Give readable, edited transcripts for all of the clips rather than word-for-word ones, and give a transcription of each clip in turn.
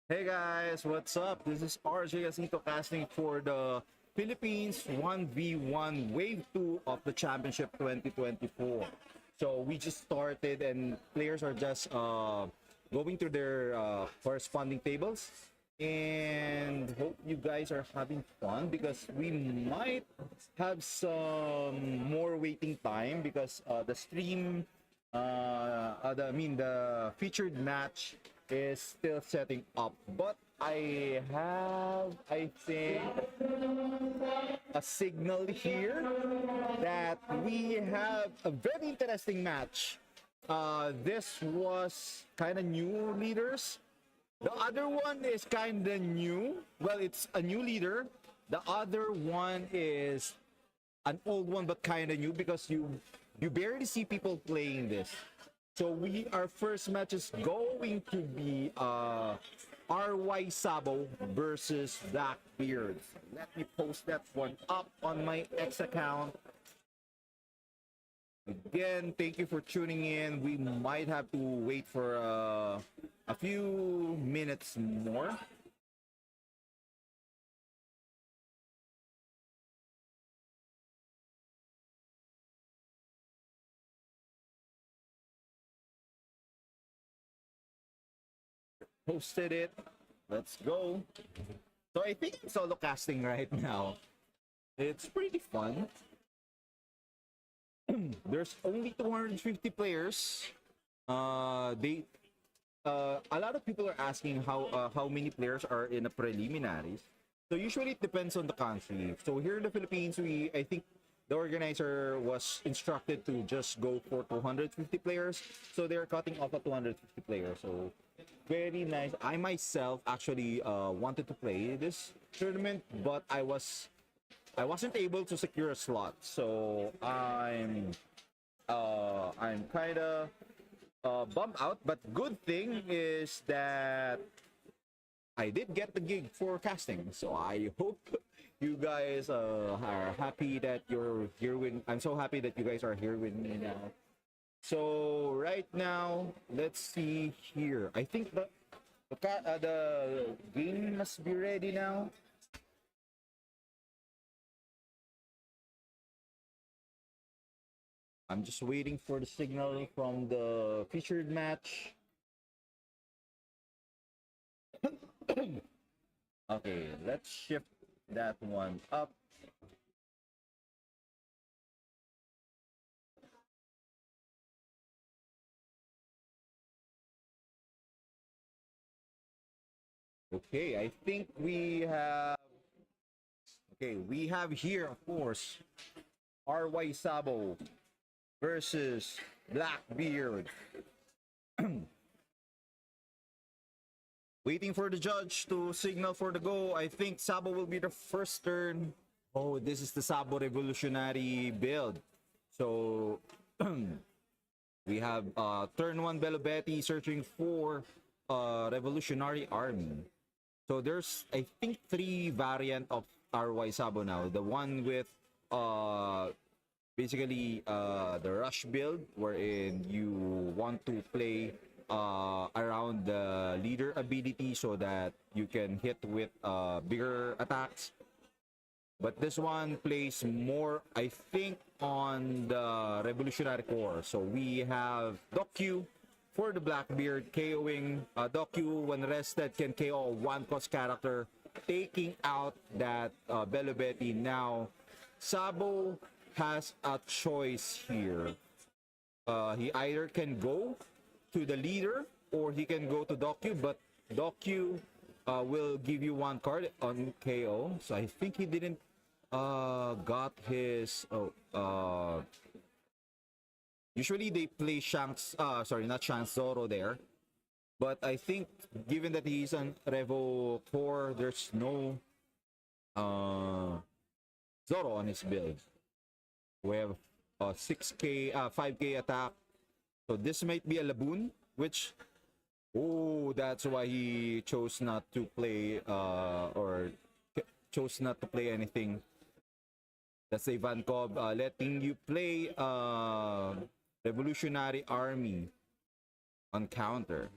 Hey guys, what's up? This is RJ Jacinto casting for the Philippines 1v1 Wave 2 of the Championship 2024. So we just started and players are just going through their corresponding tables. And hope you guys are having fun because we might have some more waiting time because the stream, the featured match is still setting up. But I have, I think, a signal here that we have a very interesting match. This was kind of new leaders. The other one is kind of new. Well, it's a new leader. The other one is an old one, but kind of new because you barely see people playing this. So our first match is going to be RY Sabo versus Blackbeard. Let me post that one up on my X account. Again, thank you for tuning in. We might have to wait for a few minutes more. Posted it. Let's go. So I think it's solo casting right now. It's pretty fun. There's only 250 players. A lot of people are asking how many players are in the preliminaries. So usually it depends on the country. So here in the Philippines, I think the organizer was instructed to just go for 250 players. So they're cutting off at 250 players. So very nice. I myself actually wanted to play this tournament, but I wasn't able to secure a slot. So I'm kind of bummed out. But good thing is that I did get the gig for casting. So I hope you guys are happy that you're here with. I'm so happy that you guys are here with me now. So right now, let's see here. I think the game must be ready now. I'm just waiting for the signal from the featured match. Okay, let's shift that one up. Okay, I think we have... Okay, we have here, of course, RY Sabo versus Blackbeard. Waiting for the judge to signal for the go. I think Sabo will be the first turn. Oh, this is the Sabo revolutionary build. So we have turn 1 Bldg searching for revolutionary army. So there's, I think, 3 variant of RY Sabo now. The one with basically the rush build, wherein you want to play around the leader ability so that you can hit with bigger attacks. But this one plays more, I think, on the revolutionary core. So we have Doku for the Blackbeard, KOing Doku when rested can KO 1 cost character, taking out that Bldg. Now Sabo has a choice here. He either can go to the leader or he can go to Doku, but Doku will give you 1 card on KO. So I think he didn't got his usually they play Shanks, sorry, not Shanks, Zoro there. But I think given that he's on Revo 4, there's no Zoro on his build. We have 6k, 5k attack. So this might be a Laboon, which, oh, that's why he chose not to play, or chose not to play anything. That's a Vankov letting you play Revolutionary Army on counter.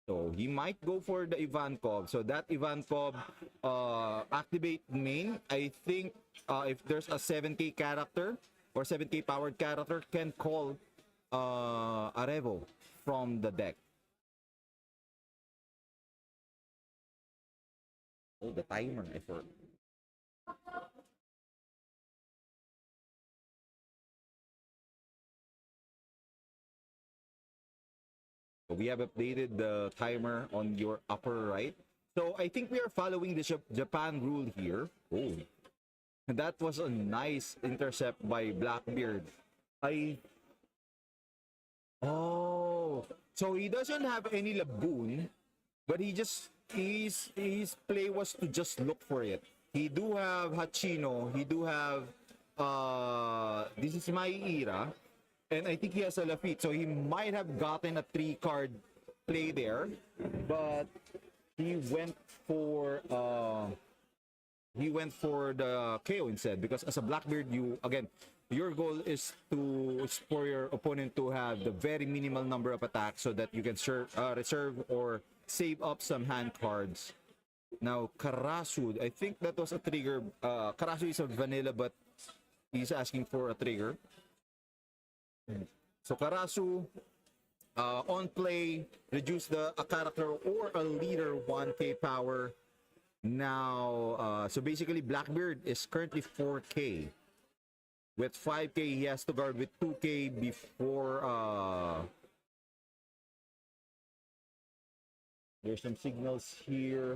So he might go for the Ivankov. So that Ivankov activate main. I think if there's a 7k character or 7k powered character, can call a Revo from the deck. Oh, the timer effort. So we have updated the timer on your upper right. So I think we are following the Japan rule here. Oh, that was a nice intercept by Blackbeard. Oh, so he doesn't have any Laboon, but his play was to just look for it. He do have Hachino, he do have this is my era, and I think he has a Lafitte, so he might have gotten a 3-card play there, but he went for the KO instead, because as a Blackbeard, you again, your goal is for your opponent to have the very minimal number of attacks so that you can reserve or save up some hand cards. Now Karasu, I think that was a trigger. Karasu is a vanilla, but he's asking for a trigger. So Karasu, on play, reduce a character or a leader 1k power. Now, so basically Blackbeard is currently 4k. With 5k, he has to guard with 2k before there's some signals here.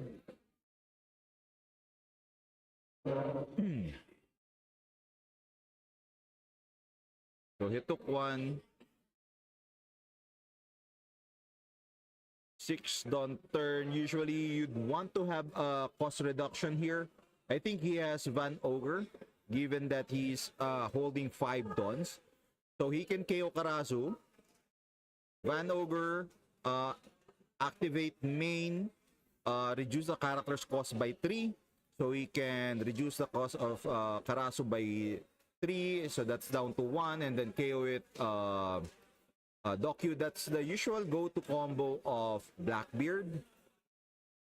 So he took one. 6 Don turn. Usually you'd want to have a cost reduction here. I think he has Van Ogre, given that he's holding 5 Dons. So he can KO Karasu. Van Ogre, activate main, reduce the character's cost by 3. So he can reduce the cost of Karasu by 3. So that's down to 1. And then KO it Docu. That's the usual go-to combo of Blackbeard.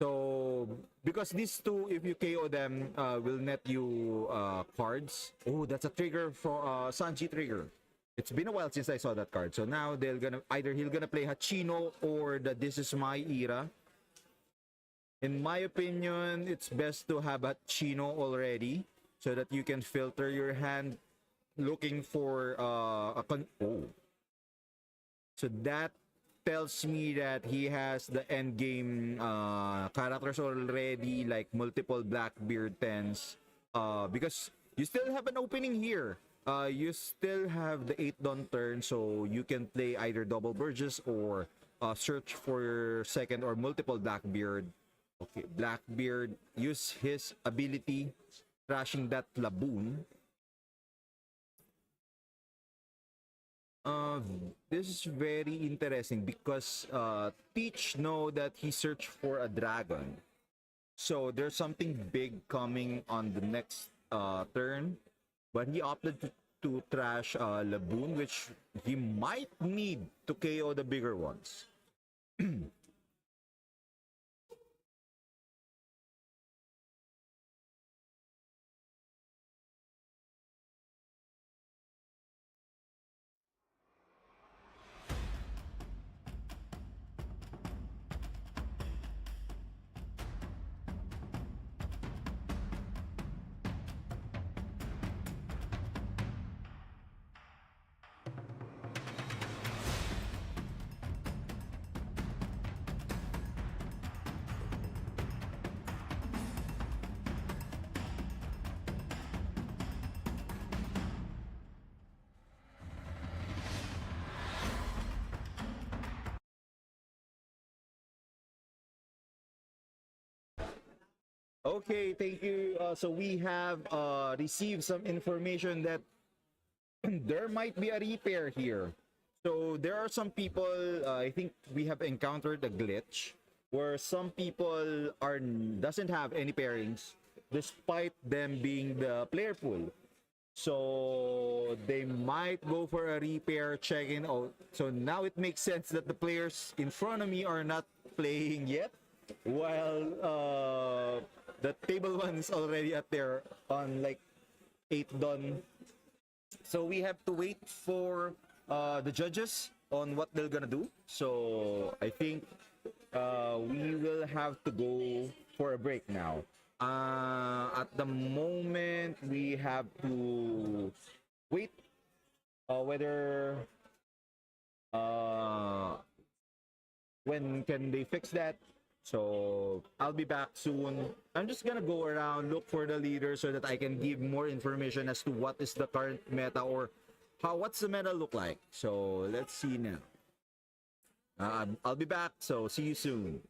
So, because these two, if you KO them, will net you cards. Oh, that's a trigger for Sanji trigger. It's been a while since I saw that card. So now they're gonna he'll gonna play Hachino or the This Is My Era. In my opinion, it's best to have Hachino already so that you can filter your hand looking for So that tells me that he has the end game characters already, like multiple Blackbeard 10s, because you still have an opening here. You still have the 8 Dawn turn, so you can play either double Burgess or search for your second or multiple Blackbeard. Okay, Blackbeard use his ability trashing that Laboon. This is very interesting because Teach know that he searched for a dragon. So there's something big coming on the next turn. But he opted to trash Laboon, which he might need to KO the bigger ones. Okay, thank you. So we have received some information that there might be a repair here. So there are some people, I think we have encountered a glitch where some people doesn't have any pairings despite them being the player pool. So they might go for a repair, check in. Oh, so now it makes sense that the players in front of me are not playing yet, while the table one is already at there on like 8 done. So we have to wait for the judges on what they're gonna do. So I think we will have to go for a break now. At the moment, we have to wait whether when can they fix that. So I'll be back soon. I'm just gonna go around, look for the leader so that I can give more information as to what is the current meta or what's the meta look like. So let's see now. I'll be back, so see you soon.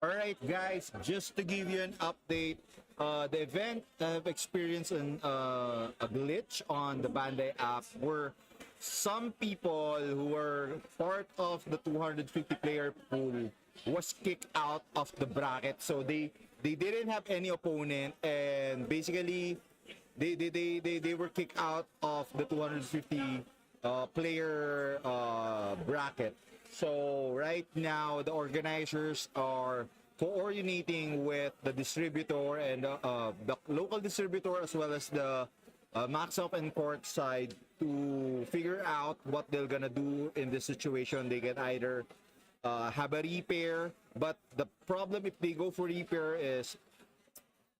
All right, guys, just to give you an update, the event have experienced a glitch on the Bandai app where some people who were part of the 250 player pool was kicked out of the bracket. So they didn't have any opponent, and basically they were kicked out of the 250 player bracket. So right now the organizers are coordinating with the distributor and the local distributor as well as the Max Up and Court side to figure out what they're gonna do in this situation. They can either have a repair, but the problem if they go for repair is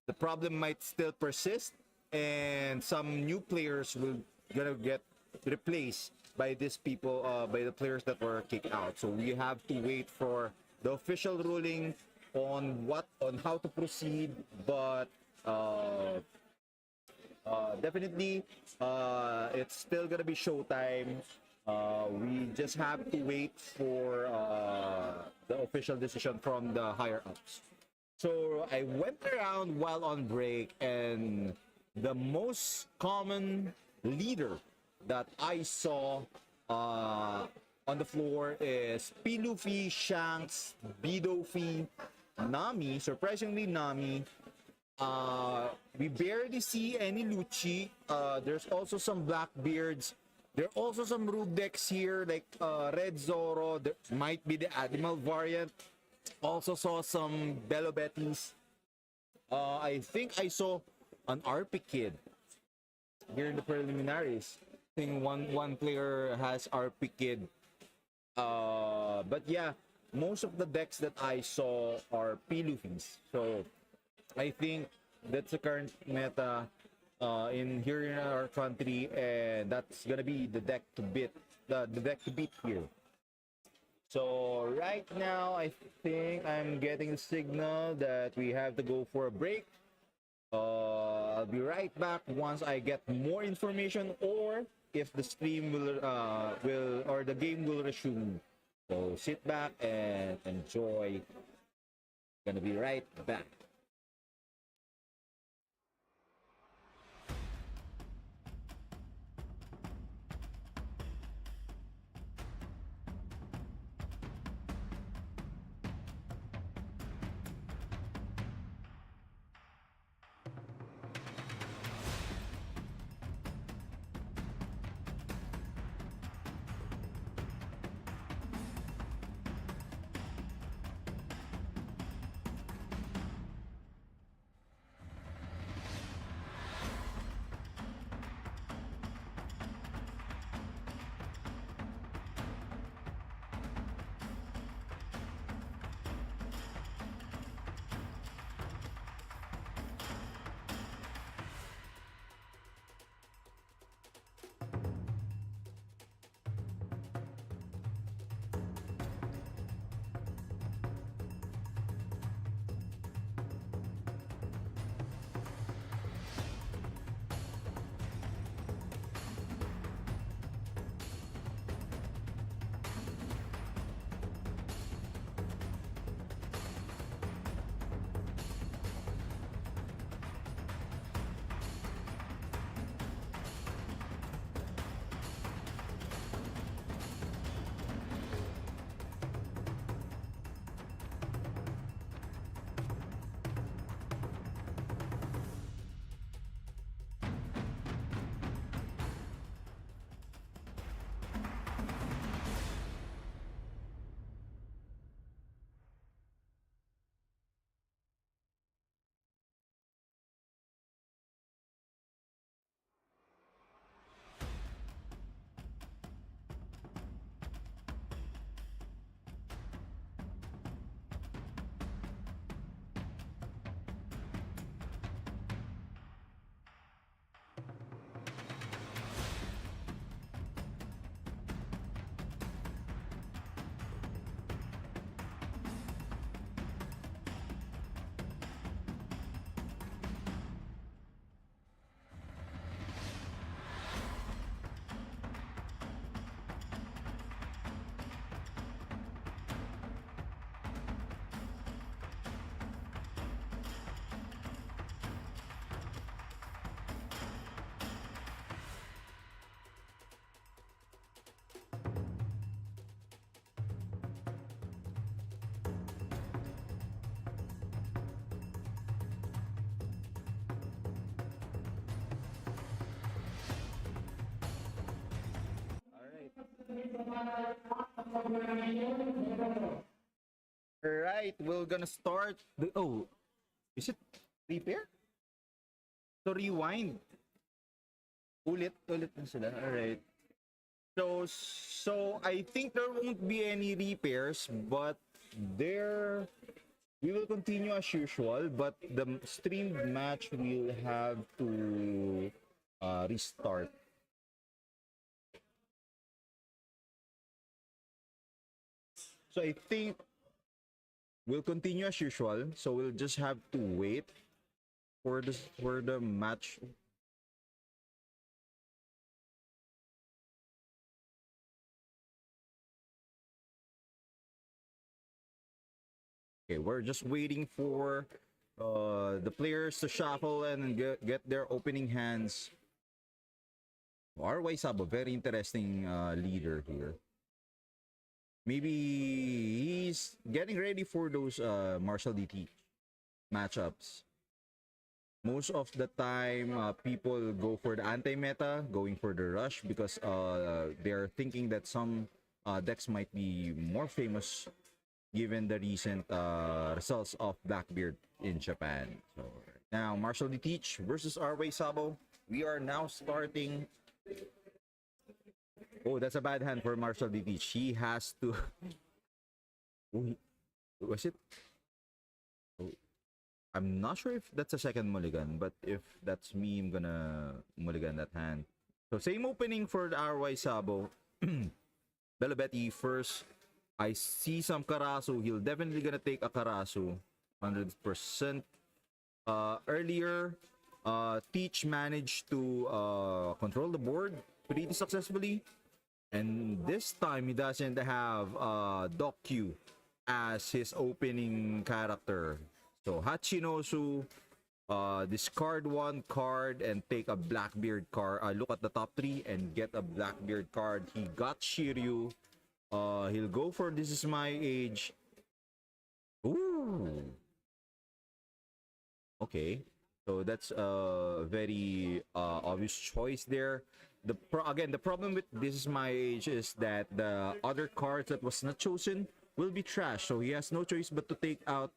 the problem might still persist, and some new players will gonna get replaced by these people, by the players that were kicked out. So we have to wait for the official ruling on how to proceed, but definitely it's still gonna be showtime. We just have to wait for the official decision from the higher ups. So I went around while on break, and the most common leader that I saw on the floor is Luffy, Shanks, Bldg, Nami. Surprisingly, Nami. We barely see any Lucci. There's also some Blackbeards. There are also some Rube decks here, like Red Zoro. There might be the animal variant. Also saw some Bello Betties. I think I saw an RP Kid here in the preliminaries. I think one player has RP Kid. But yeah, most of the decks that I saw are P-Luffys. So I think that's the current meta in our country, and that's gonna be the deck to beat. The deck to beat here. So right now, I think I'm getting a signal that we have to go for a break. I'll be right back once I get more information, or if the stream will or the game will resume. So sit back and enjoy. Gonna be right back. Alright, we're gonna start the is it repair? So rewind. Ulit na sila. Alright. So I think there won't be any repairs, but there we will continue as usual, but the streamed match will have to restart. So I think we'll continue as usual. So we'll just have to wait for the match. Okay, we're just waiting for the players to shuffle and get their opening hands. RY Sabo, very interesting leader here. Maybe he's getting ready for those martial DT matchups. Most of the time, people go for the anti-meta, going for the rush because they're thinking that some decks might be more famous given the recent results of Blackbeard in Japan. So now, Martial Teach versus RY Sabo. We are now starting. Oh, that's a bad hand for Martial Teach. He has to. Oh, was it? Oh, I'm not sure if that's a second mulligan, but if that's me, I'm gonna mulligan that hand. So same opening for the RY Sabo. Bldg first. I see some Karasu. He'll definitely gonna take a Karasu. 100%. Earlier, Teach managed to control the board pretty successfully. And this time, he doesn't have Doku as his opening character. So Hachinosu, discard one card and take a Blackbeard card. Look at the top 3 and get a Blackbeard card. He got Shiryu. He'll go for This Is My Age. Ooh. Okay. So that's a very obvious choice there. Again, the problem with This Is My Age is that the other cards that was not chosen will be trash. So he has no choice but to take out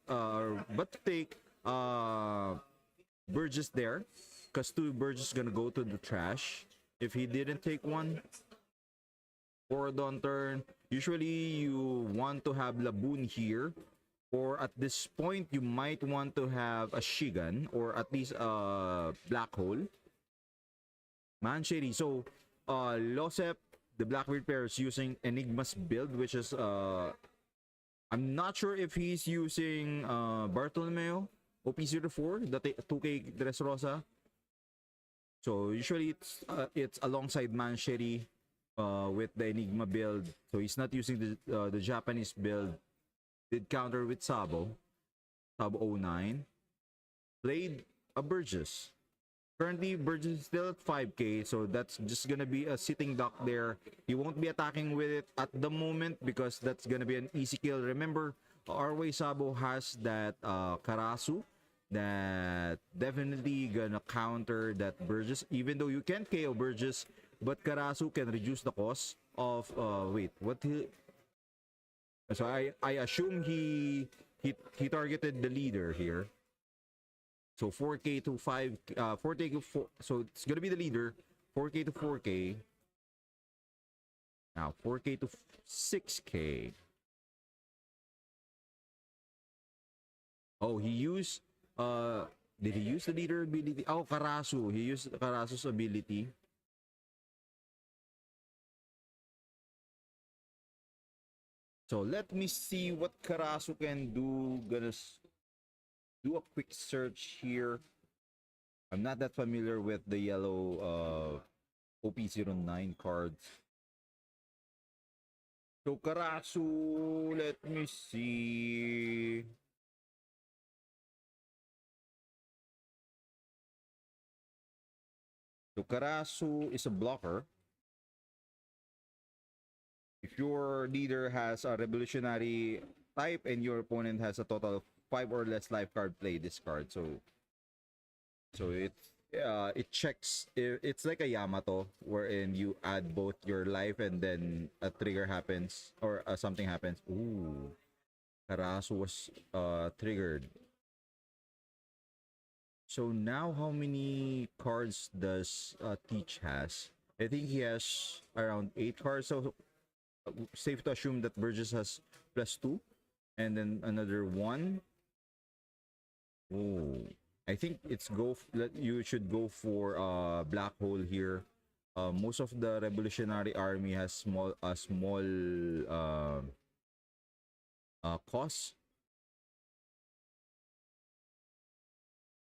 Burgess there. Because 2 Burgess gonna go to the trash if he didn't take one. For Dawn turn, usually you want to have Laboon here, or at this point you might want to have a Shigan or at least a Black Hole. Mancheri. So Losep, the Blackbeard pair is using Enigma's build, which is I'm not sure if he's using Bartolomeo OP04, the 2K Dressrosa. So usually it's alongside Mancheri. With the Enigma build, so he's not using the Japanese build. Did counter with Sabo 09. Played a Burgess. Currently, Burgess is still at 5k, so that's just gonna be a sitting duck there. He won't be attacking with it at the moment because that's gonna be an easy kill. Remember, RY Sabo has that Karasu that definitely gonna counter that Burgess, even though you can KO Burgess. But Karasu can reduce the cost of so I assume he targeted the leader here. So 4k to 5 4k to 4, so it's gonna be the leader. 4k to 4k. Now 4k to 6k. Oh, he used did he use the leader ability? Oh, Karasu. He used Karasu's ability. So let me see what Karasu can do. Gonna do a quick search here. I'm not that familiar with the yellow OP09 cards. So Karasu, let me see. So Karasu is a blocker. If your leader has a revolutionary type and your opponent has a total of 5 or less life card, play this card. So it checks. It's like a Yamato wherein you add both your life and then a trigger happens or something happens. Ooh, Karasu was triggered. So now how many cards does Teach has? I think he has around 8 cards. So safe to assume that Burgess has +2 and then another 1. Oh, I think it's you should go for black hole here. Most of the revolutionary army has small cost.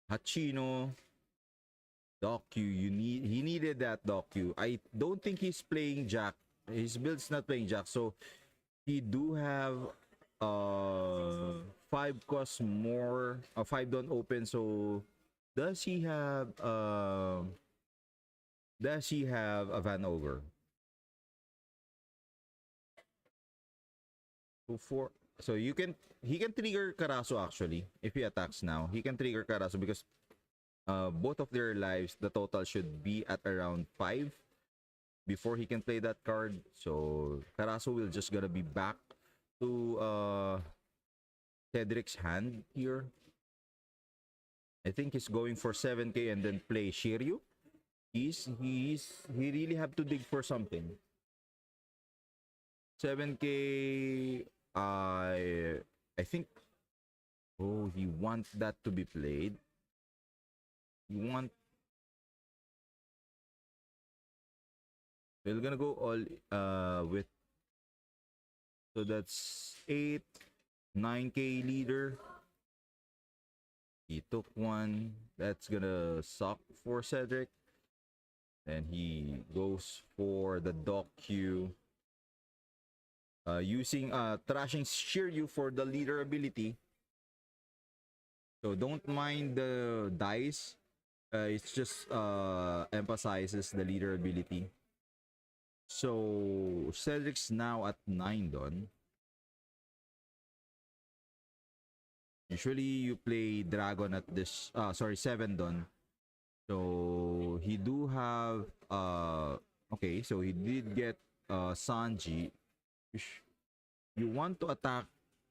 Hachino, Docu, he needed that Docu. I don't think he's playing Jack. His build's not playing Jack, so he do have 5 costs more. 5 don't open. So does he have a Van Ogre? So he can trigger Karaso actually if he attacks now. He can trigger Karaso because both of their lives, the total should be at around 5 before he can play that card. So Karaso will just gonna be back to Cedric's hand here. I think he's going for 7k and then play Shiryu. He really have to dig for something. 7k. I think. Oh, he wants that to be played. You want. We're gonna go all with. So that's 8, 9k leader. He took one. That's gonna suck for Cedric. And he goes for the Dock Q. Using trashing Shiryu for the leader ability. So don't mind the dice. It's just emphasizes the leader ability. So Cedric's now at 9 don. Usually you play Dragon at this 7 don. So he do have okay, so he did get Sanji. You want to attack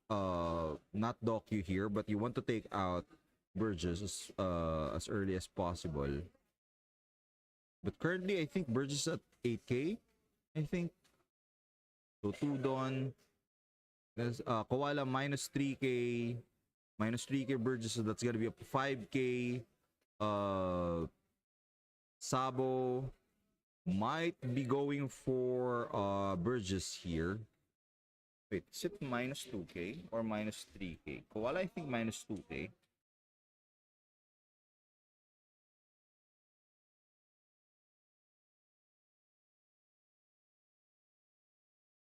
not Doku here, but you want to take out Burgess as early as possible. But currently I think Burgess at 8k. I think. So 2 Don. There's Koala minus 3k. Minus 3k Burgess, so that's gonna be up to 5k. Sabo might be going for Burgess here. Wait, is it minus 2k or minus 3k? Koala, I think minus 2k.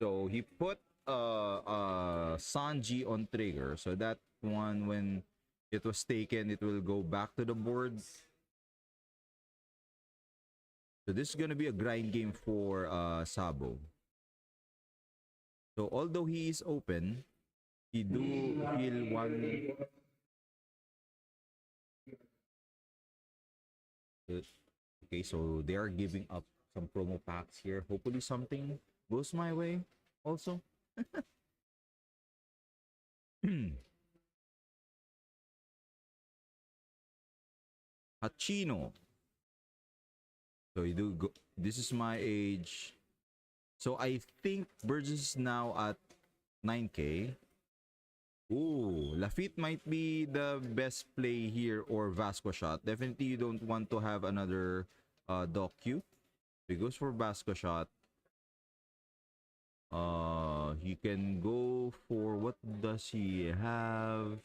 So he put Sanji on trigger. So that one, when it was taken, it will go back to the board. So this is gonna be a grind game for Sabo. So although he is open, he do feel one. Okay, so they are giving up some promo packs here. Hopefully something goes my way also. Hachino. So you do go. This is my age. So I think Burgess is now at 9k. Ooh, Lafitte might be the best play here, or Vasco shot. Definitely you don't want to have another Doc Q. He goes for Vasco shot. He can go for, what does he have?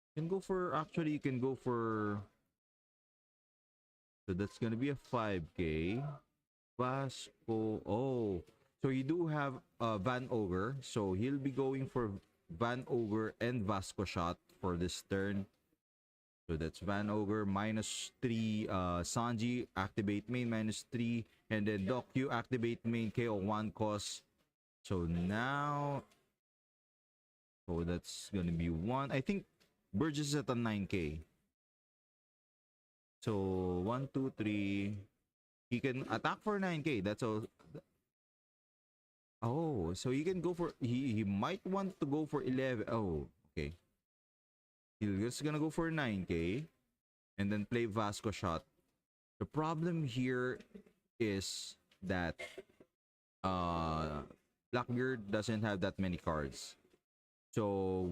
You can go for, actually you can go for, so that's gonna be a 5k. Vasco, oh, so you do have Van Ogre, so he'll be going for Van Ogre and Vasco shot for this turn. So that's Van Ogre minus 3, Sanji activate main minus 3, and then Doc Q activate main KO 1 cost. So now, so that's gonna be 1. I think Burgess is at a 9k. So 1, 2, 3. He can attack for 9k. That's all. Oh, so he can go for he might want to go for 11. Oh, okay. He's just gonna go for 9k and then play Vasco shot. The problem here is that Blackbeard doesn't have that many cards. So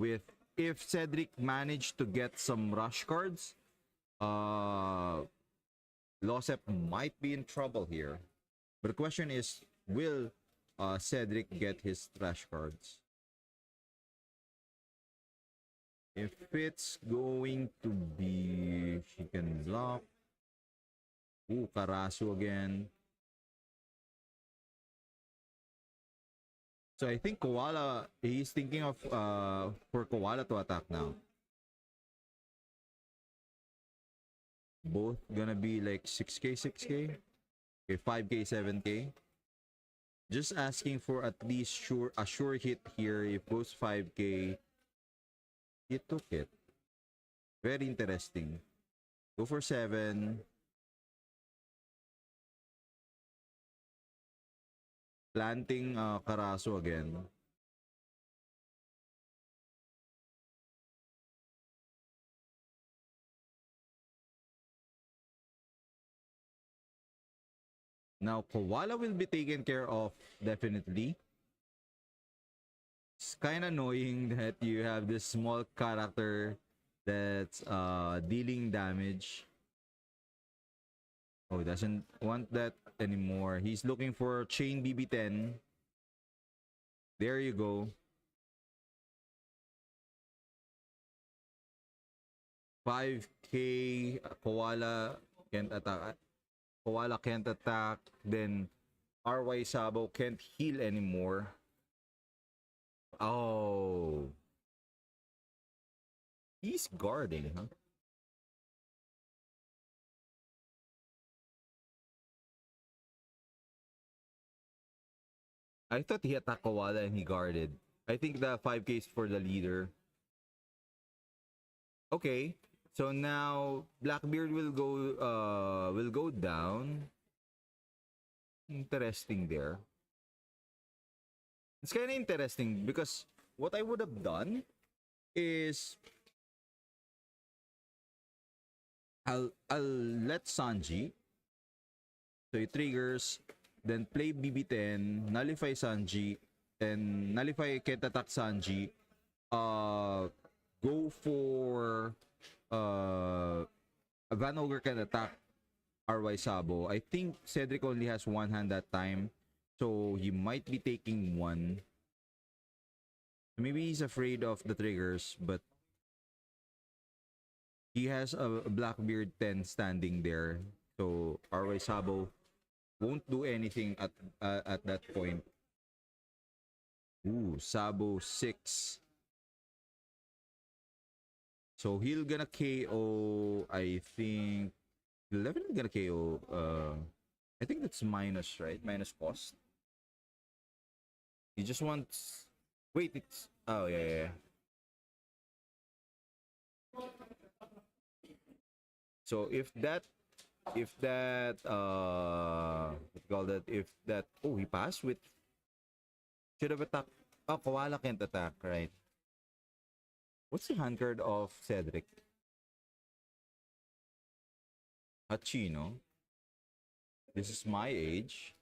if Cedric managed to get some rush cards, Losep might be in trouble here. But the question is, will Cedric get his trash cards? If it's going to be, she can block. Ooh, Karasu again. So I think Koala, he's thinking of for Koala to attack now. Both gonna be like 6k, 6k. Okay, 5k, 7k. Just asking for at least a sure hit here. If goes 5k, he took it. Very interesting. Go for 7. Planting Karaso again. Now, Koala will be taken care of, definitely. It's kind of annoying that you have this small character that's dealing damage. Oh, he doesn't want that anymore. He's looking for Chain BB10. There you go. 5k, Koala can't attack. Koala can't attack. Then RY Sabo can't heal anymore. Oh. He's guarding, huh? I thought he attacked Koala and he guarded. I think the 5k is for the leader. Okay. So now Blackbeard will go down. Interesting there. It's kind of interesting because what I would have done is I'll let Sanji. So it triggers, then play BB10, nullify Sanji, then nullify can't attack Sanji. Go for Van Ogre can attack RY Sabo. I think Cedric only has one hand that time, so he might be taking one. Maybe he's afraid of the triggers, but he has a Blackbeard 10 standing there, so RY Sabo won't do anything at that point. Ooh, Sabo 6. So he'll gonna KO, I think. He'll definitely gonna KO. I think that's minus, right? Minus cost. He just wants. Wait, it's. Oh yeah. So if that what you call that, if that, oh, he passed with, should have attacked. Oh, Koala can't attack, right? What's the hand card of Cedric? Hachino. This is my age.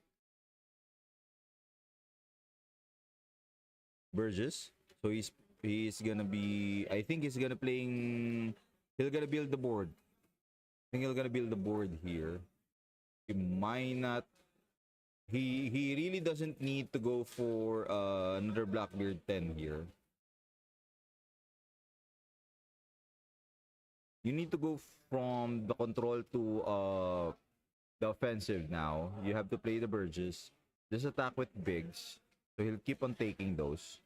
Burgess. So he's gonna be, I think he's gonna he'll gonna build the board. I think he'll gonna build the board here. He might not. He really doesn't need to go for another Blackbeard 10 here. You need to go from the control to the offensive now. You have to play the Burgess. Just attack with bigs. So he'll keep on taking those.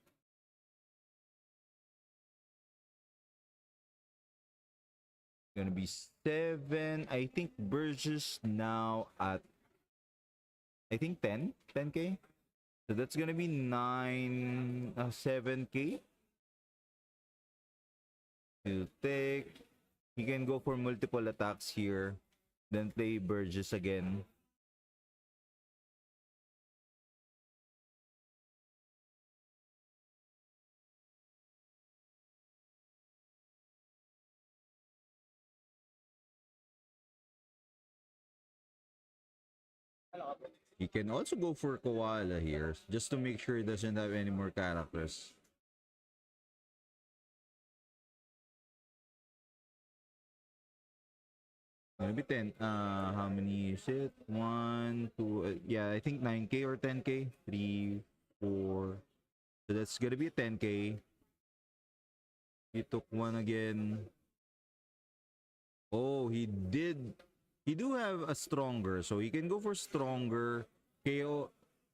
Gonna be 7. I think Burgess now at, I think 10k. So that's gonna be 7k. He'll take. He can go for multiple attacks here. then play Burgess again. He can also go for Koala here, just to make sure he doesn't have any more characters. Maybe 10. How many is it? 1, 2, yeah, I think 9k or 10k. 3, 4. So that's gonna be a 10k. He took one again. Oh, he did. He do have a stronger, so he can go for stronger. KO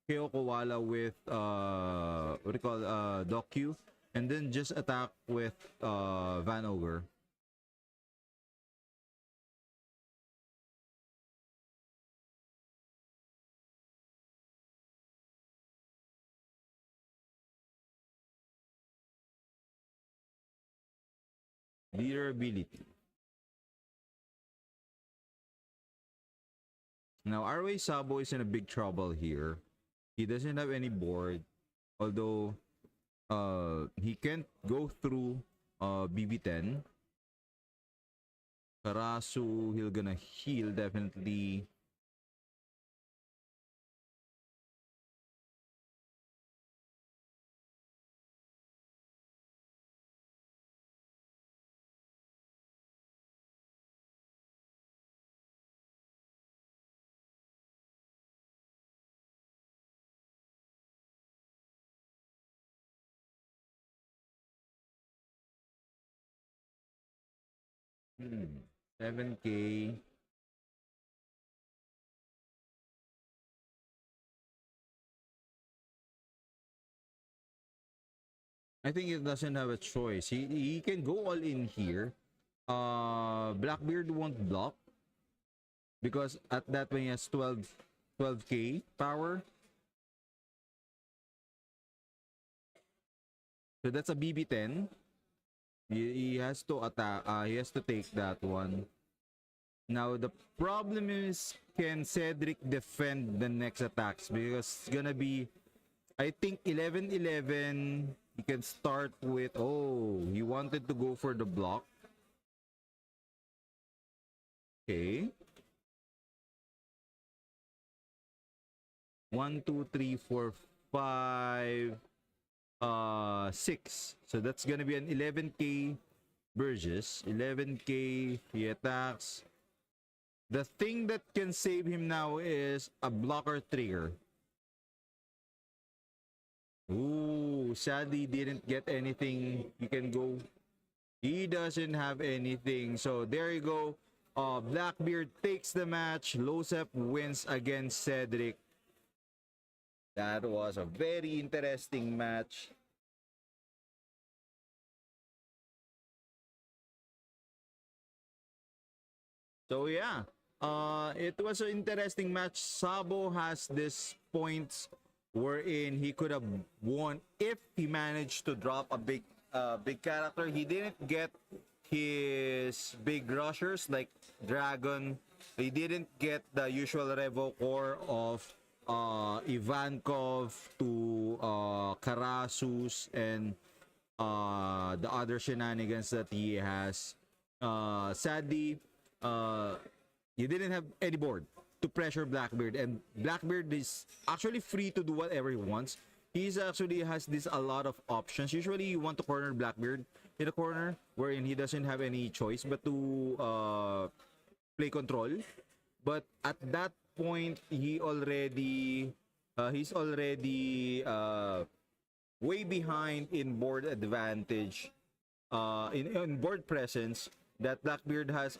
Koala with what do you call Doc Q, and then just attack with Van Ogre. Leader ability. Now RWA Sabo is in a big trouble here. He doesn't have any board, although he can't go through BB10. Karasu, he'll gonna heal definitely. Hmm. 7k. I think he doesn't have a choice. He can go all in here. Blackbeard won't block because at that point he has 12k power. So that's a BB10. He has to attack. He has to take that one. Now the problem is, can Cedric defend the next attacks? Because it's gonna be, I think 11-11. He can start with, oh, he wanted to go for the block. Okay. 1, 2, 3, 4, 5, 6. So that's gonna be an 11k Burgess. 11k. He attacks. The thing that can save him now is a blocker trigger. Ooh, sadly didn't get anything. He can go. He doesn't have anything. So there you go. Blackbeard takes the match. Losep wins against Cedric. That was a very interesting match. So yeah, it was an interesting match. Sabo has this points wherein he could have won if he managed to drop a big character. He didn't get his big rushers like Dragon. He didn't get the usual Revo core of Ivankov to Karasus and the other shenanigans that he has. Sadly, you didn't have any board to pressure Blackbeard, and Blackbeard is actually free to do whatever he wants. He's actually has this a lot of options. Usually you want to corner Blackbeard in a corner wherein he doesn't have any choice but to play control. But at that point, he's already way behind in board advantage, in board presence, that Blackbeard has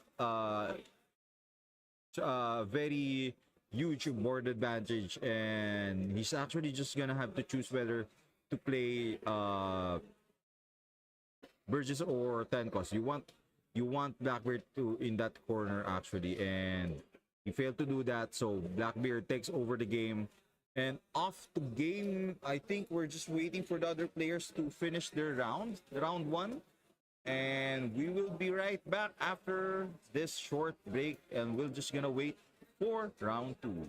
very huge board advantage, and he's actually just gonna have to choose whether to play Burgess or Tenkos. You want Blackbeard to in that corner actually, and he failed to do that, so Blackbeard takes over the game. And off to game, I think we're just waiting for the other players to finish their round 1. And we will be right back after this short break, and we're just gonna wait for round 2.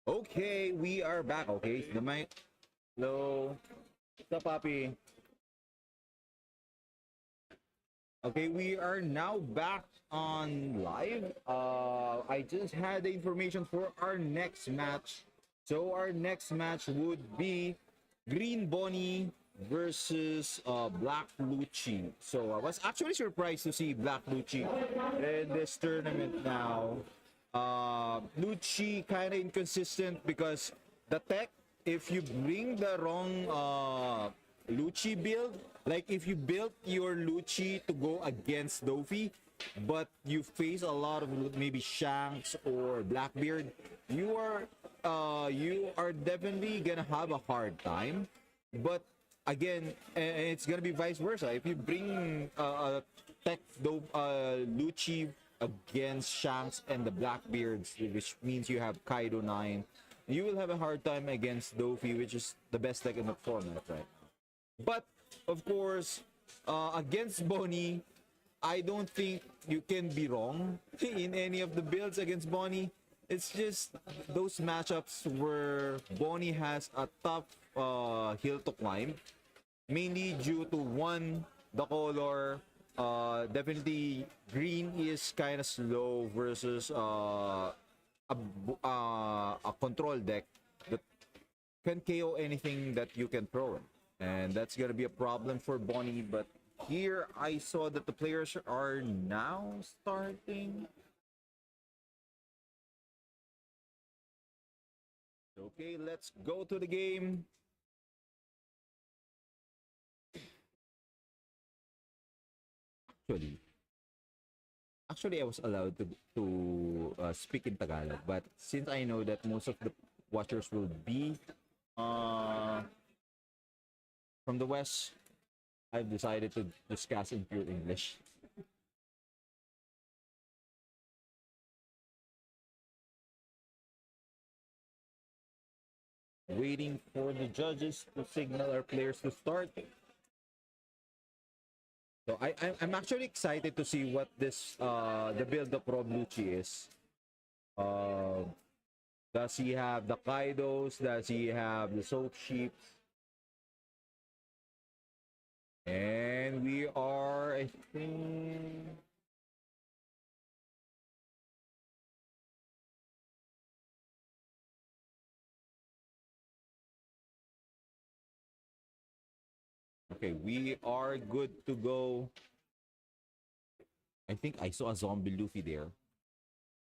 Okay, we are back. Okay, the mic. Hello. What's up, Papi? Okay, we are now back on live. I just had the information for our next match. So our next match would be Green Bonnie versus Black Lucci. So I was actually surprised to see Black Lucci in this tournament now. Lucci kind of inconsistent because the tech, if you bring the wrong Lucci build, like if you built your Lucci to go against Dofi, but you face a lot of maybe Shanks or Blackbeard, you are definitely gonna have a hard time. But again, it's gonna be vice versa. If you bring tech Lucci against Shanks and the Blackbeards, which means you have Kaido 9, you will have a hard time against Dofi, which is the best tech in the format right now. But of course, against Bonnie, I don't think you can be wrong in any of the builds against Bonnie. It's just those matchups where Bonnie has a tough hill to climb, mainly due to one, the color. Definitely, green is kind of slow versus a control deck that can KO anything that you can throw in. And that's gonna be a problem for Bonnie. But here I saw that the players are now starting. Okay, let's go to the game. Actually, actually, I was allowed to speak in Tagalog, but since I know that most of the watchers will be uh, from the West, I've decided to discuss in pure English. Waiting for the judges to signal our players to start. So I'm actually excited to see what this the build of Rob Lucci is. Uh, does he have the Kaidos? Does he have the Soap Sheeps? And we are, I think. Okay, we are good to go. I think I saw a zombie Luffy there.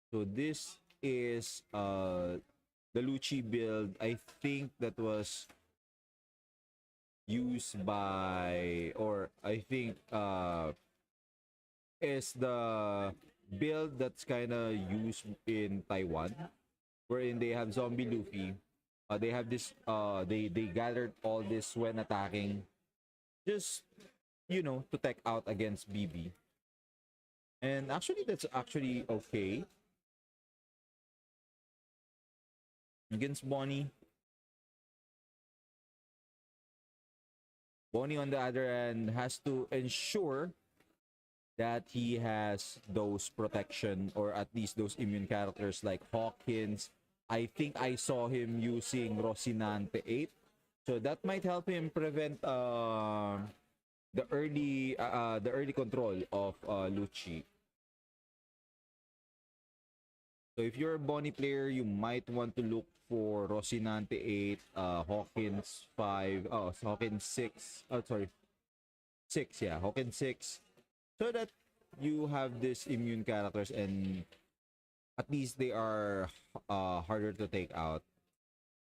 So this is the Lucci build. I think that was used by, or I think is the build that's kind of used in Taiwan, wherein they have zombie Luffy. They have this. They gathered all this when attacking, just to tech out against BB. And actually, that's actually okay against Bonnie. Bonnie, on the other hand, has to ensure that he has those protection or at least those immune characters like Hawkins. I think I saw him using Rocinante 8. So that might help him prevent the early control of Lucci. So if you're a Bonnie player, you might want to look for Rocinante 8, Hawkins 5, Hawkins 6, sorry, 6, yeah, Hawkins 6, so that you have these immune characters and at least they are harder to take out.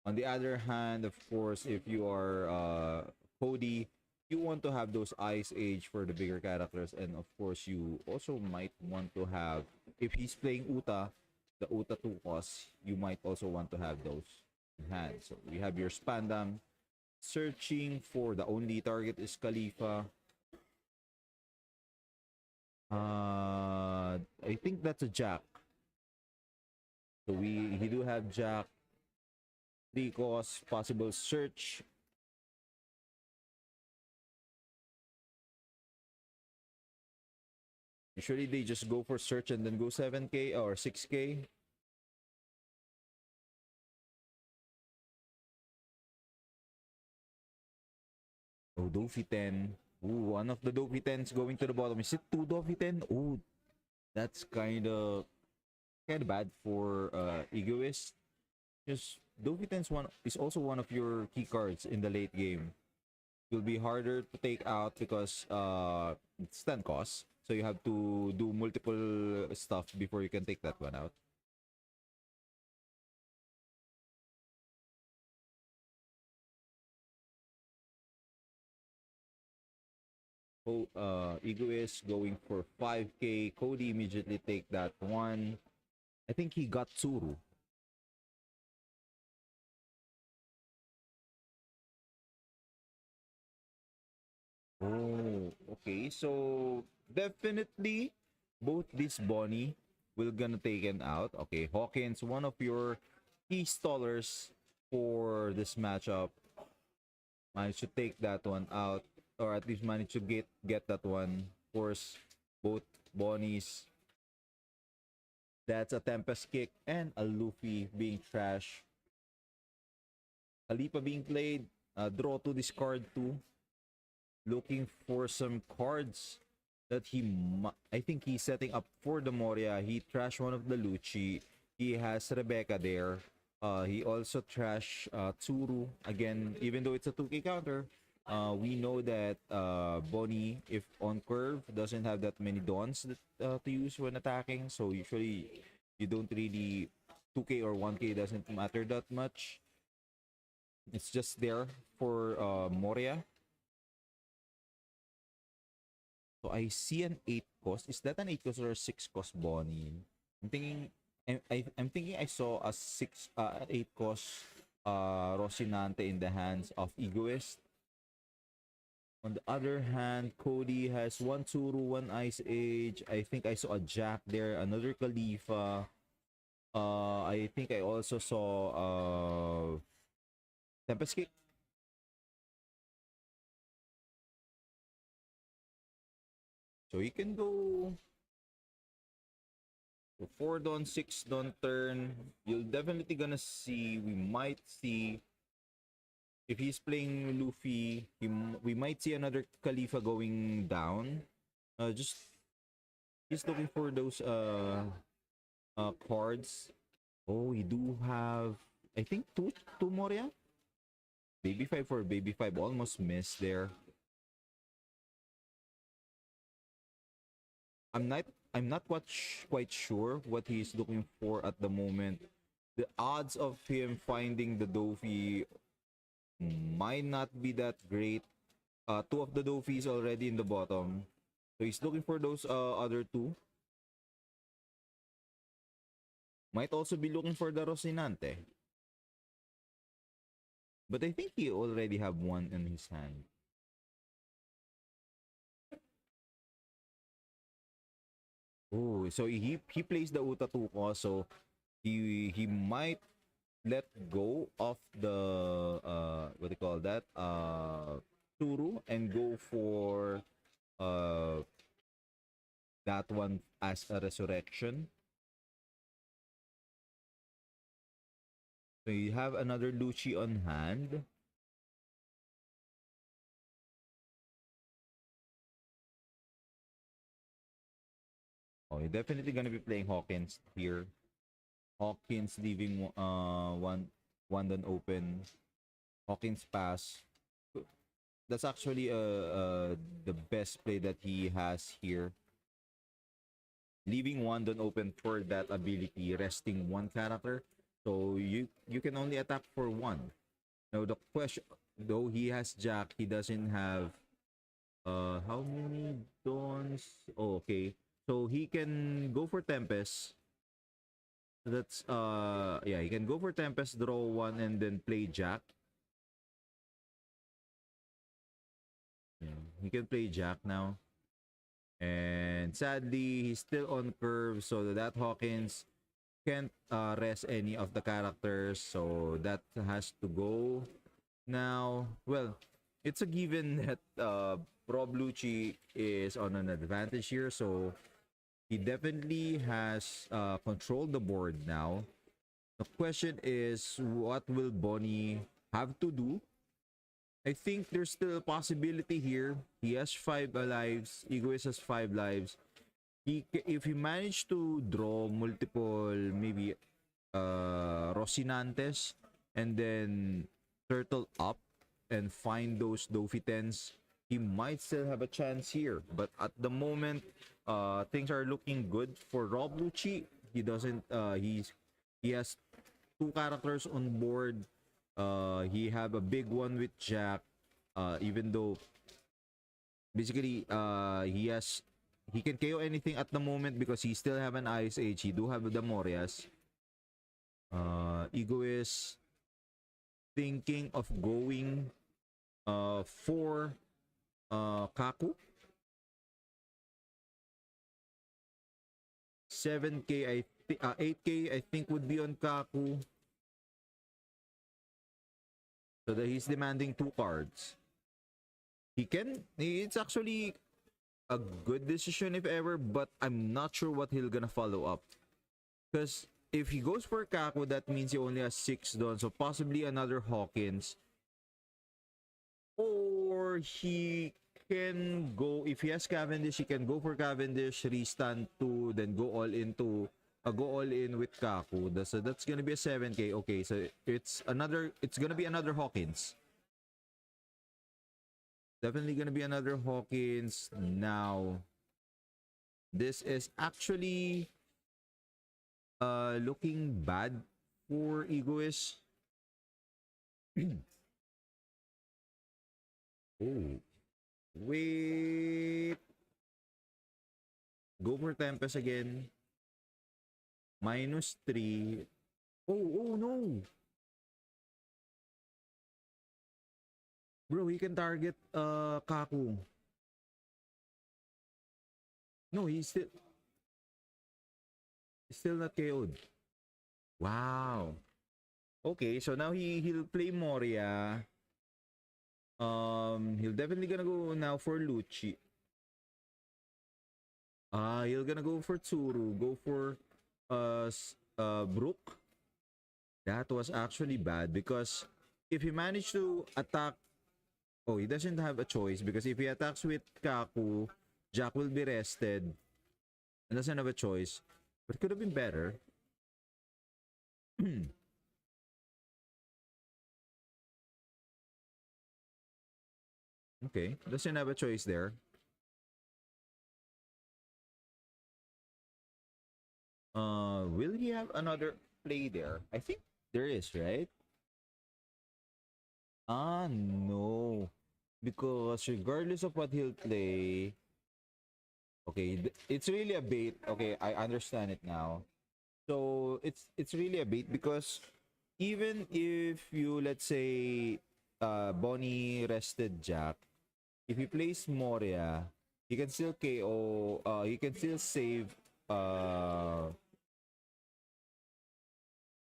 On the other hand, of course, if you are Cody, you want to have those Ice Age for the bigger characters, and of course, you also might want to have, if he's playing Uta, the Uta 2 cost, you might also want to have those in hand. So we have your Spandam searching for the only target is Khalifa. I think that's a Jack. So he do have Jack. 3 cost, possible search. Usually they just go for search and then go 7k or 6k. Oh, Dofi 10. Ooh, one of the Dofi 10s going to the bottom. Is it 2 Dofi 10? Oh, that's kind of bad for Egoist. Because Dofi 10 is also one of your key cards in the late game. It will be harder to take out because it's 10 cost. So you have to do multiple stuff before you can take that one out. Oh, Egoist going for 5k. Cody immediately take that one. I think he got Tsuru. Oh, okay. So definitely both these Bonnie will gonna taken out. Okay, Hawkins, one of your key stallers for this matchup, managed to take that one out, or at least managed to get that one. Of course, both Bonnies. That's a Tempest kick and a Luffy being trash. Alipa being played. Draw to discard two. Looking for some cards that I think he's setting up for the Moria. He trashed one of the Lucci. He has Rebecca there. He also trashed Tsuru. Again, even though it's a 2k counter, we know that Bonnie, if on curve, doesn't have that many dons to use when attacking. So usually, you don't really 2k or 1k doesn't matter that much. It's just there for Moria. So I see an 8 cost. Is that an 8 cost or a 6 cost Bonnie? I'm thinking I'm thinking I saw a 8 cost Rocinante in the hands of Egoist. On the other hand, Cody has one Tsuru, one Ice Age. I think I saw a Jack there, another Khalifa. I think I also saw Tempest Kick. So you can go 4 don, 6 don turn. You'll definitely gonna see, we might see, if he's playing Luffy, we might see another Khalifa going down. Just he's looking for those cards. Oh, we do have, I think two Moria. Baby 5 for Baby 5 almost missed there. I'm not quite sure what he's looking for at the moment. The odds of him finding the Dofi might not be that great. Two of the Dofis already in the bottom. So he's looking for those other two. Might also be looking for the Rocinante. But I think he already have one in his hand. Oh, so he plays the Uta 2 ko, so he might let go of the what do you call that? Turu and go for uh that one as a resurrection. So you have another Lucci on hand. Oh, you're definitely gonna be playing Hawkins here. Hawkins leaving one done open. Hawkins pass. That's actually the best play that he has here. Leaving one done open for that ability, resting one character. So you can only attack for one. Now the question, though he has Jack, he doesn't have how many dons? Oh, okay. So he can go for Tempest. That's yeah, he can go for Tempest, draw one, and then play Jack. Yeah, he can play Jack now. And sadly, he's still on curve, so that Hawkins can't rest any of the characters, so that has to go. Now, well, it's a given that Rob Lucci is on an advantage here, so he definitely has controlled the board now. The question is, what will Bonnie have to do I think there's still a possibility here. He has 5 lives. Egoist has 5 lives. If he managed to draw multiple, maybe Rocinantes, and then turtle up and find those Dofi 10s, he might still have a chance here. But at the moment, things are looking good for Rob Lucci. He doesn't. He has 2 characters on board. He have a big one with Jack. Even though basically he can KO anything at the moment because he still have an Ice Age. He do have the Morias. Ego is thinking of going for Kaku. 7k 8k I think would be on Kaku. So that he's demanding 2 cards. It's actually a good decision if ever, but I'm not sure what he'll gonna follow up. Because if he goes for Kaku, that means he only has 6 done. So possibly another Hawkins. Or he can go, if he has Cavendish, he can go for Cavendish, restand 2, then go all in with Kaku. So that's gonna be a 7k. Okay, so it's gonna be another Hawkins. Definitely gonna be another Hawkins. Now, this is actually looking bad for Egoist. Oh, wait. Go for Tempest again. -3. Oh no. Bro, he can target Kaku. No, he's still not KO'd. Wow. Okay, so now he'll play Moria. He'll definitely gonna go now for Lucci. He'll gonna go for Tsuru. Go for Brook. That was actually bad because if he managed to attack, oh, he doesn't have a choice because if he attacks with Kaku, Jack will be rested and doesn't have a choice. But it could have been better. Okay, doesn't have a choice there. Will he have another play there? I think there is, right? No. Because regardless of what he'll play, okay, it's really a bait. Okay, I understand it now. So it's really a bait because even if you, let's say, Bonnie rested Jack, if he plays Moria, he can still KO. He can still save.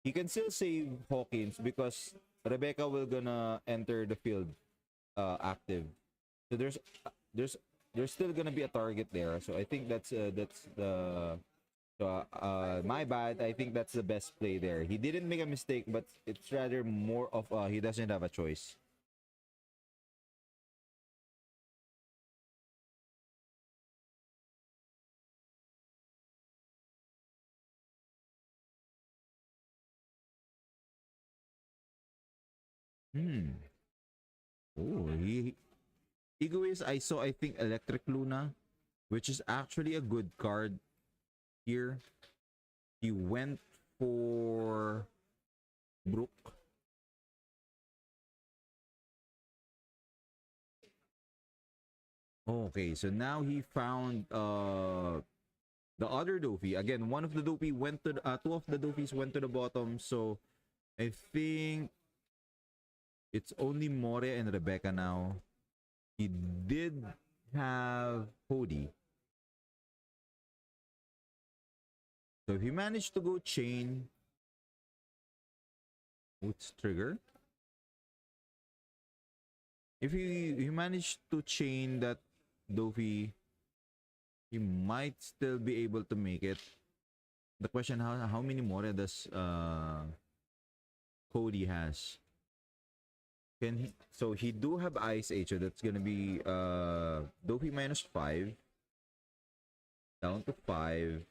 He can still save Hawkins because Rebecca will gonna enter the field active. So there's still gonna be a target there. So I think that's the my bad. I think that's the best play there. He didn't make a mistake, but it's rather more of he doesn't have a choice. Hmm. Oh, Egoist. I saw. I think Electric Luna, which is actually a good card here. He went for Brook. Okay, so now he found the other Dofi. Again, one of the Dofi went to two of the Dofis went to the bottom. So I think it's only Moria and Rebecca now. He did have Cody. So if he managed to go chain, what's trigger? If he managed to chain that Dofi, he might still be able to make it. The question, how many Moria does Cody has? So he do have Ice Age, so that's gonna be Dofy -5 down to 5.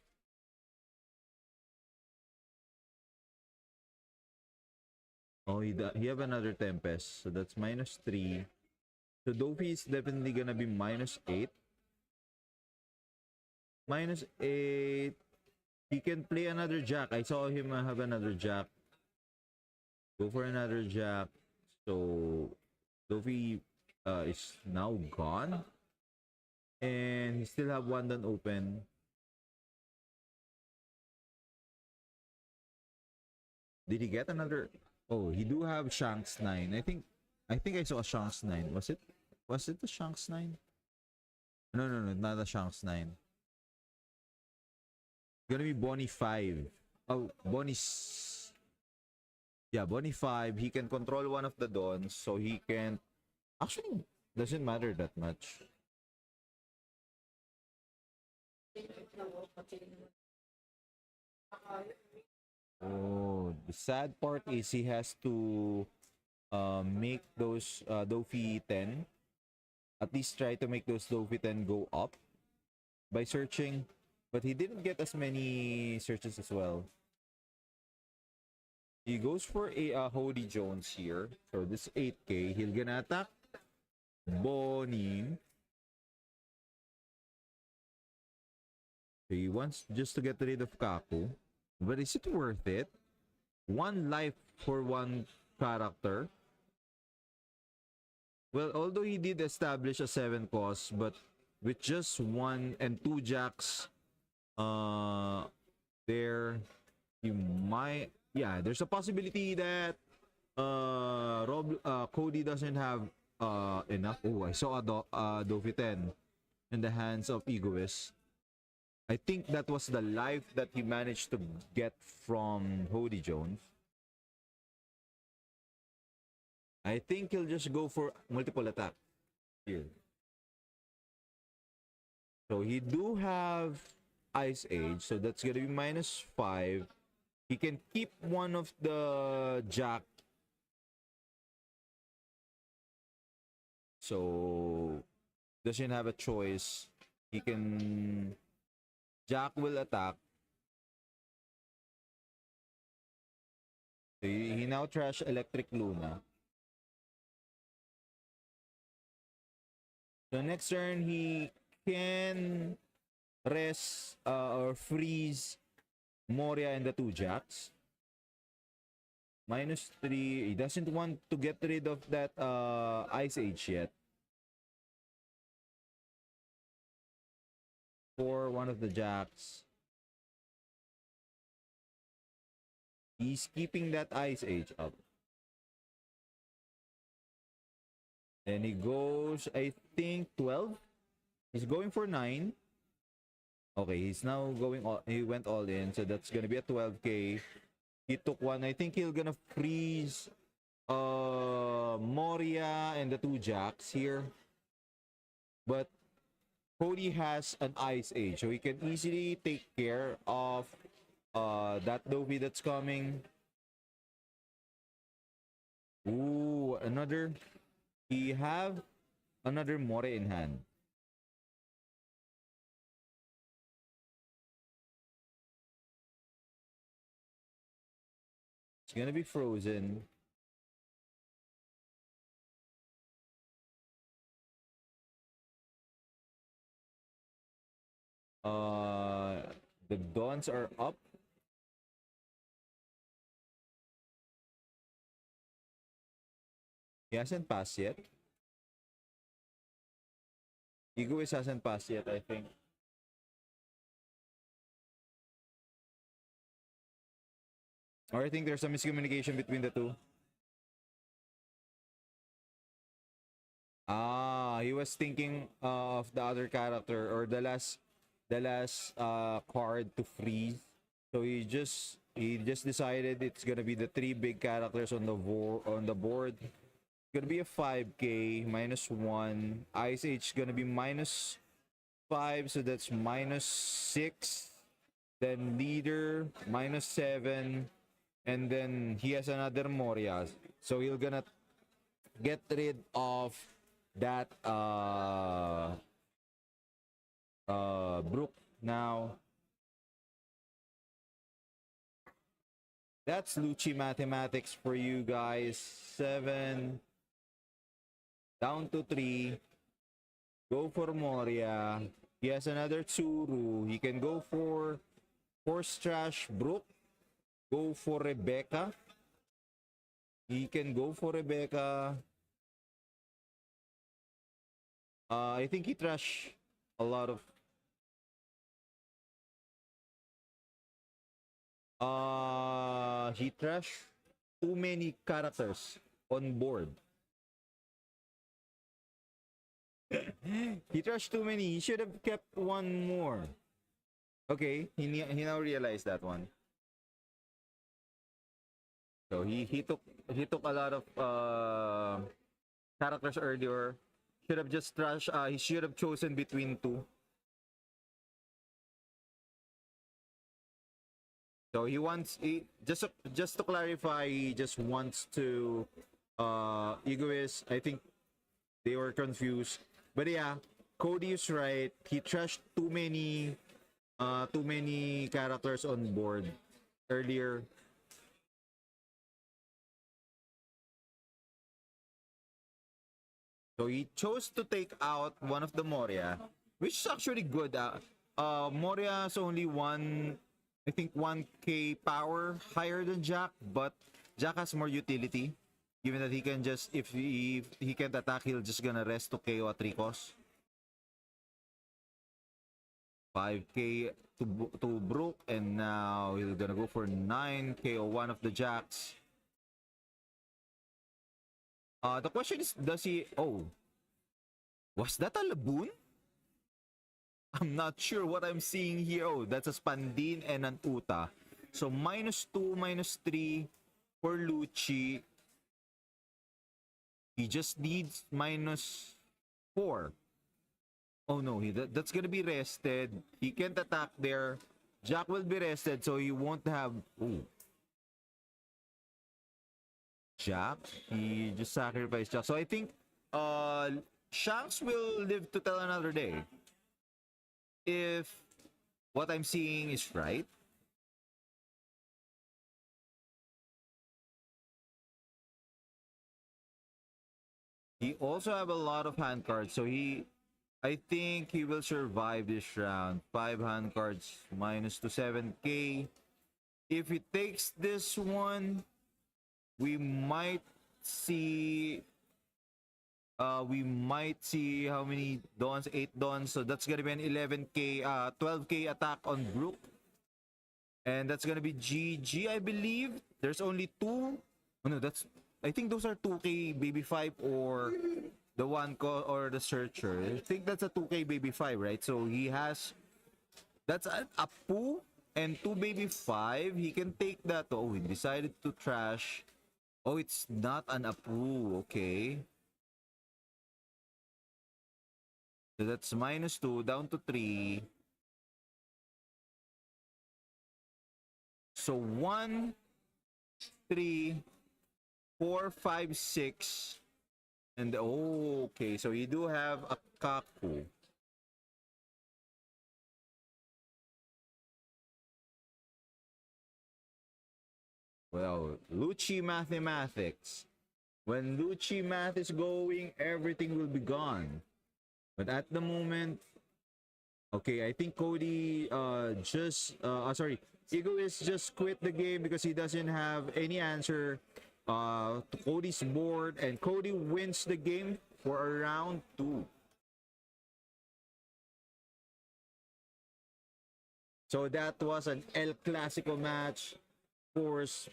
Oh, he have another Tempest, so that's -3. So Dofy is definitely gonna be -8. -8. He can play another Jack. I saw him have another Jack. Go for another Jack. So Luffy is now gone. And he still have one done open. Did he get another? Oh, he do have Shanks 9. I think I saw a Shanks 9. Was it the Shanks 9? No, not a Shanks 9. Gonna be Bonnie 5. Oh, yeah, Bonnie 5. He can control one of the Dons, so he can actually doesn't matter that much. Oh, the sad part is he has to make those Dofi 10. At least try to make those Dofi 10 go up by searching. But he didn't get as many searches as well. He goes for a Hody Jones here. So this 8k. He'll gonna attack Bonnie. He wants just to get rid of Kaku. But is it worth it? One life for one character. Well, although he did establish a 7 cost, but with just 1 and 2 jacks there, you might, yeah, there's a possibility that Cody doesn't have enough. Oh, I saw a Dofi 10 in the hands of Egoist. I think that was the life that he managed to get from Hody Jones. I think he'll just go for multiple attack here. So he do have Ice Age, so that's gonna be -5. He can keep one of the Jack. So doesn't have a choice. He can Jack will attack. So he now trash Electric Luna. So next turn he can rest or freeze Moria and the 2 jacks. -3. He doesn't want to get rid of that Ice Age yet. For one of the jacks. He's keeping that Ice Age up. Then he goes, I think, 12. He's going for 9. Okay, he's now going all, he went all in, so that's gonna be a 12k. He took one. I think he'll gonna freeze Moria and the 2 jacks here. But Cody has an Ice Age, so he can easily take care of that Dofi that's coming. Ooh, another. He have another Moria in hand. It's gonna be frozen. The Dons are up. He hasn't passed yet. Egoist hasn't passed yet, I think. Or I think there's a miscommunication between the two. Ah, he was thinking of the other character or the last card to freeze. So he just decided it's gonna be the 3 big characters on the board. It's gonna be a 5k -1. Ice Age gonna be -5, so that's -6. Then Leader -7, and then he has another Moria. So he'll gonna get rid of that Brook now. That's Lucci mathematics for you guys. 7 down to 3. Go for Moria. He has another Tsuru. He can go for Force Trash Brook. Go for Rebecca. He can go for Rebecca. I think he trashed a lot of... he trashed too many characters on board. He trashed too many. He should have kept one more. Okay, he now realized that one. So he took a lot of characters earlier. Should have just trashed. He should have chosen between two. So he wants just to clarify, he just wants to Egoist. I think they were confused. But yeah, Cody is right. He trashed too many characters on board earlier. So he chose to take out one of the Moria, which is actually good. Moria is only I think 1k power higher than Jack, but Jack has more utility, given that he can just, if he can't attack, he'll just gonna rest to KO at 3 cost. 5k to Brook, and now he's gonna go for 9 KO one of the Jacks. The question is, does he... Oh. Was that a Laboon? I'm not sure what I'm seeing here. Oh, that's a Spandin and an Uta. So, -2, -3 for Lucci. He just needs -4. Oh no, that's gonna be rested. He can't attack there. Jack will be rested, so he won't have... Ooh. Jack, he just sacrificed Jack. So I think Shanks will live to tell another day, if what I'm seeing is right. He also have a lot of hand cards, so I think he will survive this round. 5 hand cards minus to 7k. If he takes this one, we might see how many Dons? 8 Dons. So that's gonna be an 11k 12k attack on Brook, and that's gonna be GG, I believe. There's only 2. Oh no, I think those are 2k baby 5 or the one or the searcher. I think that's a 2k baby 5, right? So he has, that's a Apu and 2 baby 5. He can take that. Oh, he decided to trash. Oh, it's not an Apu. Okay. So that's -2 down to 3. So 1, 3, 4, 5, 6. And oh, okay. So you do have a Kaku. Well, Lucci mathematics. When Lucci math is going, everything will be gone. But at the moment, okay, I think Cody Egoist just quit the game because he doesn't have any answer to Cody's board, and Cody wins the game for round 2. So that was an El Clasico match. Of course,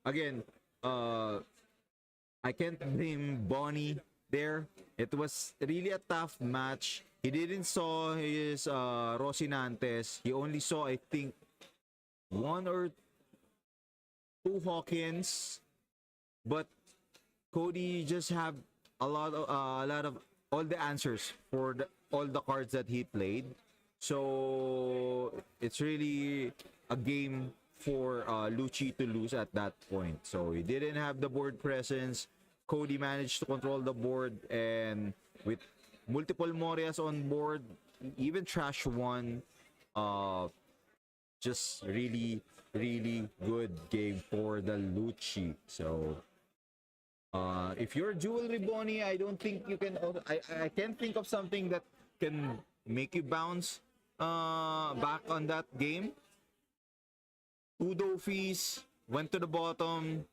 again, I can't blame Bonnie there. It was really a tough match. He didn't saw his Rocinantes. He only saw, I think, 1 or 2 Hawkins. But Cody just have a lot of all the answers for all the cards that he played. So it's really a game for Lucci to lose at that point. So he didn't have the board presence. Cody managed to control the board, and with multiple Morias on board, even Trash won. Just really, really good game for the Lucci. So, if you're Jewelry Bonnie, I don't think you can. I can't think of something that can make you bounce back on that game. Two Dofis went to the bottom.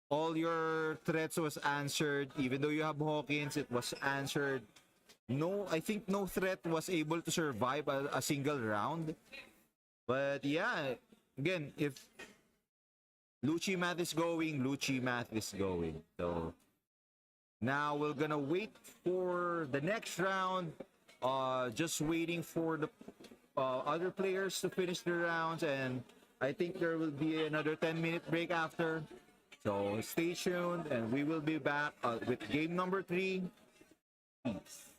All your threats was answered. Even though you have Hawkins, it was answered. No, I think no threat was able to survive a single round. But yeah, again, if Lucci math is going, Lucci math is going. So now we're gonna wait for the next round. Just waiting for the other players to finish their rounds, and I think there will be another 10-minute break after. So stay tuned, and we will be back with game number 3. Peace.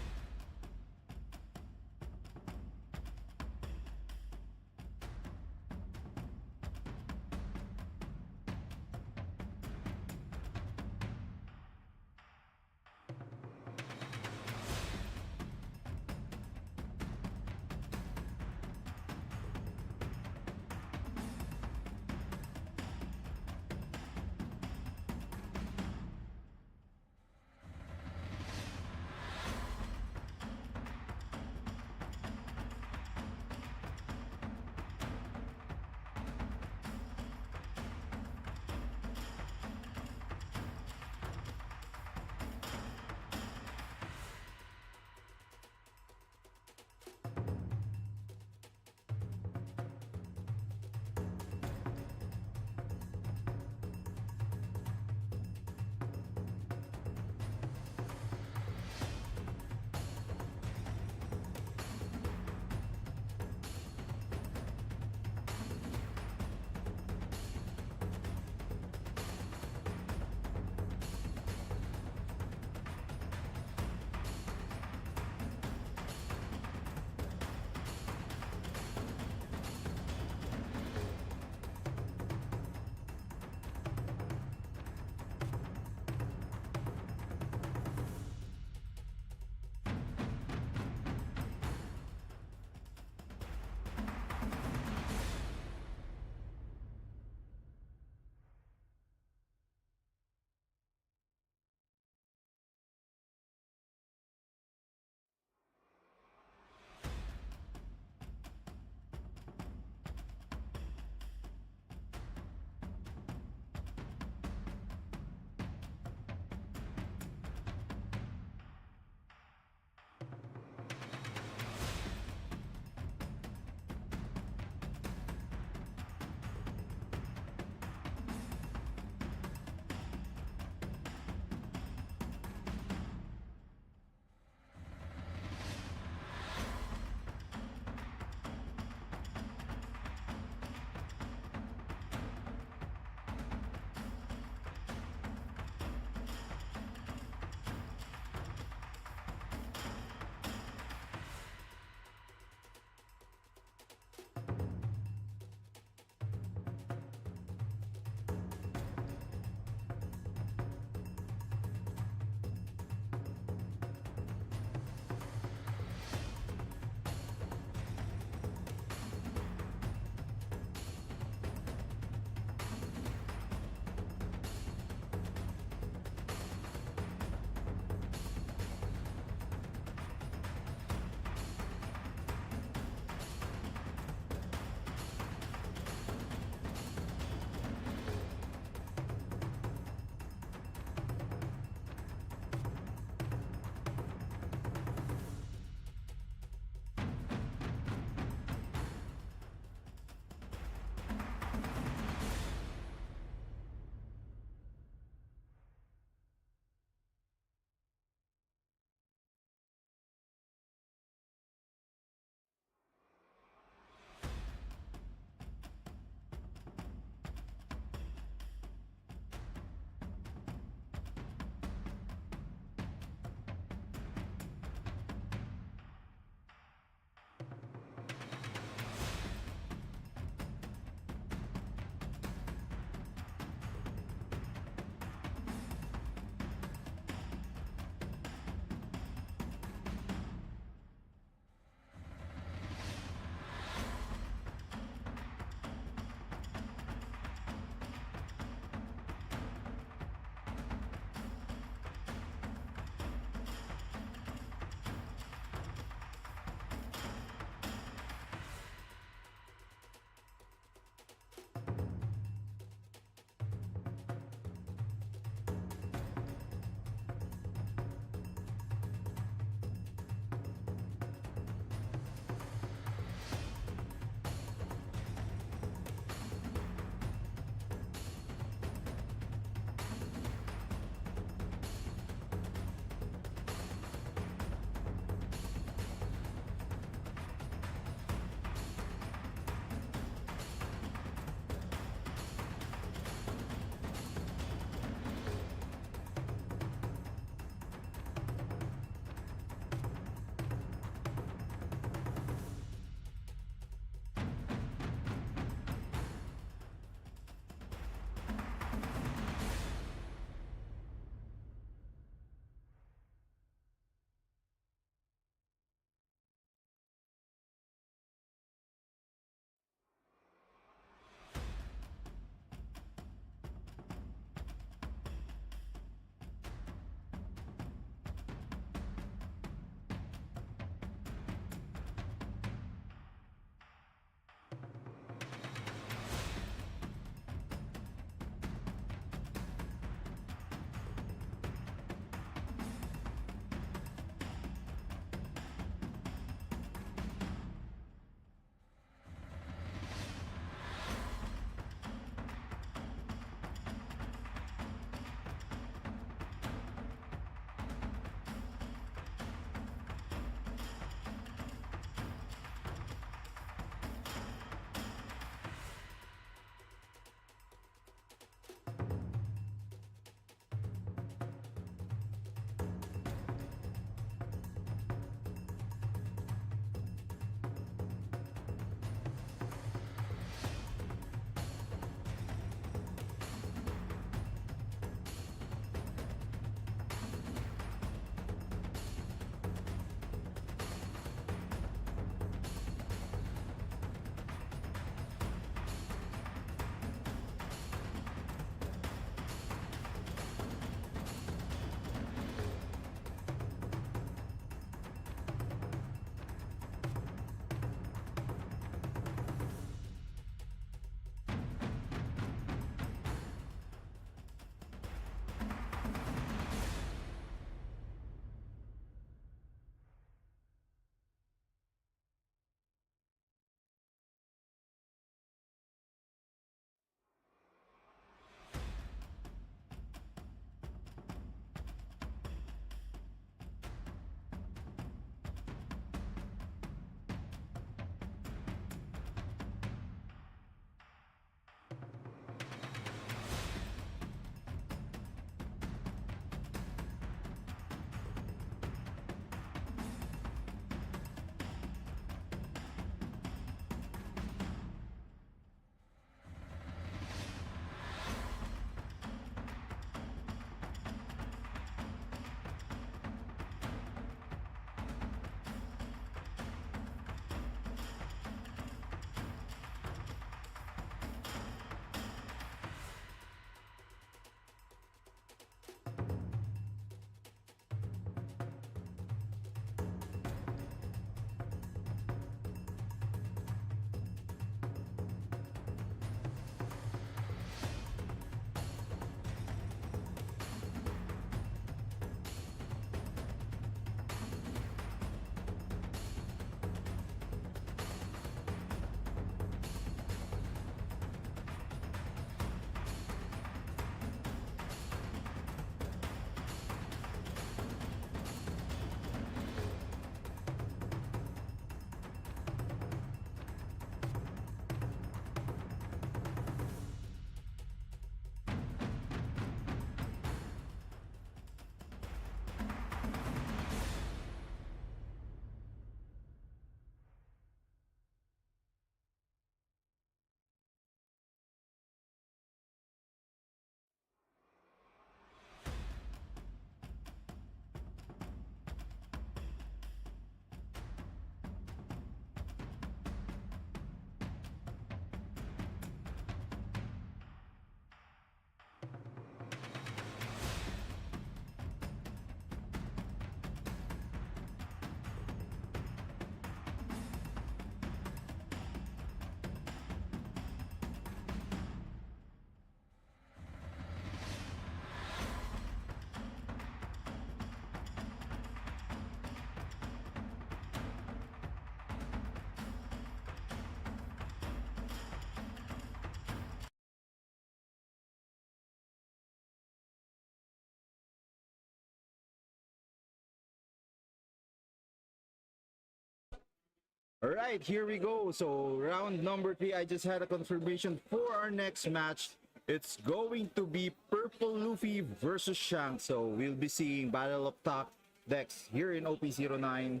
All right, here we go. So round number 3, I just had a confirmation for our next match. It's going to be Purple Luffy versus Shanks. So we'll be seeing Battle of Top decks here in OP09.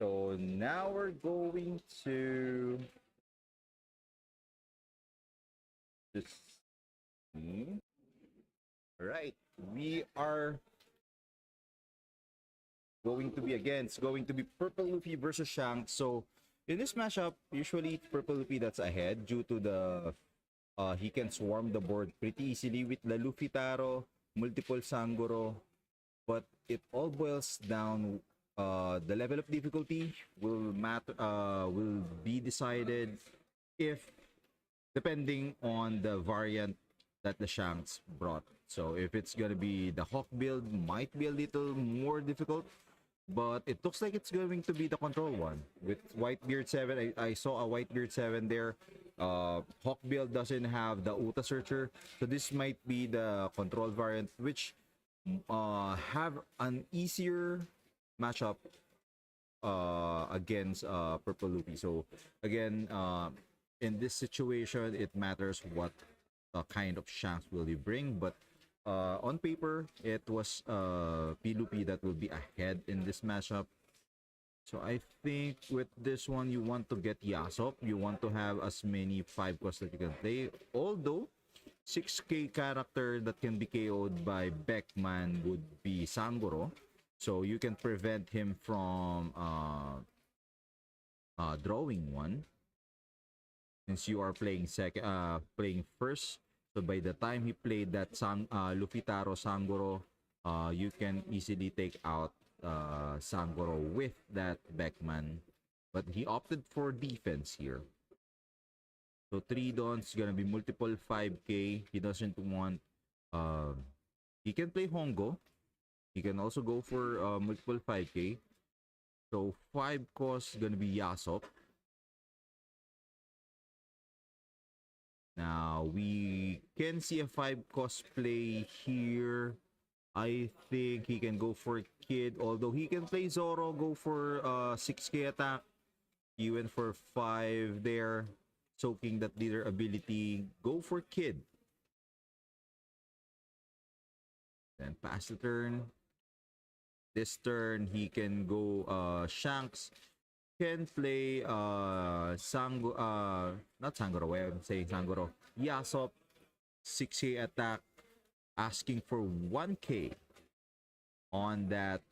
So now we're going to just see. All right, we are going to be again. It's going to be Purple Luffy versus Shanks. So in this matchup, usually it's Purple Luffy that's ahead due to the he can swarm the board pretty easily with the Luffy Taro, multiple Sangoro, but it all boils down. The level of difficulty will be decided if depending on the variant that the Shanks brought. So if it's gonna be the Hawk build, might be a little more difficult, but it looks like it's going to be the control one with Whitebeard 7. I saw a Whitebeard 7 there. Hawk build doesn't have the Uta Searcher, so this might be the control variant, which have an easier matchup against Purple Luffy. So again, in this situation, it matters what kind of Shanks will you bring, but on paper, it was Luffy that will be ahead in this matchup. So I think with this one, you want to get Yasop. You want to have as many 5 costs that you can play. Although 6k character that can be KO'd by Beckman would be Sangoro. So you can prevent him from drawing one. Since you are playing playing first. So by the time he played that Luffy Taro Sangoro, you can easily take out Sangoro with that Beckman. But he opted for defense here. So 3 Dons gonna be multiple 5k. He doesn't want he can play Hongo. He can also go for multiple 5k. So 5 costs gonna be Yasop. Now we can see a 5 cost play here. I think he can go for Kid, although he can play Zoro, go for 6k attack. He went for 5 there, soaking that leader ability. Go for Kid. Then pass the turn. This turn he can go Shanks. Can play not Sangoro, why I'm saying Sangoro. Yasop, 6k attack, asking for 1k on that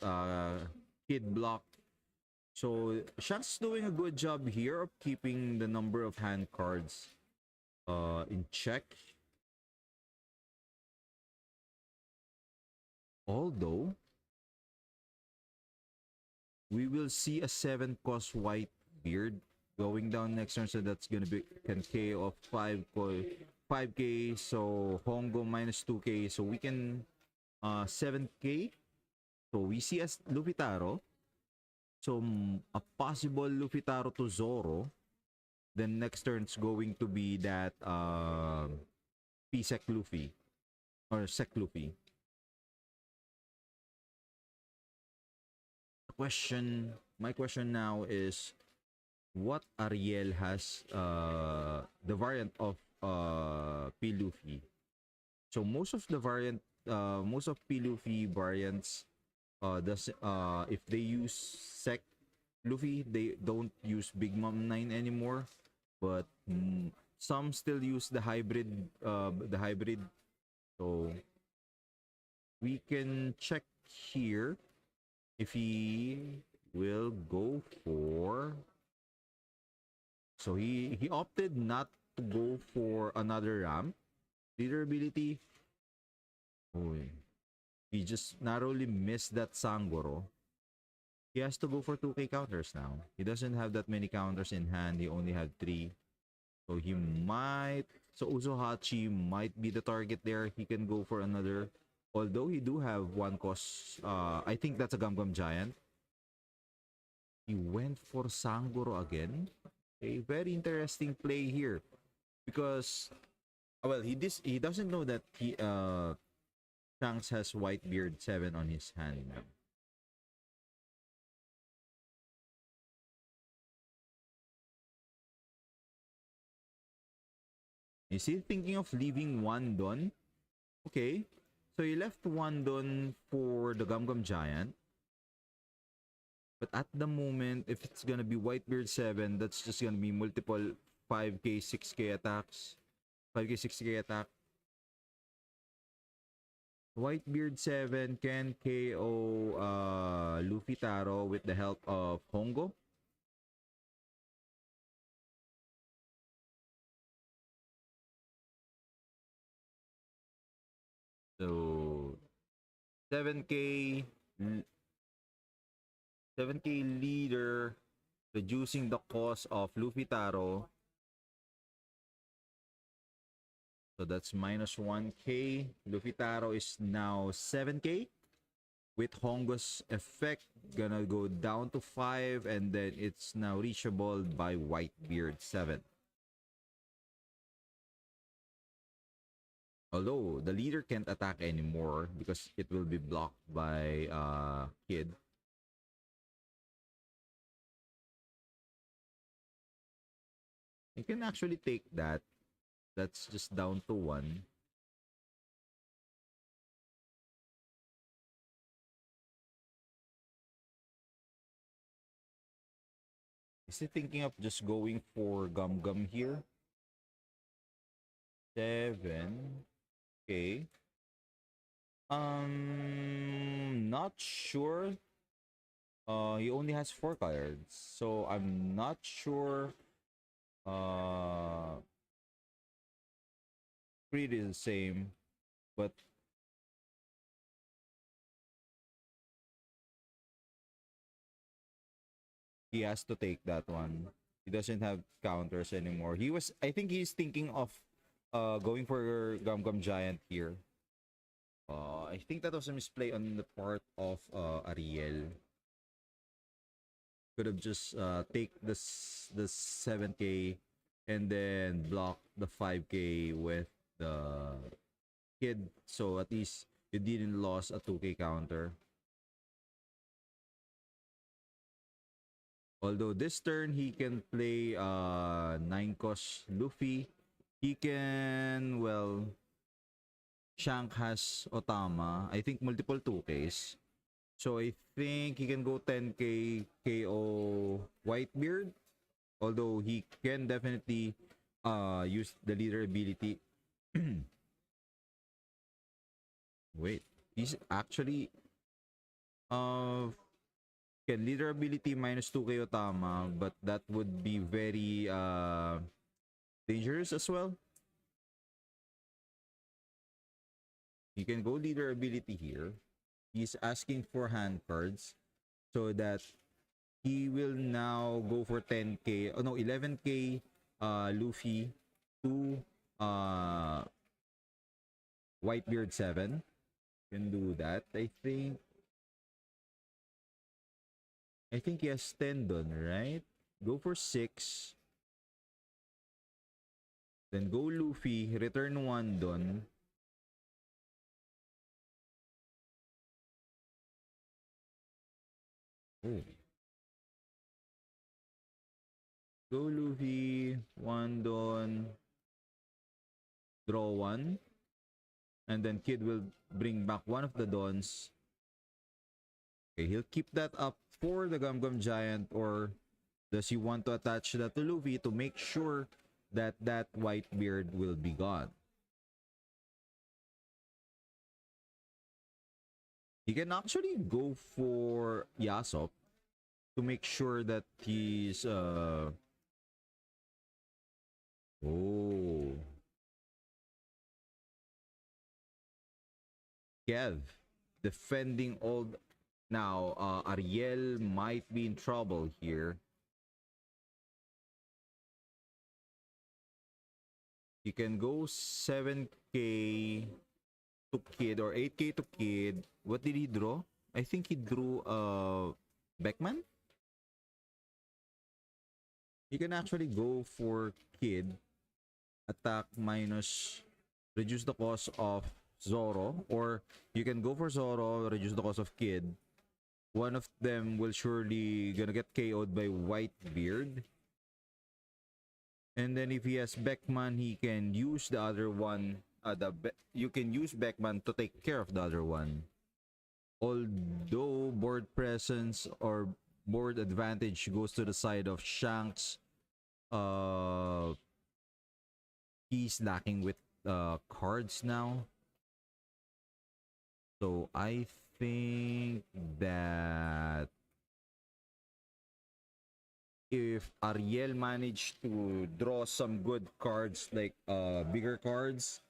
Kid block. So Shanks doing a good job here of keeping the number of hand cards in check. Although we will see a 7 cost Whitebeard going down next turn, so that's gonna be 10k of 5k. So Hongo minus 2k, so we can 7k. So we see as Luffy Taro. So a possible Luffy Taro to Zoro. Then next turn's going to be that P-Sec Luffy or Sec Luffy. My question now is, what Ariel has the variant of P Luffy? So most of P Luffy variants if they use Sec Luffy, they don't use Big Mom 9 anymore, but some still use the hybrid So we can check here if he will go for... So he opted not to go for another ramp. Leader ability. Oh, he just narrowly missed that Sangoro. He has to go for 2k counters now. He doesn't have that many counters in hand. He only had 3. So he might... So Uzohachi might be the target there. He can go for another. Although he do have one cost. I think that's a Gum Gum Giant. He went for Sangoro again. A very interesting play here. Because... Well, he doesn't know that Shanks has Whitebeard 7 on his hand now. Is he thinking of leaving one Don? Okay. So he left one Don for the Gum Gum Giant. But at the moment, if it's gonna be Whitebeard 7, that's just gonna be multiple 5k, 6k attacks. 5k, 6k attack. Whitebeard 7 can KO Luffy Taro with the help of Hongo. So 7k 7k leader, reducing the cost of Luffy Taro. So that's minus 1k. Luffy Taro is now 7k. With Hongo's effect, gonna go down to 5, and then it's now reachable by Whitebeard 7. Although the leader can't attack anymore because it will be blocked by Kid. You can actually take that. That's just down to 1. Is he thinking of just going for Gum Gum here? 7. Okay. Not sure. He only has 4 cards, so I'm not sure. Pretty the same, but he has to take that one. He doesn't have counters anymore. I think he's thinking of going for Gum Gum Giant here. I think that was a misplay on the part of Ariel. Could have just take the 7k and then block the 5k with the Kid, so at least you didn't lose a 2k counter. Although this turn he can play 9 cost Luffy. He can, well, Shank has Otama. I think multiple 2Ks. So I think he can go 10k KO Whitebeard. Although he can definitely use the leader ability. Wait, he's actually can leader ability minus 2k Otama, but that would be very dangerous as well. He can go leader ability here. He's asking for hand cards so that he will now go for 10k, oh no, 11k Luffy to Whitebeard 7. Can do that. I think he has 10 done, right? Go for 6. Then go Luffy, return 1 done. Oh. Go Luffy, 1 done. Draw 1. And then Kid will bring back one of the Dons. Okay, he'll keep that up for the Gum Gum Giant, or does he want to attach that to Luffy to make sure that that Whitebeard will be gone? He can actually go for Yasop. to make sure that he's oh, Kev defending old. Now Ariel might be in trouble here. You can go 7k to Kid or 8k to Kid. What did he draw? I think he drew Beckman. You can actually go for Kid, attack minus, reduce the cost of Zoro, or you can go for Zoro, reduce the cost of Kid. One of them will surely gonna get KO'd by Whitebeard. And then if he has Beckman, he can use the other one. You can use Beckman to take care of the other one. Although board presence or board advantage goes to the side of Shanks, he's lacking with cards now. So I think that if Ariel managed to draw some good cards, like bigger cards,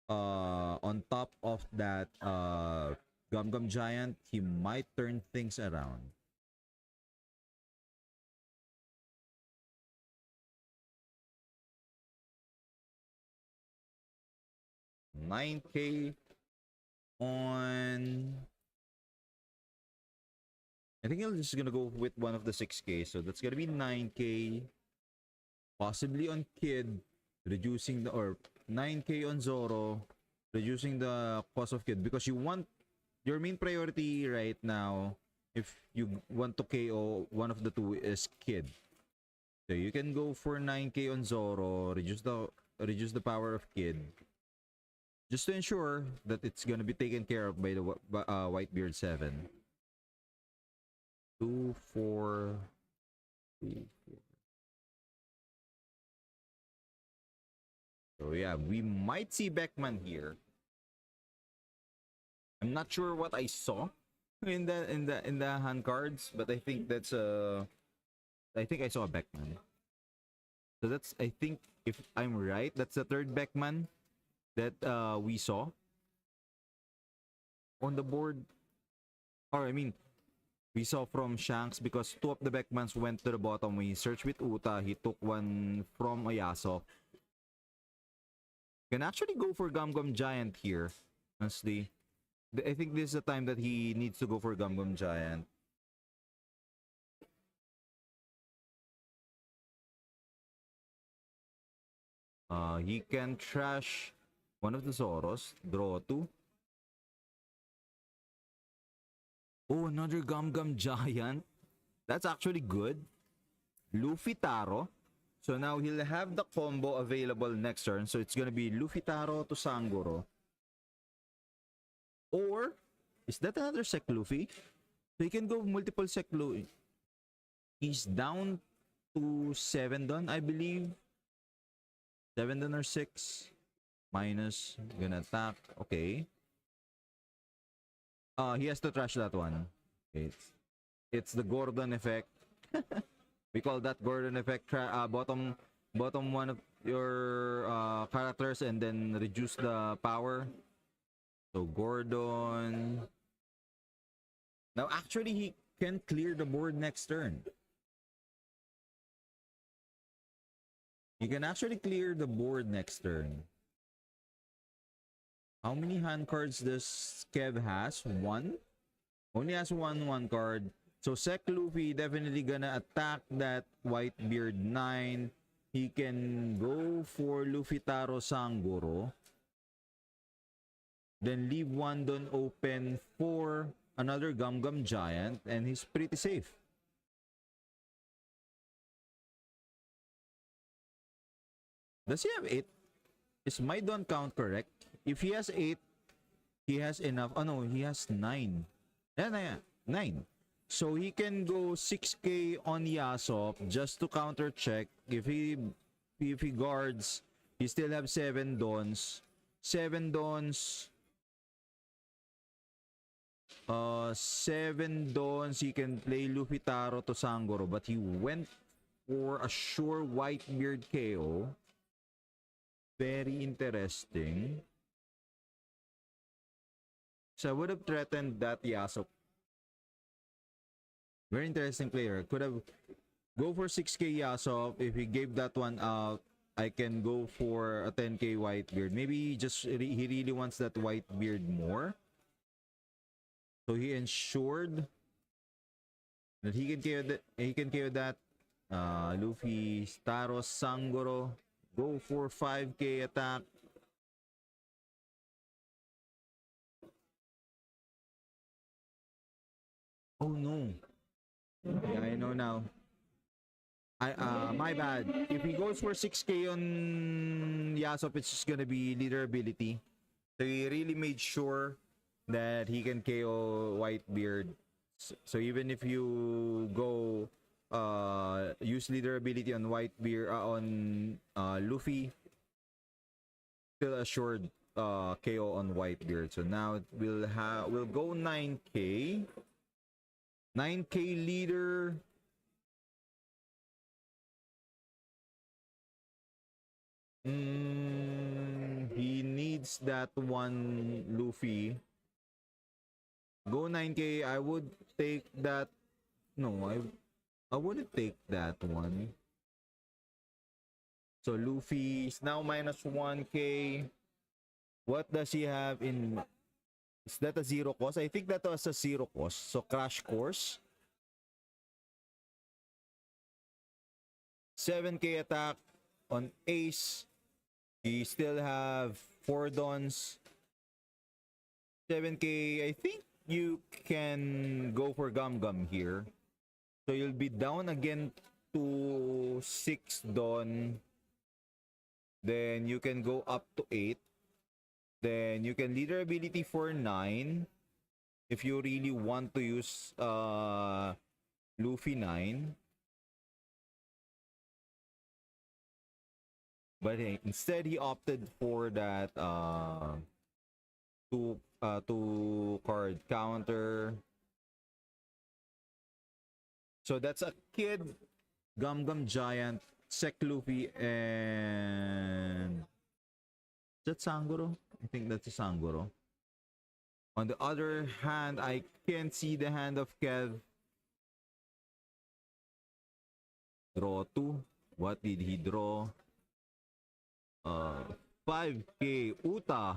on top of that Gum Gum Giant, he might turn things around. $9K on, I think I'm just gonna go with one of the 6K, so that's gonna be 9K, possibly on Kid, reducing the, or 9K on Zoro, reducing the cost of Kid, because you want your main priority right now, if you want to KO one of the two, is Kid. So you can go for 9K on Zoro, reduce the power of Kid, just to ensure that it's gonna be taken care of by the Whitebeard 7. 2, 4, 2, 4. So yeah, we might see Beckman here. I'm not sure what I saw in the hand cards, but I think that's I think I saw a Beckman. So that's, I think, if I'm right, that's the third Beckman that we saw on the board. Or I mean, we saw from Shanks, because two of the Beckmans went to the bottom. When he searched with Uta, he took one from Ayaso. Can actually go for Gum Gum Giant here, honestly. I think this is the time that he needs to go for Gum Gum Giant. He can trash one of the Zoros, draw 2. Oh, another Gum Gum Giant. That's actually good. Luffy Taro. So now he'll have the combo available next turn. So it's gonna be Luffy Taro to Sangoro. Or, is that another Sec Luffy? So he can go multiple Sec Luffy. He's down to 7 done, I believe. 7 done or 6. Minus, gonna attack. Okay. He has to trash that one. Okay. It's the Gordon effect. We call that Gordon effect. Bottom one of your characters and then reduce the power. So Gordon. Now actually he can clear the board next turn. He can actually clear the board next turn. How many hand cards does Kev has? 1? Only has one card. So Sec Luffy definitely gonna attack that Whitebeard 9. He can go for Luffy Taro Sangoro. Then leave one don open for another Gum Gum Giant, and he's pretty safe. Does he have 8? Is my don count correct? If he has 8, he has enough. Oh no, he has 9. Yeah, 9. So he can go 6k on Yasop just to counter check. If he guards, he still have 7 dons. 7 dons. 7 Dons. He can play Luffy, Taro to Sangoro, but he went for a sure Whitebeard KO. Very interesting. So I would have threatened that Yasuo. Very interesting player. Could have go for 6k Yasuo. If he gave that one out, I can go for a 10k Whitebeard. Maybe he really wants that Whitebeard more. So he ensured that he can KO that. Luffy, Taro, Sangoro. Go for 5k attack. Oh no. Yeah, I know now. My bad. If he goes for 6k on Yasop, it's just gonna be leader ability. So he really made sure that he can KO Whitebeard. So even if you go use leader ability on Whitebeard on Luffy, still assured KO on Whitebeard. So now we'll go 9k. 9k leader. He needs that one Luffy. Go 9k. I would take that. No, I wouldn't take that one. So Luffy is now minus 1k. What does he have in? Is that a 0 cost? I think that was a 0 cost. So Crash Course. 7k attack on Ace. He still have 4 Dons. 7k. I think you can go for Gum Gum here. So you'll be down again to 6 Don. Then you can go up to 8. Then you can leader ability for 9 if you really want to use Luffy 9. But instead he opted for that two card counter. So that's a Kid, Gum Gum Giant, Sek Luffy, and is that Sangoro? I think that's a Sangoro. On the other hand, I can't see the hand of Kev. Draw 2. What did he draw? 5k Uta.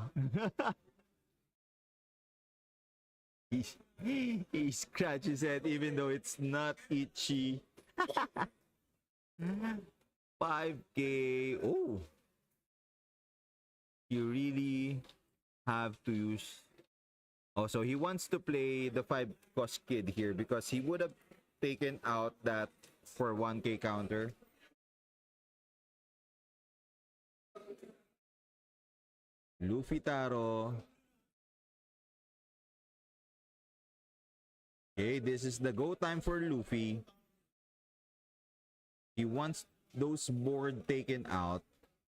he scratches it even though it's not itchy. 5k. Oh. You really have to use. Oh, so he wants to play the 5 cost Kid here because he would have taken out that for 1k counter. Luffy Taro. Okay, this is the go time for Luffy. He wants those board taken out.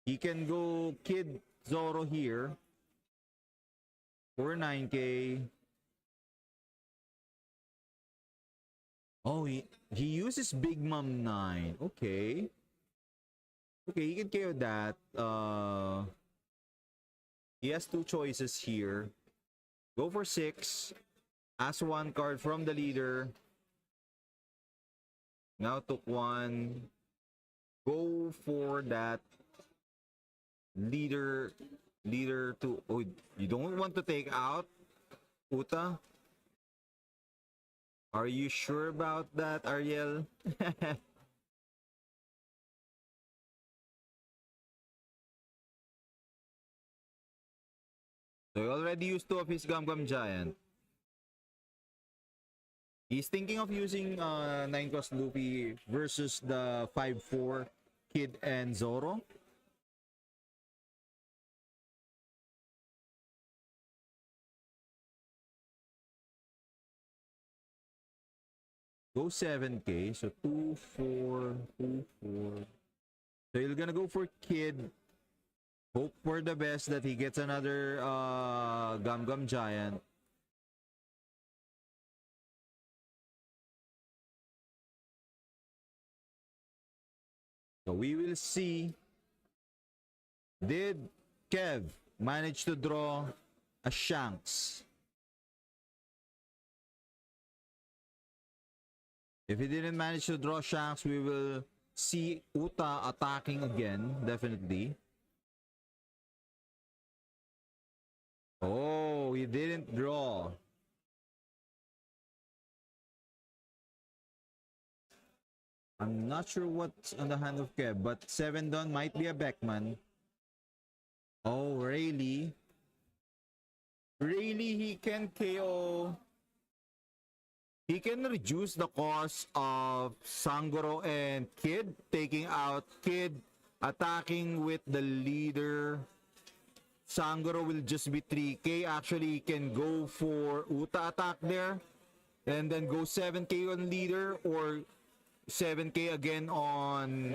He can go Kid Zoro here for 9k. Oh, he uses Big Mom 9. Okay. Okay, he can KO that. He has 2 choices here. Go for 6. Ask 1 card from the leader. Now took 1. Go for that leader to. Oh, you don't want to take out Uta? Are you sure about that, Ariel? So he already used 2 of his Gum Gum Giant. He's thinking of using 9 cost Luffy versus the 5-4 Kid and Zoro. Go 7k. So 2, 4, 2, 4. So you're gonna go for Kid. Hope for the best that he gets another Gum Gum Giant. So we will see. Did Kev manage to draw a Shanks? If he didn't manage to draw Shanks, we will see Uta attacking again, definitely. Oh, he didn't draw. I'm not sure what's on the hand of Kev, but 7 Don might be a Beckman. Oh, really? Really, he can KO. He can reduce the cost of Sangoro and Kid, taking out Kid, attacking with the leader. Sangoro will just be 3k. Actually, he can go for Uta attack there, and then go 7k on leader, or 7k again on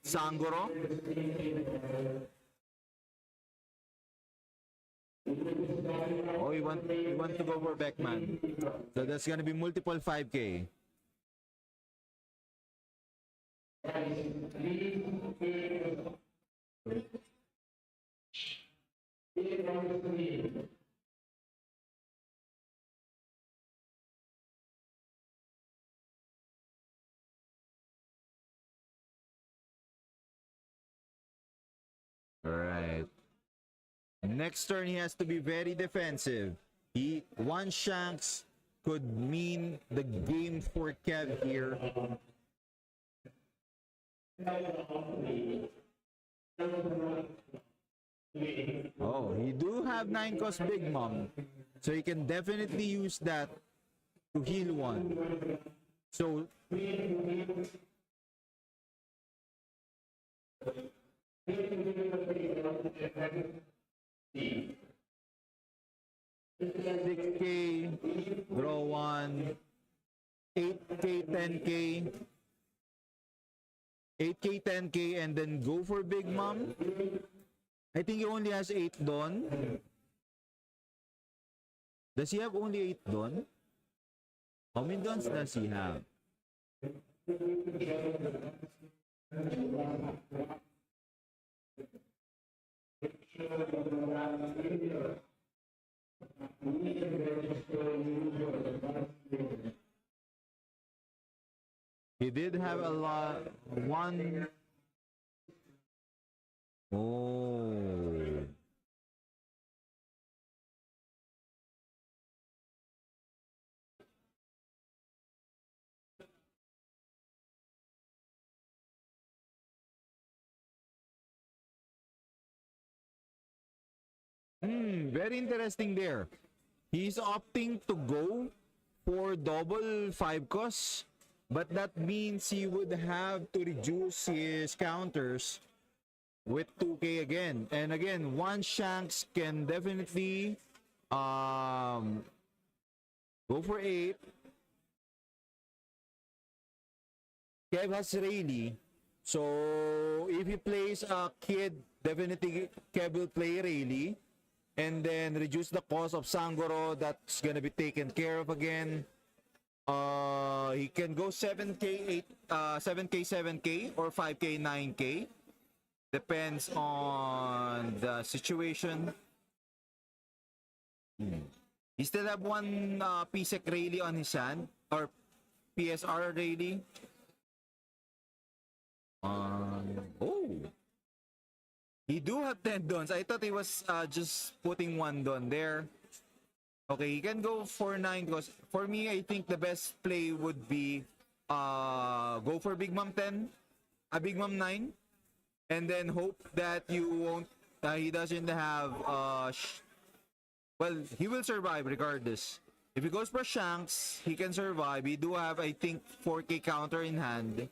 Sangoro. Oh, you want to go for Beckman. So that's gonna be multiple 5k. Alright. Next turn, he has to be very defensive. One Shanks could mean the game for Kev here. Oh, he do have 9 cost Big Mom, so he can definitely use that to heal one. So $6k, draw 1, 8k, 10k, 8k, 10k, and then go for Big Mom. I think he only has 8 Don. Does he have only 8 Don? How many Dons does he have? He did have a lot. One. Oh. Very interesting there. He's opting to go for double 5 costs, but that means he would have to reduce his counters with 2k again. And again, one Shanks can definitely go for 8. Kev has Rayleigh. So if he plays a Kid, definitely Kev will play Rayleigh. And then reduce the cost of Sangoro. That's gonna be taken care of again. He can go 7k, 7k, 7k, or 5k, 9k. Depends on the situation. He still have one PSEC Rayleigh on his hand, or PSR Rayleigh. Oh. He do have 10 Dons. I thought he was just putting 1 Don there. Okay, he can go for 9 because for me, I think the best play would be go for Big Mom 10, a Big Mom 9, and then hope that you won't, he doesn't have, well, he will survive regardless. If he goes for Shanks, he can survive. We do have, I think, 4k counter in hand.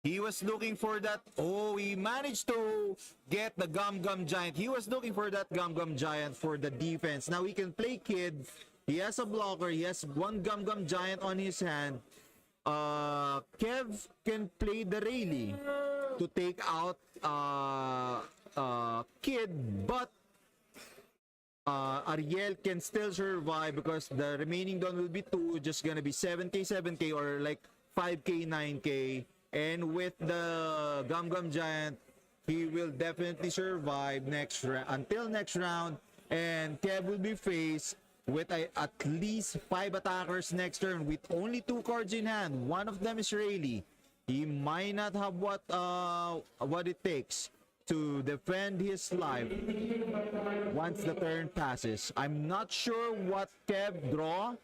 He was looking for that. Oh, he managed to get the Gum Gum Giant. He was looking for that Gum Gum Giant for the defense. Now he can play Kid. He has a blocker. He has one Gum Gum Giant on his hand. Kev can play the Rayleigh to take out Kid, but Ariel can still survive because the remaining Don will be 2, just gonna be 7k, 7k, or like 5k, 9k. And with the Gum Gum Giant, he will definitely survive until next round. And Kev will be faced with at least 5 attackers next turn with only 2 cards in hand. One of them is Rayleigh. He might not have what it takes to defend his life once the turn passes. I'm not sure what Kev draw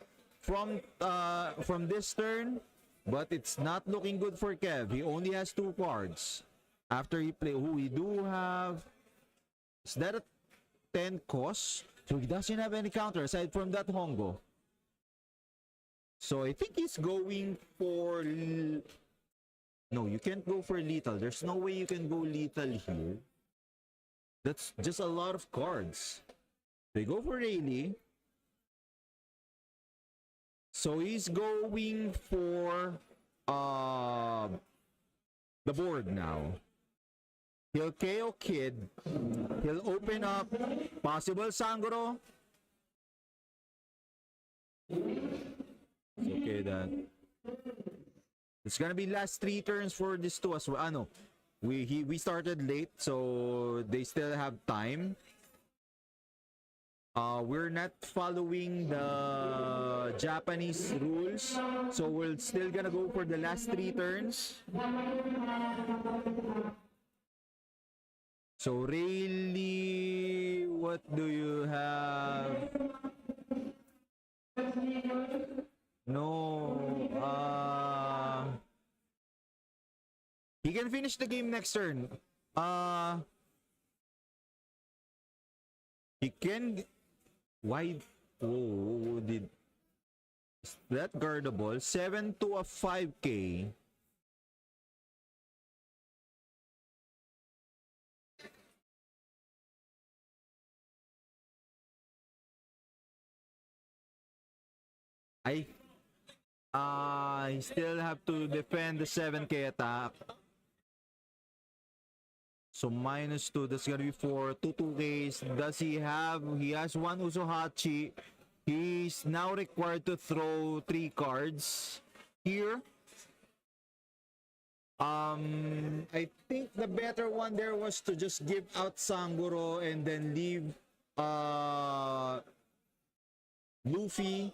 from this turn, but it's not looking good for Kev. He only has 2 cards. After he play, we do have, is that a 10 cost? So he doesn't have any counter aside from that Hongo. So I think he's going for, no, you can't go for lethal. There's no way you can go lethal here. That's just a lot of cards. They go for Rayleigh. So he's going for the board now. He'll KO Kid. He'll open up possible Sangoro. It's okay that. It's gonna be last 3 turns for this two as well. No, we started late, so they still have time. We're not following the Japanese rules, so we're still gonna go for the last 3 turns. So really, what do you have? No, he can finish the game next turn. He can. Why? Oh, is that guardable? 7 to a 5k. I still have to defend the 7k attack. So -2, that's gonna be 4, 2 2ks. Does he have? He has 1 Usohachi. He's now required to throw 3 cards here. I think the better one there was to just give out Sanguro and then leave Luffy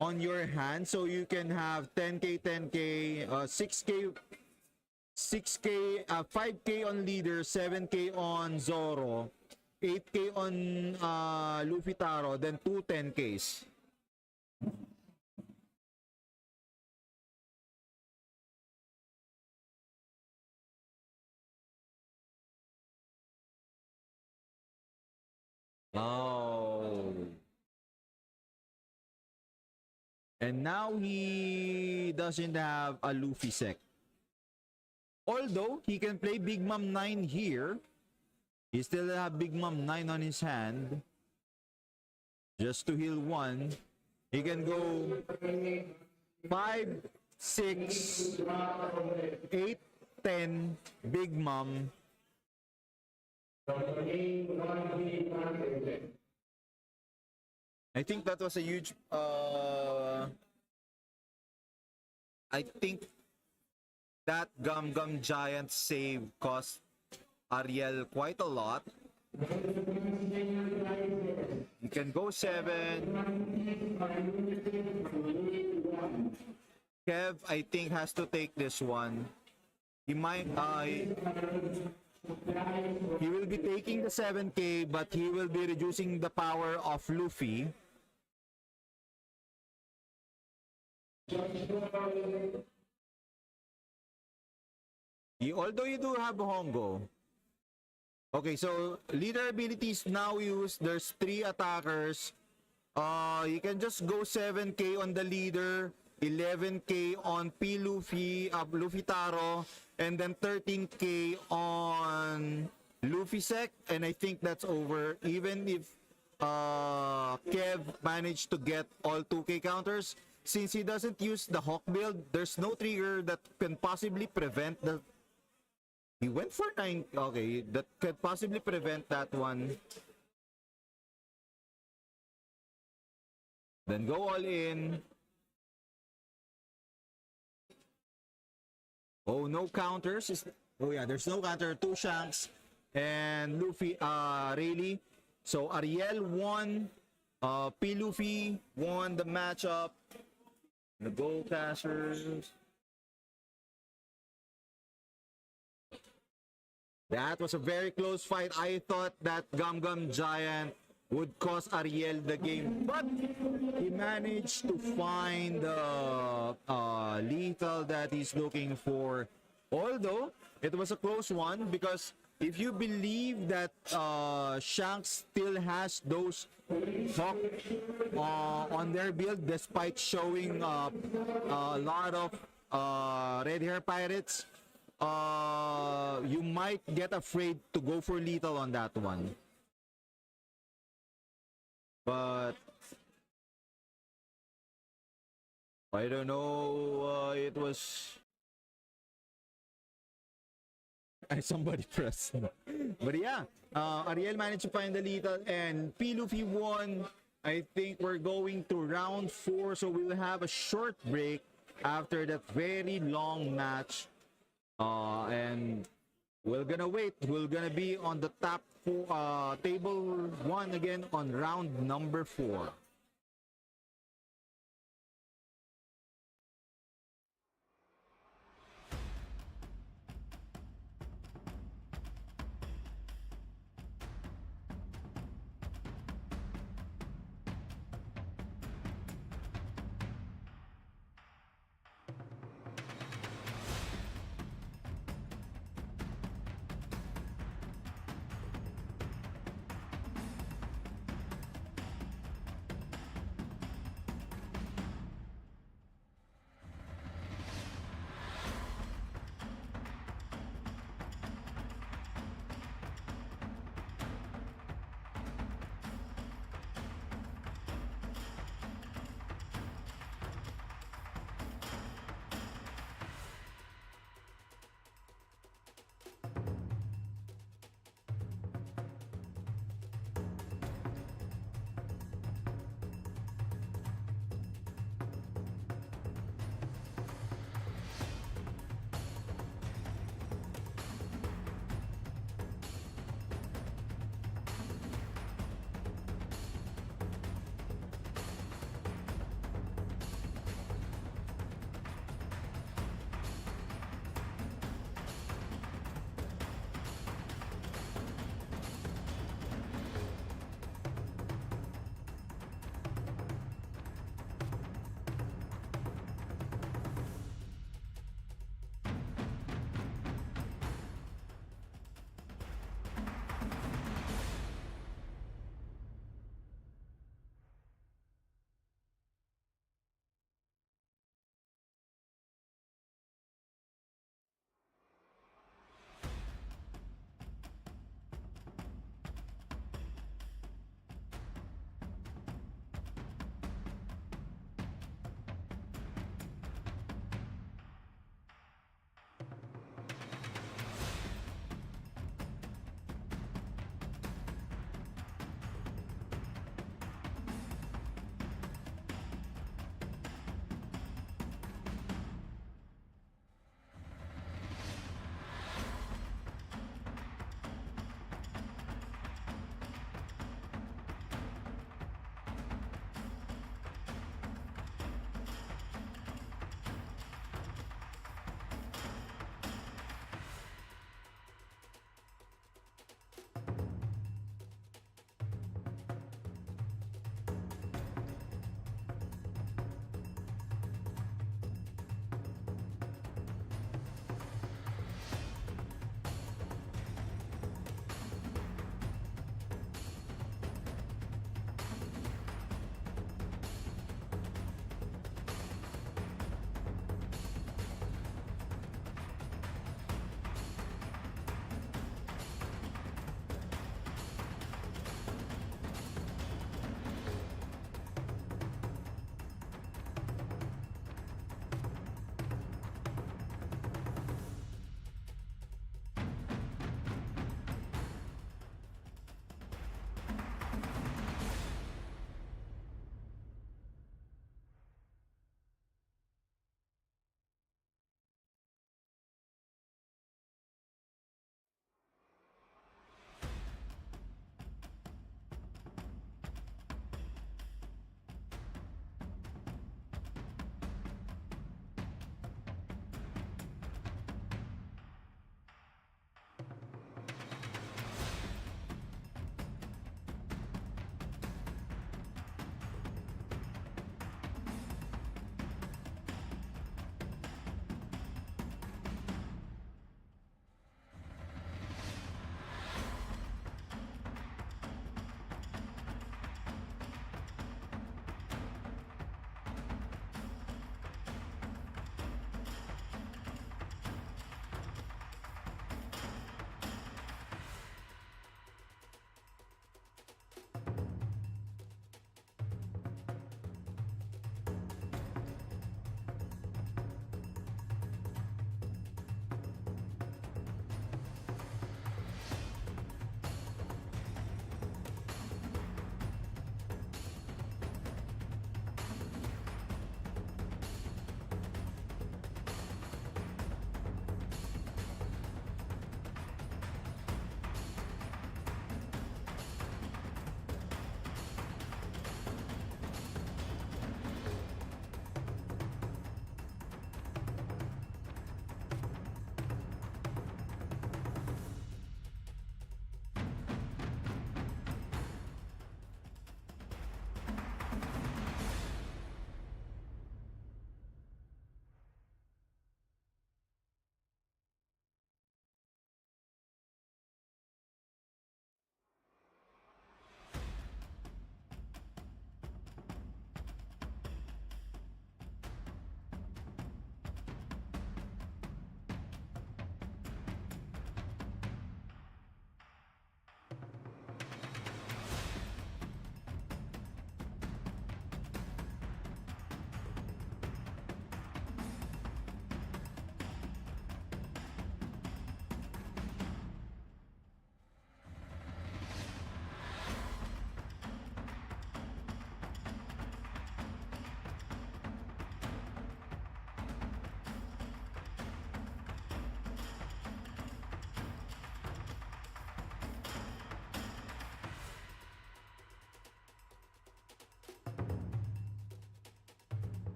on your hand, so you can have 10k, 10k, 6k, 5k on leader, 7k on Zoro, 8k on Luffy Taro, then 2 10ks. Oh. And now he doesn't have a Luffy sec. Although he can play Big Mom 9 here, he still have Big Mom 9 on his hand. Just to heal 1. He can go 5, 6, 8, 10, Big Mom. I think that was a huge I think that Gum Gum Giant save cost Ariel quite a lot. You can go 7. Kev, I think, has to take this one. He might he will be taking the 7k, but he will be reducing the power of Luffy. Although you do have Hongo. Okay, so leader abilities now used. There's 3 attackers. You can just go 7k on the leader, 11k on P Luffy, Luffy Taro, and then 13k on Luffy Sec, and I think that's over. Even if Kev managed to get all 2k counters, since he doesn't use the Hawk build, there's no trigger that can possibly prevent the... He went for 9. Okay, that could possibly prevent that one. then go all in. Oh, no counters. Oh yeah, there's no counter. Two Shanks and Luffy, Rayleigh. So Ariel won. P. Luffy won the matchup. The goal cashers. That was a very close fight. I thought that Gum Gum Giant would cost Ariel the game, but he managed to find the lethal that he's looking for. Although it was a close one, because if you believe that Shanks still has those Hawk on their build, despite showing a lot of red hair pirates, you might get afraid to go for lethal on that one. But I don't know, it was somebody pressed. But yeah, Ariel managed to find the lethal and P. Luffy won. I think we're going to round 4, so we'll have a short break after that very long match. And we're gonna wait. We're gonna be on the top table 1 again on round number 4.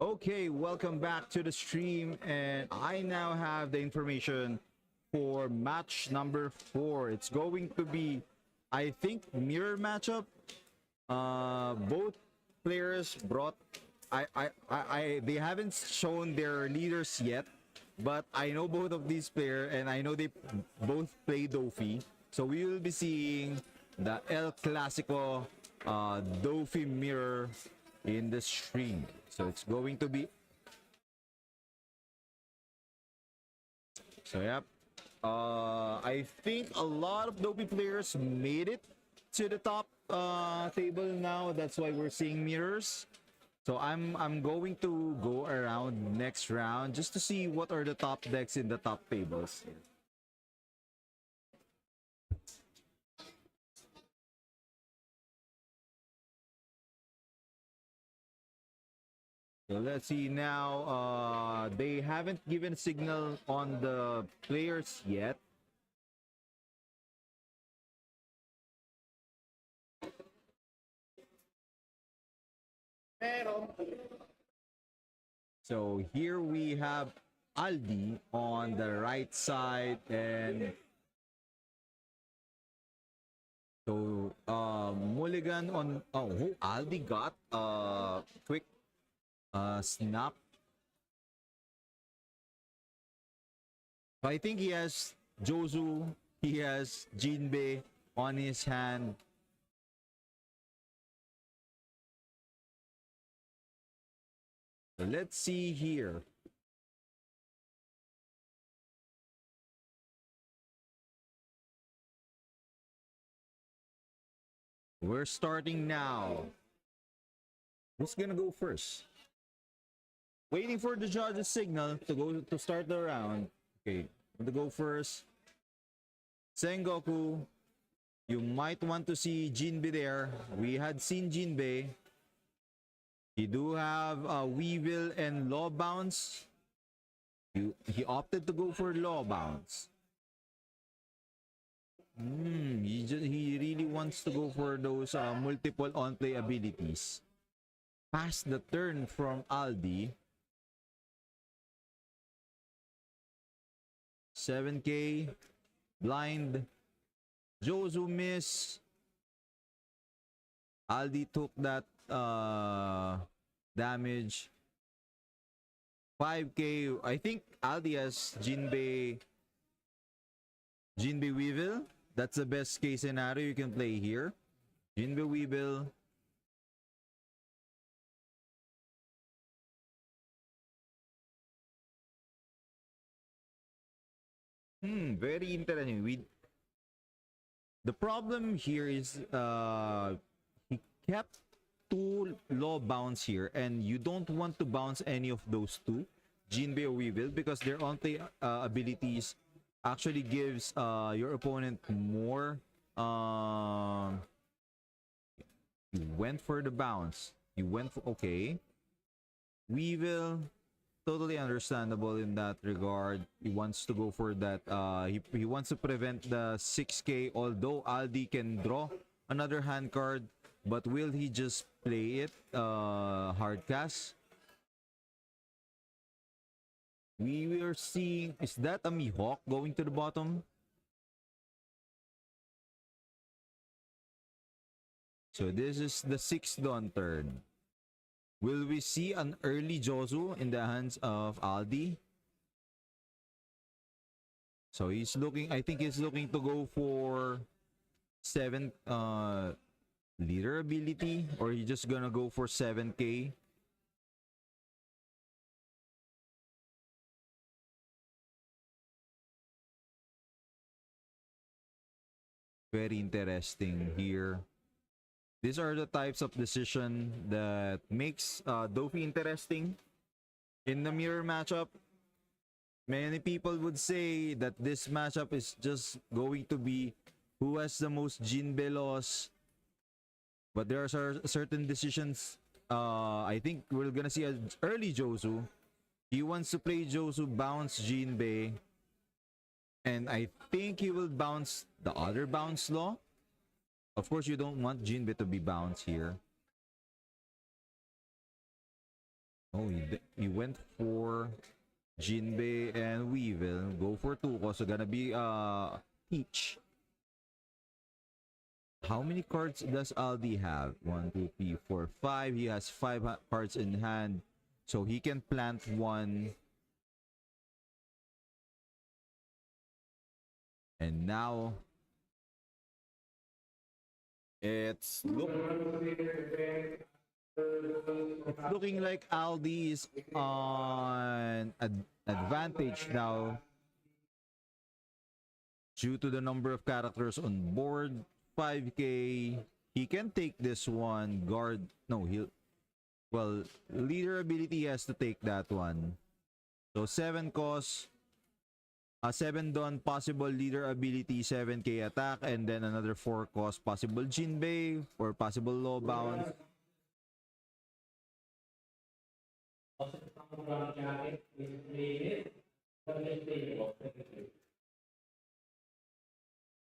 Okay, welcome back to the stream, and I now have the information for match number 4. It's going to be, I think, mirror matchup. Both players brought. They haven't shown their leaders yet, but I know both of these players, and I know they both play Dofi. So we will be seeing the El Clasico Dofi mirror in the stream. So it's going to be. So yep. I think a lot of Dofi players made it to the top table now. That's why we're seeing mirrors. So I'm going to go around next round just to see what are the top decks in the top tables. So let's see now. They haven't given a signal on the players yet. So here we have Aldi on the right side, and so Mulligan on. Oh, Aldi got quick snap. I think he has Jozu, he has Jinbei on his hand. So let's see here. We're starting now. Who's gonna go first? Waiting for the judge's signal to start the round. Okay, to go first. Sengoku. You might want to see Jinbei there. We had seen Jinbei. He do have Weevil and Law Bounce. He opted to go for Law Bounce. He really wants to go for those multiple on-play abilities. Pass the turn from Aldi. 7k. Blind. Jozu miss. Aldi took that damage. 5k. I think Aldi has Jinbei Weevil. That's the best case scenario you can play here. Jinbei Weevil. Very interesting. The problem here is he kept 2 law bounce here, and you don't want to bounce any of those 2, Jinbei or Weevil, because their on-play abilities actually gives your opponent more. He went for the bounce. He went for, okay. Weevil, totally understandable in that regard. He wants to go for that. He wants to prevent the 6k, although Aldi can draw another hand card, but will he just play it hard cast? We were seeing, is that a Mihawk going to the bottom? So this is the 6th dawn turn. Will we see an early Jozu in the hands of Aldi? So he's looking, I think he's looking to go for 7 leader ability, or he just gonna go for 7k. Very interesting here. These are the types of decision that makes Dofi interesting. In the mirror matchup, many people would say that this matchup is just going to be who has the most Jinbei loss. But there are certain decisions. I think we're gonna see an early Jozu. He wants to play Jozu, bounce Jinbei. And I think he will bounce the other bounce law. Of course, you don't want Jinbei to be bounced here. Oh, he went for Jinbei and Weevil. Go for Tuko. So gonna be each. How many cards does Aldi have? 1, 2, 3, 4, 5. He has 5 cards in hand. So he can plant one. And now it's looking like Aldi is on advantage now due to the number of characters on board. 5k. He can take this one. Guard. No, well, leader ability has to take that one. So 7 cost. 7 Don possible leader ability, 7k attack, and then another 4 cost possible Jinbei or possible low bounce.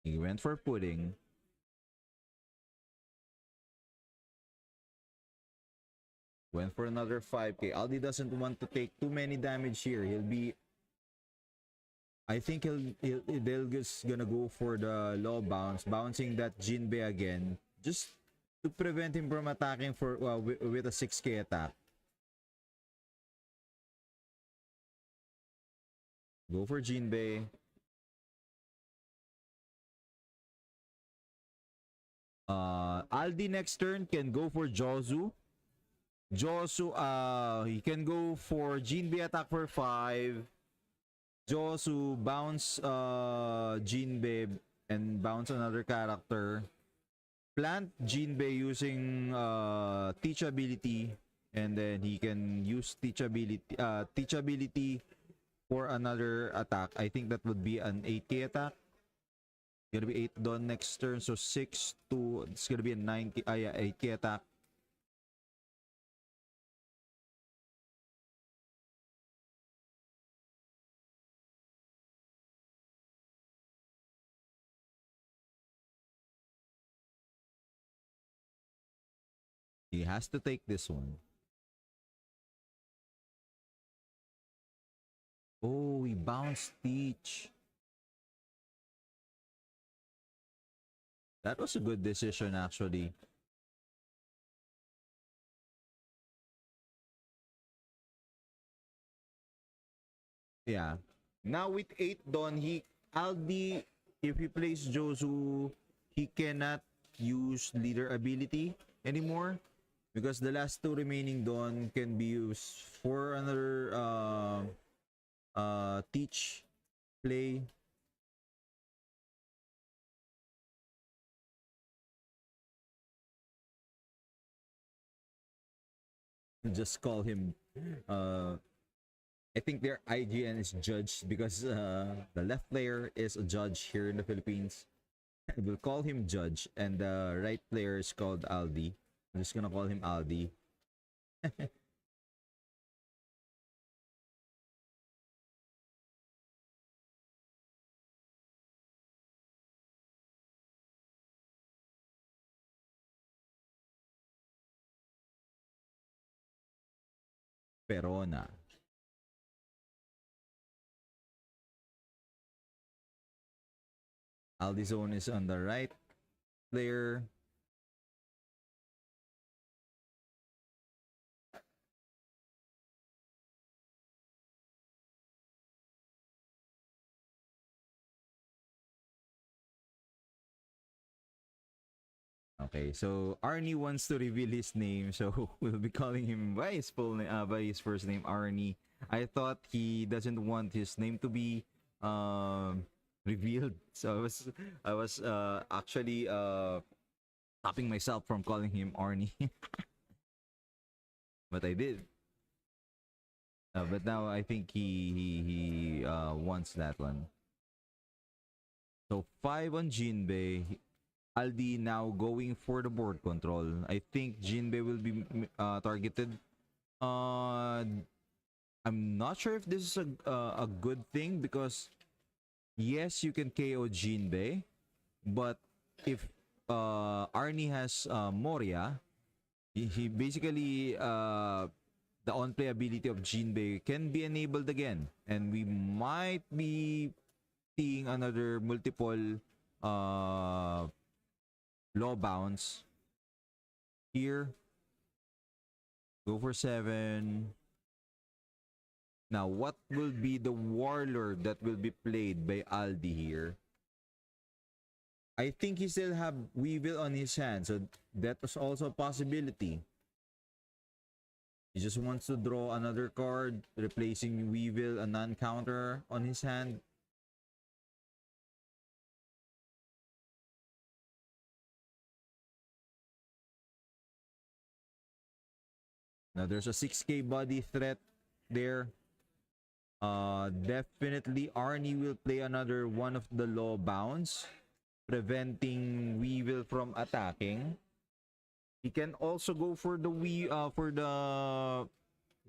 He went for pudding. Went for another 5k. Aldi doesn't want to take too many damage here. He'll be... I think they'll just gonna go for the low bounce, bouncing that Jinbei again, just to prevent him from attacking for with a 6k attack. Go for Jinbei. Aldi next turn can go for Jozu. He can go for Jinbei attack for 5. Josu bounce Jinbei and bounce another character. Plant Jinbei using teach ability, and then he can use teach ability for another attack. I think that would be an 8k attack. Gonna be 8 Don next turn, so 6 to it's gonna be a 9k 8k attack. He has to take this one. Oh, he bounced Teach. That was a good decision, actually. Yeah. Now with 8 Don, Aldi, if he plays Josu, he cannot use leader ability anymore. Because the last 2 remaining Dawn can be used for another teach play. Just call him I think their IGN is judged because the left player is a judge here in the Philippines. We'll call him Judge, and the right player is called Aldi. I'm just gonna call him Aldi. Perona. Aldi zone is on the right player. Okay, so Arnie wants to reveal his name, so we'll be calling him by his full name, by his first name, Arnie. I thought he doesn't want his name to be revealed, so I was actually stopping myself from calling him Arnie, but I did. But now I think he wants that one. So 5 on Jinbei. Aldi now going for the board control. I think Jinbei will be targeted. I'm not sure if this is a good thing because yes, you can KO Jinbei, but if Arnie has Moria, he basically the on-play ability of Jinbei can be enabled again, and we might be seeing another multiple law bounce here. Go for 7. Now, what will be the warlord that will be played by Aldi here? I think he still have Weevil on his hand, so that was also a possibility. He just wants to draw another card, replacing Weevil, a non-counter on his hand. Now there's a 6k body threat there. Definitely Arnie will play another one of the law bounds, preventing Weevil from attacking. He can also go for the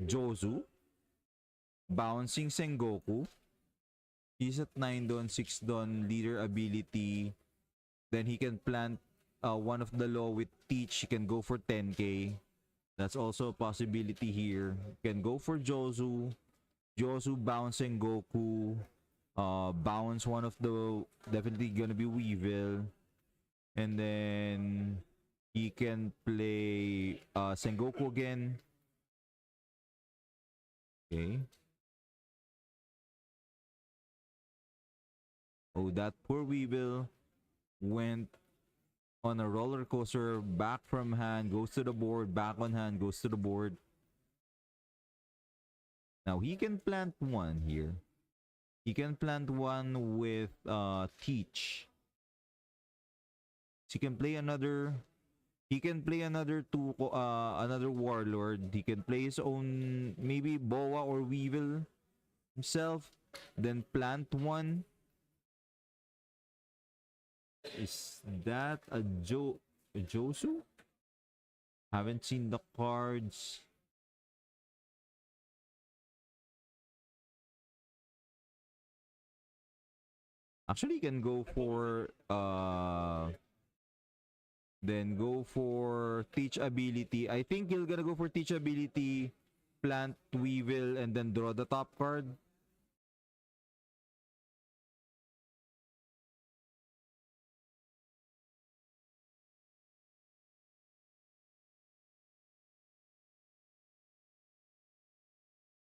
Jozu, bouncing Sengoku. He's at 9 don, 6 don, leader ability. Then he can plant one of the law with Teach. He can go for 10k. That's also a possibility here. Can go for Jozu. Jozu bouncing Goku. Bounce one of the, definitely gonna be Weevil. And then he can play Sengoku again. Okay. Oh, that poor Weevil went on a roller coaster, back from hand, goes to the board, back on hand, goes to the board. Now he can plant one here. He can plant one with Teach. So he can play another. He can play another another warlord. He can play his own, maybe Boa or Weevil himself. Then plant one. Is that a Josu? Haven't seen the cards. Actually, you can go for then go for Teach ability. I think you're gonna go for Teach ability, plant Weevil, and then draw the top card.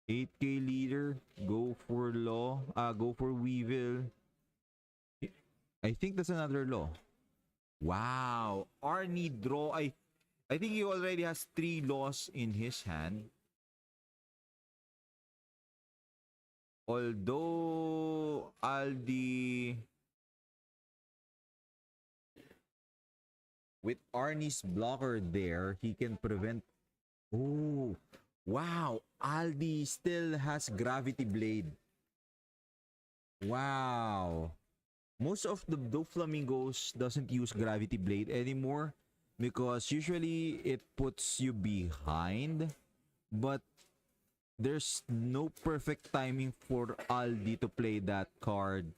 $8k leader, go for law, go for Weevil. I think that's another law. Wow, Arnie draw. I think he already has 3 laws in his hand. Although Aldi, with Arnie's blocker there, he can prevent. Oh, wow, Aldi still has Gravity Blade. Wow. Most of the Doflamingos doesn't use Gravity Blade anymore because usually it puts you behind, but there's no perfect timing for Aldi to play that card.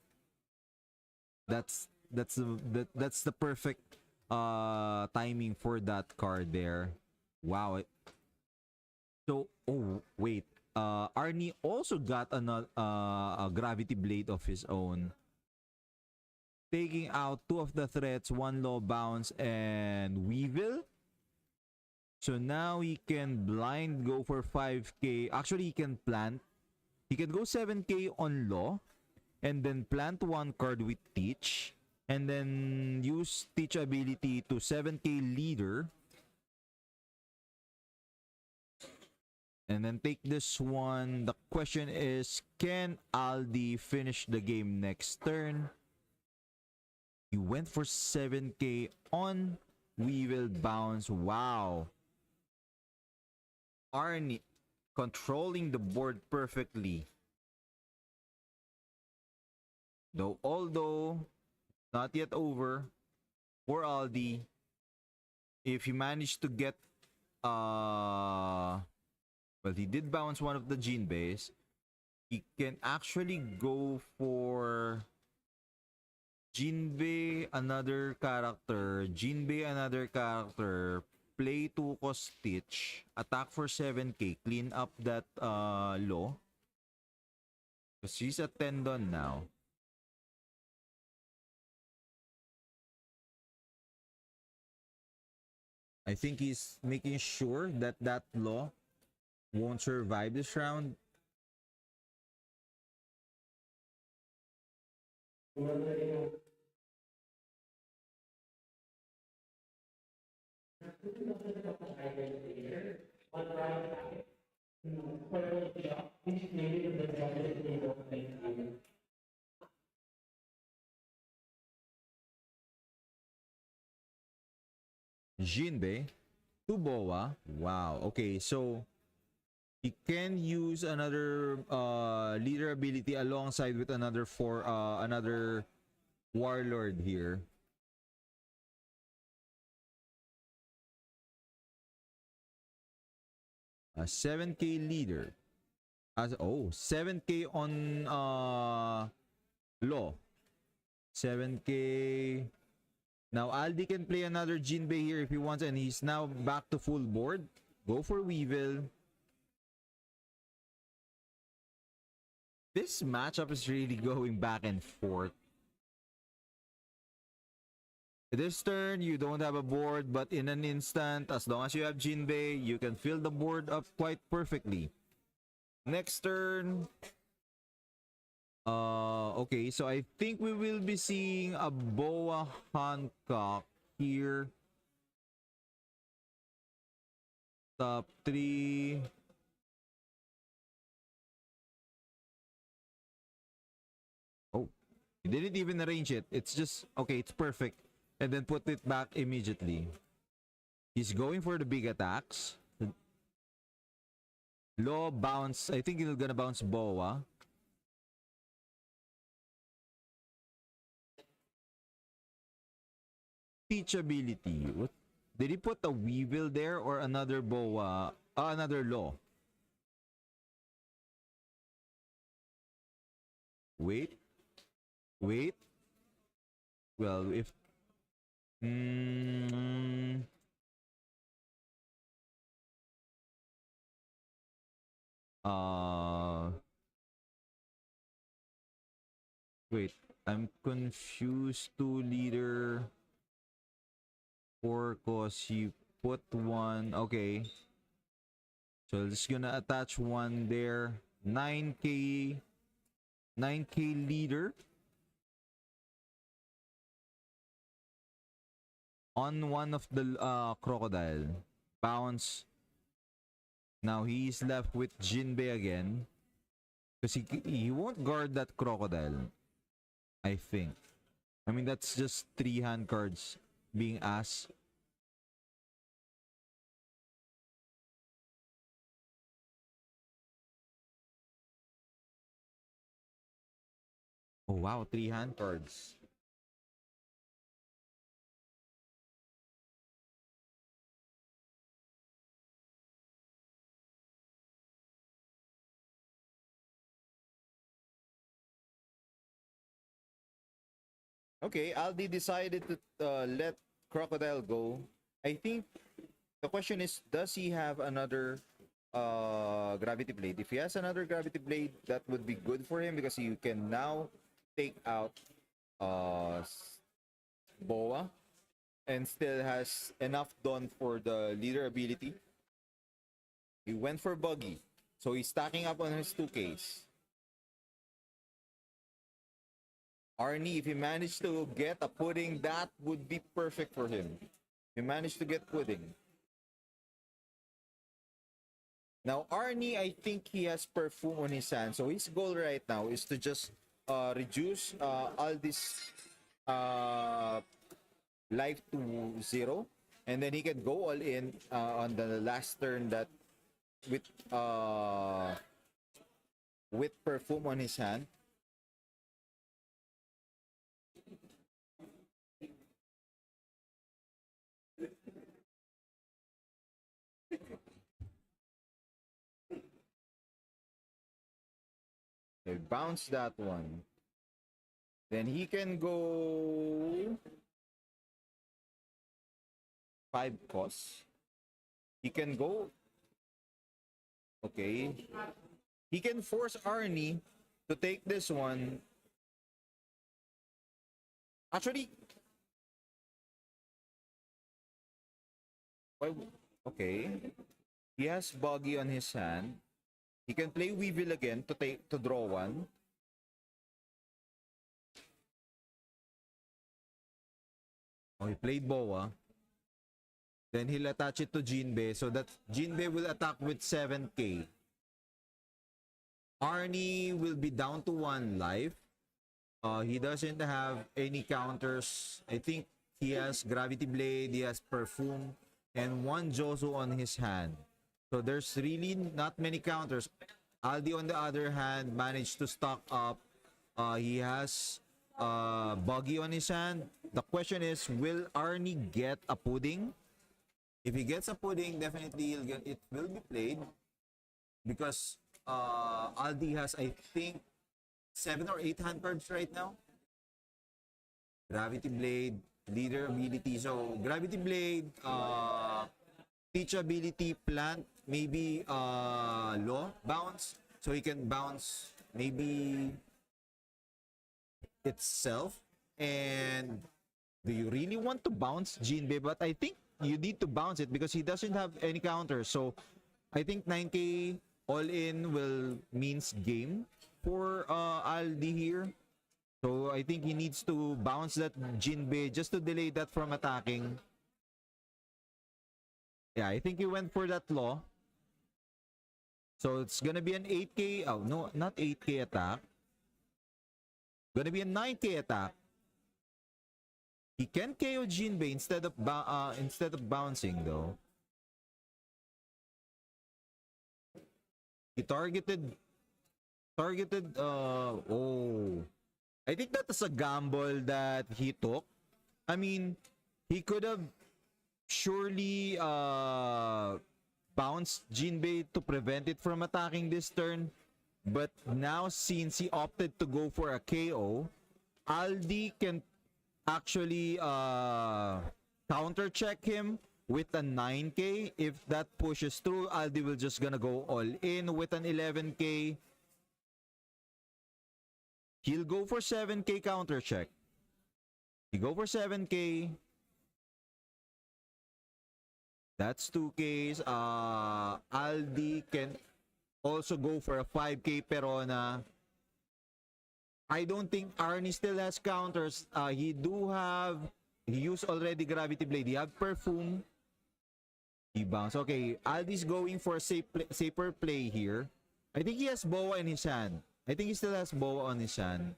That's the perfect timing for that card there. Wow. So, oh wait, Arnie also got a Gravity Blade of his own, taking out 2 of the threats, 1 law bounce and Weevil. So now he can blind go for 5k. Actually, he can plant. He can go 7k on law and then plant 1 card with Teach and then use Teach ability to 7k leader. And then take this one. The question is, can Aldi finish the game next turn? He went for 7k on. We will bounce. Wow. Arnie controlling the board perfectly. Although not yet over for Aldi. If he managed to get well, he did bounce one of the Jinbeis. He can actually go for Jinbei, another character. Jinbei, another character. play 2 cost Stitch, attack for 7k, clean up that law. Because she's at Tendon now. I think he's making sure that that law won't survive this round. Jinbei to Boa. Wow. Okay, so he can use another leader ability alongside with another another warlord here. A 7k leader. As 7k on law. 7k. Now Aldi can play another Jinbei here if he wants, and he's now back to full board. Go for Weevil. This matchup is really going back and forth. This turn, you don't have a board, but in an instant, as long as you have Jinbei, you can fill the board up quite perfectly. Next turn. Okay, so I think we will be seeing a Boa Hancock here. Top 3. Oh, he didn't even arrange it. It's just, okay, it's perfect. And then put it back immediately. He's going for the big attacks. Low bounce. I think he's gonna bounce Boa. Teachability. What? Did he put a Weevil there or another Boa? Another Law. Wait. Wait. Well, if... Wait. I'm confused. 2 leader... 4 cause he put 1. Okay. So just gonna attach 1 there. 9k. 9k leader. On one of the crocodile. Bounce. Now he's left with Jinbei again. Because he won't guard that crocodile. I think. I mean, that's just 3 hand cards being asked. Oh wow, 3 hand cards. Okay, Aldi decided to let Crocodile go. I think the question is, does he have another Gravity Blade? If he has another Gravity Blade, that would be good for him because you can now take out Boa and still has enough done for the leader ability. He went for Buggy, so he's stacking up on his 2Ks. Arnie, if he managed to get a pudding, that would be perfect for him. If he managed to get pudding. Now, Arnie, I think he has perfume on his hand. So his goal right now is to just reduce all this life to 0. And then he can go all in on the last turn that with perfume on his hand. Okay, bounce that one. Then he can go 5 costs. He can go. Okay. He can force Arnie to take this one. Actually, okay. He has Buggy on his hand. He can play Weevil again to draw one. Oh, he played Boa. Then he'll attach it to Jinbei, so that Jinbei will attack with 7k. Arnie will be down to 1 life. He doesn't have any counters. I think he has Gravity Blade, he has Perfume, and 1 Jozo on his hand. So there's really not many counters. Aldi, on the other hand, managed to stock up. He has Buggy on his hand. The question is, will Arnie get a pudding? If he gets a pudding, definitely it will be played. Because Aldi has, I think, 7 or 8 hand cards right now. Gravity Blade, Leader ability. So, Gravity Blade, Teach ability, Plant, maybe Law, Bounce. So, he can bounce maybe itself. And do you really want to bounce Jinbei? But I think you need to bounce it because he doesn't have any counters. So, I think 9k all-in will means game for Aldi here. So I think he needs to bounce that Jinbei just to delay that from attacking. Yeah, I think he went for that Law. So it's gonna be an 8k. Oh no, not 8k attack. Gonna be a 9k attack. He can KO Jinbei instead of bouncing though. He targeted oh, I think that is a gamble that he took. I mean, he could have surely bounced Jinbei to prevent it from attacking this turn, but now since he opted to go for a KO, Aldi can actually counter check him with a 9k. If that pushes through, Aldi will just gonna go all in with an 11k. He'll go for 7k counter check. He go for 7k. That's 2ks. Aldi can also go for a 5k Perona. I don't think Arnie still has counters. He used already Gravity Blade. He have Perfume. He bounce. Okay, Aldi's going for a safer play here. I think he has Boa in his hand. I think he still has Boa on his hand.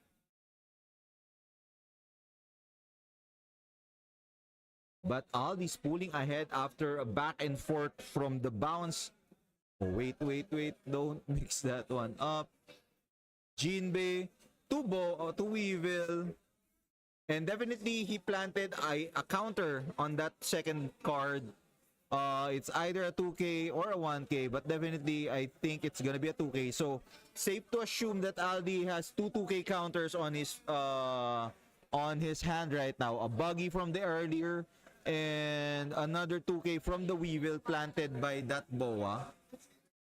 But Aldi's pulling ahead after a back and forth from the bounce. Oh, wait. Don't mix that one up. Jinbei to Weevil. And definitely he planted a counter on that second card. It's either a 2k or a 1k, but definitely I think it's gonna be a 2k. So safe to assume that Aldi has 2k counters on his hand right now. A Buggy from the earlier and another 2k from the Weevil planted by that Boa.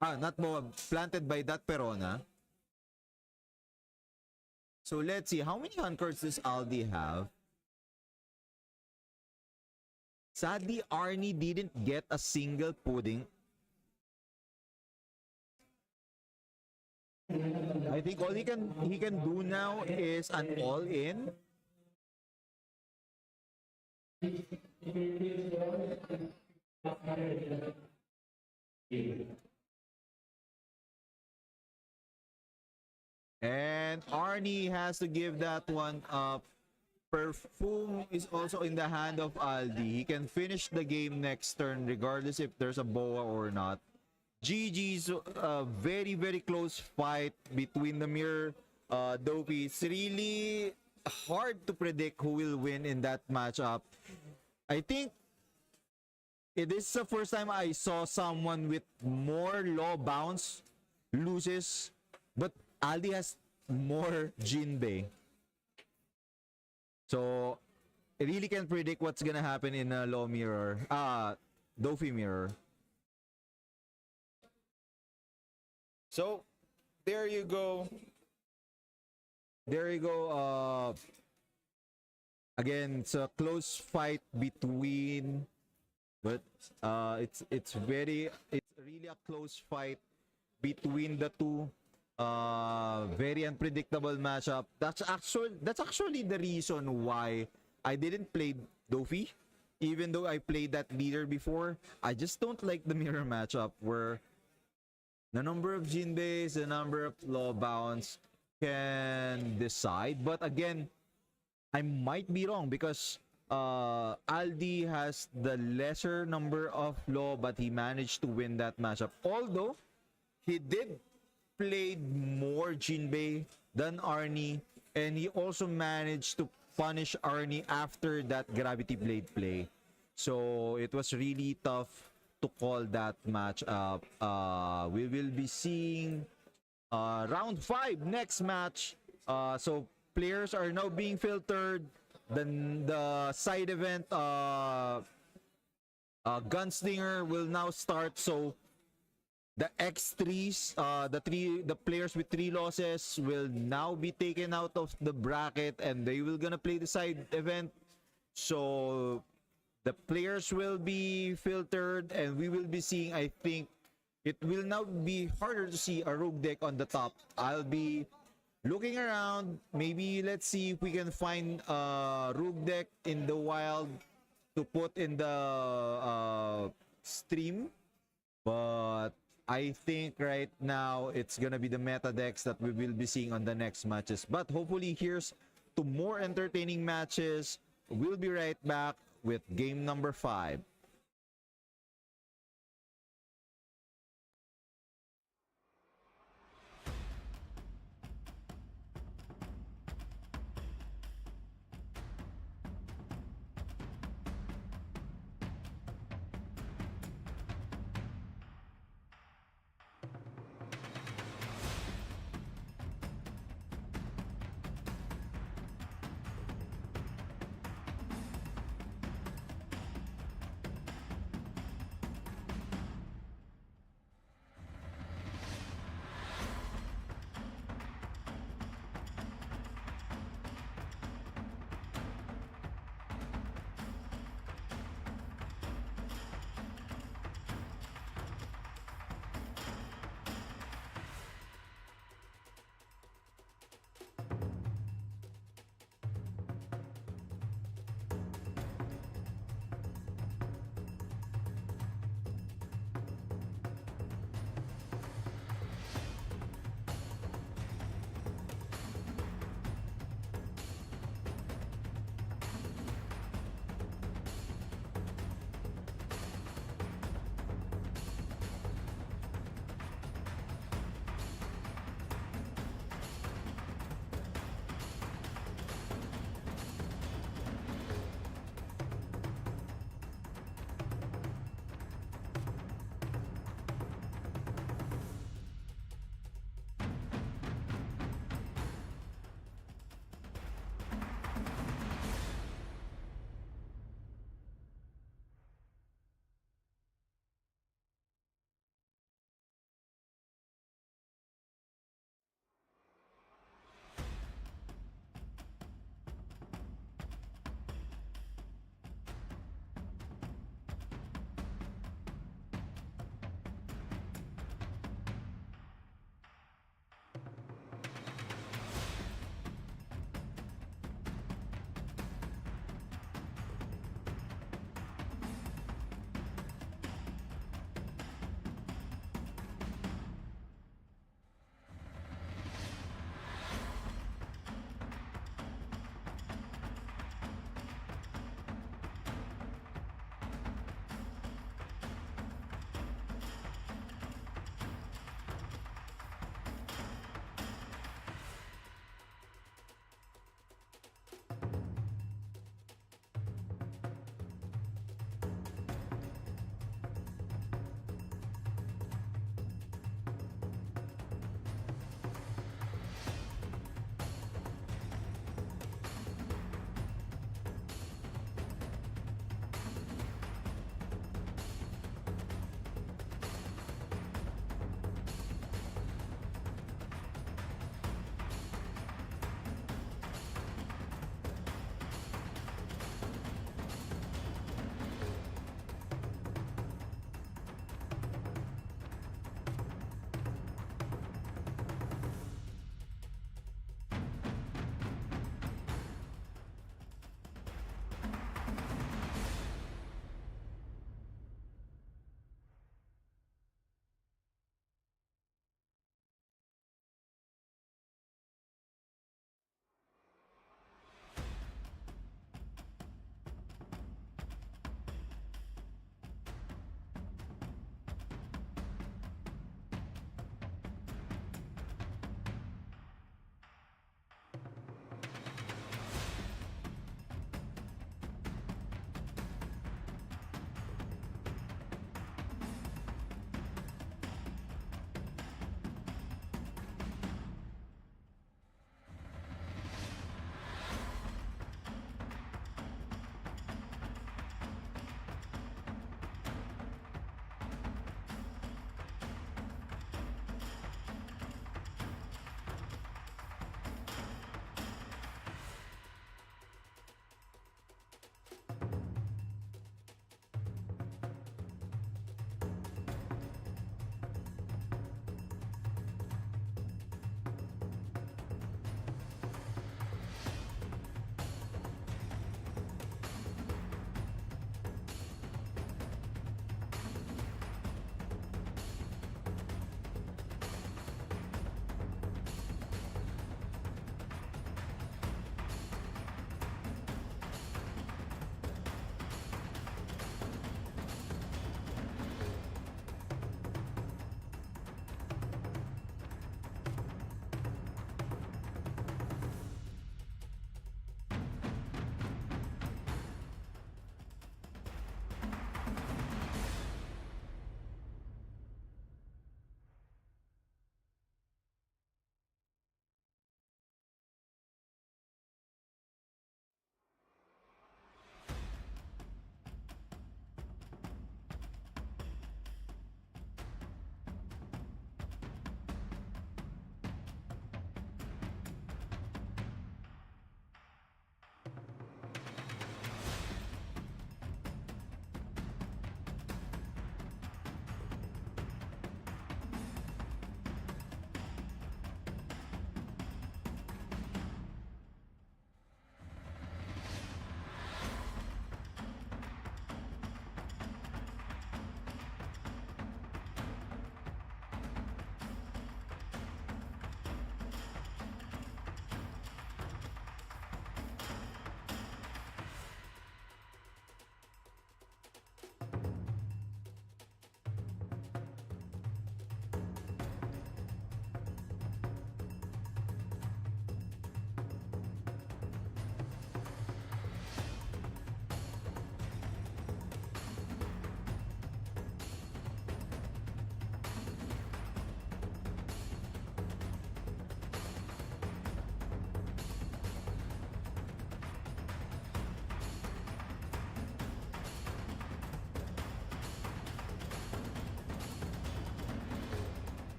Not Boa, planted by that Perona. So let's see, how many hand cards does Aldi have? Sadly, Arnie didn't get a single pudding. I think all he can do now is an all-in. And Arnie has to give that one up. Perfume is also in the hand of Aldi. He can finish the game next turn regardless if there's a Boa or not. GG's very, very close fight between the Mirror Dopey. It's really hard to predict who will win in that matchup. I think it is the first time I saw someone with more Law bounce loses, but Aldi has more Jinbei. So, I really can't predict what's gonna happen in a Law Mirror. Dofy Mirror. So there you go. There you go. Again, it's a close fight between, but it's really a close fight between the two. Very unpredictable matchup. That's actually the reason why I didn't play Dofi, even though I played that leader before. I just don't like the mirror matchup where the number of Jinbeis, the number of law bounds can decide. But again, I might be wrong because Aldi has the lesser number of law, but he managed to win that matchup. Although he did played more Jinbei than Arnie, and he also managed to punish Arnie after that Gravity Blade play. So it was really tough to call that match up. We will be seeing round 5 next match. So players are now being filtered. Then the side event Gunslinger will now start. So the X3s, the players with 3 losses will now be taken out of the bracket, and they will gonna play the side event. So the players will be filtered, and we will be seeing, I think, it will now be harder to see a rogue deck on the top. I'll be looking around. Maybe let's see if we can find a rogue deck in the wild to put in the stream. But I think right now it's gonna be the meta decks that we will be seeing on the next matches. But hopefully here's to more entertaining matches. We'll be right back with game number 5.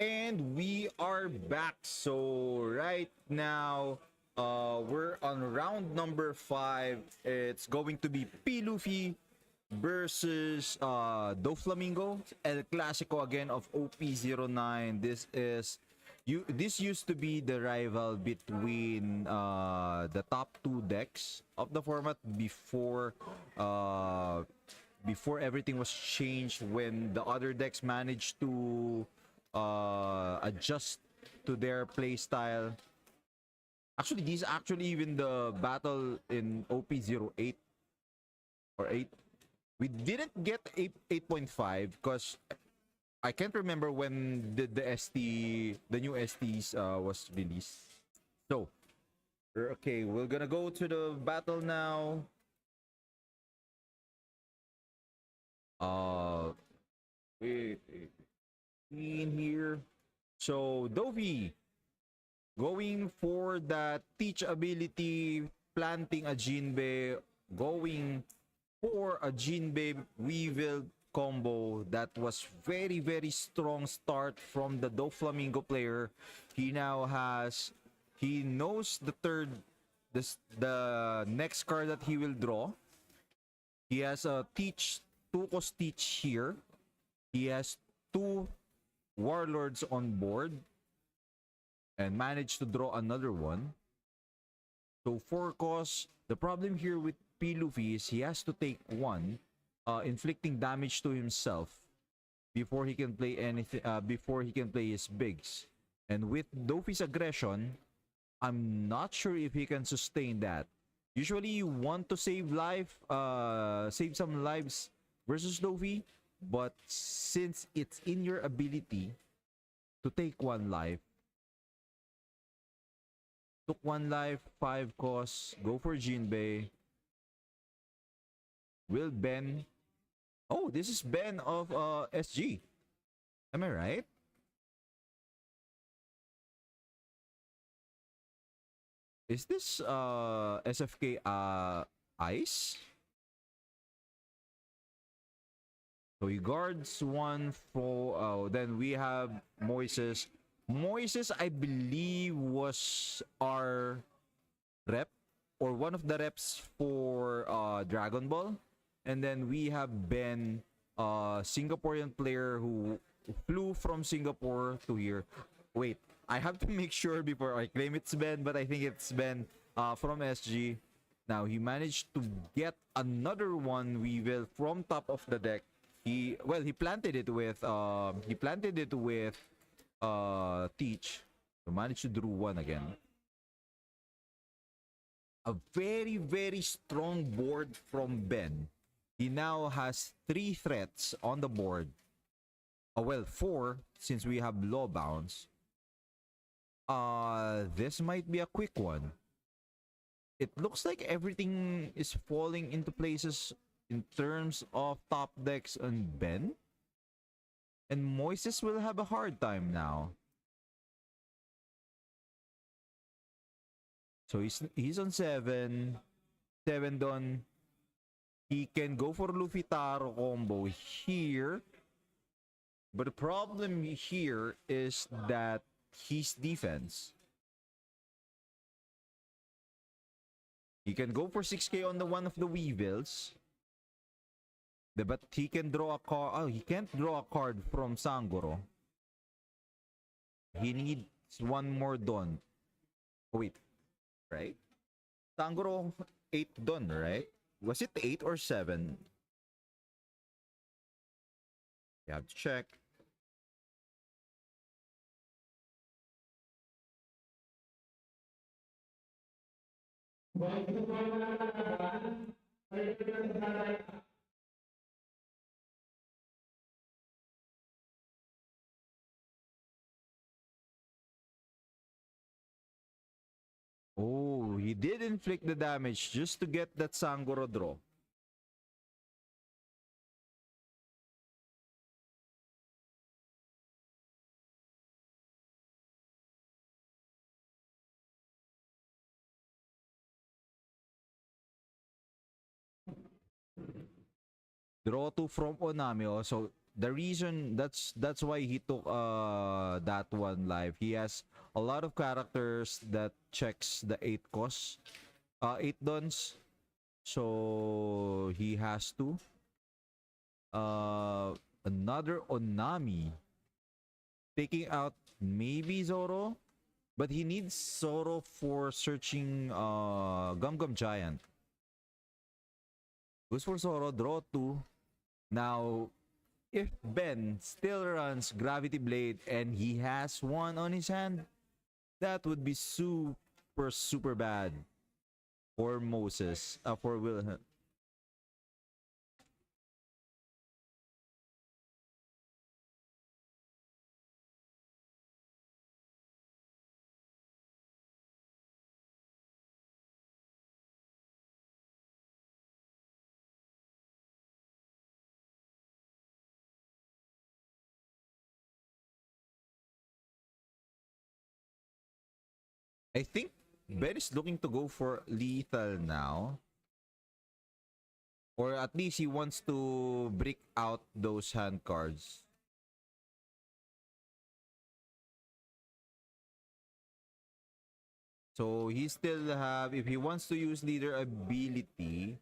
And we are back. So right now, we're on round number 5. It's going to be Luffy versus Doflamingo, El Clasico again of OP09. This used to be the rival between the top 2 decks of the format before everything was changed, when the other decks managed to adjust to their play style. Actually, these actually even the battle in OP08 or 8. We didn't get 8.5 because I can't remember when the new STs was released. So, okay, we're gonna go to the battle now. Wait, in here. So Dovey going for that teach ability, planting a Jinbe, going for a Jinbe Weevil combo. That was very strong start from the Doflamingo player. He knows the next card that he will draw. He has a Tukos Teach here. He has 2 Warlords on board and managed to draw another one. So 4 costs. The problem here with Luffy is he has to take 1, inflicting damage to himself before he can play anything. Before he can play his bigs. And with Dofi's aggression, I'm not sure if he can sustain that. Usually, you want to save some lives versus Dofi, but since it's in your ability to take 1 life, took 1 life, 5 costs, go for Jinbei. Will Ben? Oh, this is Ben of SG. Am I right? Is this SFK Ice? So he guards 1 for then we have Moises. Moises, I believe, was our rep or one of the reps for Dragon Ball. And then we have Ben, Singaporean player who flew from Singapore to here. Wait, I have to make sure before I claim it's Ben, but I think it's Ben from SG. Now he managed to get another one Weevil from top of the deck. He planted it with Teach. So managed to draw 1 again. A very strong board from Ben. He now has 3 threats on the board. 4 since we have low bounce. This might be a quick one. It looks like everything is falling into places in terms of top decks on Ben. And Moises will have a hard time now. So he's on 7. 7 done. He can go for Luffy Taro combo here. But the problem here is that his defense. He can go for 6k on the one of the Weevils. But he can draw a card. Oh, he can't draw a card from Sangoro. He needs 1 more Don. Oh, wait. Right? Sangoro 8 Don, right? Was it 8 or 7? You have to check. Oh, he did inflict the damage just to get that Sangoro draw. Draw 2 from Onami. Oh, so the reason that's why he took that one live. He has a lot of characters that checks the 8 cost, 8 dons. So he has to another Onami taking out maybe Zoro, but he needs Zoro for searching Gum Gum Giant. Goes for Zoro, draw 2. Now, if Ben still runs Gravity Blade and he has one on his hand, that would be super, super bad for Moses, for Wilhelm. I think Ben is looking to go for lethal now. Or at least he wants to break out those hand cards. So he still have, if he wants to use leader ability,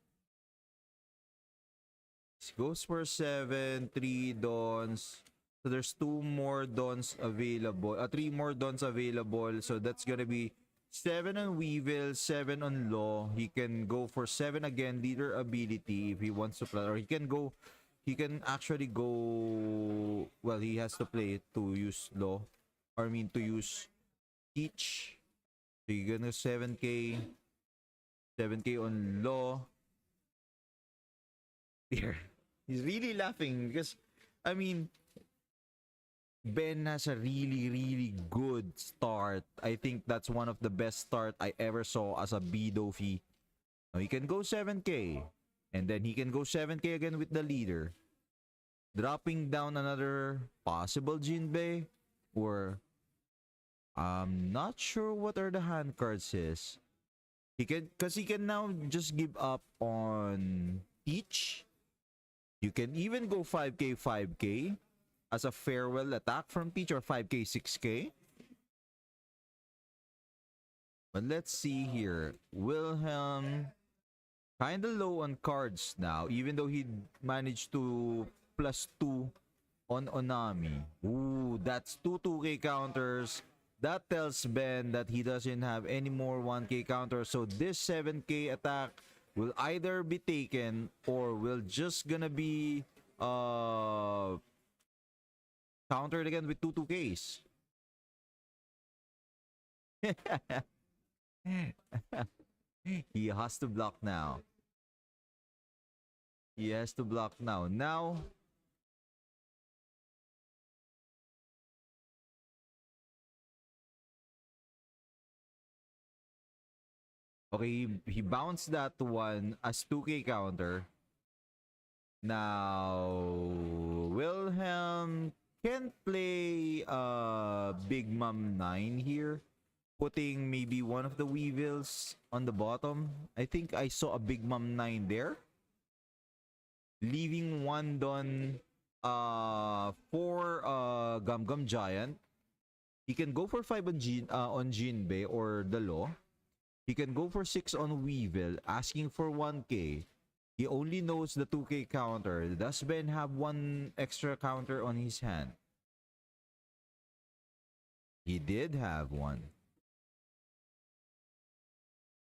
he goes for 7, 3 dons. So there's 2 more dons available, 3 more dons available. So that's gonna be 7 on Weevil, 7 on Law. He can go for 7 again, leader ability if he wants to play. Or he can actually go, well, he has to play to use Law. Or I mean to use Teach. So you're gonna 7k. 7k on Law. Here. He's really laughing because, I mean, Ben has a really, really good start. I think that's one of the best start I ever saw as a Bldg. Now he can go 7k. And then he can go 7k again with the leader. Dropping down another possible Jinbei. Or I'm not sure what are the hand cards is. He can now just give up on each. You can even go 5k 5k as a farewell attack from Peach, or 5k 6k. But let's see here. Wilhelm kind of low on cards now, even though he managed to +2 on Onami. Ooh, that's 2 2k counters. That tells Ben that he doesn't have any more 1k counters. So this 7k attack will either be taken or will just gonna be countered again with 2 2ks. He has to block now. He has to block now. Now, okay, he bounced that one as 2k counter. Now, Wilhelm can play Big Mom 9 here, putting maybe one of the Weevils on the bottom. I think I saw a Big Mom 9 there. Leaving one Don for Gum Gum Giant. He can go for 5 on Jinbei or the Law. He can go for 6 on Weevil, asking for 1k. He only knows the 2k counter. Does Ben have one extra counter on his hand? He did have one.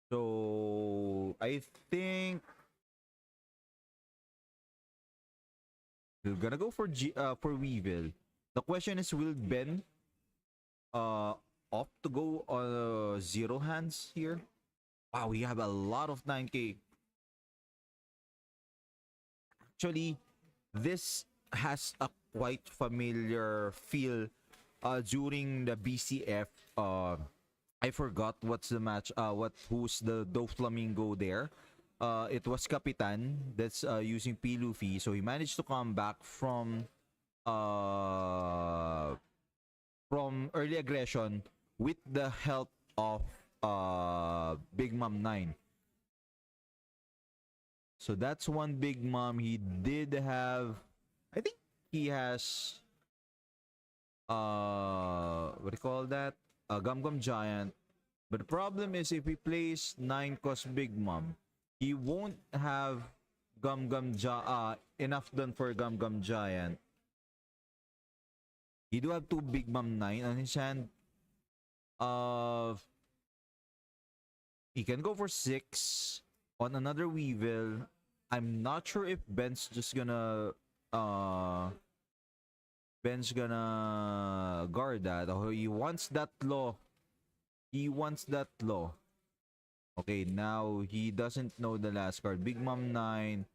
So I think we're gonna go for Weevil. The question is, will Ben opt to go 0 hands here? Wow, we have a lot of 9k. Actually, this has a quite familiar feel during the BCF. I forgot what's the match. Who's the Doflamingo there? It was Kapitan that's using P. Luffy. So he managed to come back from early aggression with the help of Big Mom 9. So that's one Big Mom. He did have, I think, he has what do you call that? A Gum Gum Giant. But the problem is if he plays 9 cost Big Mom, he won't have enough done for Gum Gum Giant. He do have 2 Big Mom 9 on his hand. He can go for 6 on another Weevil. I'm not sure if Ben's gonna guard that. Oh, he wants that law. He wants that law. Okay, now he doesn't know the last card. Big Mom 9.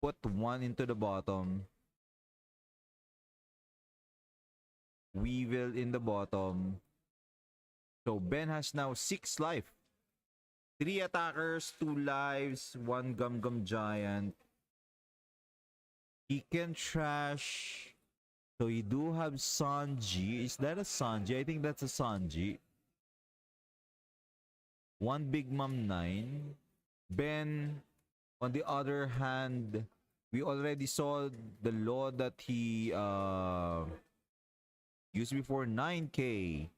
Put 1 into the bottom. Weevil in the bottom. So Ben has now 6 life. 3 attackers, 2 lives, 1 Gum Gum Giant. He can trash. So you do have Sanji. Is that a Sanji? I think that's a Sanji. 1 Big Mom 9. Ben, on the other hand, we already saw the law that he used before, 9k.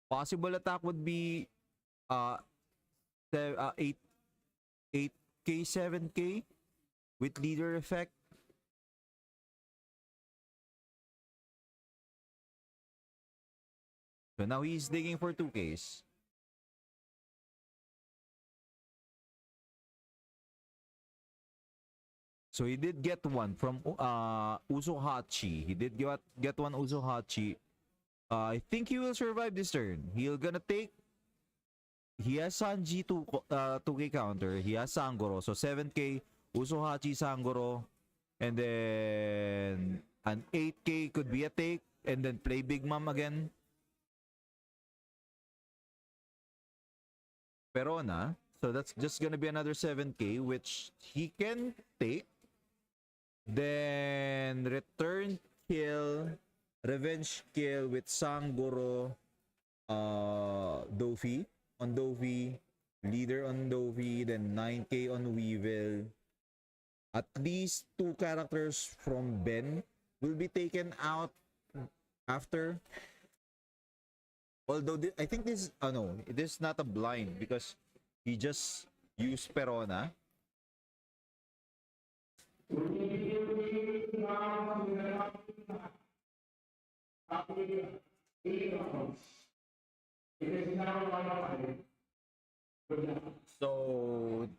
Possible attack would be 8k 7k with leader effect. So now he's digging for 2Ks. So he did get one from Usohachi. He did get one Usohachi. I think he will survive this turn. He'll gonna take. He has Sanji 2k counter. He has Sangoro. So 7k Usohachi Sangoro. And then an 8k could be a take. And then play Big Mom again. Perona. So that's just gonna be another 7k, which he can take. Then return kill, revenge kill with Sangoro, Dofi on Dofi, leader on Dofi, then 9k on Weevil. At least 2 characters from Ben will be taken out after. Although I think this no, this is not a blind because he just used Perona. So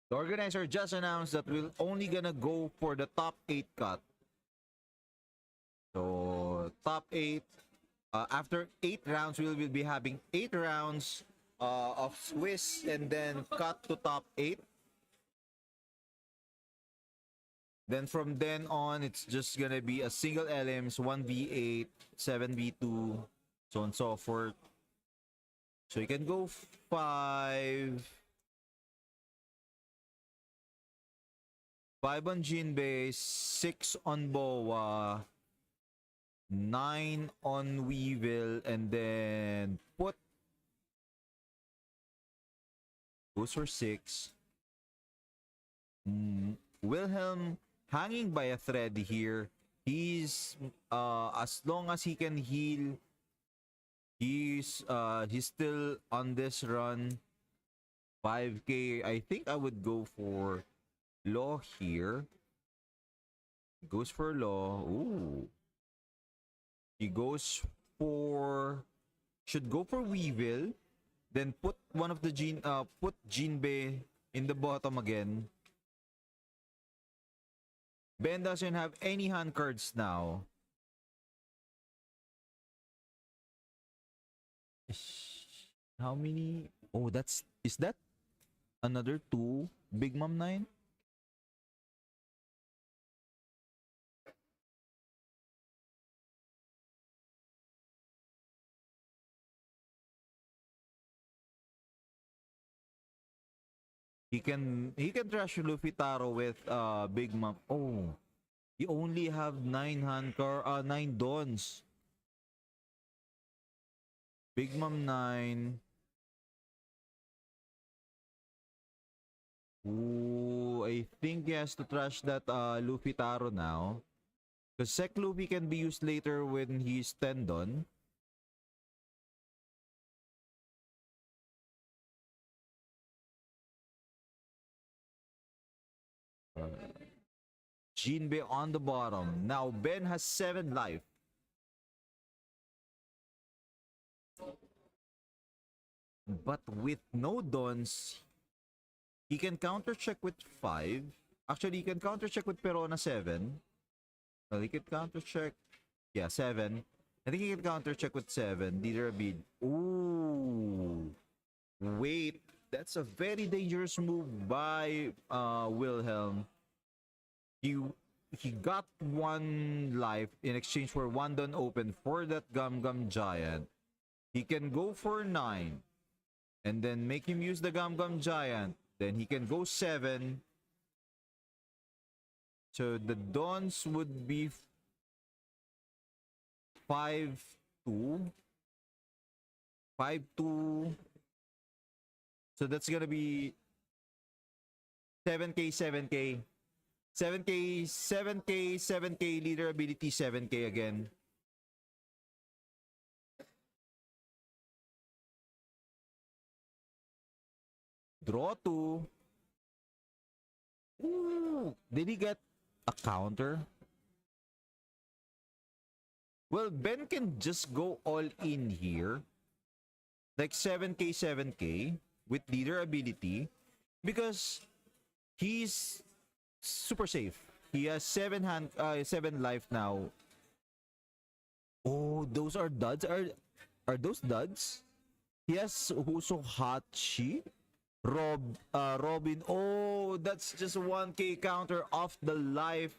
the organizer just announced that we're only gonna go for the top 8 cut. So top 8. After 8 rounds, we will be having 8 rounds of Swiss and then cut to top 8. Then from then on, it's just gonna be a single LMs, 1v8, 7v2, so on and so forth. So you can go 5 on Jinbei, 6 on Boa, 9 on Weevil, and then put goes for 6. Wilhelm hanging by a thread here. He's as long as he can heal, he's still on this run. 5k. I think I would go for Law here. Goes for Law. Ooh. He goes for, should go for Weevil, then put one of the put Jinbei in the bottom again. Ben doesn't have any hand cards now. How many? Oh, is that another 2 Big Mom 9? He can trash Luffy Taro with Big Mom. Oh, you only have 9 dons. Big Mom 9. Ooh, I think he has to trash that Luffy Taro now. Because Sec Luffy can be used later when he's Tendon. Jinbe on the bottom. Now Ben has 7 life. But with no Dons, he can counter check with 5. Actually, he can counter check with Perona 7. Well, he can counter check. Yeah, 7. I think he can counter check with 7. Leader Abid. Ooh. Wait. That's a very dangerous move by Wilhelm. He got 1 life in exchange for 1 Don open for that Gum Gum Giant. He can go for 9. And then make him use the Gum Gum Giant. Then he can go 7. So the Dons would be 5-2. 5-2. So that's gonna be 7K, 7K. 7K, 7K, 7K, leader ability 7K again. Draw 2. Ooh, did he get a counter? Well, Ben can just go all in here. Like 7K, 7K with leader ability. Because he's super safe. He has 7 life now. Oh, those are duds? Are those duds? He has Huso Hachi. Robin. Oh, that's just 1K counter off the life.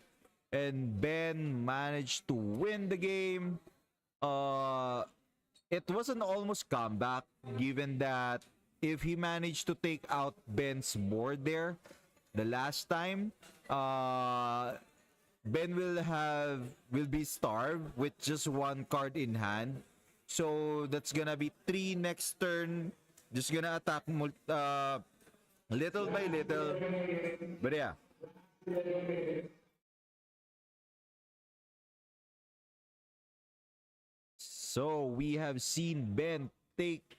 And Ben managed to win the game. It was an almost comeback, given that if he managed to take out Ben's board there the last time, Ben will be starved with just 1 card in hand. So that's gonna be 3 next turn. Just gonna attack little by little. But yeah. So we have seen Ben take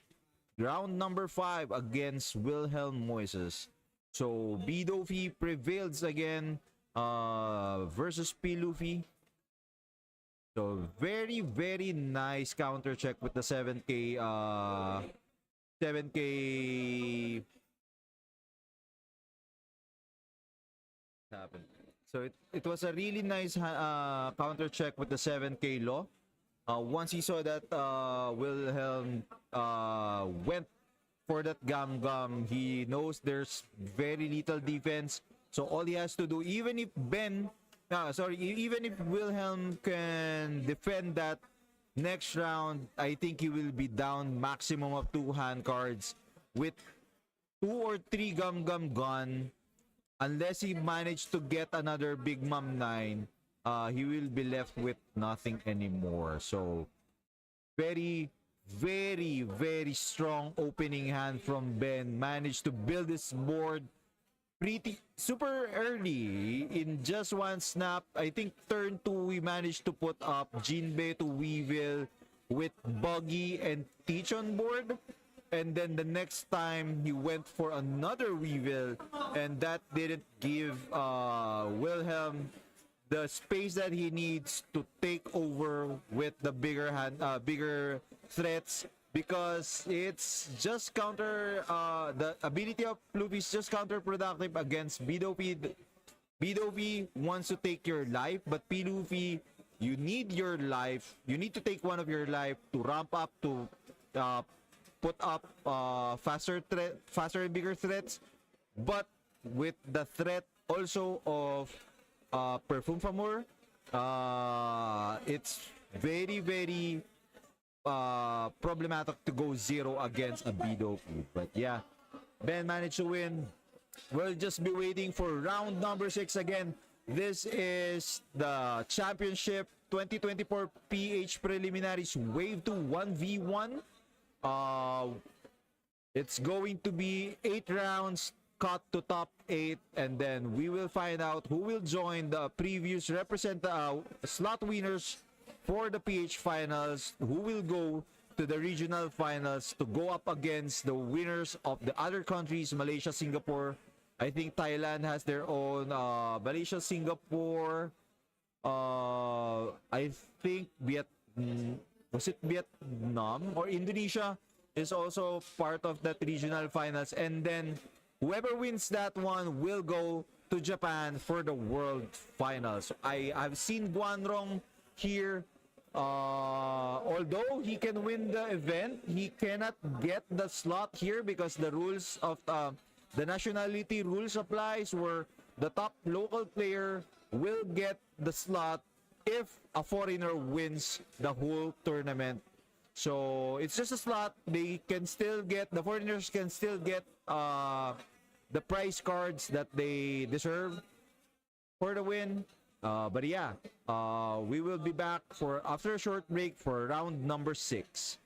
round number 5 against Wilhelm Moises. So Bldg prevails again versus P. Luffy. So very, very nice counter check with the 7K 7K happened. So it was a really nice counter check with the 7K law. Once he saw that Wilhelm went for that Gum Gum, he knows there's very little defense. So all he has to do, even if even if Wilhelm can defend that next round, I think he will be down maximum of 2 hand cards with 2 or 3 Gum Gum gone. Unless he managed to get another Big Mom 9, he will be left with nothing anymore. So very, very, very strong opening hand from Ben. Managed to build this board pretty super early in just 1 snap. I think turn 2 we managed to put up Jinbe to Weevil with Buggy and Teach on board. And then the next time he went for another Weevil, and that didn't give Wilhelm the space that he needs to take over with the bigger threats, because it's just the ability of Luffy is just counterproductive against Bldg. Bldg wants to take your life, but P. Luffy, you need your life. You need to take one of your life to ramp up to put up faster and bigger threats. But with the threat also of Perfume Famor, it's very, very problematic to go 0 against a Bldg. But yeah, Ben managed to win. We'll just be waiting for round number 6 again. This is the Championship 2024 PH Preliminaries Wave 2 1v1. It's going to be 8 rounds, cut to top 8, and then we will find out who will join the previous slot winners for the PH finals, who will go to the regional finals to go up against the winners of the other countries, Malaysia, Singapore. I think Thailand has their own, Malaysia, Singapore, I think was it Vietnam or Indonesia is also part of that regional finals, and then whoever wins that one will go to Japan for the world finals. I've seen Guanrong here. Although he can win the event, he cannot get the slot here because the rules of the nationality rules applies, where the top local player will get the slot if a foreigner wins the whole tournament. So it's just a slot. They can still get, the foreigners can still get the prize cards that they deserve for the win. But yeah, we will be back after a short break for round number 6.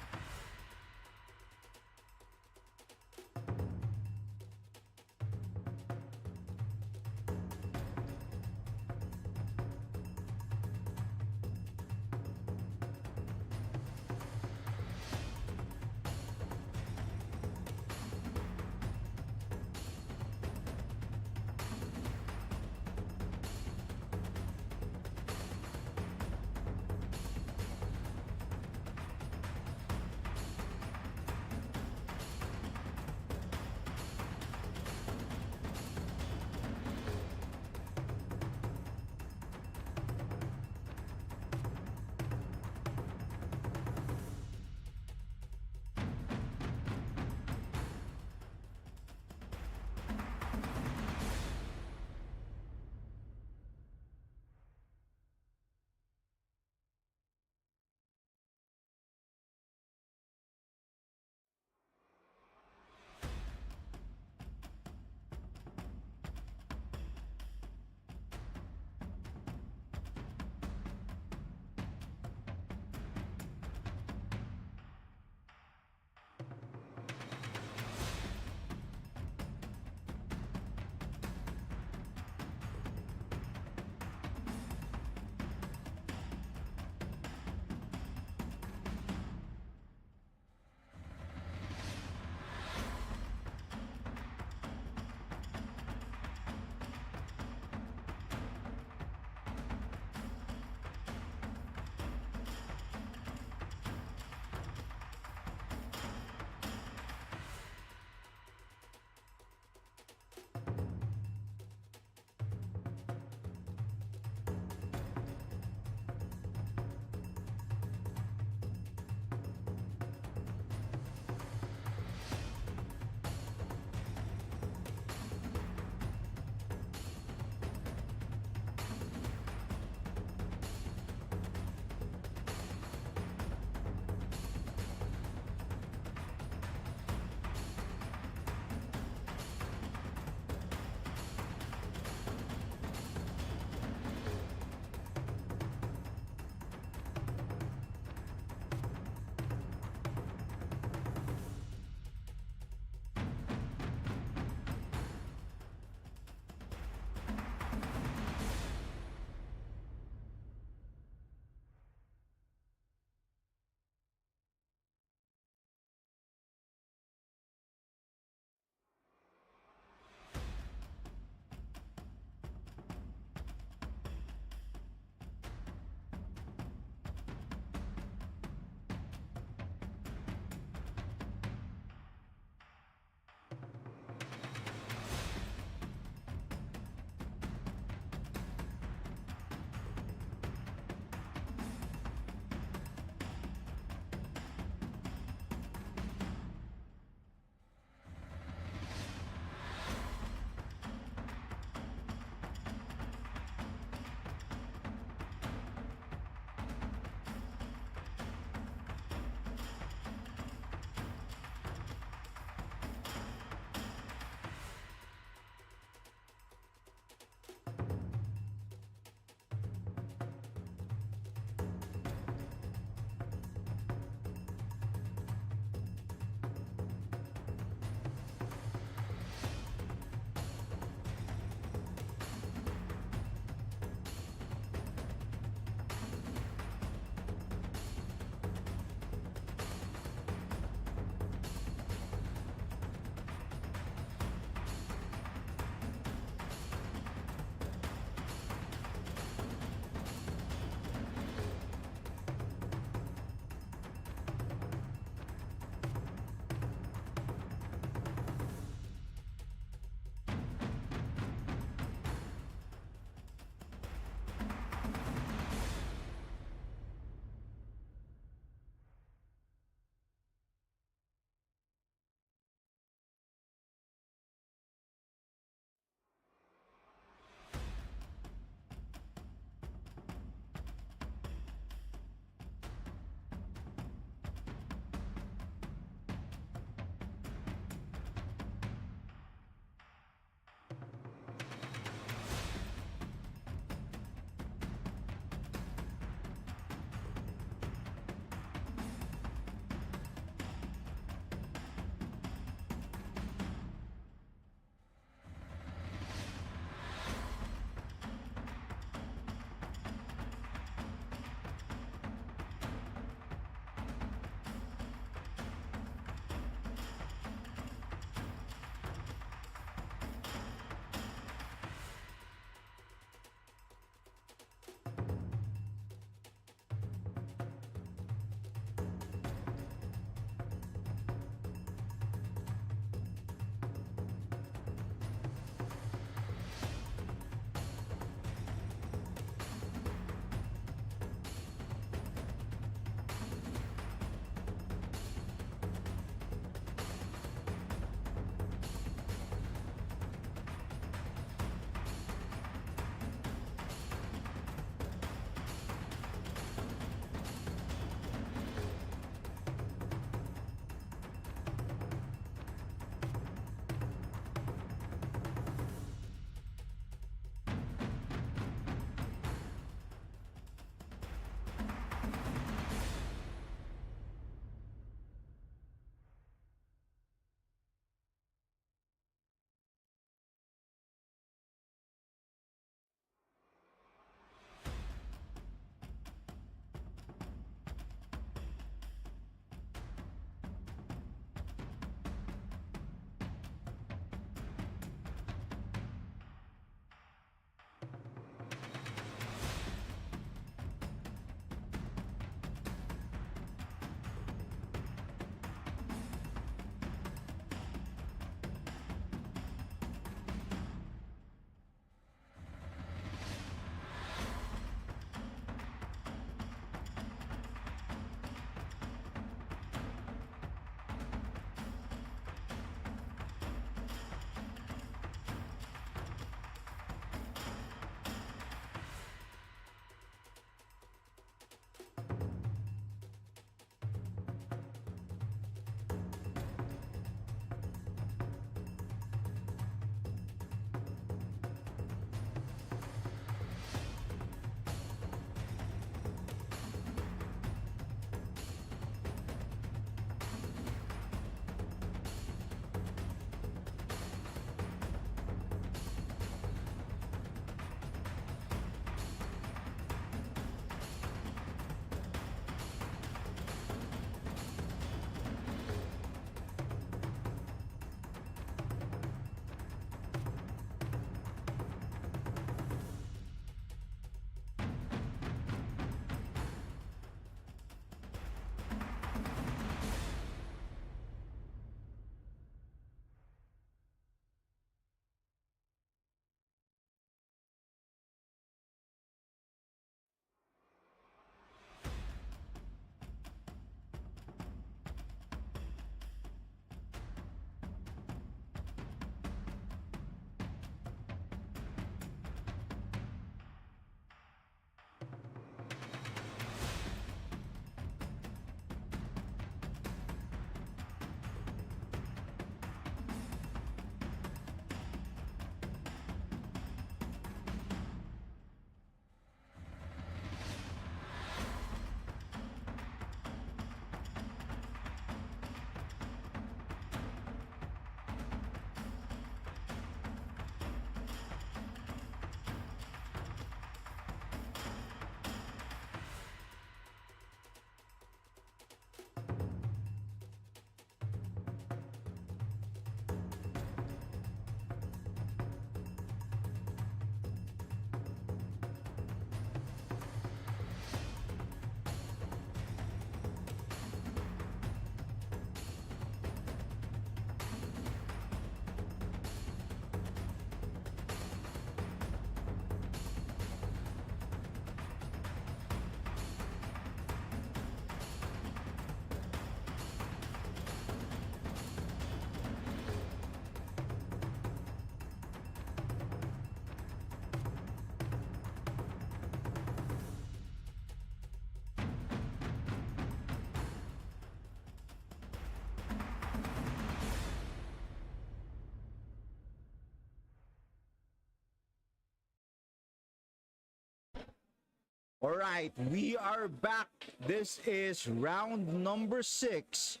All right, we are back. This is round number 6.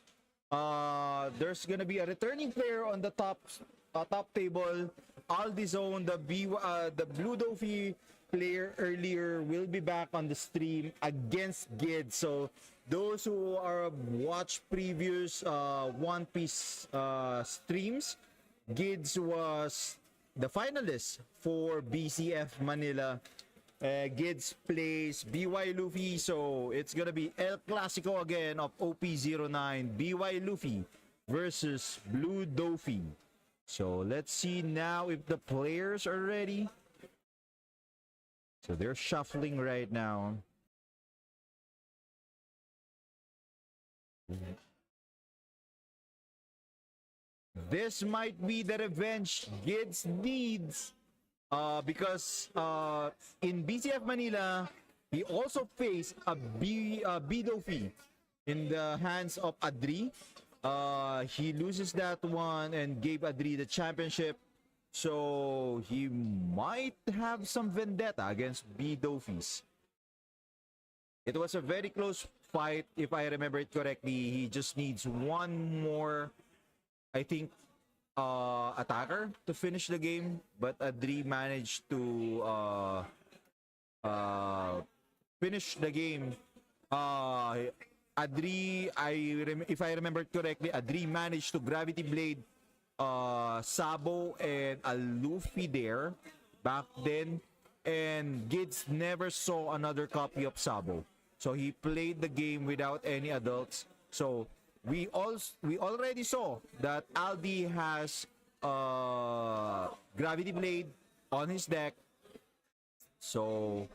There's gonna be a returning player on the top table. Aldizone, the Blue Dofi player earlier, will be back on the stream against Gid. So those who are watched previous One Piece streams, Gids was the finalist for BCF Manila. Gids plays BY Luffy, so it's gonna be El Clasico again of OP09 BY Luffy versus Blue Dofi. So let's see now if the players are ready. So they're shuffling right now. This might be the revenge Gids needs. Because in BCF Manila, he also faced a Dofi in the hands of Adri. He loses that one and gave Adri the championship. So he might have some vendetta against Dofis. It was a very close fight, if I remember it correctly. He just needs one more, I think, attacker to finish the game, but Adri managed to finish the game. Adri, if I remember correctly, Adri managed to Gravity Blade Sabo and a Luffy there back then, and Gids never saw another copy of Sabo, so he played the game without any adults. So we already saw that Aldi has Gravity Blade on his deck. So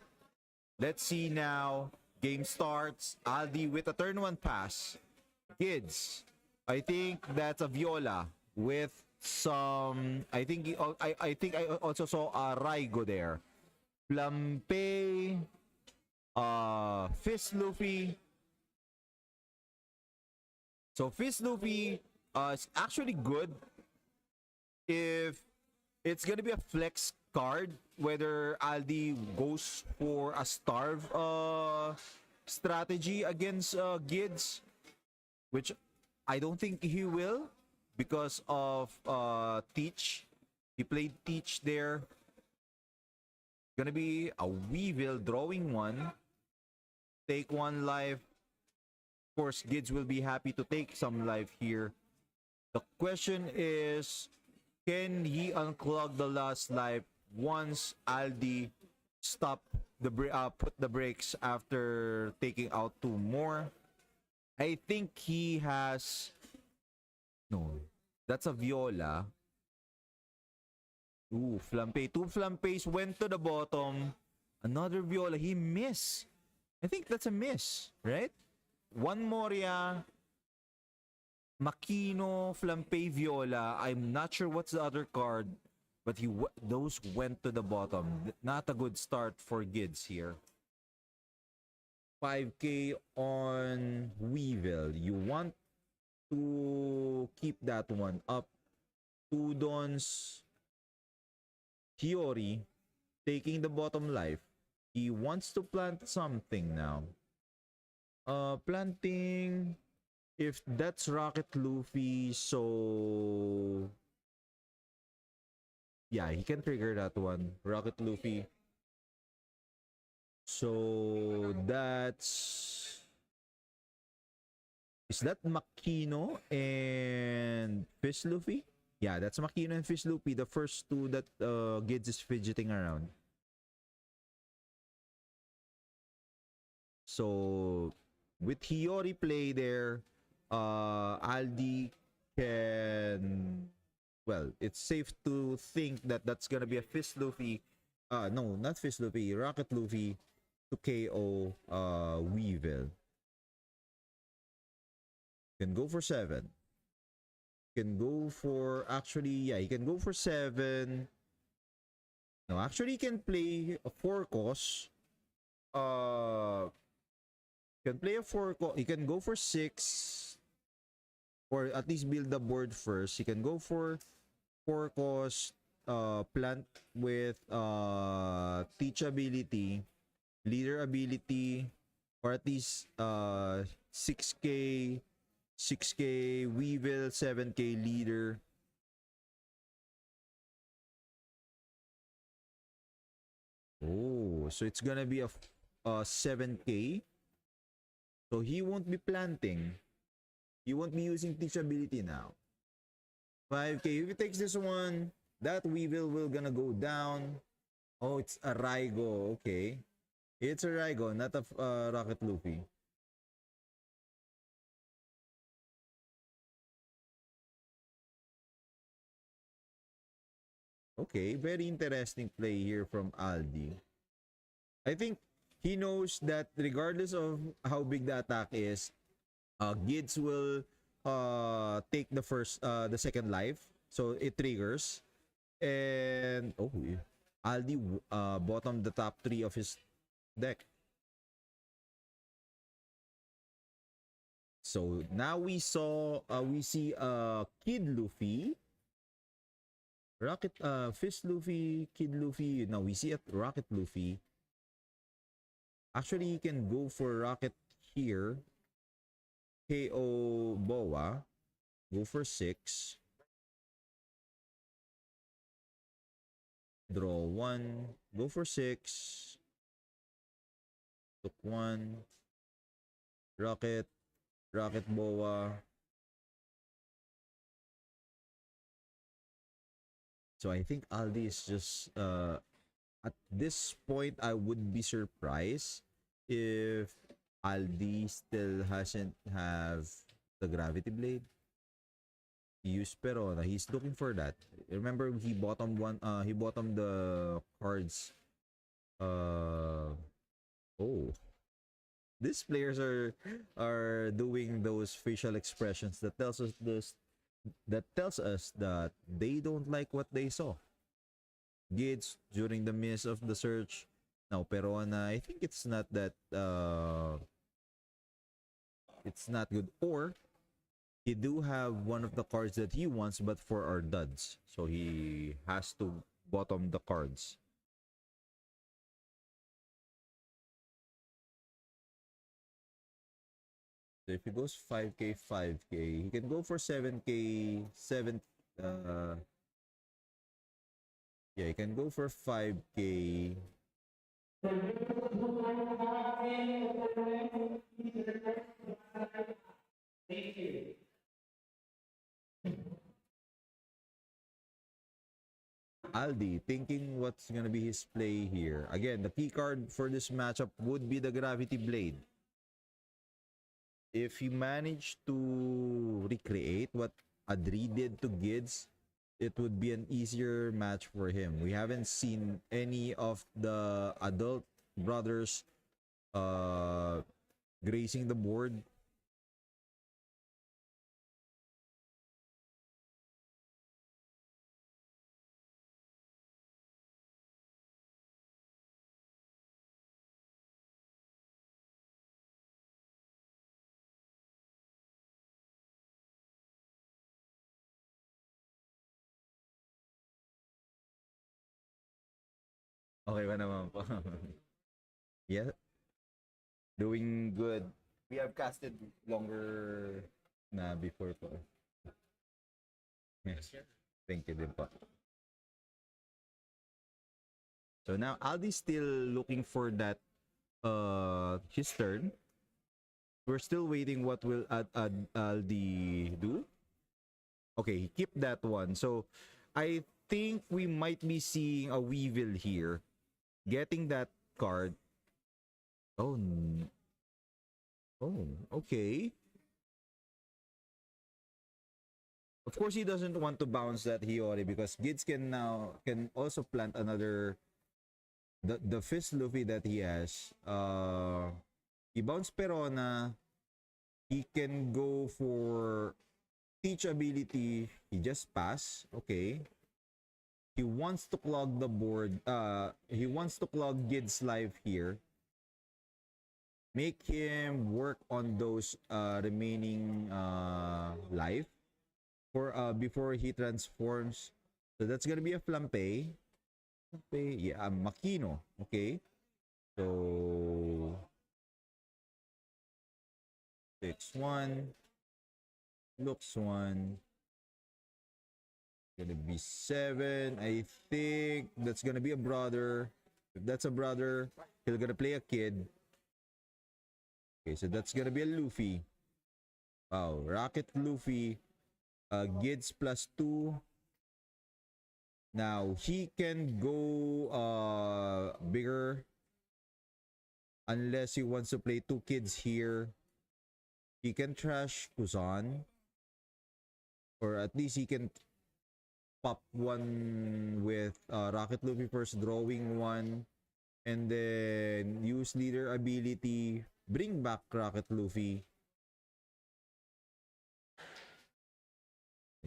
let's see now. Game starts. Aldi with a turn 1 pass. Kids, I think that's a Viola with some. I think I also saw a Raigo there. Flampe, Fist Luffy. So Fist Luffy is actually good if it's gonna be a flex card, whether Aldi goes for a starve strategy against Gids, which I don't think he will because of Teach. He played Teach there. Gonna be a Weevil drawing one. Take 1 life. Of course, Gids will be happy to take some life here. The question is, can he unclog the last life once Aldi put the brakes after taking out 2 more? I think he has. No, that's a Viola. Ooh, Flampe. 2 Flampes went to the bottom. Another Viola. He missed. I think that's a miss, right? 1 Moria, Makino, Flampe, Viola. I'm not sure what's the other card, but those went to the bottom. Not a good start for Gids here. 5k on Weevil. You want to keep that one up. Udon's Hiyori taking the bottom life. He wants to plant something now. Planting, if that's Rocket Luffy, so yeah, he can trigger that one. Rocket Luffy. So that's, is that Makino and Fist Luffy? Yeah, that's Makino and Fist Luffy, the first 2 that Gids is fidgeting around. So with Hiyori play there, Aldi can, well, it's safe to think that that's gonna be a Fist Luffy. No, not Fist Luffy, Rocket Luffy to KO Weevil. Can go for 7. Can go for, actually, yeah, he can go for 7. No, actually, he can play a 4 cost. Can play a 4 cost. He can go for 6. Or at least build the board first. He can go for 4 cost. Plant with teachability. leader ability, or at least 6k, 6k Weevil, 7k leader. Oh, so it's gonna be a 7k. So he won't be planting. He won't be using teachability now. 5k. If he takes this one, that Weevil will gonna go down. Oh, it's a Raigo. Okay. It's a Raigo, not a Rocket Luffy. Okay, very interesting play here from Aldi. I think he knows that regardless of how big the attack is, Gids will take the second life, so it triggers. And oh, Aldi bottomed the top 3 of his deck. So now we see Kid Luffy, Rocket Fist Luffy, Kid Luffy. Now we see a Rocket Luffy. Actually, you can go for Rocket here. KO Boa. Go for 6. Draw 1. Go for 6. Took 1. Rocket. Rocket Boa. So I think Aldi is just at this point I would be surprised if Aldi still hasn't have the Gravity Blade. He used Perona. He's looking for that. Remember he bottomed the cards. Oh. These players are doing those facial expressions that tells us that they don't like what they saw. Gates during the midst of the search. Now Perona, I think it's not that it's not good. Or he do have one of the cards that he wants but for our duds. So he has to bottom the cards. So if he goes 5k, 5k, he can go for 7k, 7 yeah, he can go for 5k. Aldi thinking what's gonna be his play here. Again, the key card for this matchup would be the Gravity Blade. If he managed to recreate what Adri did to Gids, it would be an easier match for him. We haven't seen any of the adult brothers gracing the board. Okay ba naman po? Yeah, doing good. We have casted longer na before po. Yes. Thank you din po. So now Aldi's still looking for that his turn. We're still waiting what will Aldi do. Okay, he keep that one. So I think we might be seeing a Weevil here. Getting that card. Oh, oh, okay. Of course, he doesn't want to bounce that Hiyori because Gids can also plant another the Fist Luffy that he has. He bounced Perona. He can go for teach ability. He just pass. Okay. He wants to clog the board. He wants to clog Gids' life here. Make him work on those remaining life for before he transforms. So that's gonna be a Flampe. Yeah, Makino. Okay. So 6-1. Looks 1. Gonna be 7. I think that's gonna be a brother. If that's a brother, he'll gonna play a kid. Okay, so that's gonna be a Luffy. Wow, Rocket Luffy. Gids +2. Now he can go bigger unless he wants to play 2 kids here. He can trash Kuzan, or at least he can pop 1 with Rocket Luffy first, drawing 1, and then use leader ability, bring back Rocket Luffy.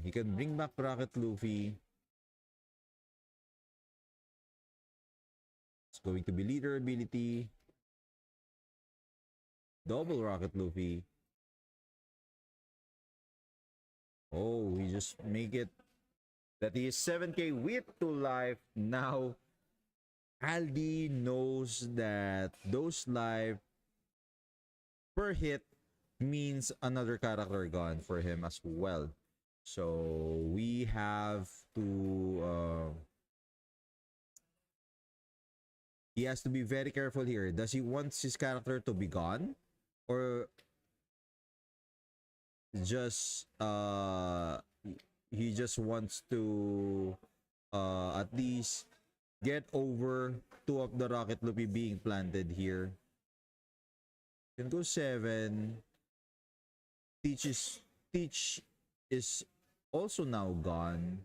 He can bring back Rocket Luffy. It's going to be leader ability, double Rocket Luffy. Oh, we just make it that he is 7k with 2 life. Now, Aldi knows that those life per hit means another character gone for him as well. So, we have to... he has to be very careful here. Does he want his character to be gone? Or just he just wants to at least get over 2 of the Rocket Luffy being planted here. Can go 7. Teach is also now gone,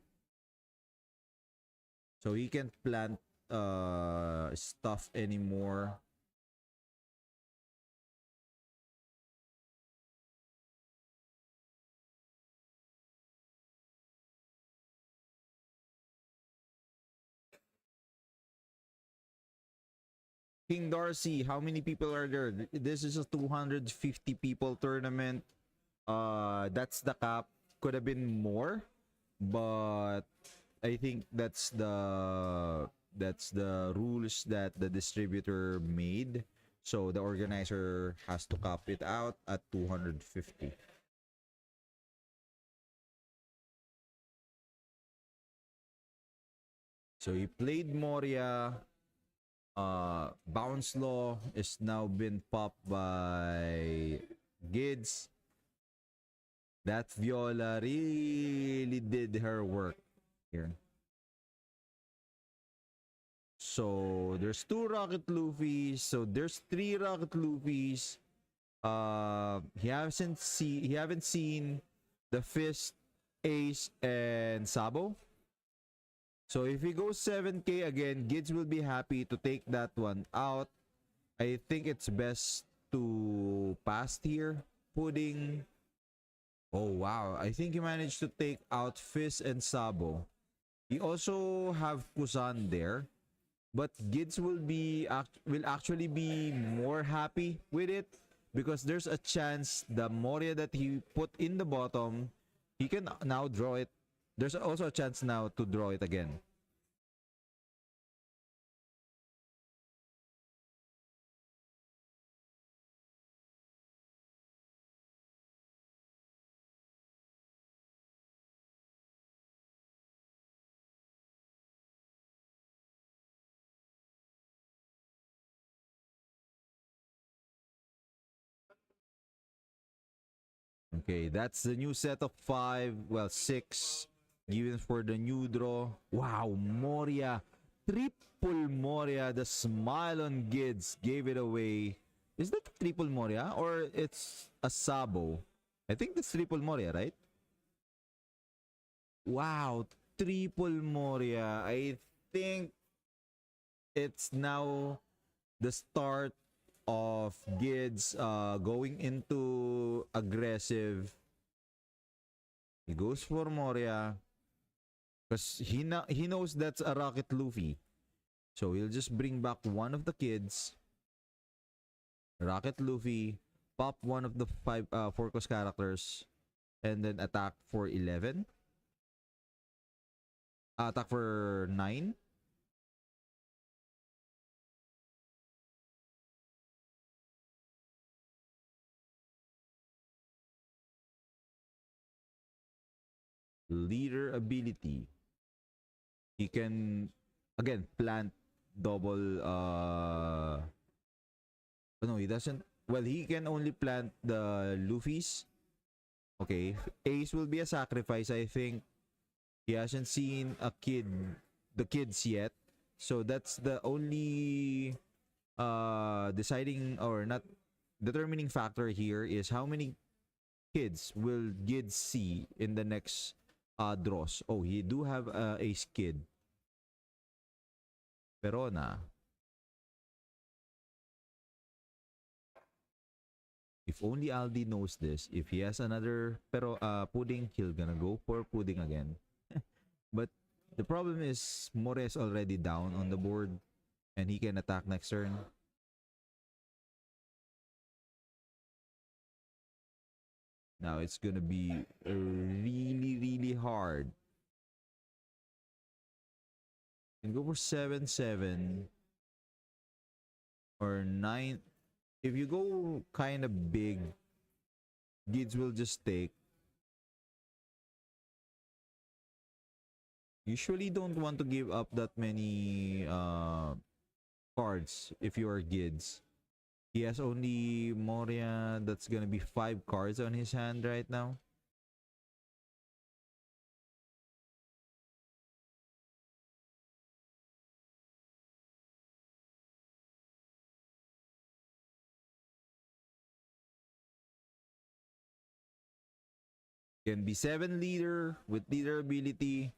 so he can't plant stuff anymore. King Darcy, how many people are there? This is a 250 people tournament. That's the cap. Could have been more, but I think that's the rules that the distributor made. So the organizer has to cap it out at 250. So he played Moria. Bounce Law is now been popped by Gids. That Viola really did her work here. So there's 2 Rocket Luffys. So there's 3 Rocket Luffys. He haven't seen the Fist, Ace, and Sabo. So if he goes 7k again, Gids will be happy to take that one out. I think it's best to pass here. Pudding. Oh wow, I think he managed to take out Fizz and Sabo. He also have Kusan there, but Gids will actually be more happy with it because there's a chance the Moria that he put in the bottom, he can now draw it. There's also a chance now to draw it again. Okay, that's the new set of 5. Well, 6 given for the new draw. Wow, Moria. Triple Moria. The smile on Gids gave it away. Is that triple Moria or it's a Sabo? I think that's triple Moria, right? Wow, triple Moria. I think it's now the start of Gids going into aggressive. He goes for Moria because he knows that's a Rocket Luffy. So he'll just bring back one of the kids. Rocket Luffy, pop one of the 4 cost characters, and then attack for 11. Attack for 9. Leader ability. He can again plant double no, he doesn't. Well, he can only plant the Luffy's. Okay, Ace will be a sacrifice. I think he hasn't seen the kids yet. So that's the only deciding or not determining factor here is how many kids will Gid see in the next draws. Oh, he do have Ace kid. Perona. If only Aldi knows this. If he has another pudding, he'll gonna go for pudding again. But the problem is More is already down on the board and he can attack next turn. Now it's gonna be really, really hard. You can go for 7-7 or 9. If you go kind of big, Gids will just take. Usually don't want to give up that many cards if you are Gids. He has only Moria. That's gonna be 5 cards on his hand right now. Can be 7 leader with leader ability.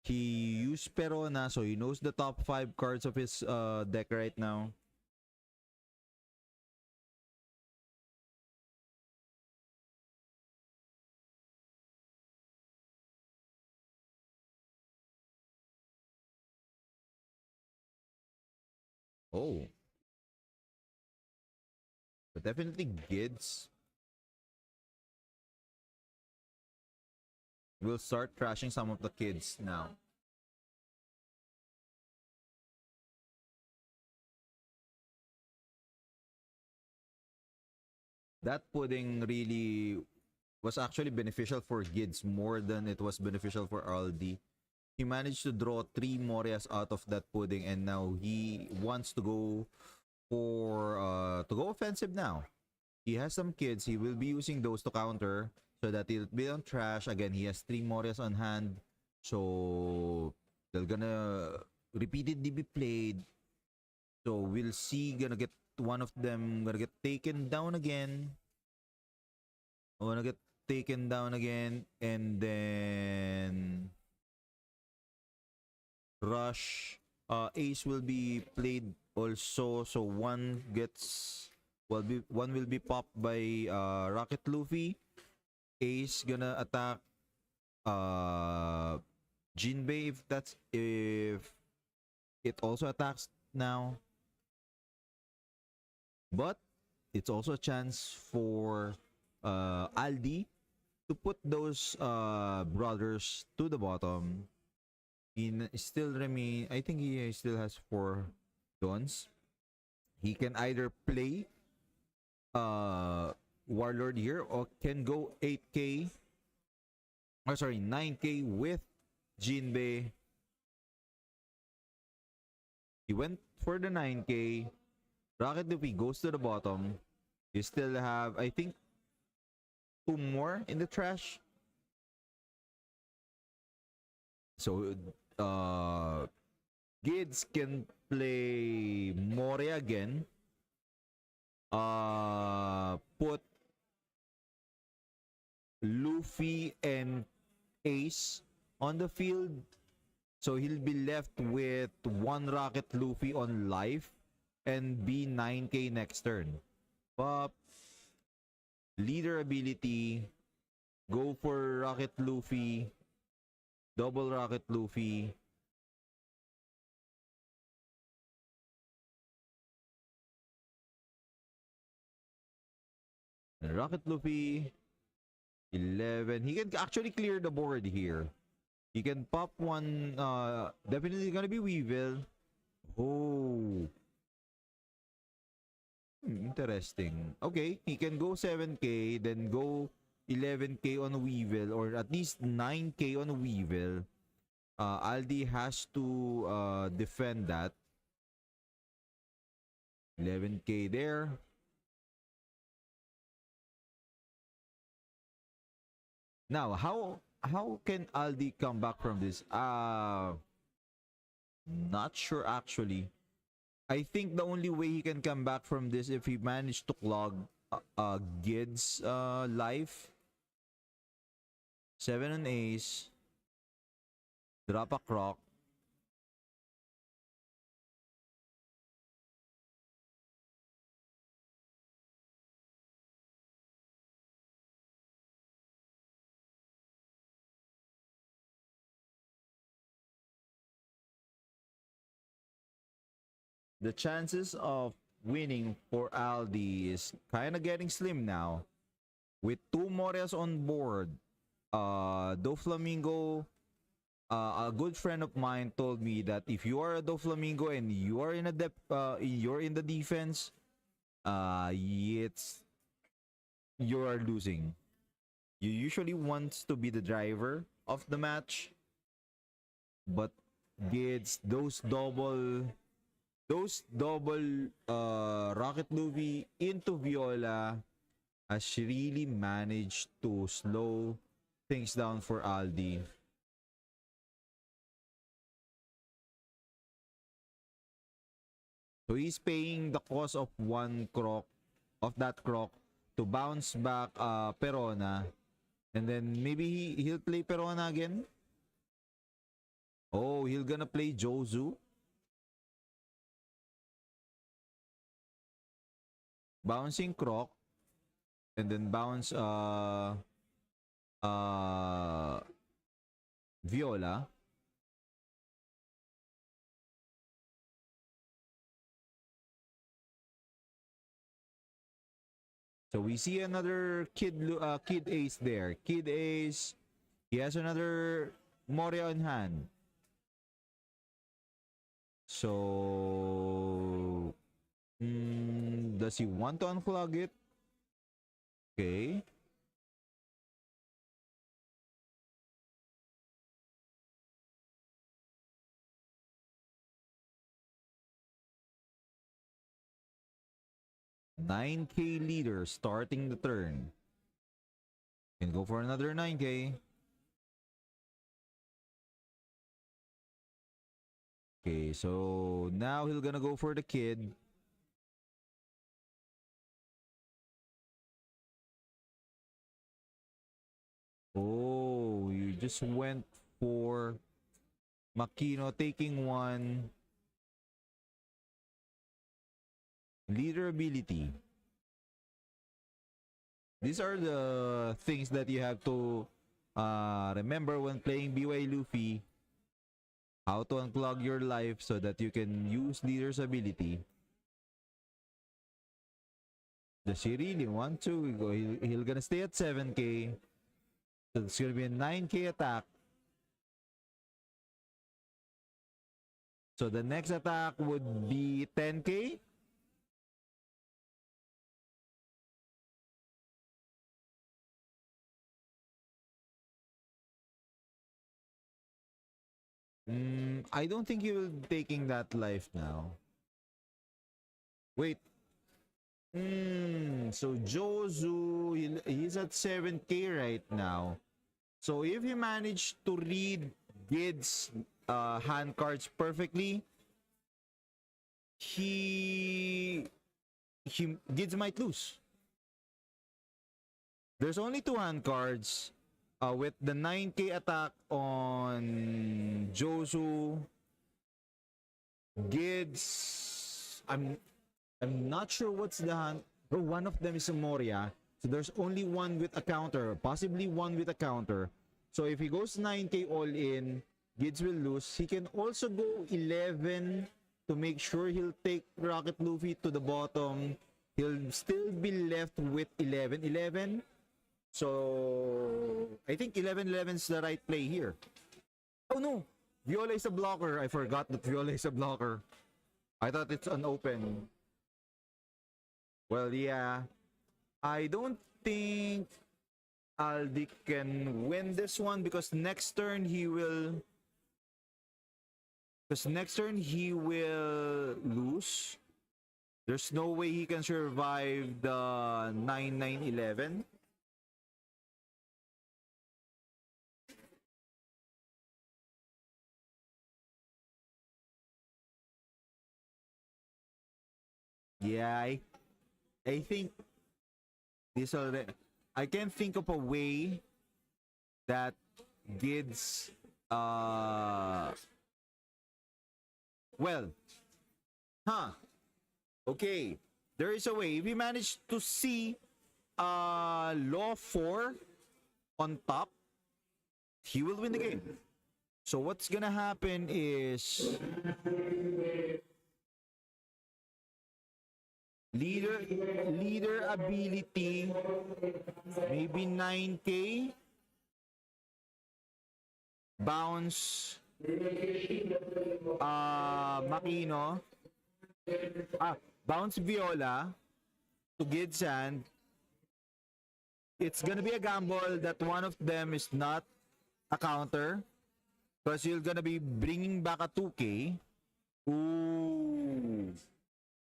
He used Perona, so he knows the top 5 cards of his deck right now. Oh. But definitely Gids will start trashing some of the kids now. That pudding really was actually beneficial for Gids more than it was beneficial for Aldi. He managed to draw 3 Morias out of that pudding and now he wants to go offensive now. He has some kids. He will be using those to counter so that he'll be on trash. Again, he has 3 Morias on hand. So they're gonna repeatedly be played. So we'll see, gonna get one of them gonna get taken down again. Gonna get taken down again and then Rush. Ace will be played also. So one will be popped by Rocket Luffy. Ace gonna attack Jinbei if it also attacks now. But it's also a chance for Aldi to put those brothers to the bottom. He still remain. I think he still has 4 dons. He can either play Warlord here or can go 8k. Or sorry, 9k with Jinbei. He went for the 9k. Rocket Luffy goes to the bottom. You still have, I think, 2 more in the trash. So, Gids can play Moria again. Put Luffy and Ace on the field. So he'll be left with 1 Rocket Luffy on life and be 9k next turn. Pop. Leader ability. Go for Rocket Luffy. Double Rocket Luffy. Rocket Luffy. 11. He can actually clear the board here. He can pop one. Definitely gonna be Weevil. Oh. Interesting. Okay, he can go 7k, then go 11k on Weevil, or at least 9k on Weevil, Aldi has to defend that. 11k there. Now, how can Aldi come back from this? Not sure actually. I think the only way he can come back from this if he managed to clog Gid's life. 7 on ace. Drop a croc. The chances of winning for Aldi is kind of getting slim now. With 2 Morias on board, Doflamingo, a good friend of mine told me that if you are a Doflamingo and you are in you're in the defense, you are losing. You usually want to be the driver of the match, but Gids, those double Rocket Luffy into Viola has really managed to slow things down for Aldi. So he's paying the cost of that croc to bounce back Perona, and then maybe he'll play Perona again. Oh, he'll gonna play Jozu. Bouncing croc, and then bounce Viola. So we see another Kid Ace there. Kid Ace, he has another Moria on hand. So does he want to unclog it? Okay. $9K leader starting the turn. Can go for another 9K. Okay, so now he'll gonna go for the kid. Oh, you just went for Makino taking one. Leader ability. These are the things that you have to remember when playing BY Luffy. How to unclog your life so that you can use leader's ability. Does he really want to? He'll gonna stay at 7K. So it's gonna be a 9K attack. So the next attack would be 10K. I don't think he will be taking that life now. Wait. So Jozu, he's at 7K right now. So if he managed to read Gid's hand cards perfectly, Gids might lose. There's only 2 hand cards. With the 9K attack on Jozu, Gids, I'm not sure what's the hand. Oh, one of them is a Moria. So there's only one with a counter, possibly one with a counter. So if he goes 9K all in, Gids will lose. He can also go 11 to make sure he'll take Rocket Luffy to the bottom. He'll still be left with 11. So I think 11-11 is the right play here. Oh no, Viola is a blocker. I forgot that Viola is a blocker. I thought it's an open. Well, yeah. I don't think Aldi can win this one because next turn he will lose. There's no way he can survive the 9-9-11. Yeah, I think this already. I can think of a way that Gids well, okay, there is a way. If we manage to see Law 4 on top, he will win the game. So what's gonna happen is leader ability, maybe 9k, bounce Makino, bounce Viola to Gidsand. It's gonna be a gamble that one of them is not a counter because you're gonna be bringing back a 2k. Ooh.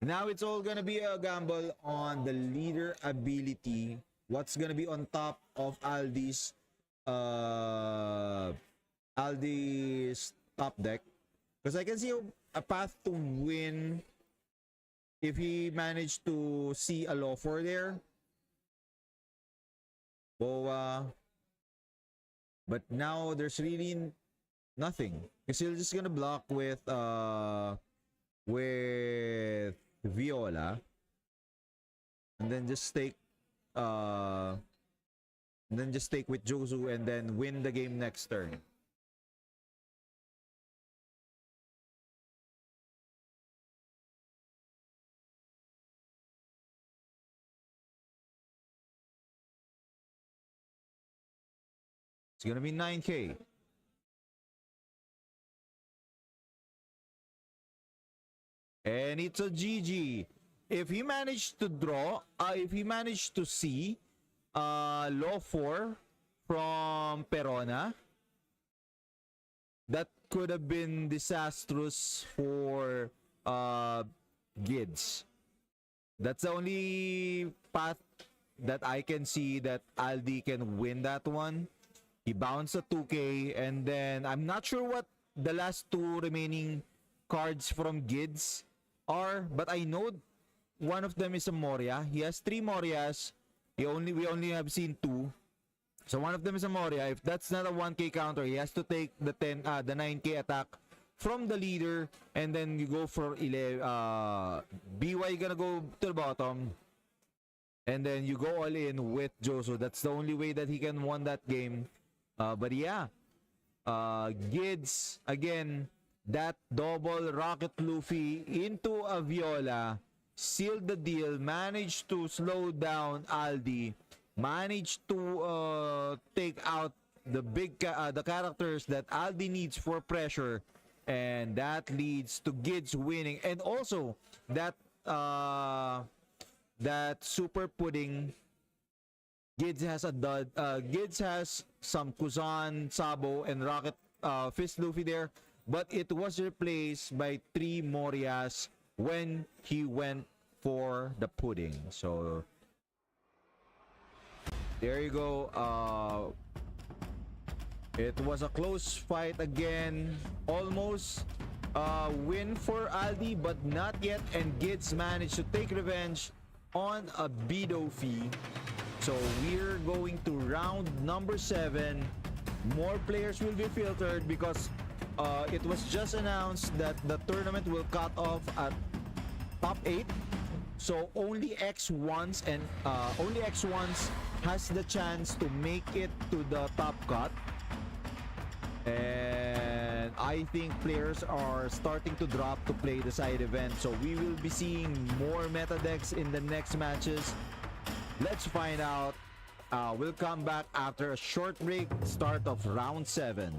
Now it's all gonna be a gamble on the leader ability. What's gonna be on top of Aldi's top deck? Because I can see a path to win if he managed to see a Law 4 there. Boa. But now there's really nothing. Because you're just gonna block with Viola. And then just take with Josu and then win the game next turn. It's gonna be 9k. And it's a GG. If he managed to draw, if he managed to see Law 4 from Perona, that could have been disastrous for Gids. That's the only path that I can see that Aldi can win that one. He bounced a 2k, and then I'm not sure what the last two remaining cards from Gids are, but I know one of them is a Moria. He has 3 Morias. We only have seen 2. So one of them is a Moria. If that's not a 1k counter, he has to take the 9k attack from the leader, and then you go for 11. BY gonna go to the bottom, and then you go all in with Joso. That's the only way that he can win that game. But yeah, Gids again. That double Rocket Luffy into a Viola sealed the deal, managed to slow down Aldi, managed to take out the the characters that Aldi needs for pressure, and that leads to Gids winning. And also that super pudding, Gids has a dud. Gids has some Kuzan, Sabo, and Rocket Fist Luffy there, but it was replaced by 3 Morias when he went for the pudding. So there you go. It was a close fight again. Almost win for Aldi, but not yet. And Gids managed to take revenge on a Bido fee. So we're going to round number 7. More players will be filtered because it was just announced that the tournament will cut off at top 8. So only X1s and only X1s has the chance to make it to the top cut. And I think players are starting to drop to play the side event. So we will be seeing more meta decks in the next matches. Let's find out. We'll come back after a short break, start of round 7.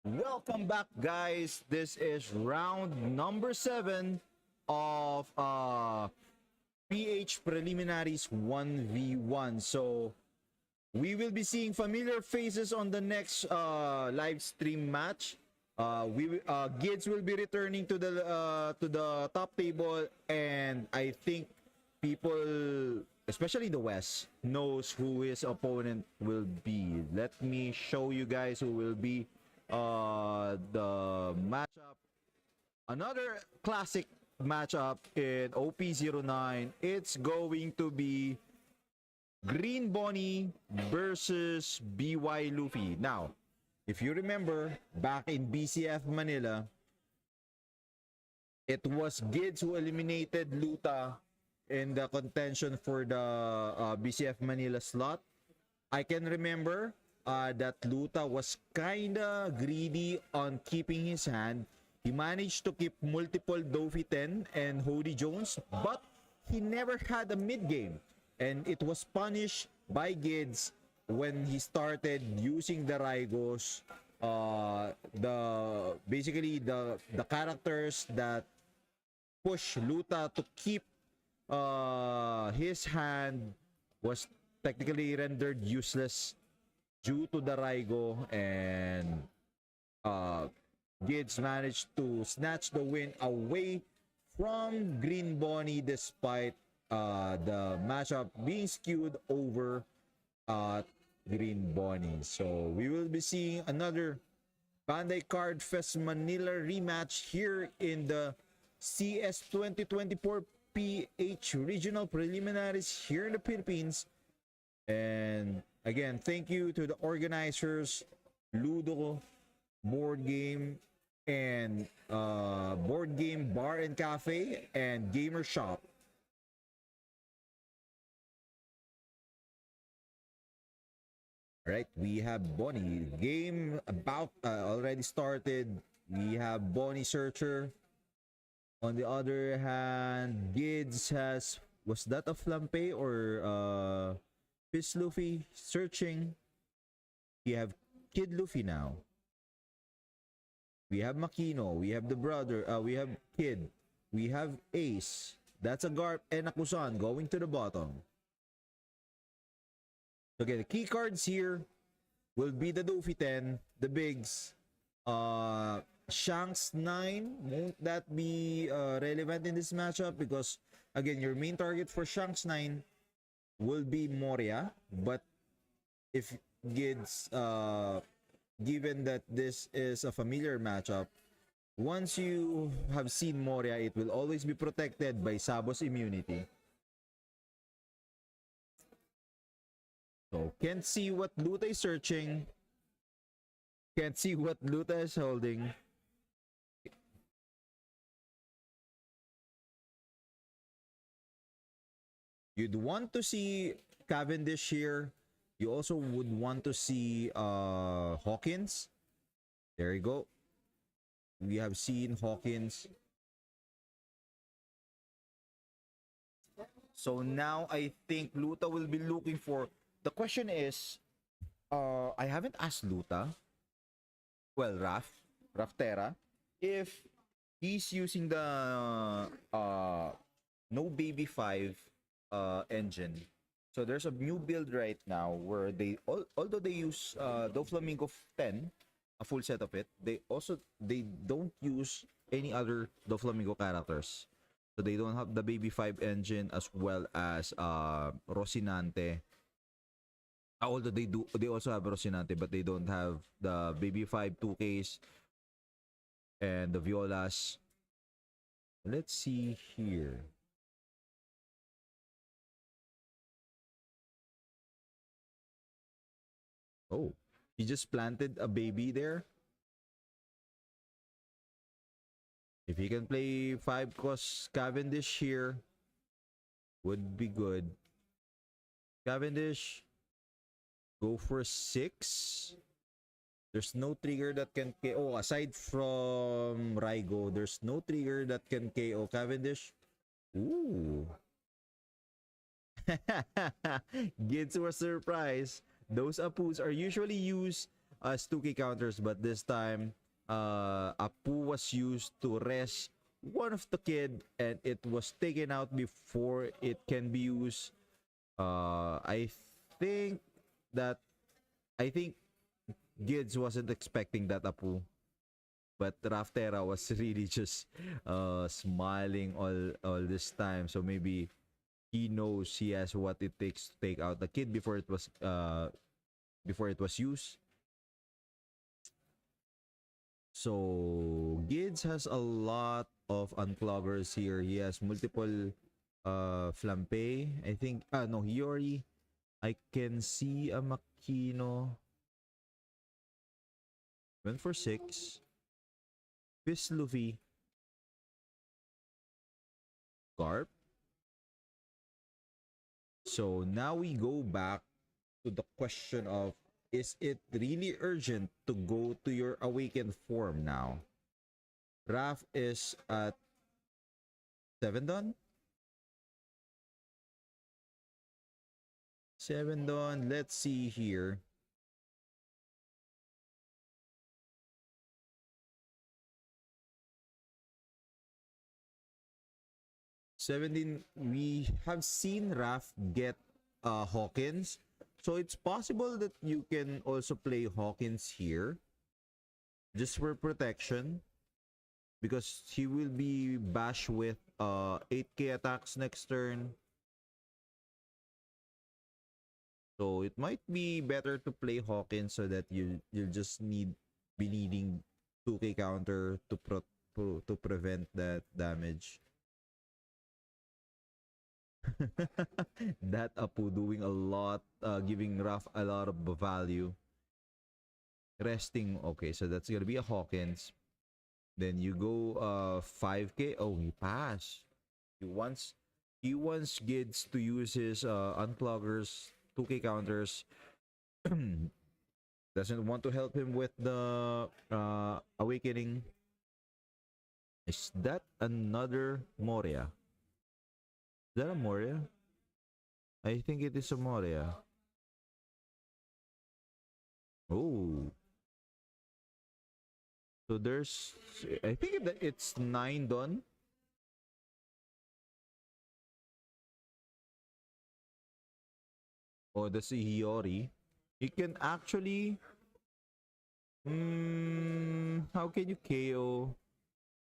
Welcome back, guys. This is round number 7 of PH Preliminaries 1v1. So we will be seeing familiar faces on the next live stream match. Gids will be returning to the top table, and I think people, especially the West, knows who his opponent will be. Let me show you guys who will be the matchup. Another classic matchup in OP09. It's going to be Green Bonnie versus BY Luffy. Now, if you remember, back in BCF Manila, it was Gids who eliminated Luta in the contention for the BCF Manila slot. I can remember that Luta was kinda greedy on keeping his hand. He managed to keep multiple Dofi 10 and Hody Jones, but he never had a mid game, and it was punished by Gids when he started using the Raigos, basically the characters that push Luta to keep his hand was technically rendered useless due to the Raigo, and Gids managed to snatch the win away from Green Bonnie despite the matchup being skewed over Green Bonnie. So we will be seeing another Bandai Card Fest Manila rematch here in the CS 2024 PH Regional Preliminaries here in the Philippines. And again, thank you to the organizers, LUDO, Board Game, and Board Game Bar and Cafe, and Gamersshop. Right, we have Bonnie. Game about already started. We have Bonnie Searcher. On the other hand, Gids has, was that a Flampe or Fist Luffy searching? We have Kid Luffy now. We have Makino. We have the brother. We have Kid. We have Ace. That's a Garp and a Kusan going to the bottom. Okay, the key cards here will be the Dofi 10, the Bigs, Shanks 9. Won't that be relevant in this matchup? Because again, your main target for Shanks 9 will be Moria. But if Gids, given that this is a familiar matchup, once you have seen Moria, it will always be protected by Sabo's immunity. So, can't see what Luta is searching. Can't see what Luta is holding. You'd want to see Cavendish here. You also would want to see Hawkins. There you go. We have seen Hawkins. So now I think Luta will be looking for... The question is, I haven't asked Luta, well, Raftera, if he's using the No Baby 5 engine. So there's a new build right now where they, although they use Doflamingo 10, a full set of it, they don't use any other Doflamingo characters. So they don't have the Baby 5 engine as well as Rocinante. Although they also have Rocinante, but they don't have the Baby 5 2Ks and the Violas. Let's see here. Oh, he just planted a baby there. If he can play 5 cost Cavendish here, would be good. Cavendish, go for 6. There's no trigger that can KO. Aside from Raigo, there's no trigger that can KO Cavendish. Ooh. Gids were surprised. Those Apus are usually used as 2K counters, but this time Apu was used to rest one of the kid, and it was taken out before it can be used. I think that I think Gids wasn't expecting that Apu, but Raftera was really just smiling all this time. So maybe he knows he has what it takes to take out the kid before it was used. So Gids has a lot of uncloggers here. He has multiple Flampe. I think no, Hiyori. I can see a Makino. Went for 6. Fist Luffy. Garp. So now we go back to the question of, is it really urgent to go to your awakened form now? Raf is at 7 done. 7 done. Let's see here. We have seen Raf get Hawkins. So it's possible that you can also play Hawkins here, just for protection, because he will be bash with 8k attacks next turn. So it might be better to play Hawkins so that you'll just be needing 2k counter to prevent that damage. That Apu doing a lot, giving Raf a lot of value. Resting, okay, so that's gonna be a Hawkins. Then you go 5k. Oh, he passed. He wants Gids to use his uncloggers, 2k counters. Doesn't want to help him with the awakening. Is that another Moria? Is that a Moria? I think it is a Moria. Oh. So there's, I think it's 9 done. Oh, the Hiyori. You can actually... how can you KO?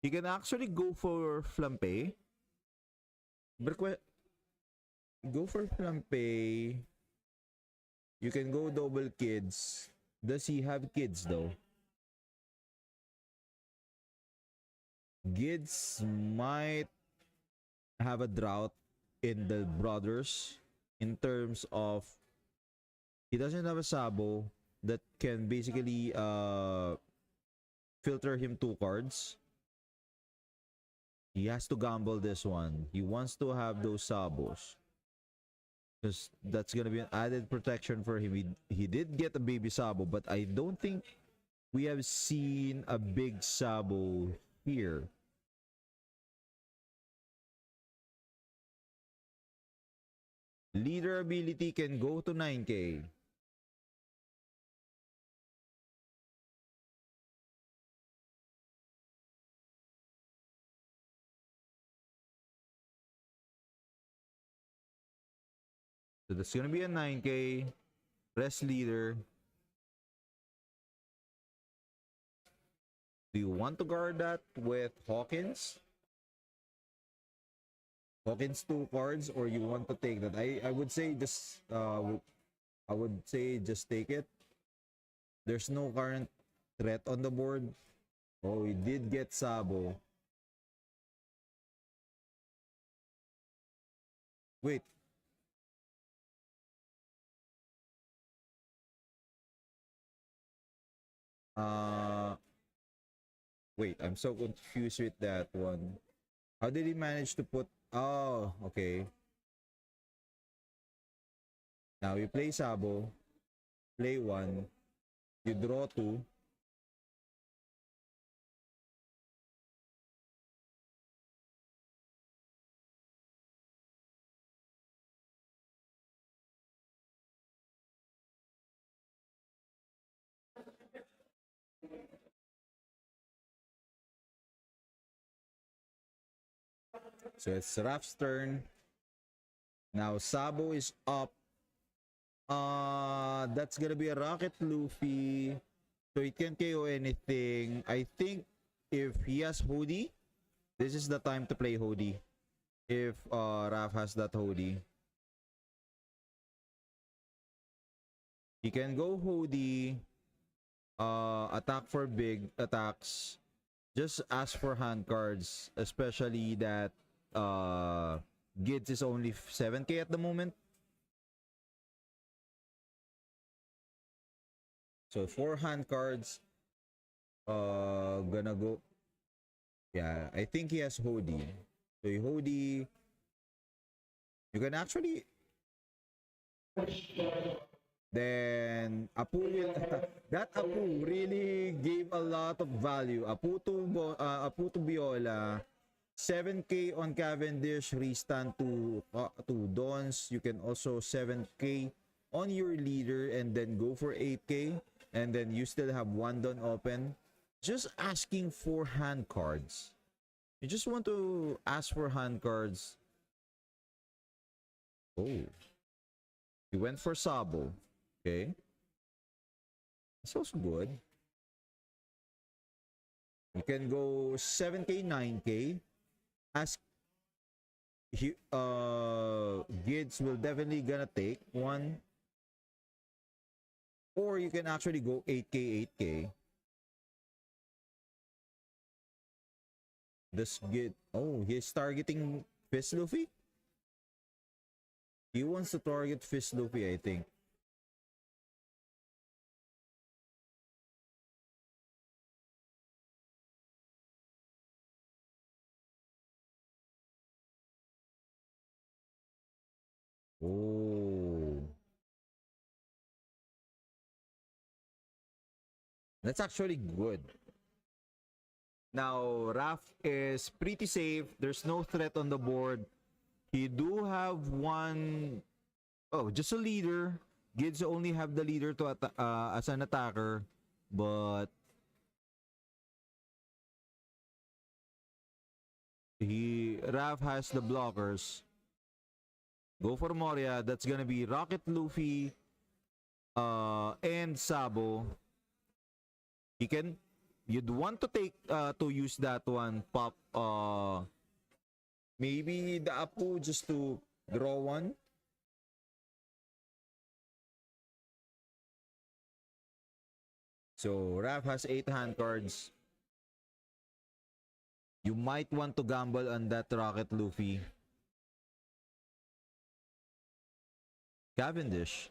You can actually go for Flampe. Go for Flampe. You can go double kids. Does he have kids though? Gids might have a drought in the brothers in terms of he doesn't have a Sabo that can basically filter him 2 cards. He has to gamble this one. He wants to have those Sabos, because that's gonna be an added protection for him. He did get a baby Sabo, but I don't think we have seen a big Sabo here. Leader ability can go to 9k. So that's gonna be a 9k. Rest leader. Do you want to guard that with Hawkins? Hawkins 2 cards, or you want to take that? I would say just take it. There's no current threat on the board. Oh, we did get Sabo. Wait. Wait, I'm so confused with that one. How did he manage to put... Oh, okay. Now we play Sabo. Play 1. You draw 2. So it's Raph's turn. Now Sabo is up. That's gonna be a Rocket Luffy. So it can KO anything. I think if he has Hoodie, this is the time to play Hoodie. If Raph has that Hoodie. He can go Hoodie. Attack for big attacks. Just ask for hand cards. Especially that Gids is only 7k at the moment. So 4 hand cards. Gonna go. Yeah, I think he has Hoodie. So Hoodie. You can actually. Then Apu will that Apu really gave a lot of value. Apu to Biola, 7k on Cavendish, restand to Dons. You can also 7k on your leader and then go for 8k, and then you still have one Don open. Just asking for hand cards. You just want to ask for hand cards. Oh, he went for Sabo. Okay. That's also good. You can go 7k, 9k. Ask Gids will definitely gonna take one. Or you can actually go 8k, 8k. This Gid. Oh, he's targeting Fist Luffy? He wants to target Fist Luffy, I think. Oh. That's actually good. Now, Raph is pretty safe. There's no threat on the board. He do have one... Oh, just a leader. Gids only have the leader to as an attacker. But... Raph has the blockers. Go for Moria. That's gonna be Rocket Luffy and Sabo. You'd want to take to use that one pop maybe the Apu just to draw one. So Raph has 8 hand cards. You might want to gamble on that Rocket Luffy. Cavendish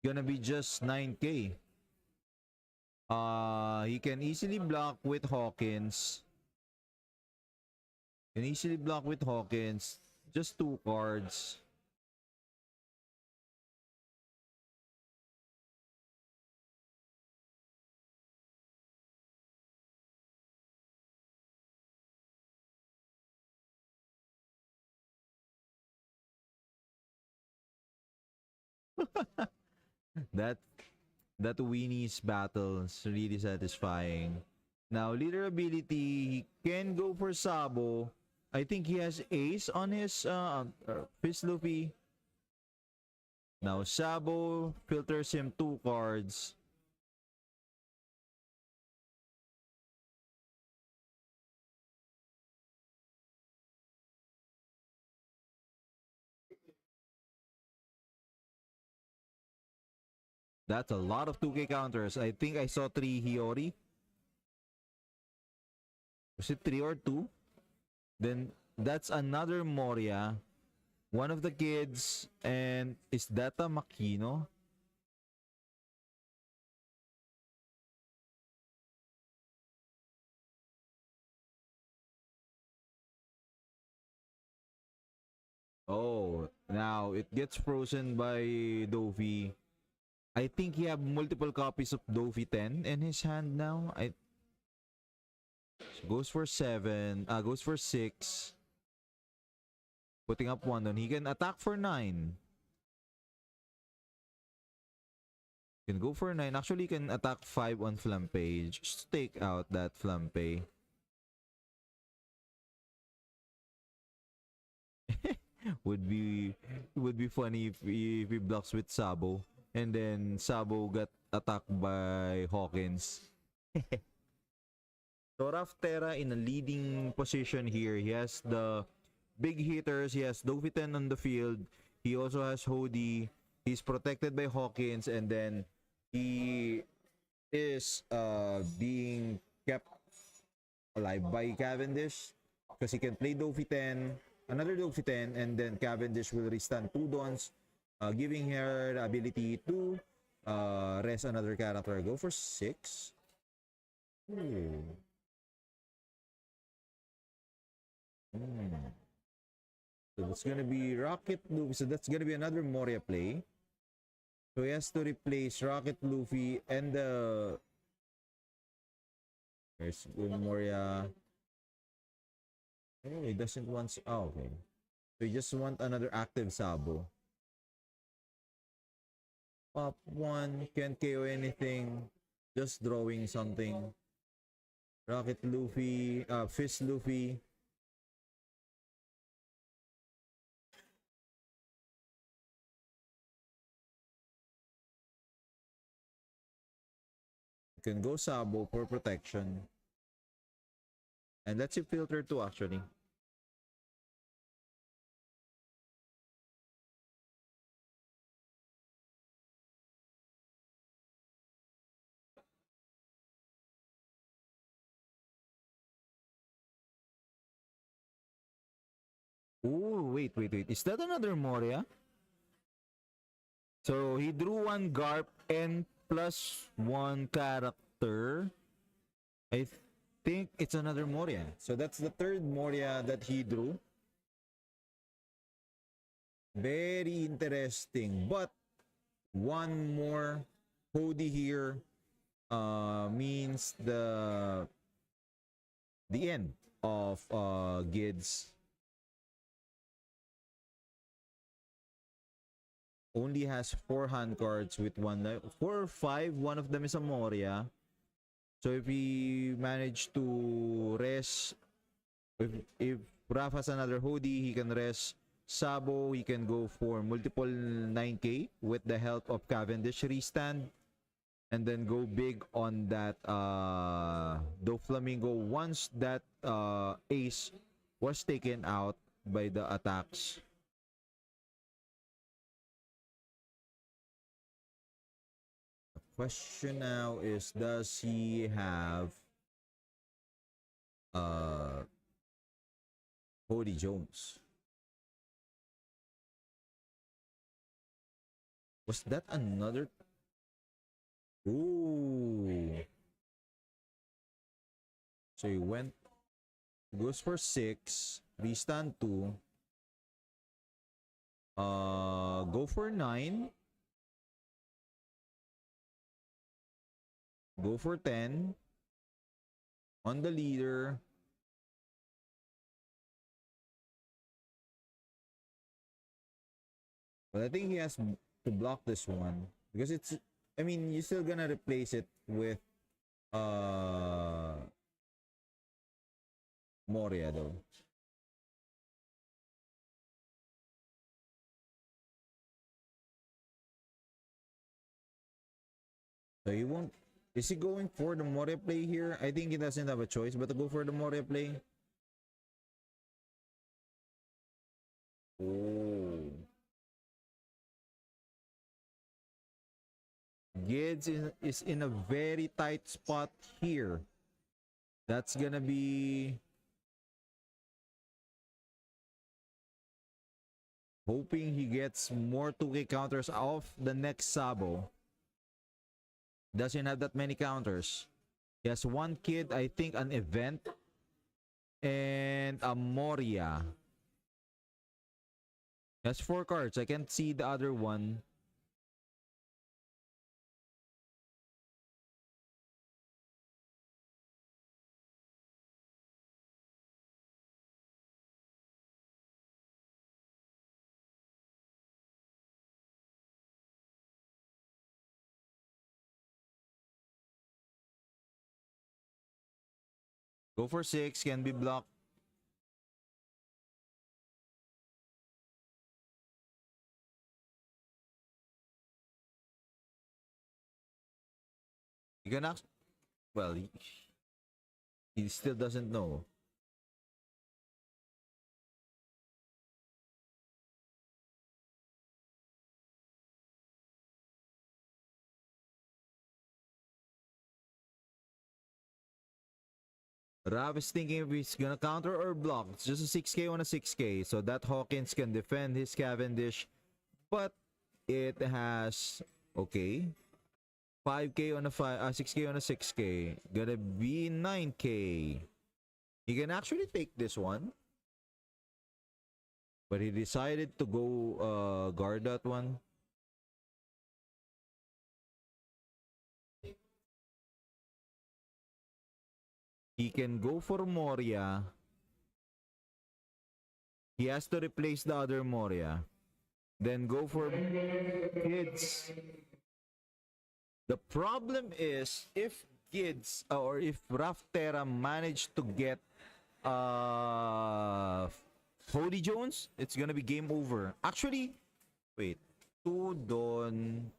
gonna be just 9k. He can easily block with Hawkins. Just 2 cards. That Winnie's battle is really satisfying. Now, leader ability, he can go for Sabo. I think he has Ace on his Fist Luffy. Now, Sabo filters him 2 cards. That's a lot of 2k counters. I think I saw 3 Hiyori. Was it 3 or 2? Then that's another Moria. One of the kids. And is that a Makino? Oh, now it gets frozen by Dovi. I think he have multiple copies of Dovi 10 in his hand now. So goes for 7. Goes for 6. Putting up 1 on. He can attack for 9. Can go for 9. Actually, he can attack 5 on Flampe. Just take out that Flampe. would be funny if he blocks with Sabo and then Sabo got attacked by Hawkins. So Raftera in a leading position here. He has the big hitters. He has Dofiten on the field. He also has Hody. He's protected by Hawkins, and then he is being kept alive by Cavendish because he can play Dofiten, another Dofiten, and then Cavendish will restand 2 Dons, giving her the ability to rest another character. Go for 6. Ooh. So that's gonna be Rocket Luffy. So that's gonna be another Moria play. So he has to replace Rocket Luffy and the... There's Moria. Oh, he doesn't want... Oh, okay. So he just want another active Sabo. Pop 1, can't KO anything. Just drawing something. Rocket Luffy, Fist Luffy. You can go Sabo for protection. And let's see filter 2 actually. Ooh, wait. Is that another Moria? So he drew 1 Garp and plus 1 character. I think it's another Moria. So that's the 3rd Moria that he drew. Very interesting. But 1 more Hody here means the end of Gids. Only has 4 hand cards with 1 life. 4 or 5, one of them is a Moria. So if he managed to rest, if Raph has another Hody, he can rest Sabo. He can go for multiple 9k with the help of Cavendish restand, and then go big on that Doflamingo once that ace was taken out by the attacks. Question now is, does he have Cody Jones? Was that another? Ooh. So he goes for 6, restand 2. Go for 9. Go for 10 on the leader. But I think he has to block this one because it's, I mean, you're still gonna replace it with Moria though. So he won't. Is he going for the Moria play here? I think he doesn't have a choice but to go for the Moria play. Oh. Gids is in a very tight spot here. That's gonna be hoping he gets more 2k counters off the next Sabo. Doesn't have that many counters. He has 1 kid, I think an event, and a Moria. He has 4 cards. I can't see the other one. Go for 6, can be blocked. You can ask. Well, he still doesn't know. Rav is thinking if he's gonna counter or block. It's just a 6k on a 6k, so that Hawkins can defend his Cavendish, but it has okay 5k on a 6k on a 6k, gonna be 9k. He can actually take this one, but he decided to go guard that one. He can go for Moria. He has to replace the other Moria. Then go for Gids. The problem is if Gids or if Raftera managed to get Cody Jones, it's gonna be game over. Actually, wait. 2 Don.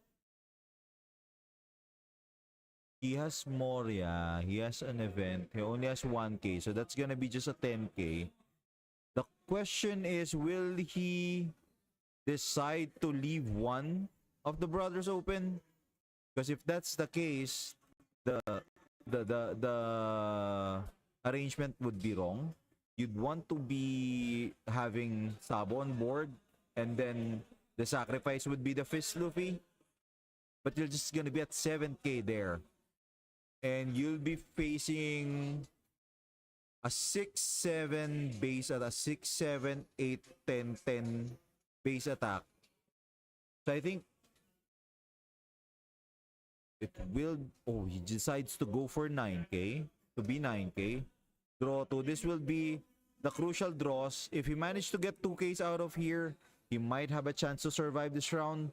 He has Moria. He has an event. He only has 1k. So that's gonna be just a 10k. The question is, will he decide to leave one of the brothers open? Because if that's the case, the arrangement would be wrong. You'd want to be having Sabo on board, and then the sacrifice would be the Fist Luffy. But you're just gonna be at 7k there. And you'll be facing a 6-7 base at a 6-7, 8-10-10 base attack. So I think it will... Oh, he decides to go for 9k. To be 9k. Draw 2. This will be the crucial draws. If he managed to get 2ks out of here, he might have a chance to survive this round.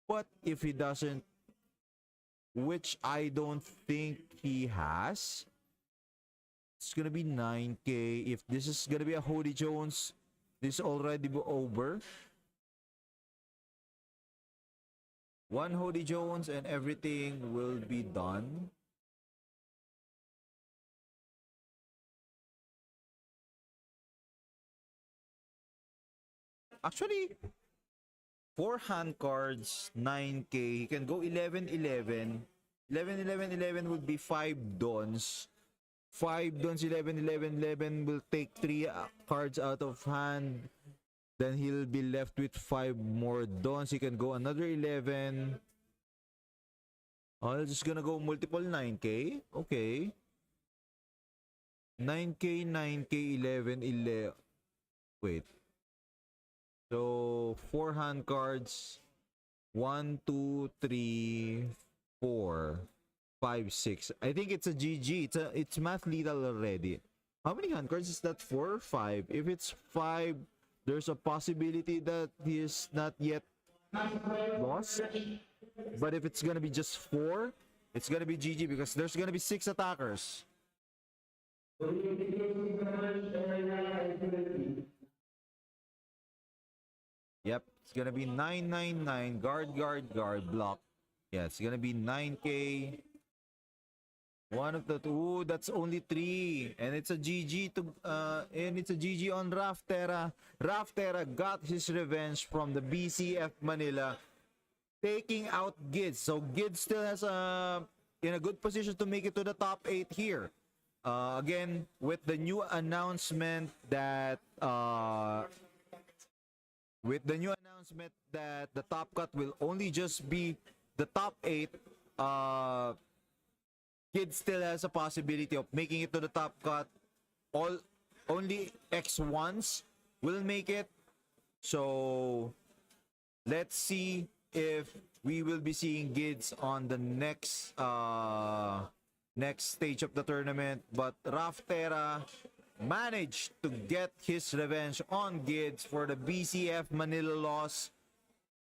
But if he doesn't, which I don't think he has, it's gonna be 9k. If this is gonna be a Cody Jones, this is already over. One Cody Jones and everything will be done. Actually, 4 hand cards, 9k. He can go 11-11. 11-11-11 would be 5 Dons. 5 Dons, 11-11-11 will take 3 cards out of hand. Then he'll be left with 5 more Dons. He can go another 11. Oh, just gonna go multiple 9k. Okay. 9k, 9k, 11, 11. Wait. So, 4 hand cards. 1, 2, 3, 4, 5, 6. I think it's a GG. It's math lethal already. How many hand cards is that? 4 or 5? If it's 5, there's a possibility that he is not yet lost. But if it's gonna be just 4, it's gonna be GG because there's gonna be 6 attackers. Yep, it's gonna be 999 guard, block. Yeah, it's gonna be 9k. One of the two. That's only 3, and it's a GG to and it's a GG on Raftera. Raftera got his revenge from the BCF Manila, taking out Gids. So Gids still has in a good position to make it to the top 8 here. Again, with the new announcement that the top cut will only just be the top 8, Kid still has a possibility of making it to the top cut. Only X1s will make it. So let's see if we will be seeing Gids on the next stage of the tournament. But Raftera managed to get his revenge on Gids for the BCF Manila loss.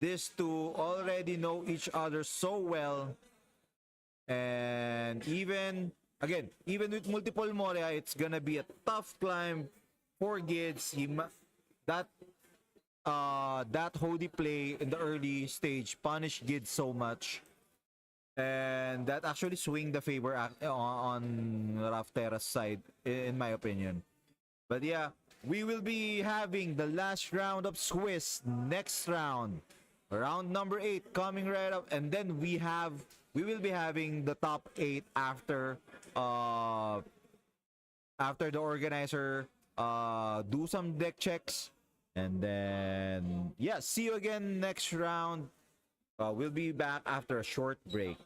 These two already know each other so well. And even with multiple Moria, it's gonna be a tough climb for Gids. That Hody play in the early stage punished Gids so much. and that actually swing the favor on Raftera's side, in my opinion. But yeah, we will be having the last round of Swiss next round. Round number 8 coming right up, and then we will be having the top 8 after the organizer do some deck checks, and then yeah, see you again next round. We'll be back after a short break.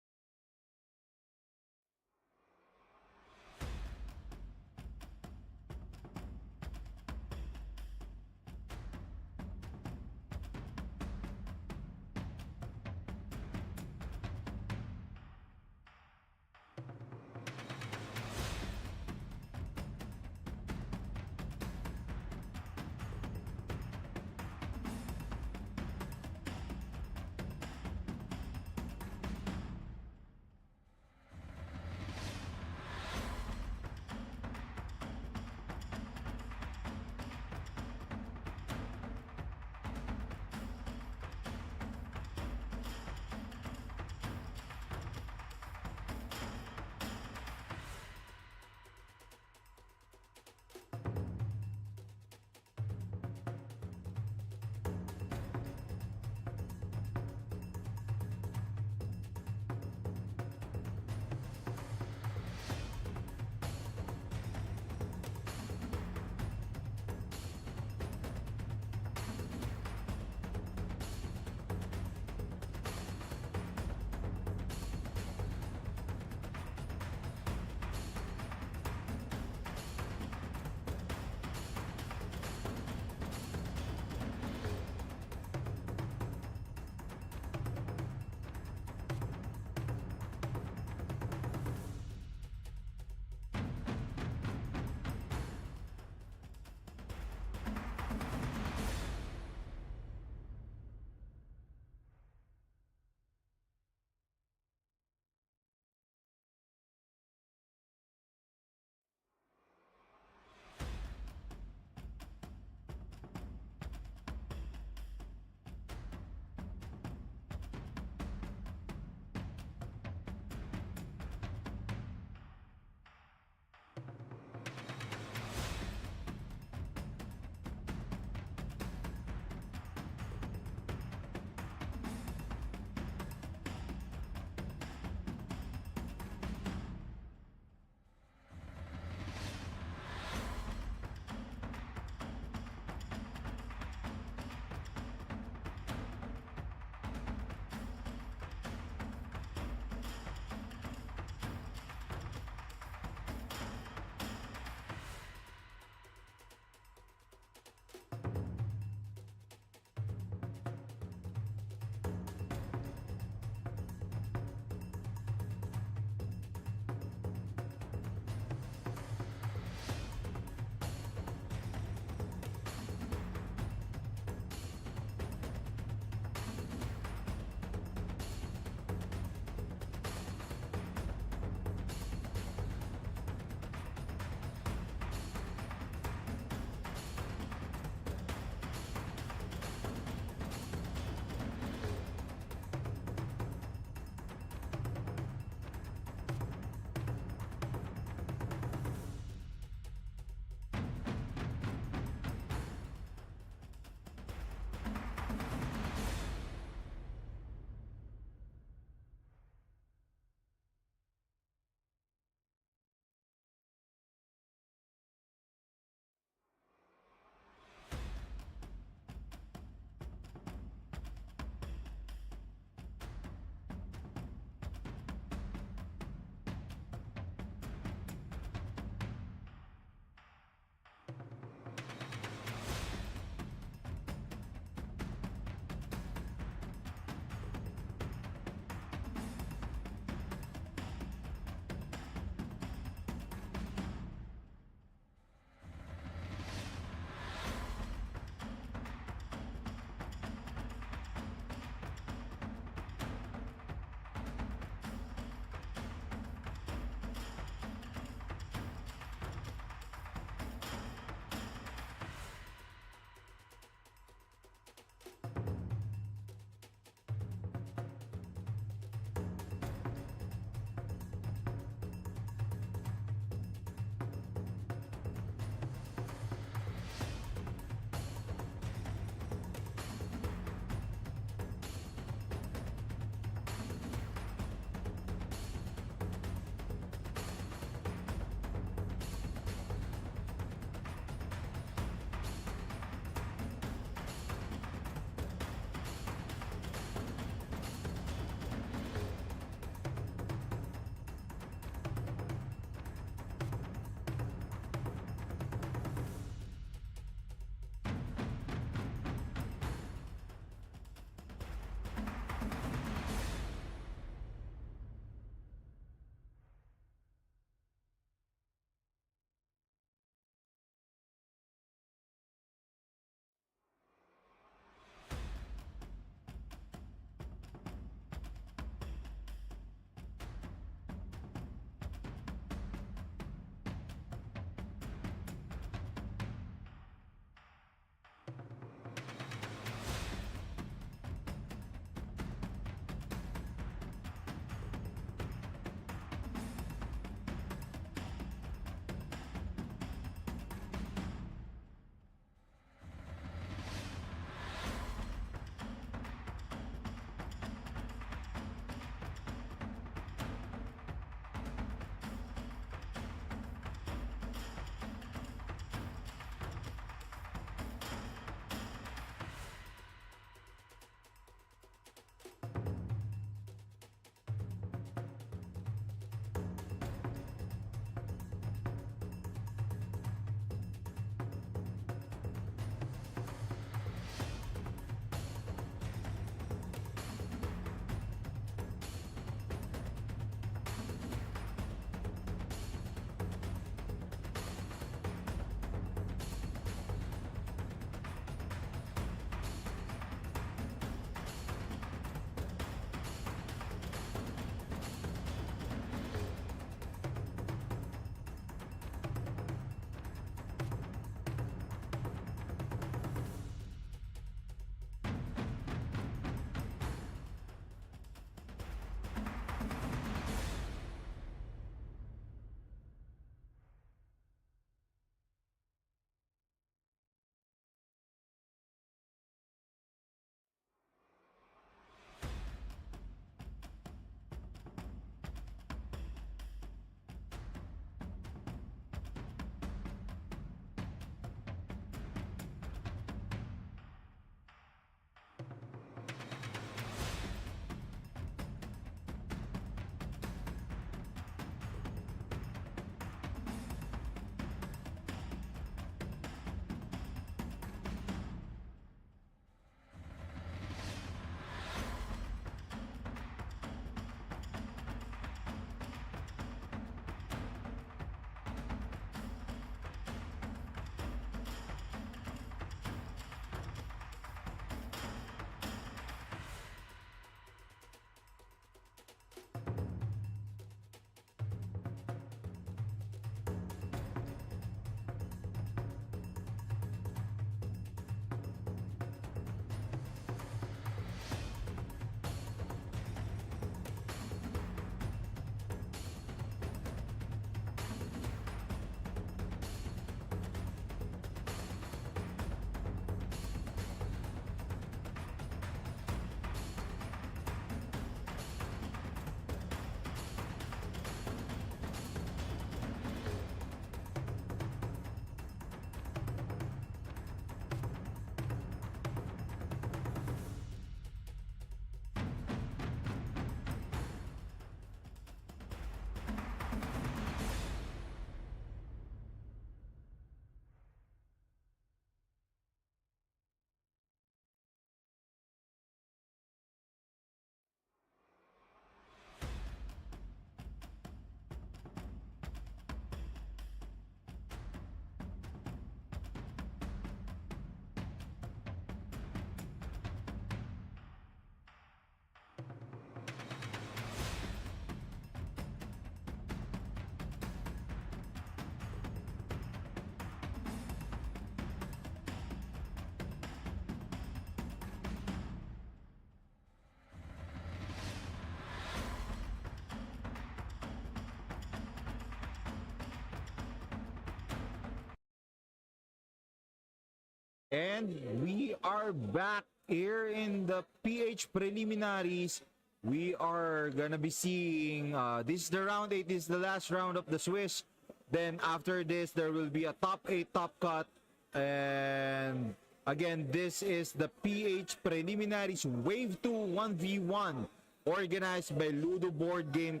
And we are back here in the PH preliminaries. We are gonna be seeing this is the round 8, this is the last round of the Swiss. Then after this there will be a top 8 top cut. And again, this is the PH preliminaries wave 2 1v1 organized by LUDO board game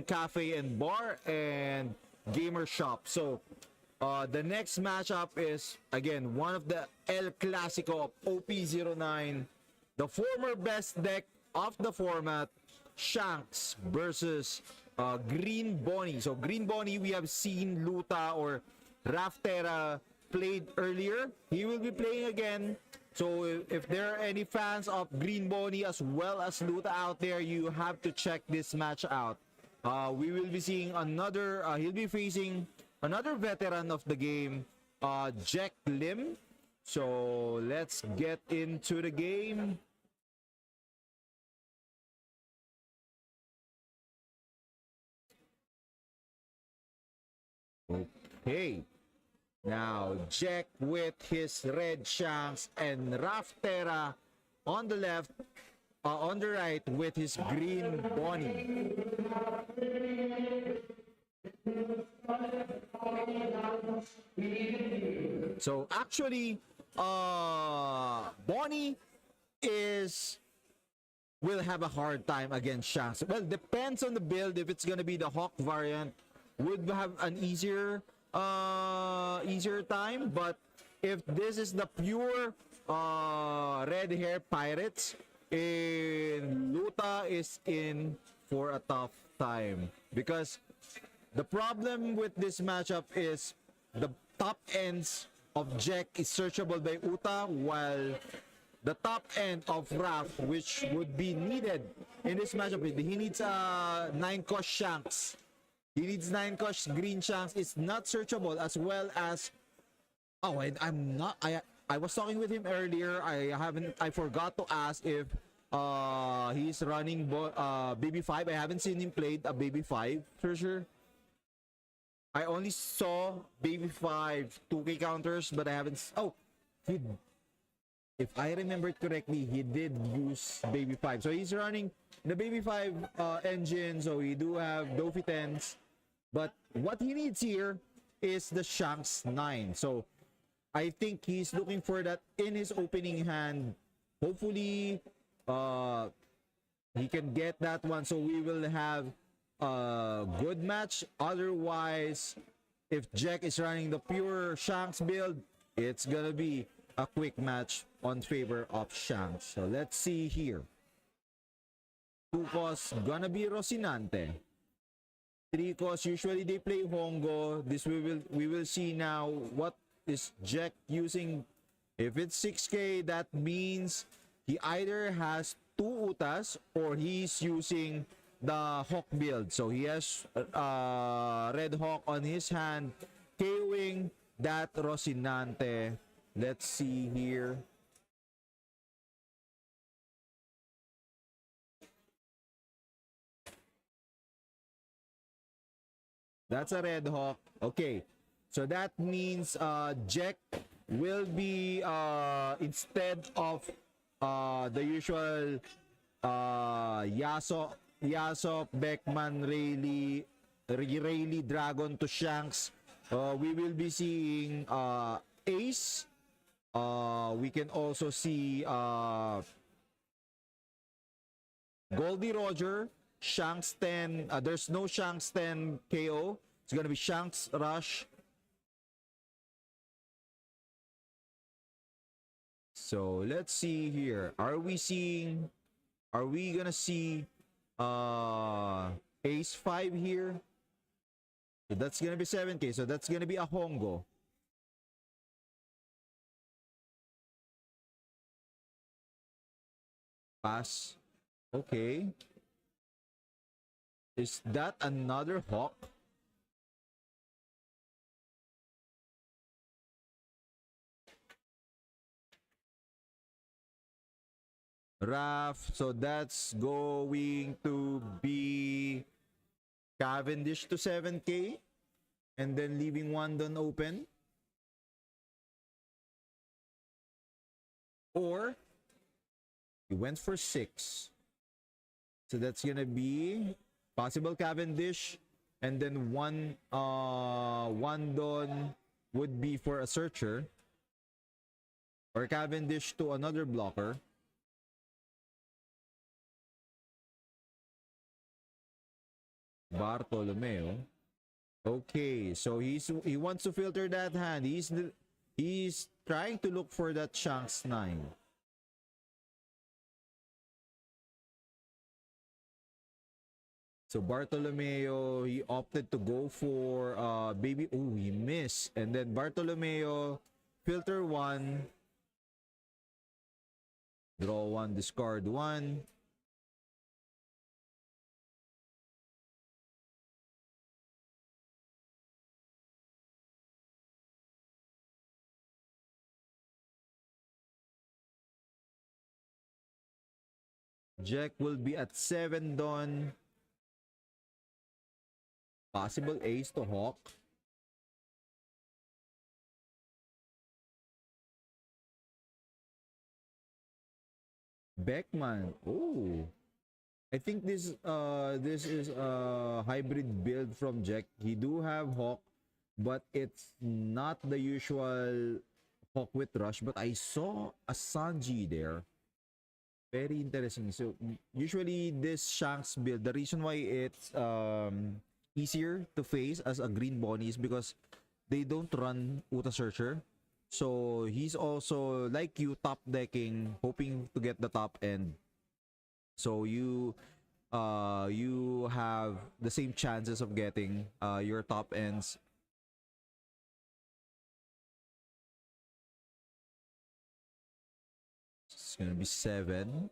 cafe and bar and Gamersshop. So the next matchup is, again, one of the El Clasico of OP09, the former best deck of the format, Shanks versus Green Bonnie. So Green Bonnie, we have seen Luta or Raftera played earlier. He will be playing again. So if there are any fans of Green Bonnie as well as Luta out there, you have to check this match out. We will be seeing another, he'll be facing another veteran of the game, Jack Lim. So let's get into the game. Okay. Now, Jack with his red Shanks and Raftera on the left, on the right with his green Bonnie. So actually, Bonnie will have a hard time against Shanks. Well, depends on the build. If it's gonna be the Hawk variant, would have an easier time. But if this is the pure red hair pirates, Luta is in for a tough time, because the problem with this matchup is the top ends of Jack is searchable by Uta, while the top end of Raf, which would be needed in this matchup, he needs 9 cost Shanks. He needs 9 cost green Shanks. It's not searchable, as well as I was talking with him earlier. I forgot to ask if he's running Baby 5. I haven't seen him played a Baby 5 for sure. I only saw Baby 5 2K counters, but I haven't. If I remember correctly, he did use Baby 5. So he's running the Baby 5 engine. So we do have Dofi 10s. But what he needs here is the Shanks 9. So I think he's looking for that in his opening hand. Hopefully, he can get that one. So we will have a good match. Otherwise, if Jack is running the pure Shanks build, it's gonna be a quick match on favor of Shanks. So let's see here. 2 costs gonna be Rocinante. 3 costs, usually they play Hongo. This we will see now what is Jack using. If it's 6K, that means he either has 2 Utas or he's using the Hawk build. So he has Red Hawk on his hand, KOing that Rocinante. Let's see here. That's a Red Hawk. Okay. So that means Jack will be instead of the usual Yasop, Beckman, Rayleigh, Dragon to Shanks. We will be seeing Ace. We can also see Goldie Roger, Shanks 10. There's no Shanks 10 KO. It's gonna be Shanks Rush. So let's see here. Are we gonna see Ace 5 here? So that's gonna be 7K. So that's gonna be a Hongo. Pass. Okay. Is that another Hawk? Raf, so that's going to be Cavendish to 7K and then leaving one done open. Or he went for 6. So that's gonna be possible Cavendish, and then one Don would be for a searcher, or Cavendish to another blocker. Bartolomeo. Okay, so he wants to filter that hand. He's trying to look for that Shanks 9. So Bartolomeo, he opted to go for baby. Oh, he missed. And then Bartolomeo, filter 1. Draw 1, discard 1. Jack will be at 7 Don. Possible ace to Hawk. Beckman. Oh. I think this is a hybrid build from Jack. He do have Hawk, but it's not the usual Hawk with Rush. But I saw a Sanji there. Very interesting. So usually this Shanks build, the reason why it's easier to face as a green Bonnie is because they don't run Uta Searcher. So he's also like you, top decking, hoping to get the top end. So you have the same chances of getting your top ends. It's gonna be 7.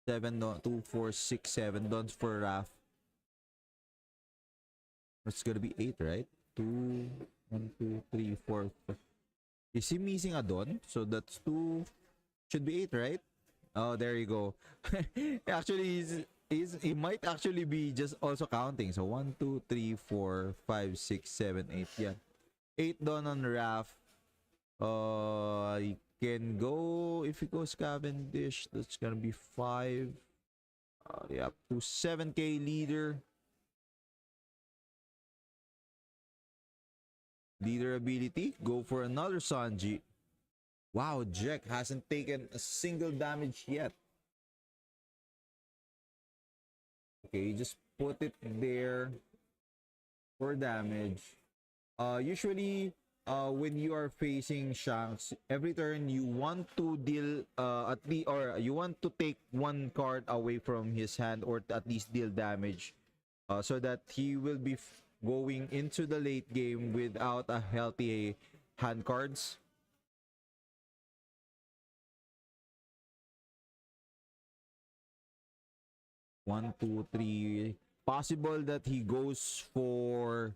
7 don, 2, 4, 6, 7 dons for Raph. It's gonna be 8, right? 2, 1, 2, 3, 4, 5. Is he missing a don? So that's 2. Should be 8, right? Oh, there you go. Actually, he might actually be just also counting. So 1, 2, 3, 4, 5, 6, 7, 8. Yeah. 8 don on Raph. He can go, if he goes Cavendish, that's gonna be 5. Yeah, to 7k leader. Leader ability. Go for another Sanji. Wow, Jack hasn't taken a single damage yet. Okay, just put it there for damage. Usually, when you are facing Shanks, every turn you want to deal or you want to take one card away from his hand, or at least deal damage, so that he will be going into the late game without a healthy hand cards. One, two, three. Possible that he goes for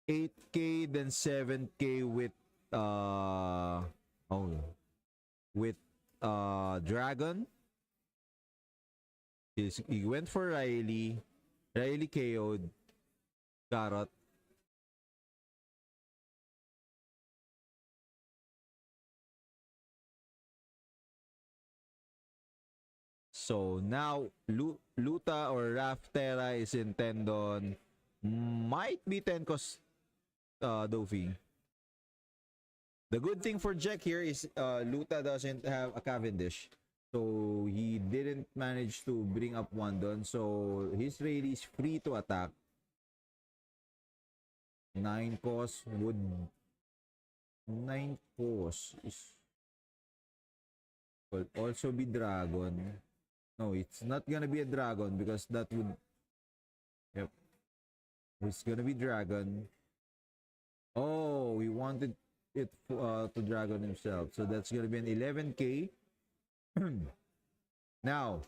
8k then 7k with Dragon. He went for Riley. Riley KO'd Carrot. So now Luta or Raftera is in 10 don. Might be 10 cause Dofy. The good thing for Jack here is Luta doesn't have a Cavendish. So he didn't manage to bring up 1 don. So his raid is free to attack. 9 cost would 9 cost is will also be Dragon. No, it's not gonna be a Dragon because that would, yep, it's gonna be Dragon. Oh, we wanted it to Dragon himself, so that's gonna be an 11k. Now,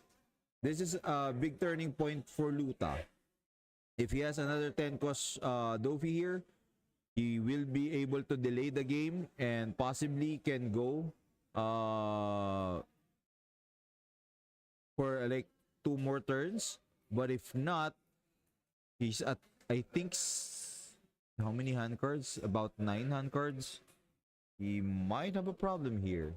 this is a big turning point for Luta. If he has another 10 cost Dofy here, he will be able to delay the game and possibly can go for like 2 more turns. But if not, he's at, I think, how many hand cards? About 9 hand cards. He might have a problem here.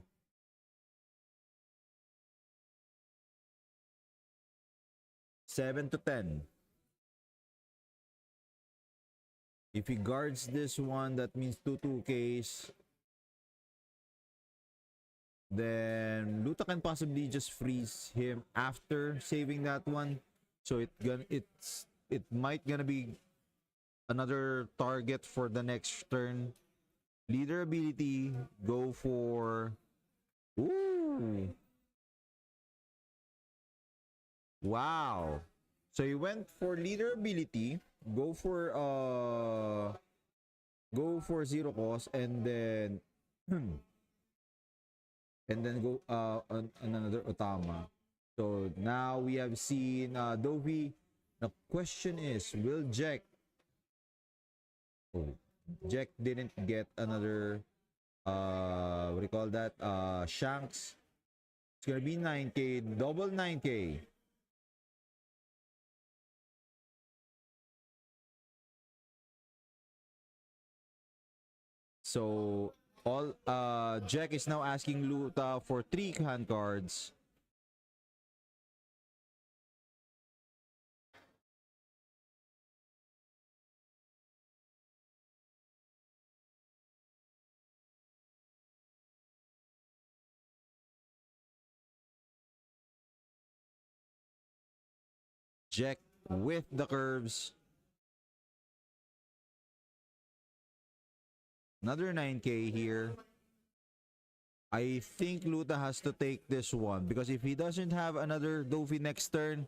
Seven to 10. If he guards this one, that means 2-2Ks. Then Luta can possibly just freeze him after saving that one. So it might gonna be another target for the next turn. Leader ability, go for... Ooh! Wow! So he went for leader ability, go for zero cost, and then go on another Otama. So now we have seen Dovey. The question is, will Jack... Oh, Jack didn't get another what do you call that? Shanks. It's gonna be 9K, double 9K. So all Jack is now asking Luta for 3 hand cards. Jack with the curves. Another 9K here. I think Luta has to take this one because if he doesn't have another Dofi next turn,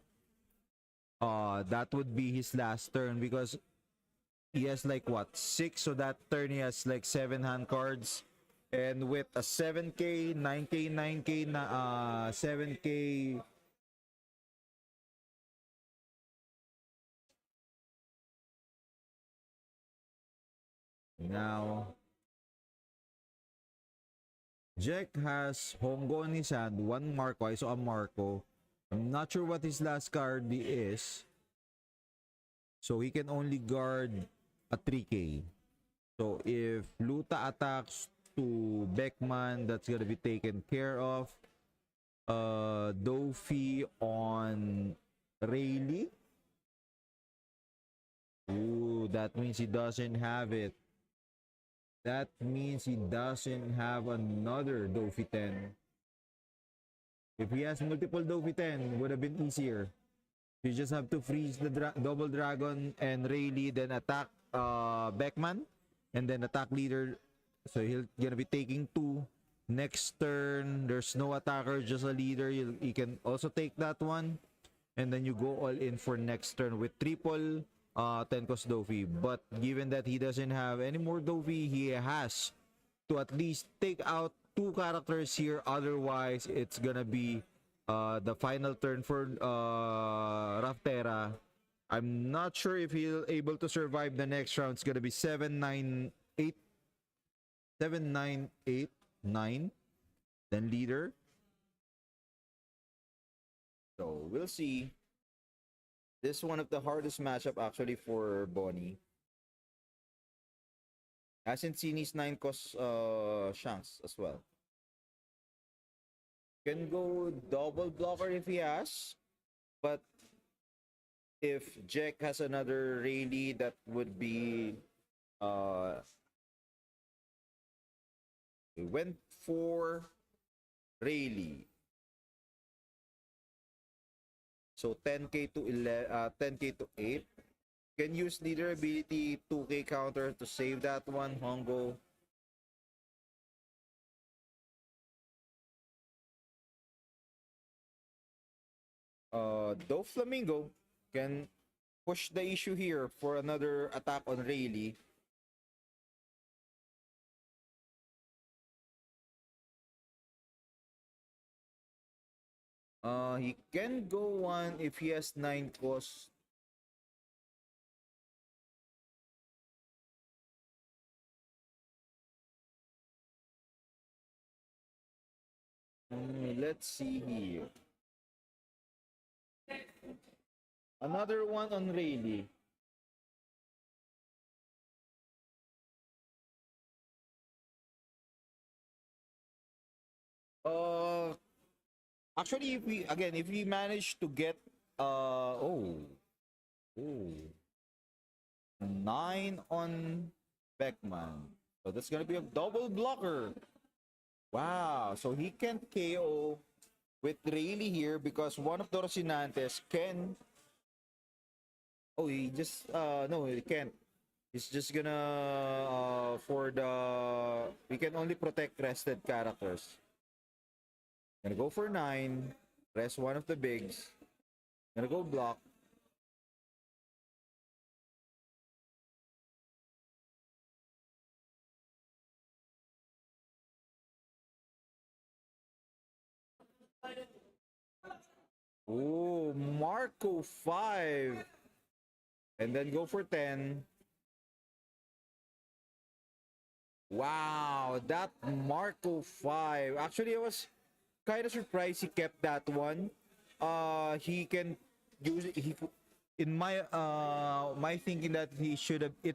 that would be his last turn because he has like what, 6, so that turn he has like 7 hand cards. And with a 7K, 9K, 9K, 7K. Now, Jack has Hongo in his hand, 1 Marco. I saw a Marco. I'm not sure what his last card is. So he can only guard a 3K. So if Luta attacks to Beckman, that's gonna be taken care of. Dofi on Rayleigh. Ooh, that means he doesn't have it. That means he doesn't have another Dofi 10. If he has multiple Dofi 10, would have been easier. You just have to freeze the double dragon and Rayleigh, then attack Beckman, and then attack leader. So he'll gonna be taking 2. Next turn, there's no attacker, just a leader. You can also take that one, and then you go all in for next turn with triple 10 cost Dofi. But given that he doesn't have any more Dofi, he has to at least take out 2 characters here. Otherwise, it's gonna be the final turn for Raftera. I'm not sure if he'll able to survive the next round. It's gonna be 7-9-8, 7-9-8-9. Then leader. So we'll see. This is one of the hardest matchup actually for Bonnie. Hasn't seen his 9 cost Shanks as well. Can go double blocker if he has, but if Jack has another Rayleigh, that would be we went for Rayleigh. So 10K to 10K to 8. Can use leader ability 2K counter to save that one. Hongo. Doflamingo can push the issue here for another attack on Rayleigh. He can go one if he has 9 cost. Let's see here. Another one on Rayleigh. Uh, Actually, if we manage to get oh 9 on Beckman, so that's gonna be a double blocker. Wow, so he can't KO with Rayleigh here because one of the Rocinantes can. Oh, he just no, he can't. He's just gonna for the we can only protect rested characters. Gonna go for 9, rest one of the bigs. Gonna go block. Oh, Marco 5. And then go for 10. Wow, that Marco 5. Actually, I was kind of surprised he kept that one. He can use it. In my thinking that it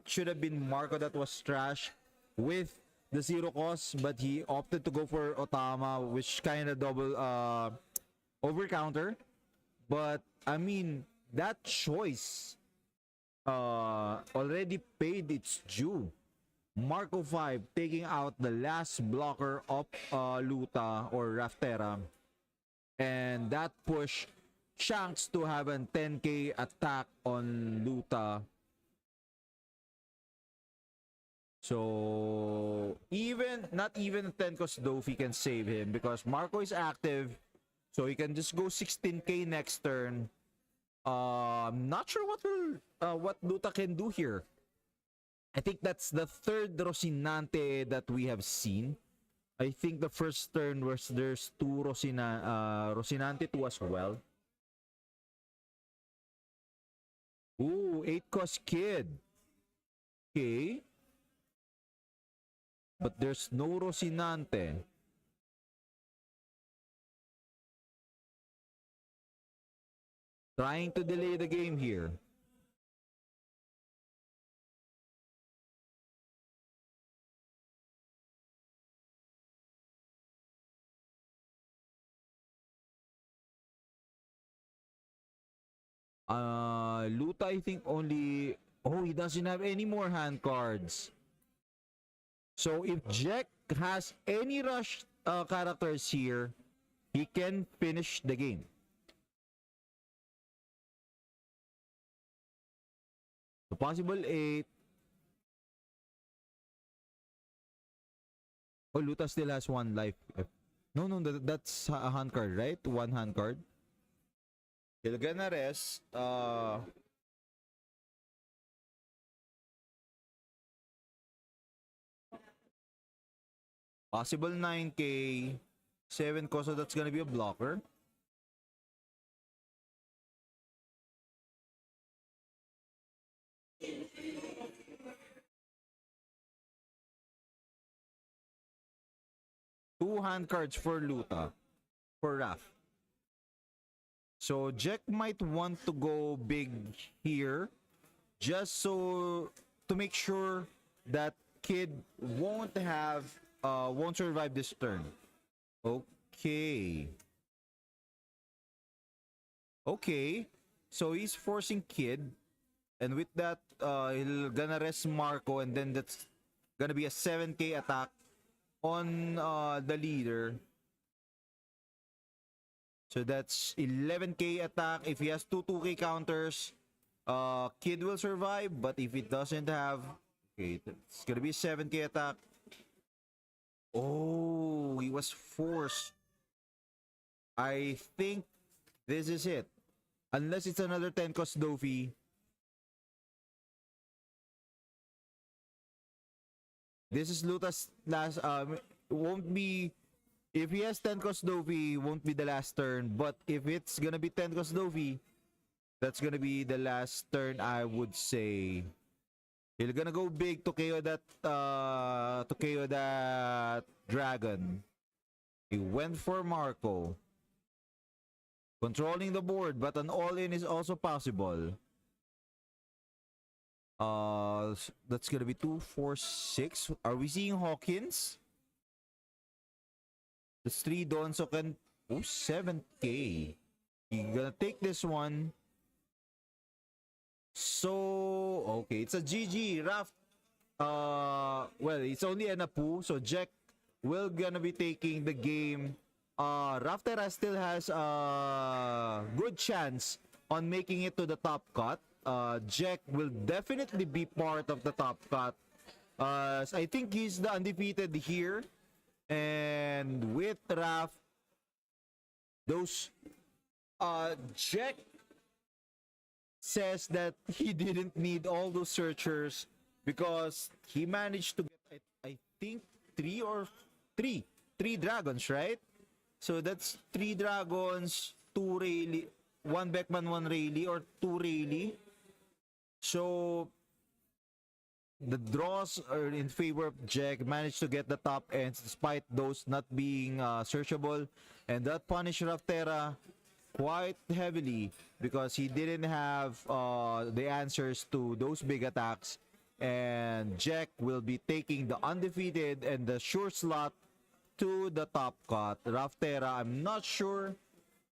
should have been Marco that was trash with the zero cost, but he opted to go for Otama, which kind of double over counter. But I mean, that choice already paid its due. Marco 5 taking out the last blocker of Luta or Raftera, and that pushed Shanks to have a 10k attack on Luta. So not even 10 cost Dofi can save him because Marco is active, so he can just go 16k next turn. I'm not sure what Luta can do here. I think that's the third Rocinante that we have seen. I think the first turn was there's two Rocinante 2 as well. Ooh, 8 cost kid. Okay. But there's no Rocinante. Trying to delay the game here. Luta, I think only. Oh, he doesn't have any more hand cards. So if Jack has any rush characters here, he can finish the game. So possible 8. Oh, Luta still has 1 life. No, that's a hand card, right? 1 hand card. He'll gonna rest. Possible 9k. 7 cost, so that's gonna be a blocker. Two hand cards for Luta. For Raf. So Jack might want to go big here. Just so to make sure that kid won't survive this turn. Okay. Okay. So he's forcing kid. And with that, he'll gonna rest Marco, and then that's gonna be a 7k attack on the leader. So that's 11k attack. If he has 2k counters, Kid will survive. But if it doesn't have, okay, it's gonna be 7k attack. Oh, he was forced. I think this is it. Unless it's another 10 cost Dofi. This is Luta's last, won't be, if he has 10 cost Dofi, won't be the last turn. But if it's gonna be 10 cost Dofi, that's gonna be the last turn, I would say. He's gonna go big to KO that dragon. He went for Marco. Controlling the board, but an all-in is also possible. That's gonna be 2, 4, 6. Are we seeing Hawkins? The 3 Donso can... Oh, 7K. You're gonna take this one. So, okay. It's a GG. Raft. Well, it's only an Apu. So, Jack will gonna be taking the game. Raftera still has a good chance on making it to the top cut. Jack will definitely be part of the top cut. I think he's the undefeated here. And with Raf, those Jack says that he didn't need all those searchers because he managed to get I think three dragons, right? So that's 3 dragons, 2 Rayleigh, 1 Beckman, 1 Rayleigh, or 2 Rayleigh. So the draws are in favor of Jack. Managed to get the top ends despite those not being searchable, and that punished Raftera quite heavily because he didn't have the answers to those big attacks. And Jack will be taking the undefeated and the sure slot to the top cut. Raftera, I'm not sure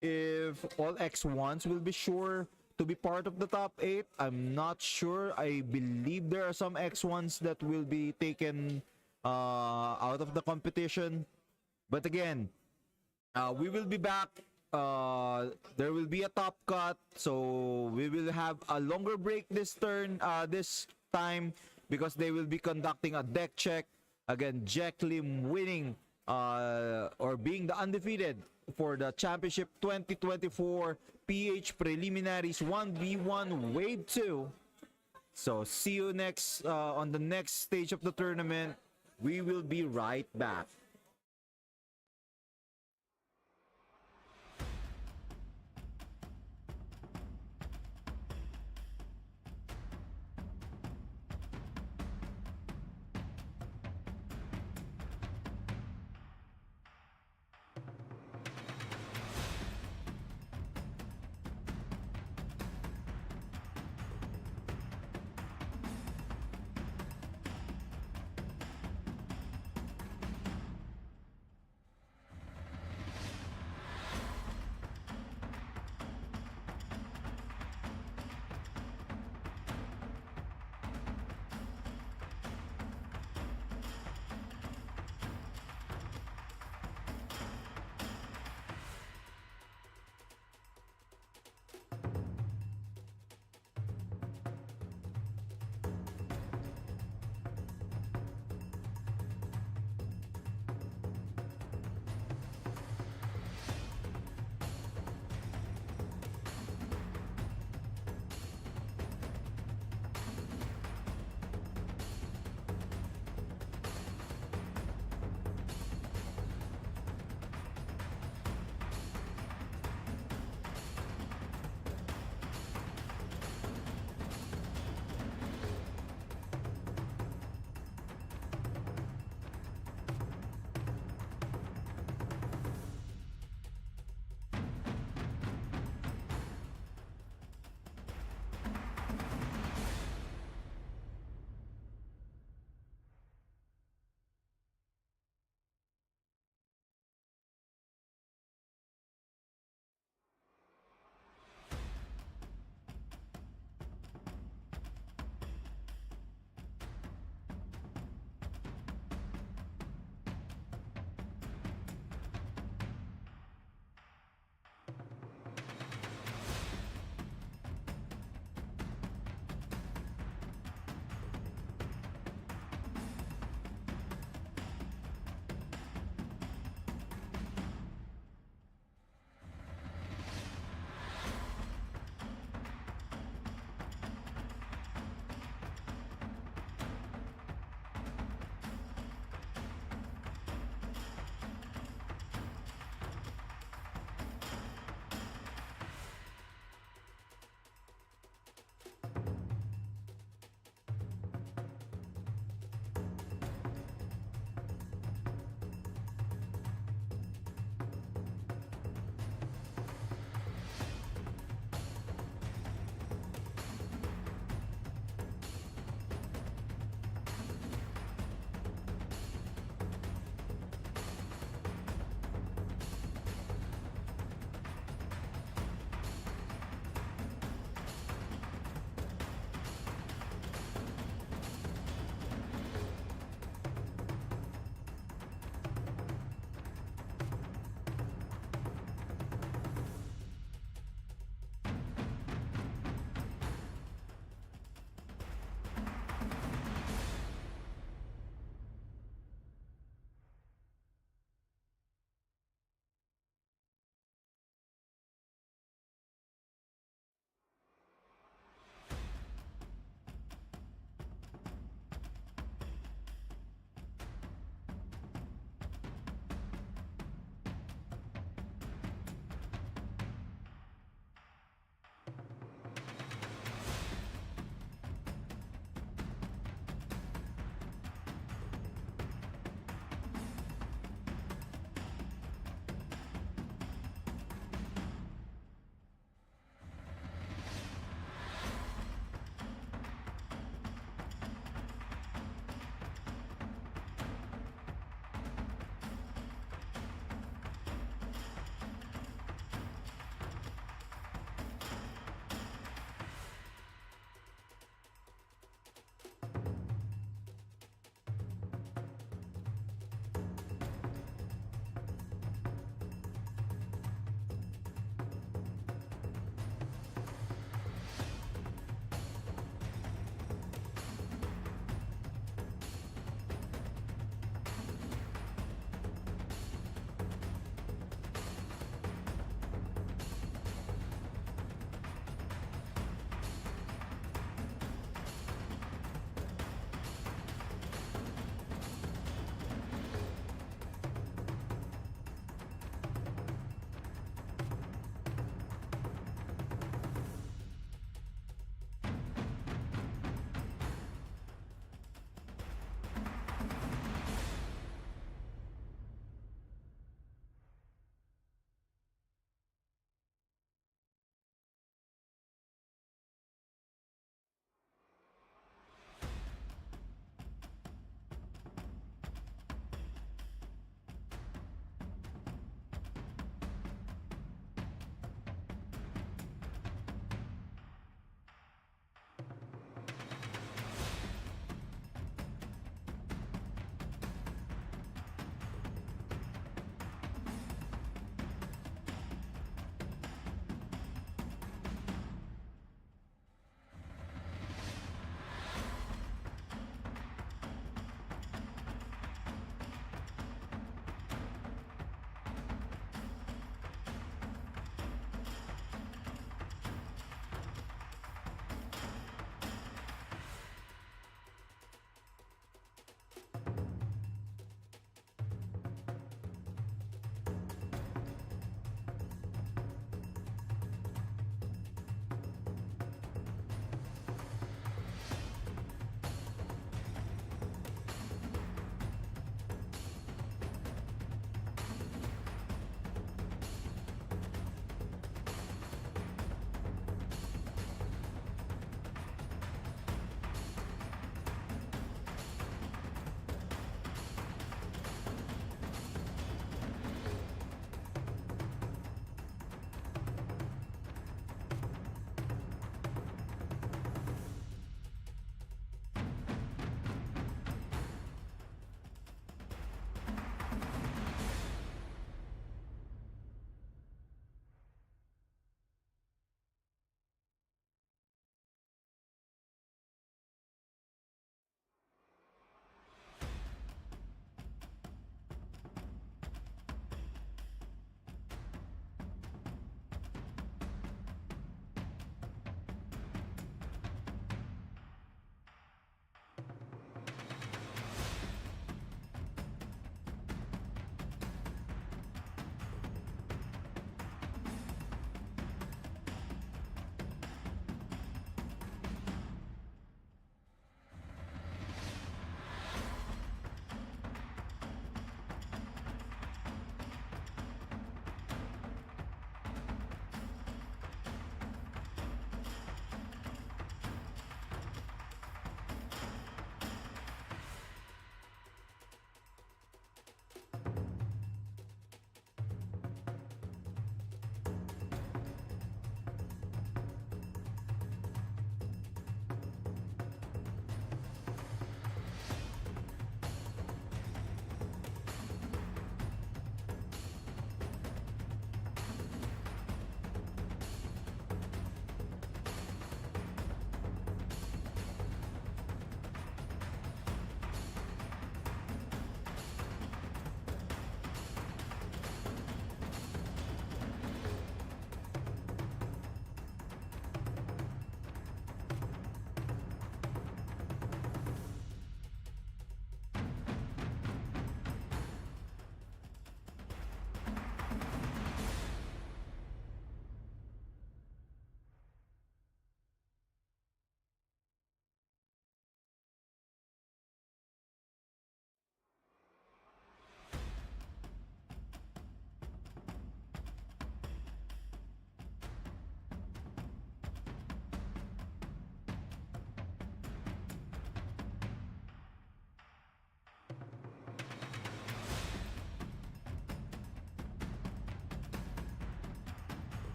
if all X1s will be sure to be part of the top 8. I'm not sure. I believe there are some X1s that will be taken out of the competition. But again, we will be back. There will be a top cut, so we will have a longer break this time because they will be conducting a deck check. Again, Jack Lim winning or being the undefeated for the championship 2024 PH Preliminaries 1v1 Wave 2. So see you next on the next stage of the tournament. We will be right back.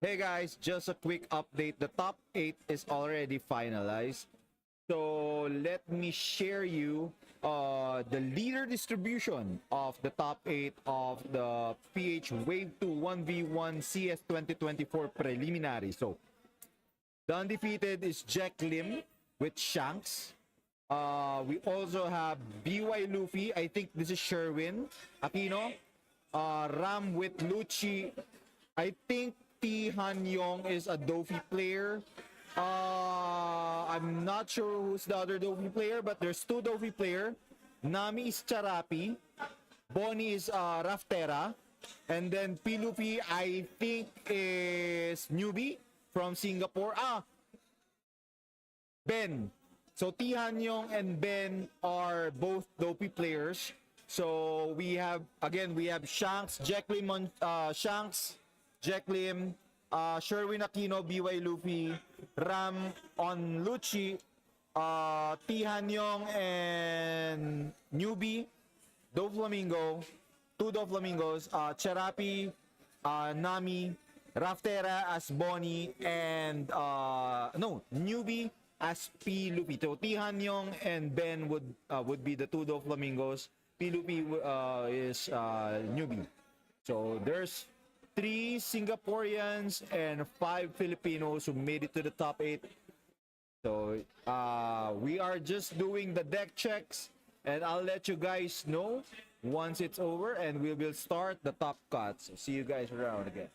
Hey guys, just a quick update. The top 8 is already finalized. So let me share you the leader distribution of the top 8 of the PH Wave 2 1v1 CS 2024 preliminary. So the undefeated is Jack Lim with Shanks. We also have BY Luffy. I think this is Sherwin Aquino. Ram with Lucci. I think T Han Yong is a Dofi player. I'm not sure who's the other Dofi player, but there's 2 Dofi player. Nami is Charapi. Bonnie is Raftera. And then Pilupi, I think, is newbie from Singapore. Ben. So T Han Yong and Ben are both Dofi players. So we have Shanks, Jack Lim, Sherwin Aquino, BY Luffy, Ram on Lucci, T Han Yong and newbie, Doflamingo, 2 Doflamingos, Cherapi, Nami, Raftera as Bonnie, and newbie as P. Luffy. So T Han Yong and Ben would be the 2 Doflamingos. P. Luffy is newbie. So there's 3 Singaporeans and 5 Filipinos who made it to the top 8. So we are just doing the deck checks, and I'll let you guys know once it's over, and we will start the top cuts. So see you guys around again.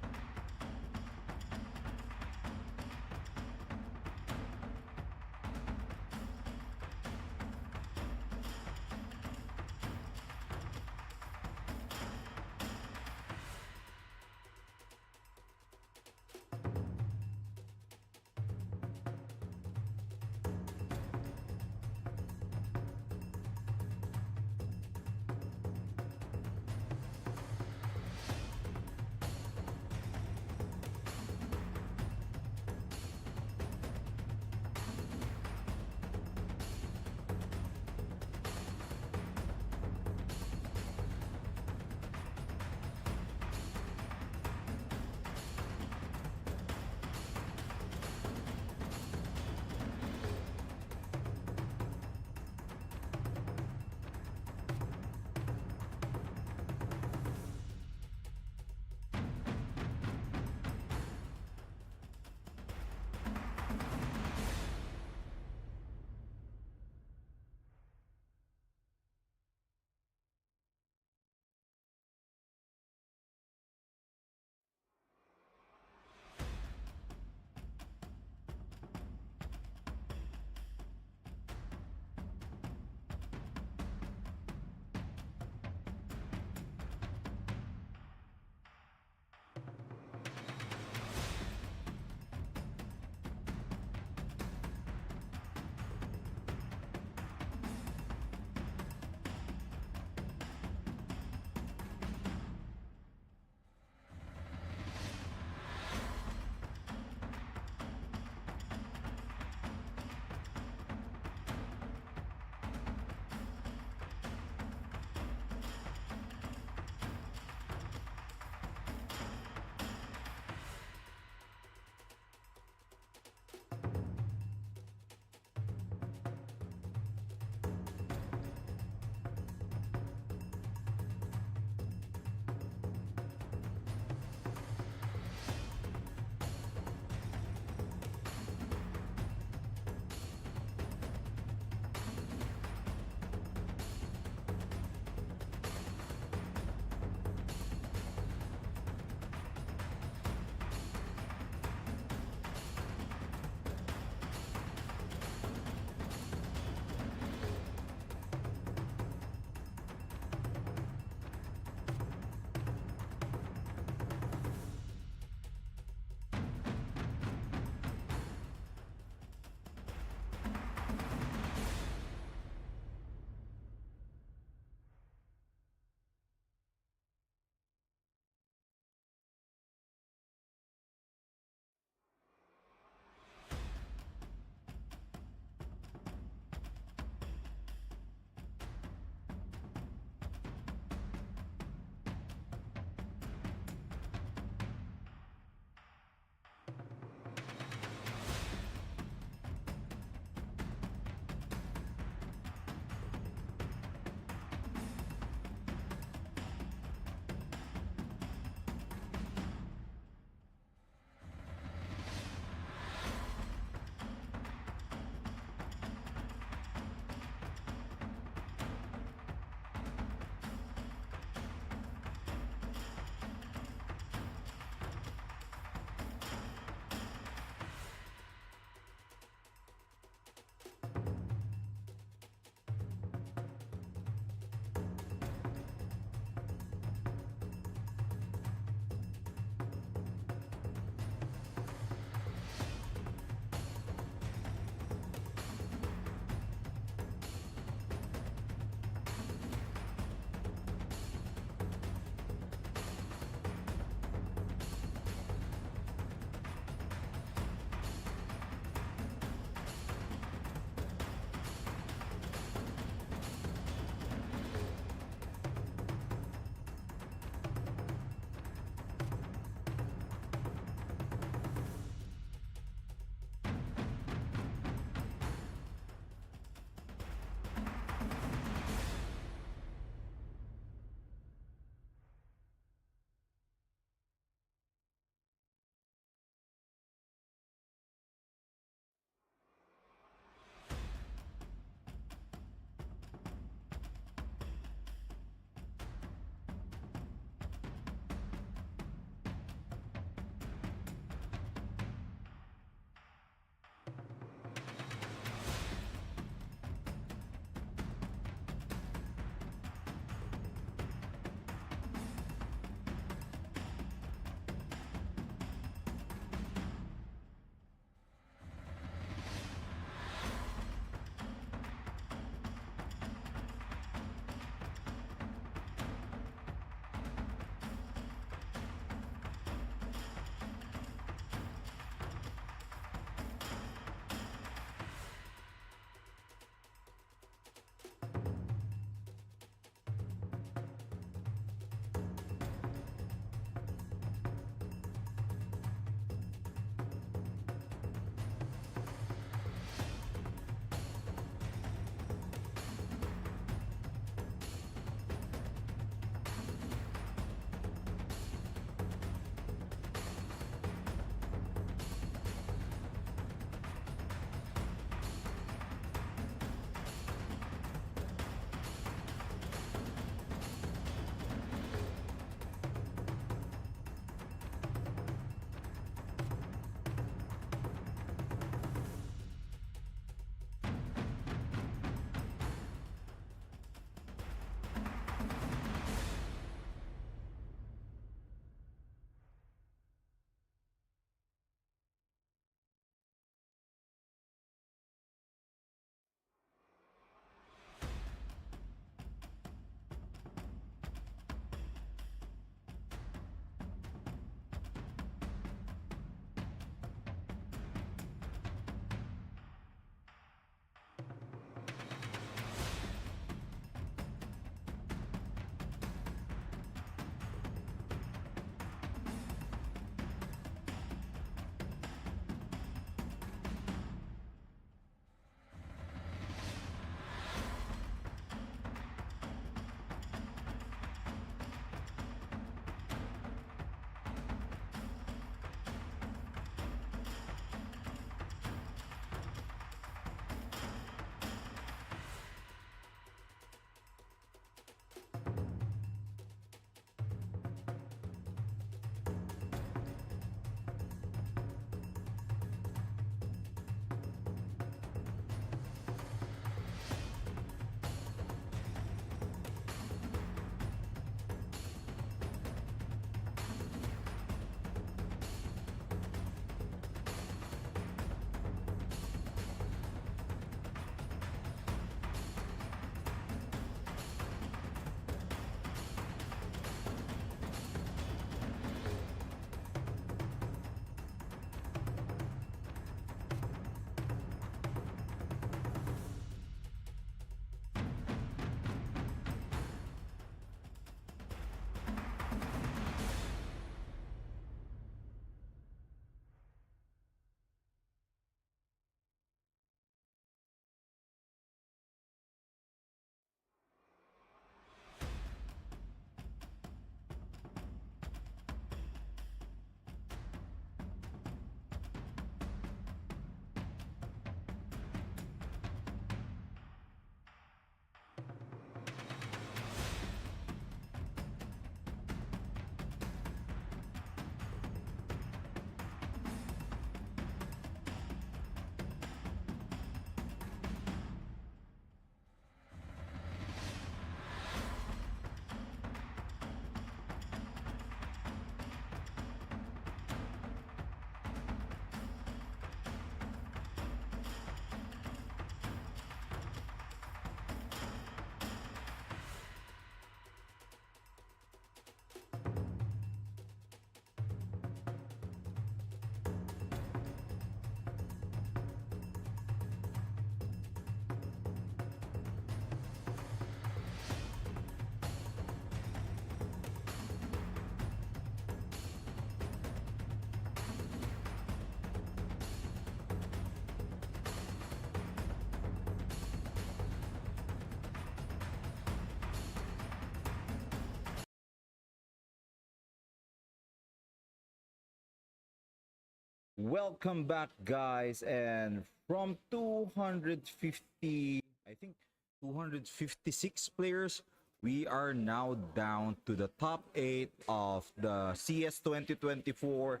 Welcome back, guys. And from 250, I think 256 players, we are now down to the top 8 of the CS 2024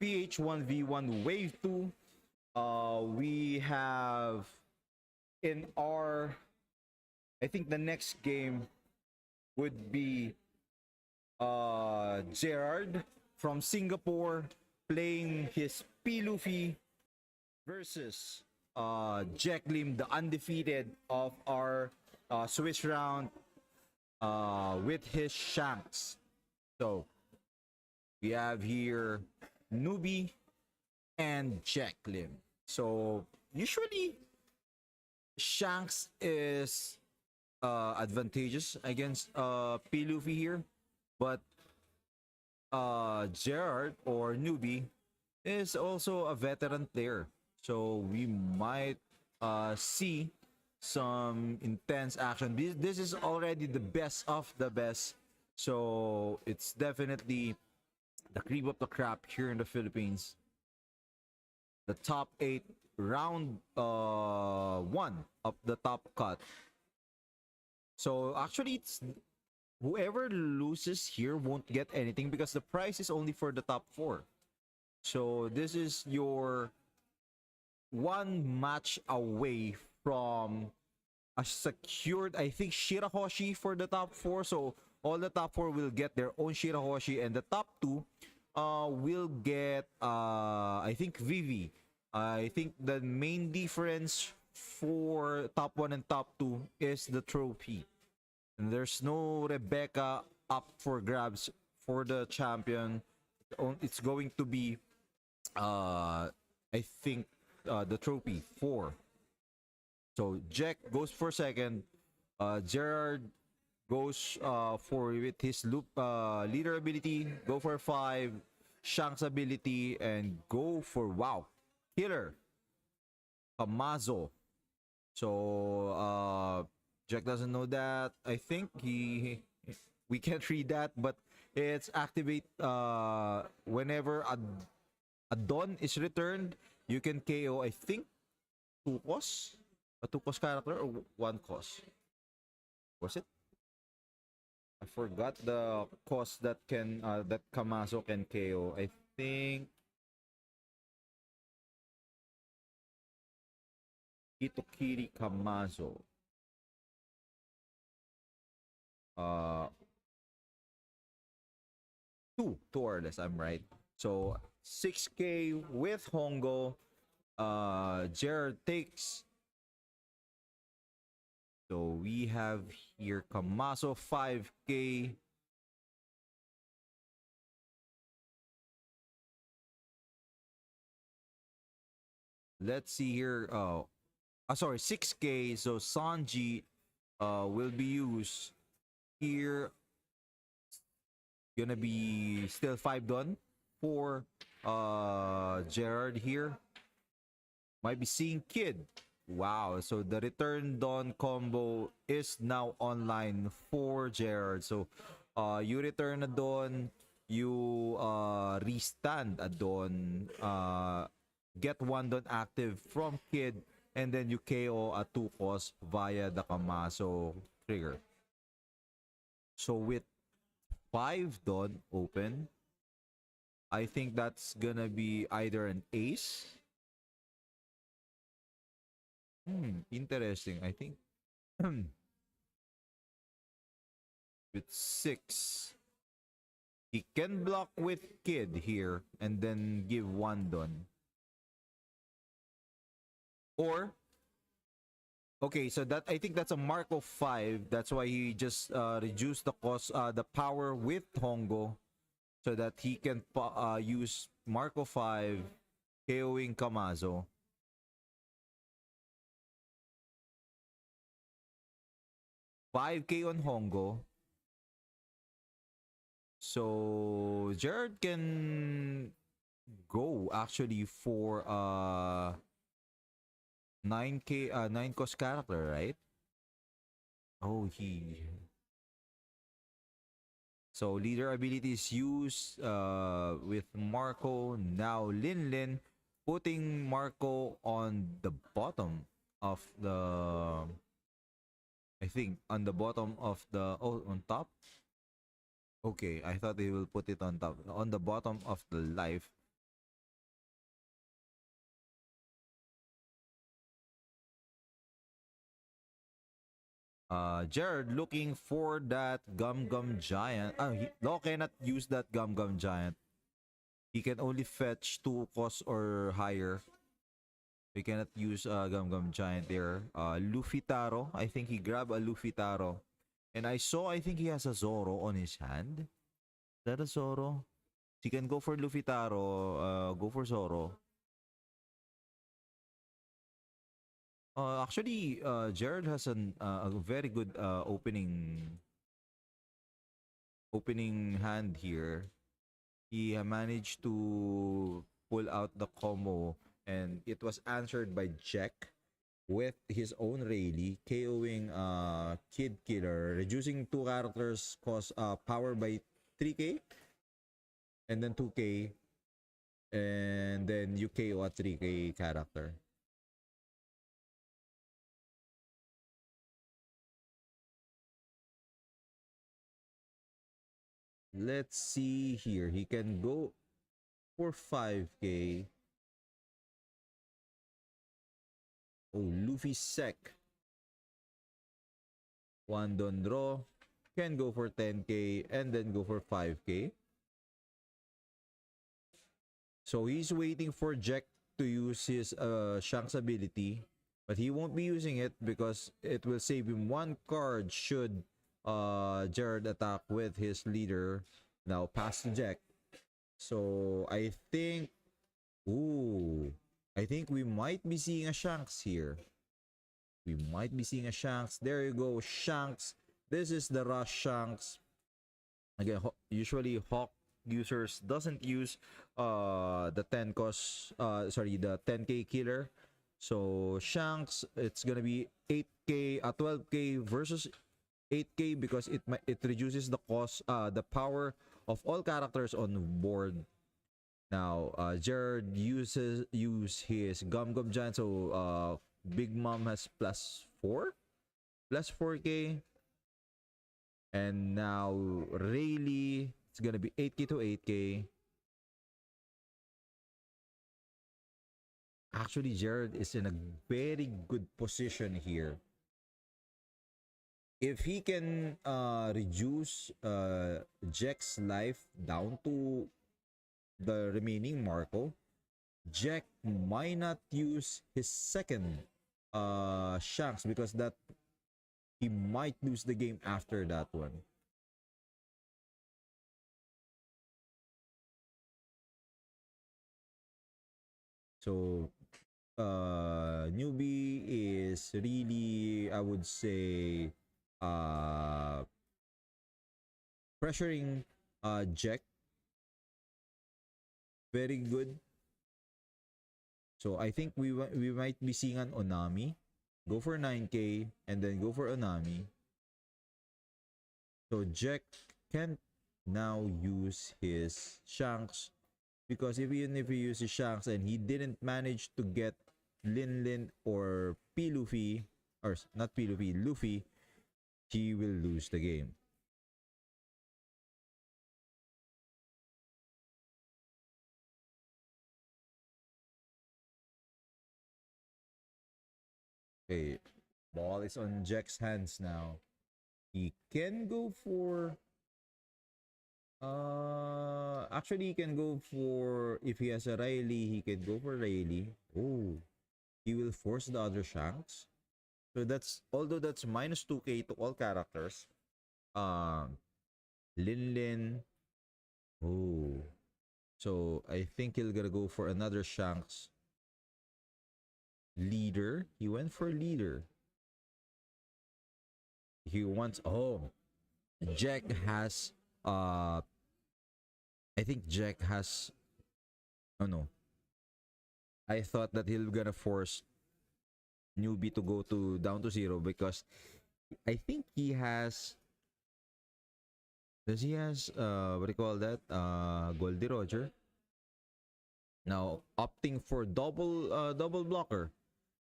PH1v1 Wave 2. We have in our, I think the next game would be Gerard from Singapore playing his Luffy versus Jack Lim, the undefeated of our Swiss round, with his Shanks. So we have here Newbie and Jack Lim. So usually Shanks is advantageous against Luffy here, but Gerard or Newbie is also a veteran player, so we might see some intense action. This is already the best of the best, so it's definitely the cream of the crop here in the Philippines. The top 8 round 1 of the top cut. So actually it's whoever loses here won't get anything because the prize is only for the top 4. So this is your one match away from a secured, I think, Shirahoshi for the top 4. So all the top 4 will get their own Shirahoshi, and the top 2 will get I think Vivi. I think the main difference for top 1 and top 2 is the trophy. And there's no Rebecca up for grabs for the champion. It's going to be I think the trophy 4. So Jack goes for second. Gerard goes for with his loop leader ability, go for 5. Shanks ability, and go for wow killer Kamazo. So Jack doesn't know that. I think we can't read that, but it's activate whenever a Dawn is returned, you can KO, I think, 2 costs? A 2 cost character or 1 cost? Was it? I forgot the cost that can that Kamazo can KO. I think Itokiri Kamazo. 2 or less, I'm right. So 6k with Hongo. Gerard takes. So we have here Kamazo 5k. Let's see here. Sorry, 6k. So Sanji will be used here. Gonna be still 5 done for Gerard here. Might be seeing Kid. Wow, so the return Dawn combo is now online for Gerard. So you return a Dawn, you restand a Dawn, get 1 Dawn active from Kid, and then you KO a 2 cost via the Kamazo trigger. So with 5 Dawn open, I think that's gonna be either an ace. Interesting. I think with 6, he can block with Kid here and then give 1 Dawn. Or okay, so that I think that's a Marco 5. That's why he just reduced the cost, the power with Hongo, so that he can use Marco 5, KOing Kamazo. $5K on Hongo. So Gerard can go actually for 9k 9 cost character, right? Oh, so leader abilities used with Marco. Now Lin putting Marco on the bottom of the, I think on the bottom of the, oh, on top. Okay, I thought they will put it on top, on the bottom of the life. Jared looking for that Gum Gum Giant. Law cannot use that Gum Gum Giant. He can only fetch 2 costs or higher. We cannot use Gum Gum Giant there. Luffy Taro. I think he grabbed a Luffy Taro. And I saw, I think he has a Zoro on his hand. Is that a Zoro? He can go for Luffy Taro. Go for Zoro. Actually, Jared has a very good opening hand here. He managed to pull out the combo, and it was answered by Jack with his own Rayleigh, KOing Kid Killer, reducing 2 characters cost power by 3k, and then 2k, and then you KO a 3k character. Let's see here. He can go for 5k. Oh, Luffy Sec. One Dondro can go for 10k and then go for 5k. So he's waiting for Jack to use his Shanks ability, but he won't be using it because it will save him 1 card should Jared attack with his leader. Now pass to Jack. So I think, ooh, I think we might be seeing a Shanks here. We might be seeing a Shanks. There you go, Shanks. This is the Rush Shanks. Again, usually Hawk users doesn't use the 10 cost, sorry, the 10k killer. So Shanks, it's gonna be 8k, 12k versus 8k because it reduces the cost, the power of all characters on board. Now Jared use his Gum Gum Giant, so Big Mom has plus 4k, and now Rayleigh, it's gonna be 8k to 8k. Actually, Jared is in a very good position here. If he can reduce Jack's life down to the remaining Marco, Jack might not use his second Shanks because that he might lose the game after that one. So Newbie is really, I would say, pressuring Jack very good. So I think we might be seeing an Onami. Go for 9k and then go for Onami. So Jack can't now use his Shanks because even if he uses Shanks and he didn't manage to get Lin or P Luffy, or not P Luffy, Luffy, he will lose the game. Okay, ball is on Jack's hands now. He can go for actually he can go for, if he has a Rayleigh, he can go for Rayleigh. Oh, he will force the other Shanks. So that's, although that's minus 2k to all characters. Lin. Oh. So I think he'll gonna go for another Shanks. Leader. He went for leader. He wants, oh, Jack has I think Jack has, oh no, I thought that he'll gonna force Newbie to go to down to 0 because I think he has, does he has what do you call that, Goldie Roger? Now opting for double blocker.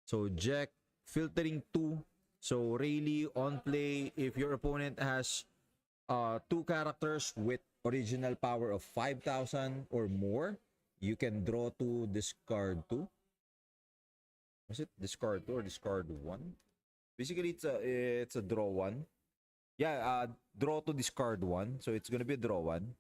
So Jack filtering 2. So really on play, if your opponent has 2 characters with original power of 5,000 or more, you can draw 2, discard 2. Was it discard 2 or discard 1? Basically, it's a draw 1. Yeah, draw to discard 1. So it's gonna be a draw 1.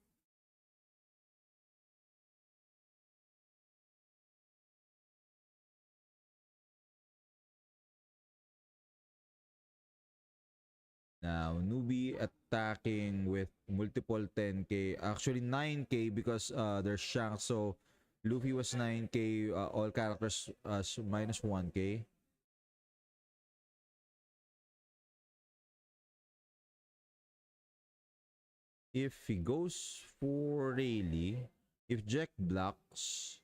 Now, newbie attacking with multiple 10k. Actually, 9k because there's Shanks. So, Luffy was 9k. All characters minus 1k. If he goes for Rayleigh, if Jack blocks,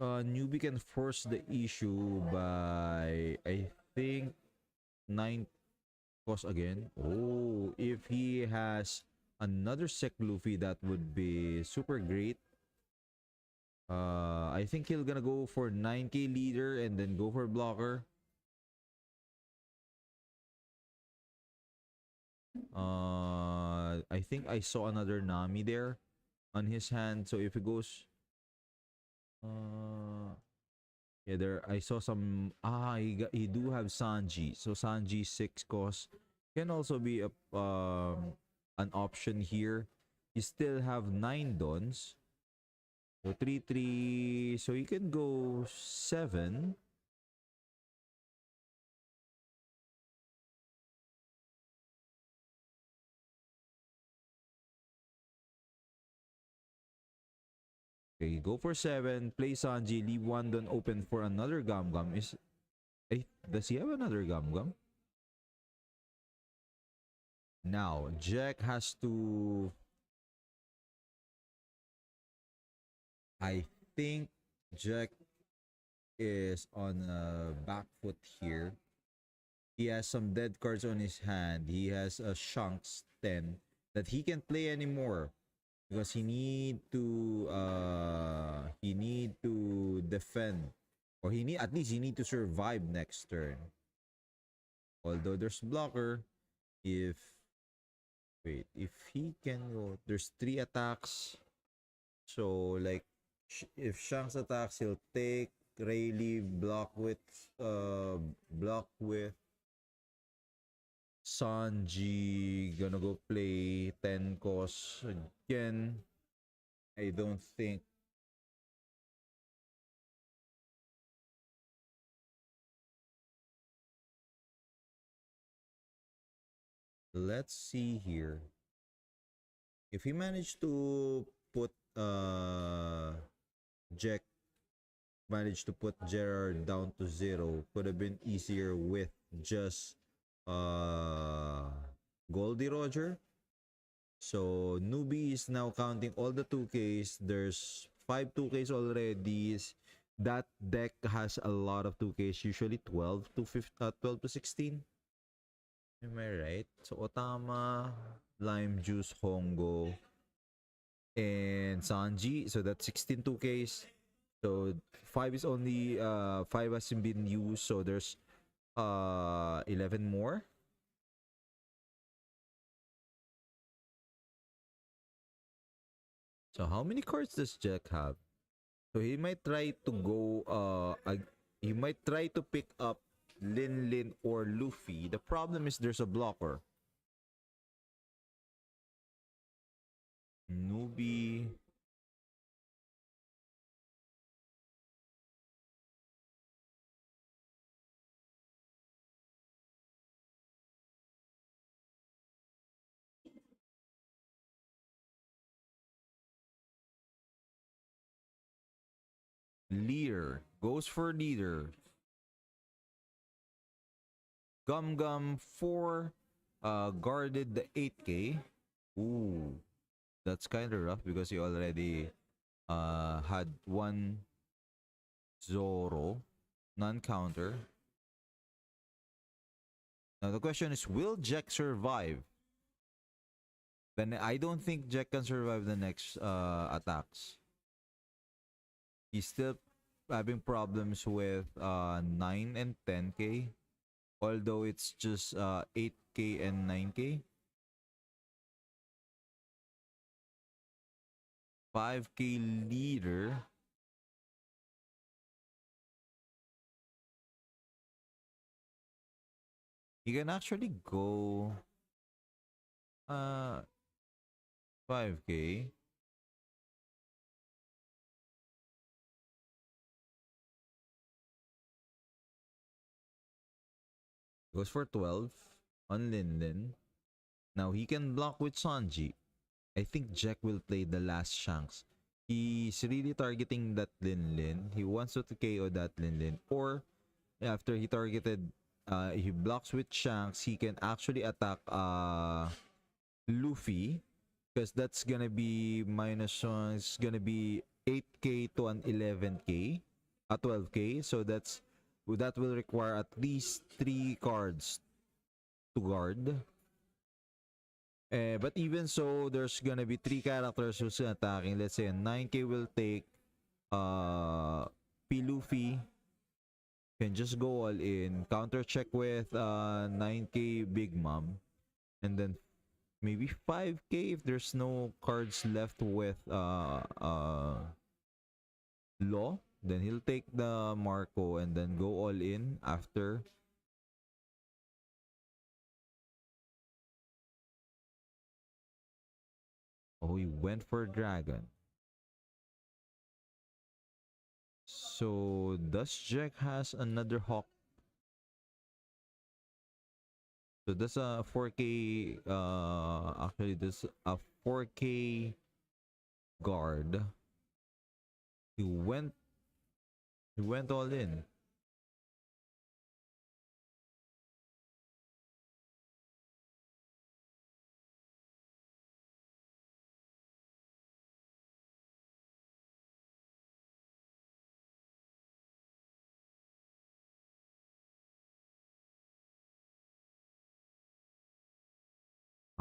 newbie can force the issue by, I think, 9 cost again. Oh, if he has another Sec Luffy, that would be super great. I think he'll gonna go for 9k leader and then go for blocker. I think I saw another Nami there on his hand. So if it goes, yeah, there I saw some. He do have Sanji. So Sanji 6 cost can also be a an option here. You still have 9 dons. So 3-3. So you can go 7. Okay, go for 7. Play Sanji. Leave 1 don open for another Gum Gum. Does he have another Gum Gum? Now, Jack has to. I think Jack is on a back foot here. He has some dead cards on his hand. He has a Shanks 10 that he can't play anymore because he need to defend, or at least he need to survive next turn. Although there's blocker, if he can go, there's 3 attacks. So like if Shanks attacks, he'll take Rayleigh, block with Sanji, gonna go play 10 cost again. I don't think. Let's see here. If he managed to put Jack managed to put Gerard down to 0, could have been easier with just Goldie Roger. So newbie is now counting all the 2Ks. There's 5 2Ks already. That deck has a lot of 2Ks, usually 12 to 16. Am I right? So Otama, Lime Juice, Hongo, and Sanji. So that's 16 2Ks. So 5 is only 5 hasn't been used. So there's 11 more. So how many cards does Jack have? So he might try to go he might try to pick up Lin or Luffy. The problem is there's a blocker. Newbie. Leader. Goes for leader. Gum Gum 4 guarded the 8k. Ooh. That's kind of rough because he already had 1 Zoro non-counter. Now the question is, will Jack survive? Then I don't think Jack can survive the next attacks. He's still having problems with 9 and 10k, although it's just 8k and 9k. 5k leader. You can actually go 5k. Goes for 12 on Lin. Now he can block with Sanji. I think Jack will play the last Shanks. He's really targeting that Lin. He wants to KO that Lin. Or after he targeted, he blocks with Shanks, he can actually attack Luffy, because that's gonna be -1. It's gonna be 8k to an 11k, 12k. So that will require at least 3 cards to guard. But even so, there's gonna be 3 characters who's attacking. Let's say a 9k will take P Luffy. Can just go all in, counter check with 9k Big Mom, and then maybe 5k if there's no cards left with Law. Then he'll take the Marco and then go all in after. Oh, he went for Dragon. So does Jack has another Hawk? So that's a 4k actually this a 4k guard. He went all in.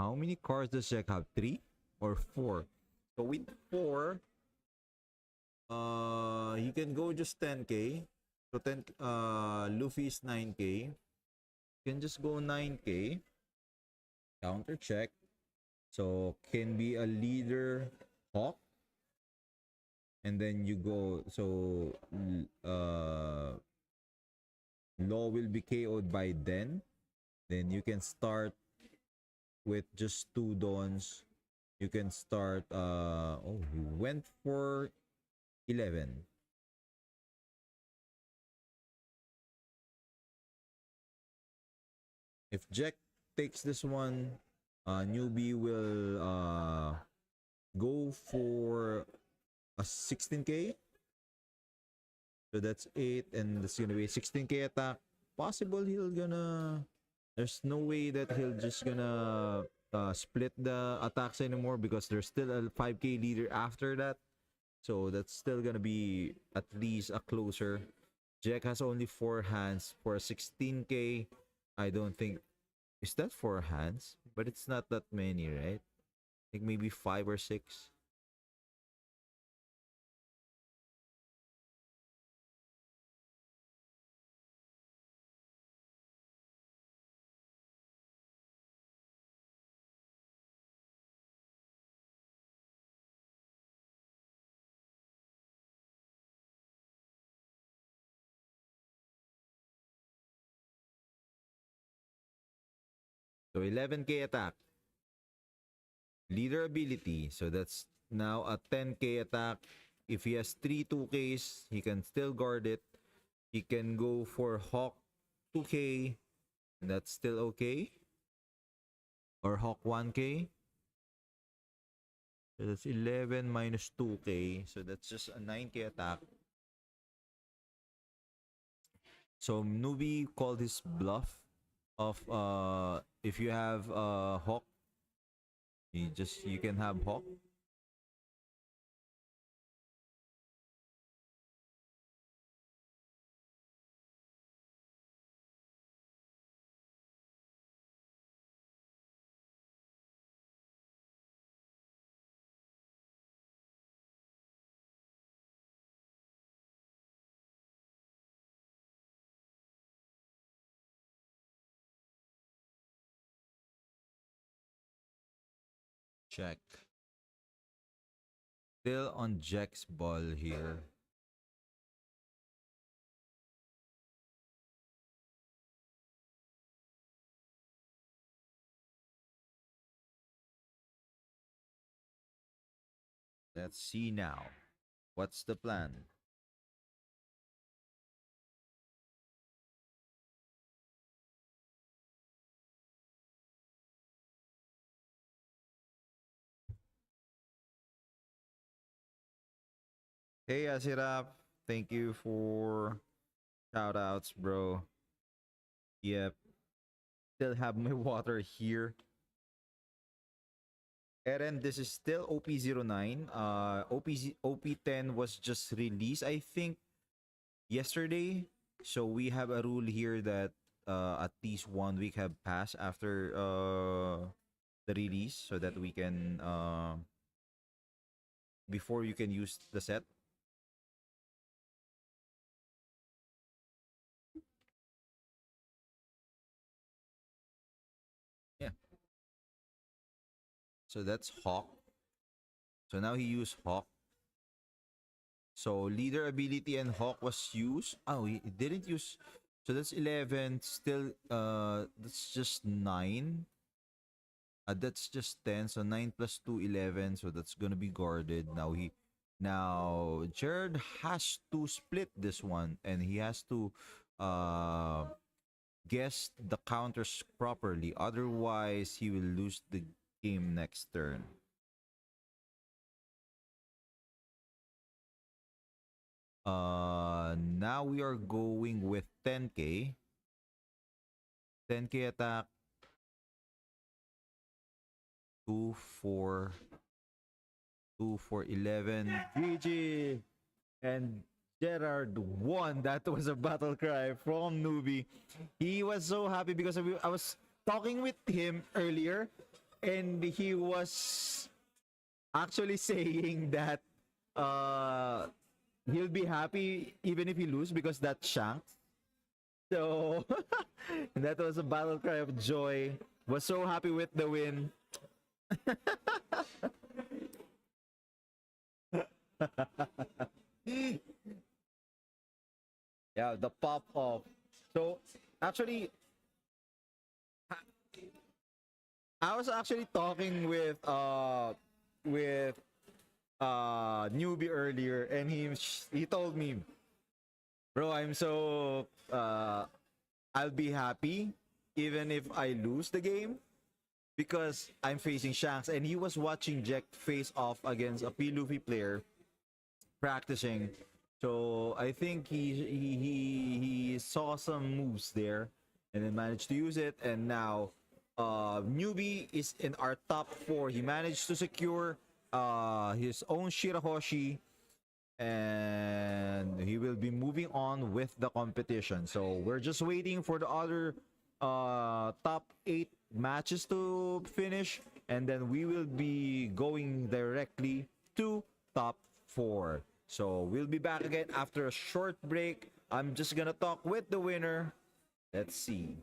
How many cards does Jack have? 3 or 4? So with 4, he can go just 10k. So 10 Luffy is 9k. You can just go 9k. Counter check. So can be a leader Hawk. And then you go, so Law will be KO'd by Den. Then you can start with just 2 Dawns. You can start oh, he went for 11. If Jack takes this one, newbie will go for a 16k. So that's 8, and it's gonna be a 16k attack. Possible he'll gonna. There's no way that he'll just gonna split the attacks anymore, because there's still a 5k leader after that. So that's still gonna be at least a closer. Jack has only 4 hands for a 16k. I don't think, is that 4 hands? But it's not that many, right? I think maybe 5 or 6. So 11k attack. Leader ability. So that's now a 10k attack. If he has 3 2ks, he can still guard it. He can go for Hawk 2k. And that's still okay. Or Hawk 1k. So that's 11 minus 2k. So that's just a 9k attack. So Nubi called his bluff of if you have Hawk, you can have Hawk. check. Still on Jack's ball here. Let's see now. What's the plan? Hey Asirap, thank you for shout outs, bro. Yep. Still have my water here. Eren, this is still OP09. OP10 was just released, I think, yesterday. So we have a rule here that at least 1 week have passed after the release so that we can before you can use the set. Yeah. So that's Hawk. So now he used Hawk. So leader ability and Hawk was used. Oh, he didn't use. So that's 11. Still, that's just 9. That's just 10. So 9 plus 2, 11. So that's gonna be guarded. Now Jared has to split this one, and he has to guess the counters properly. Otherwise, he will lose the game next turn. Now we are going with 10k. 10k attack. 2 for 11. GG! And Gerard won. That was a battle cry from Newbie. He was so happy because I was talking with him earlier, and he was actually saying that he'll be happy even if he lose because that's Shanks. So that was a battle cry of joy. Was so happy with the win. Yeah, the pop off. So actually, I was actually talking with newbie earlier, and he told me, bro, I'm so I'll be happy even if I lose the game because I'm facing Shanks, and he was watching Jack face off against a Luffy player practicing. So I think he saw some moves there and then managed to use it, and now newbie is in our top 4. He managed to secure his own Shirahoshi, and he will be moving on with the competition. So we're just waiting for the other top 8 matches to finish, and then we will be going directly to top 4. So we'll be back again after a short break. I'm just gonna talk with the winner. Let's see.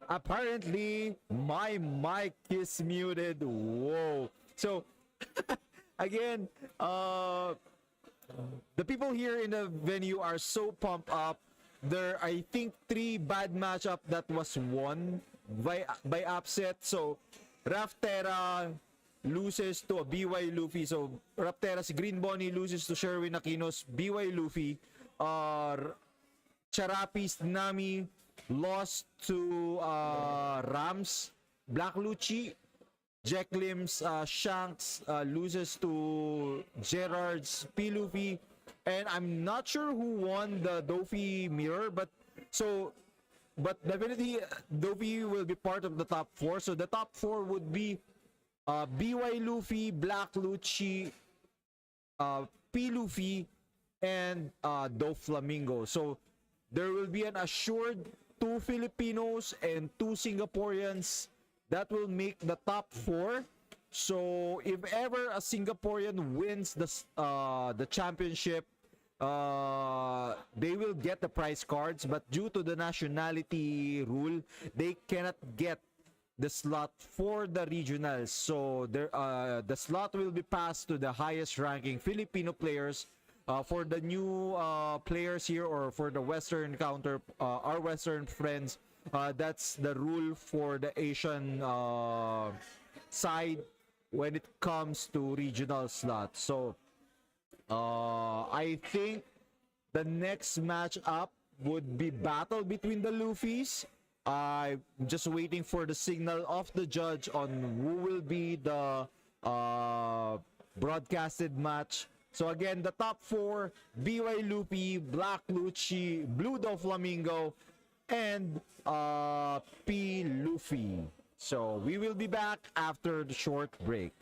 Apparently, my mic is muted. Whoa. So, again, the people here in the venue are so pumped up. There, I think, 3 bad matchup that was won by upset. So, Raftera loses to a BY Luffy. So, Raftera's Green Bonnie loses to Sherwin Aquino's BY Luffy. Charapi's Nami lost to Rams. Black Lucci. Jack Lim's Shanks loses to Gerard's P. Luffy. And I'm not sure who won the Dofi mirror, but definitely Dofi will be part of the top 4. So the top 4 would be BY Luffy, Black Lucci, P. Luffy, and Doflamingo. So there will be an assured 2 Filipinos and 2 Singaporeans that will make the top 4. So if ever a Singaporean wins the championship, they will get the prize cards, but due to the nationality rule, they cannot get the slot for the regionals. So the slot will be passed to the highest ranking Filipino players. For the new players here, or for the Western counter, our Western friends, that's the rule for the Asian side when it comes to regional slots. So I think the next match up would be battle between the Luffys. I'm just waiting for the signal of the judge on who will be the broadcasted match. So again, the top 4, BY Luffy, Black Lucci, Blue Doflamingo, and P. Luffy. So we will be back after the short break.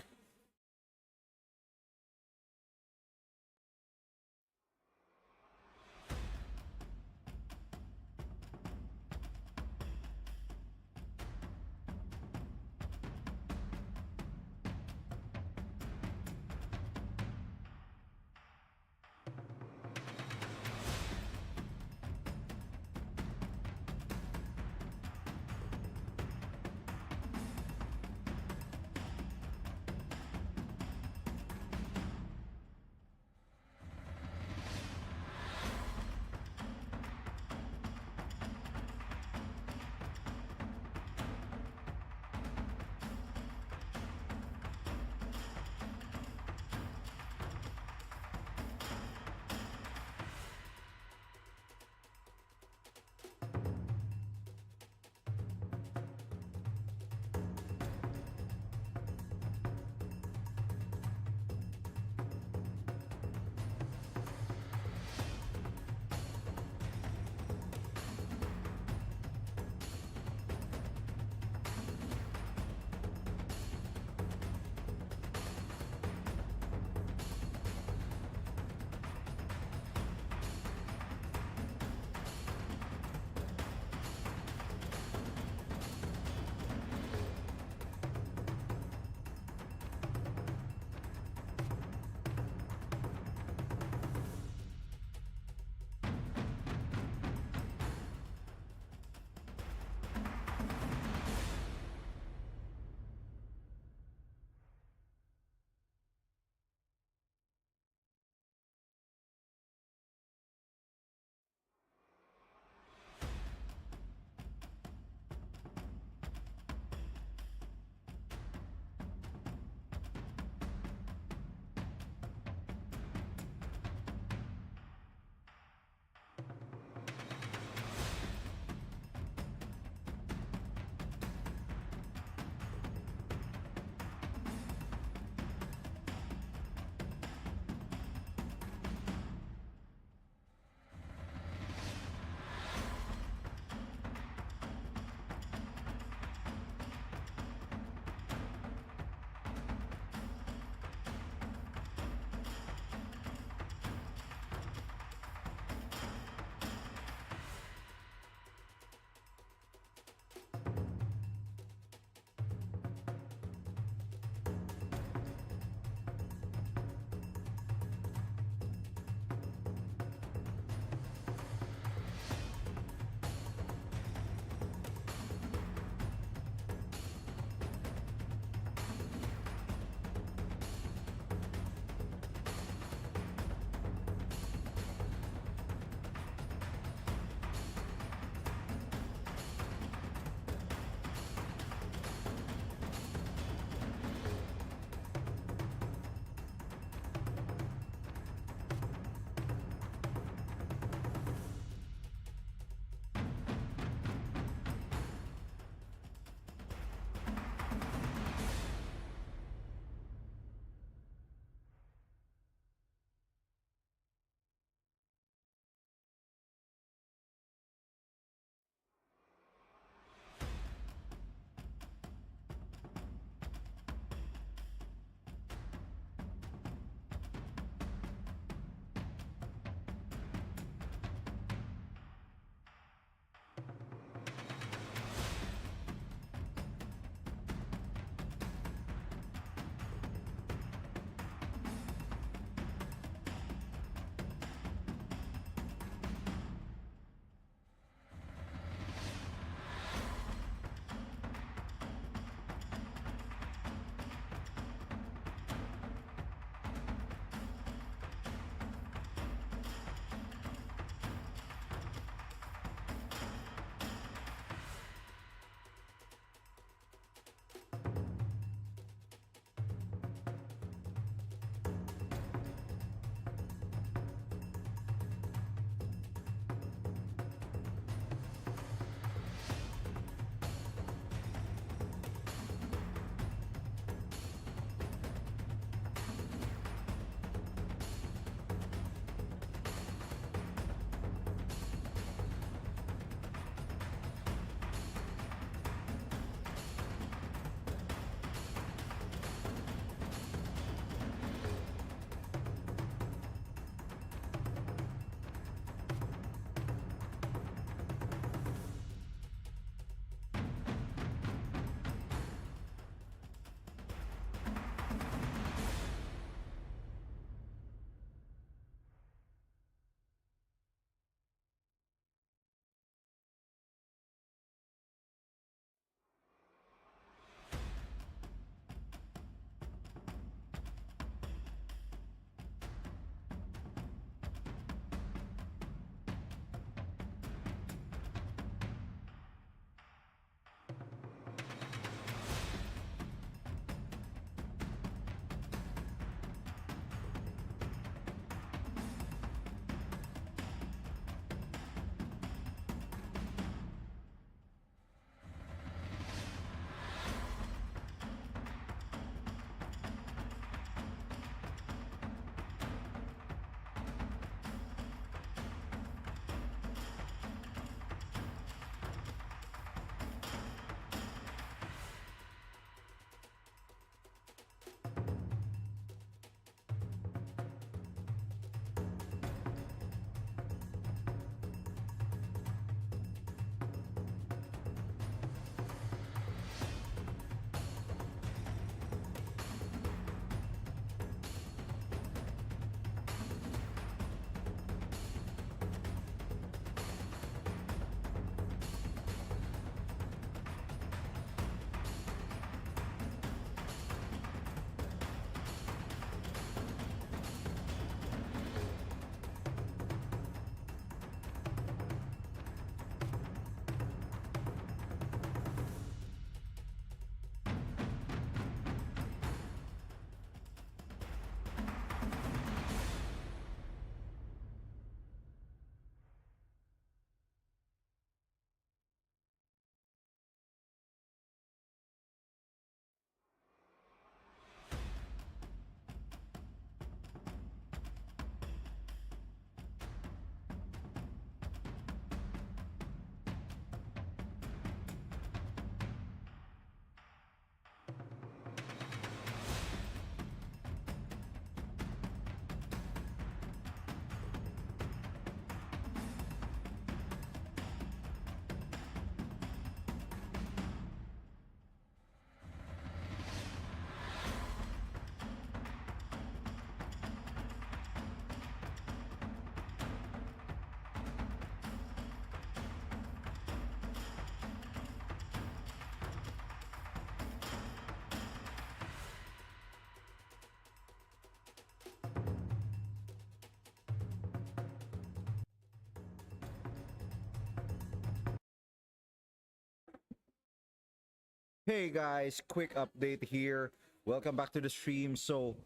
Hey guys, quick update here. Welcome back to the stream. So,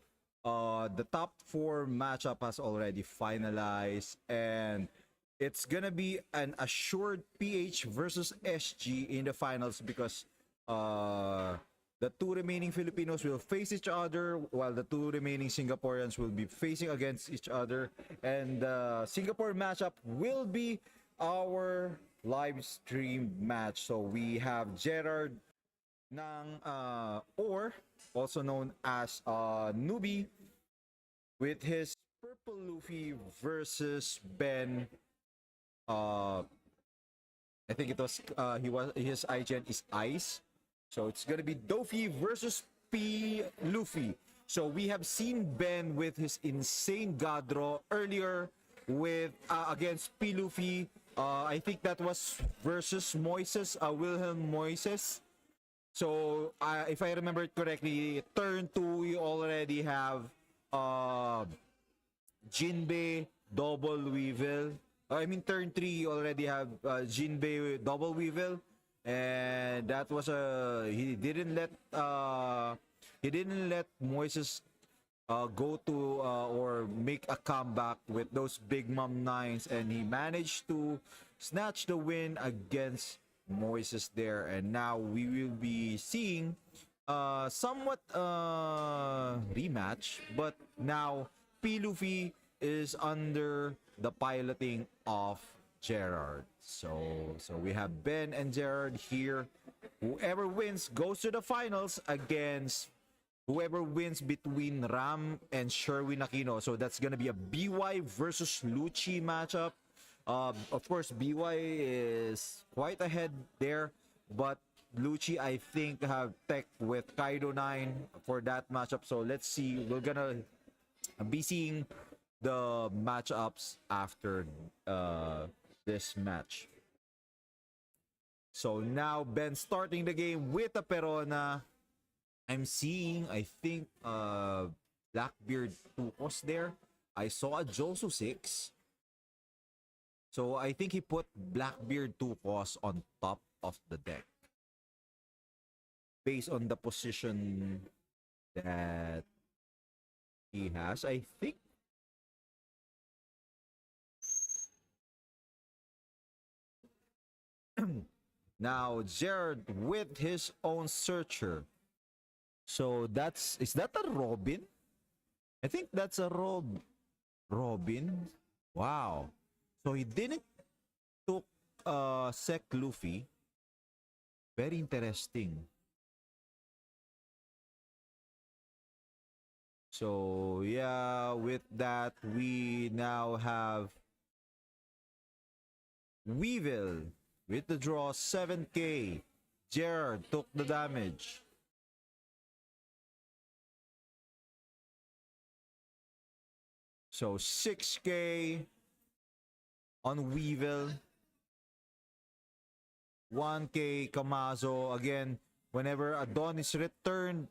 the top 4 matchup has already finalized, and it's gonna be an assured PH versus SG in the finals because the two remaining Filipinos will face each other while the two remaining Singaporeans will be facing against each other, and the Singapore matchup will be our live stream match. So we have Gerard ng or also known as Newbie with his purple Luffy versus Ben. I think it was his IGN is Ice. So it's gonna be Dofi versus P Luffy. So we have seen Ben with his insane god draw earlier with against P Luffy. I think that was versus Moises, Wilhelm Moises. So if I remember it correctly, turn 2 we already have uh, Jinbei double Weevil. I mean turn 3 you already have Jinbei double Weevil, and that was he didn't let Moises go to or make a comeback with those big mom nines, and he managed to snatch the win against Moises there. And now we will be seeing somewhat rematch, but now P Luffy is under the piloting of Gerard. So we have Ben and Gerard here. Whoever wins goes to the finals against whoever wins between Ram and Sherwin Aquino. So that's gonna be a BY versus Lucci matchup. Of course, BY is quite ahead there, but Lucci, I think, have tech with Kaido 9 for that matchup. So let's see. We're gonna be seeing the matchups after this match. So now Ben starting the game with a Perona. I'm seeing, I think, Blackbeard 2 was there. I saw a Josu 6. So I think he put Blackbeard 2 cos on top of the deck based on the position that he has. I think now Jared with his own searcher. So is that a Robin? I think that's a Robin. Wow. So he didn't took Sec Luffy. Very interesting. So yeah, with that we now have Weevil with the draw 7k. Gerard took the damage. So 6k on Weevil. 1k Kamazo. Again, whenever a Dawn is returned,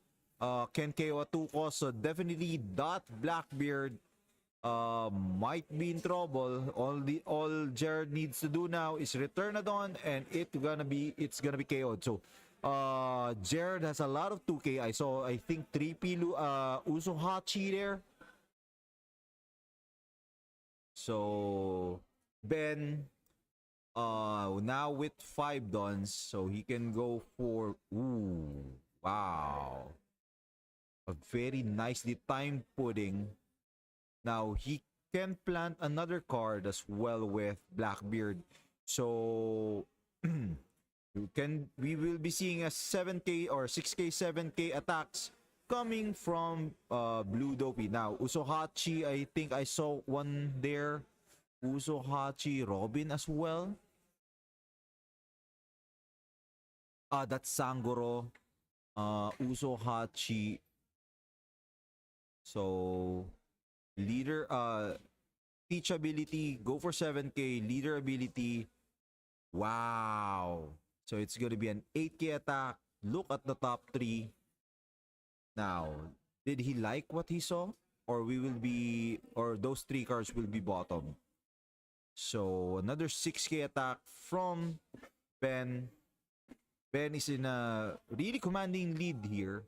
can KO a 2 cost. So definitely that Blackbeard might be in trouble. All Jared needs to do now is return a Dawn, and it's gonna be KO'd. So Jared has a lot of 2k. I think 3 Pilu Uso Hachi there. So Ben now with 5 Dons, so he can go for wow. A very nicely timed pudding. Now he can plant another card as well with Blackbeard. So we will be seeing a 7k or 6k 7k attacks coming from Blue Dopey. Now Usohachi, I think I saw one there. Usohachi Robin as well. That's Sangoro. Usohachi. So leader teach ability, go for 7k. Leader ability, wow. So it's gonna be an 8k attack. Look at the top 3. Now, did he like what he saw? Or those 3 cards will be bottom. So another 6k attack from Ben. Ben is in a really commanding lead here.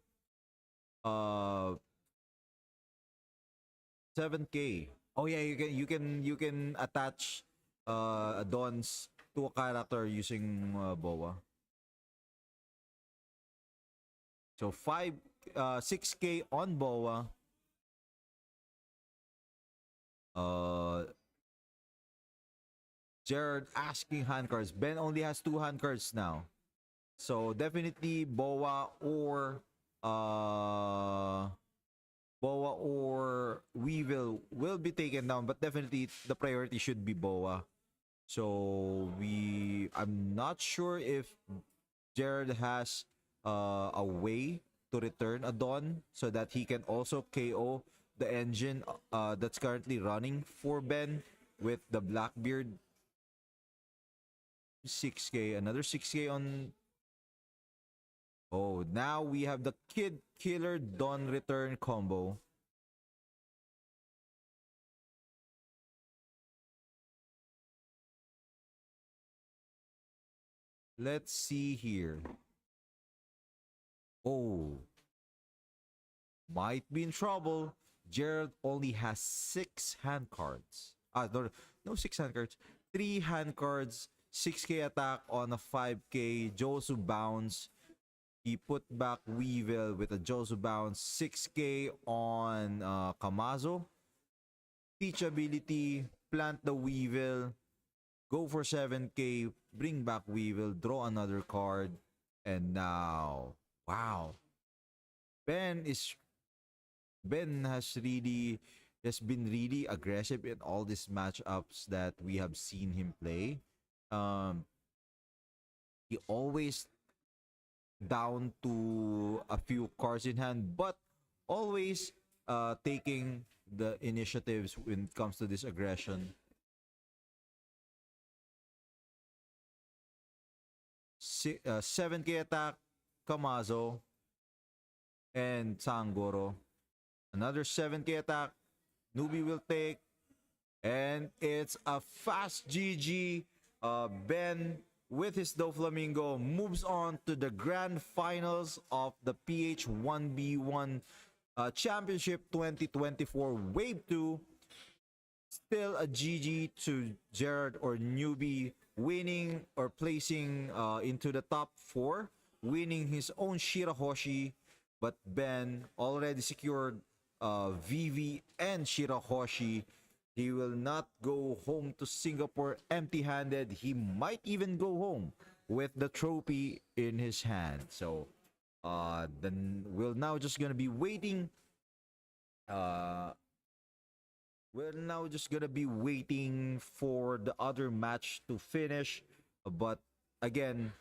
7K. Oh yeah, you can attach Dons to a character using Boa. So 6K on Boa. Jared asking hand cards. Ben only has 2 hand cards now. So definitely Boa or Weevil will be taken down, but definitely the priority should be Boa. So I'm not sure if Jared has a way to return a Dawn so that he can also KO the engine that's currently running for Ben with the Blackbeard. 6K, another 6K on. Oh, now we have the Kid Killer Dawn return combo. Let's see here. Oh, might be in trouble. Gerald only has 6 hand cards. No 6 hand cards. 3 hand cards. 6K attack on a 5K. Josu bounce. He put back Weevil with a Josu bounce. 6K on Kamazo. Teach ability. Plant the Weevil. Go for 7K. Bring back Weevil. Draw another card. And now, wow. Ben has been really aggressive in all these matchups that we have seen him play. He always down to a few cards in hand, but always taking the initiatives when it comes to this aggression. 7K attack, Kamazo, and Sangoro. Another 7K attack, Newbie will take, and it's a fast GG. Ben, with his Doflamingo, moves on to the grand finals of the PH1B1 Championship 2024 Wave 2. Still a GG to Jared or Newbie, winning or placing into the top 4, winning his own Shirahoshi. But Ben already secured Vivi and Shirahoshi. He will not go home to Singapore empty-handed. He might even go home with the trophy in his hand. So then we're now just gonna be waiting. We're now just gonna be waiting for the other match to finish. But again,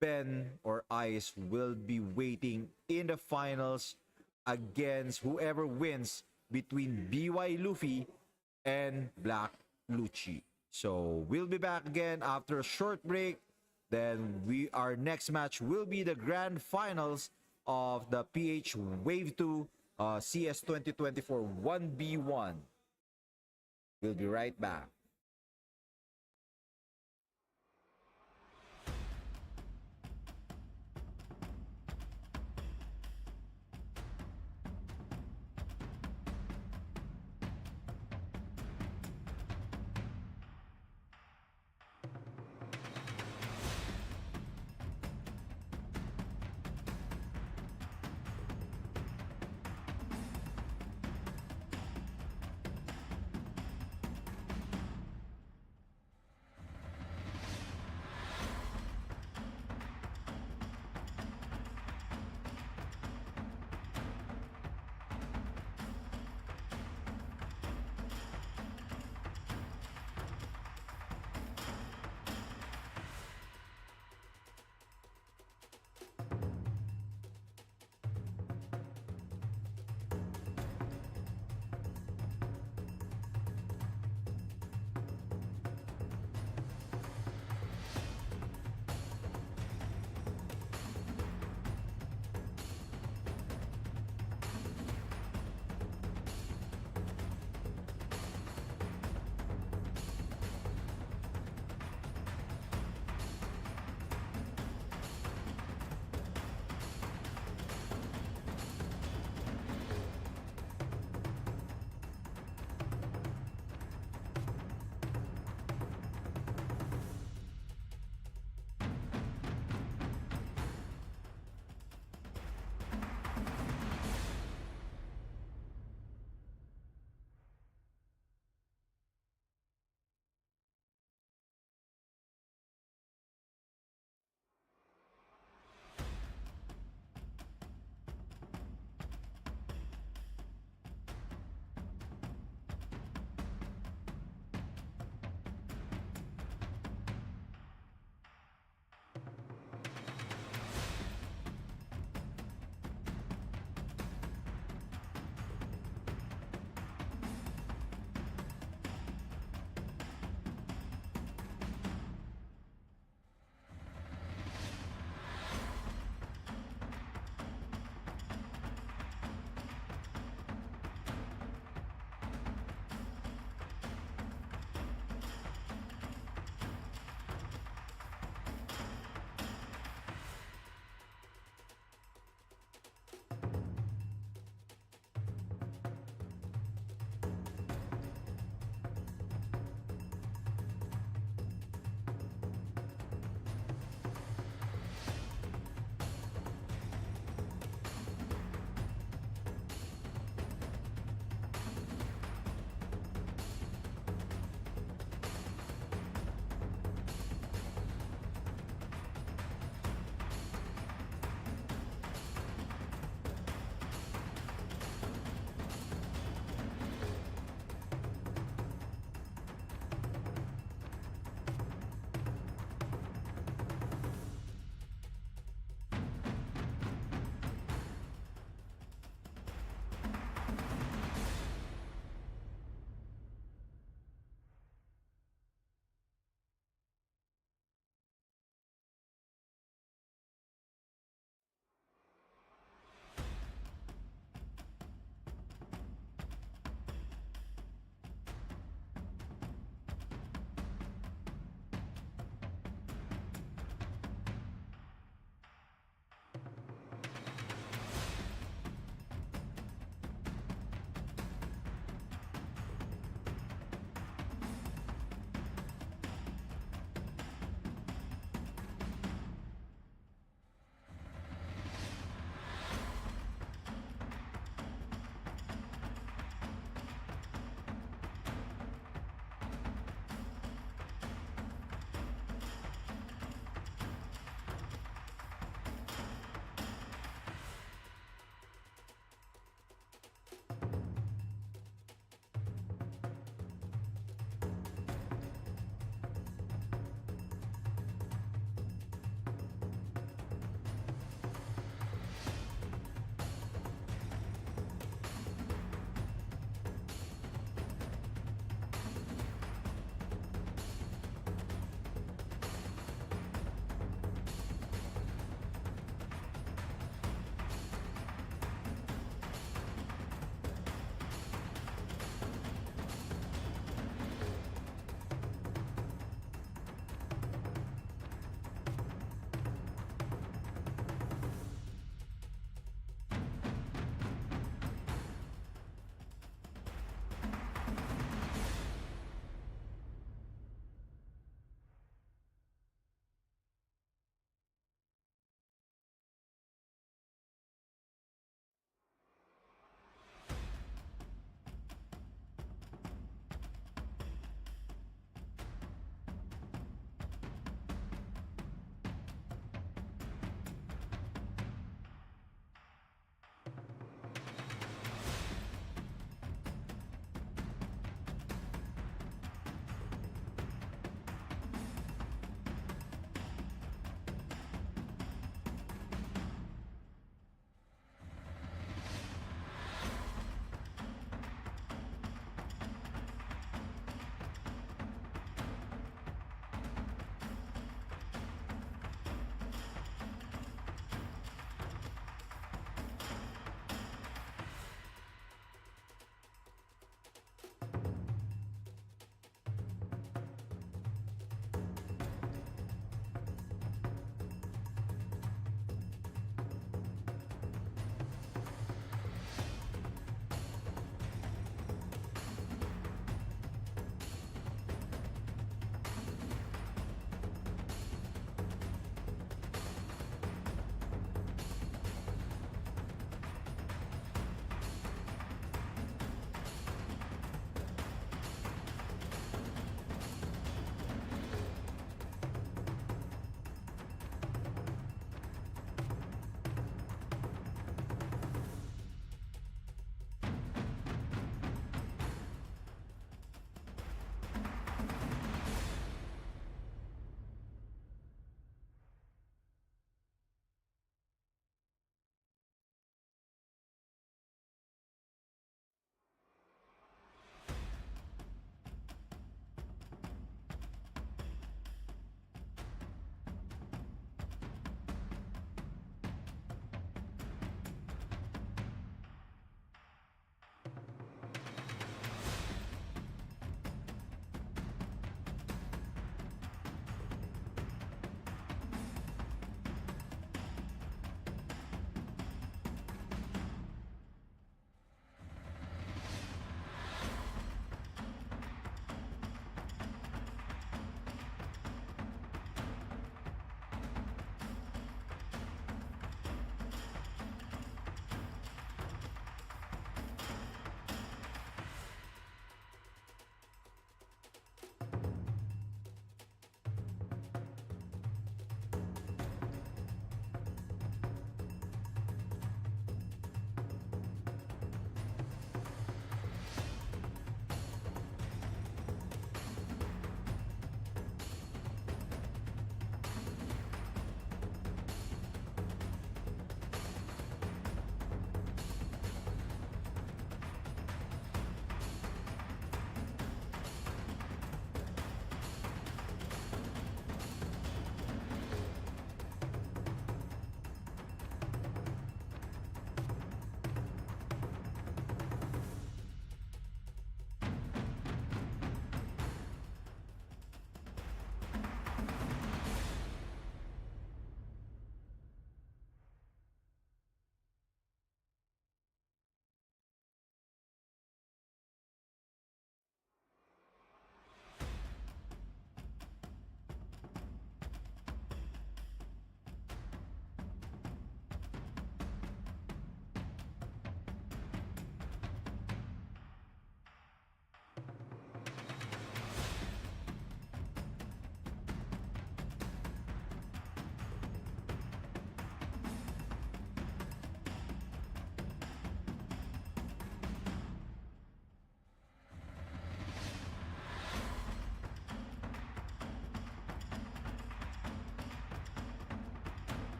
Ben or Ice will be waiting in the finals against whoever wins between BY Luffy and Black Lucci. So we'll be back again after a short break. Then our next match will be the grand finals of the PH Wave 2 CS 2024 1B1. We'll be right back.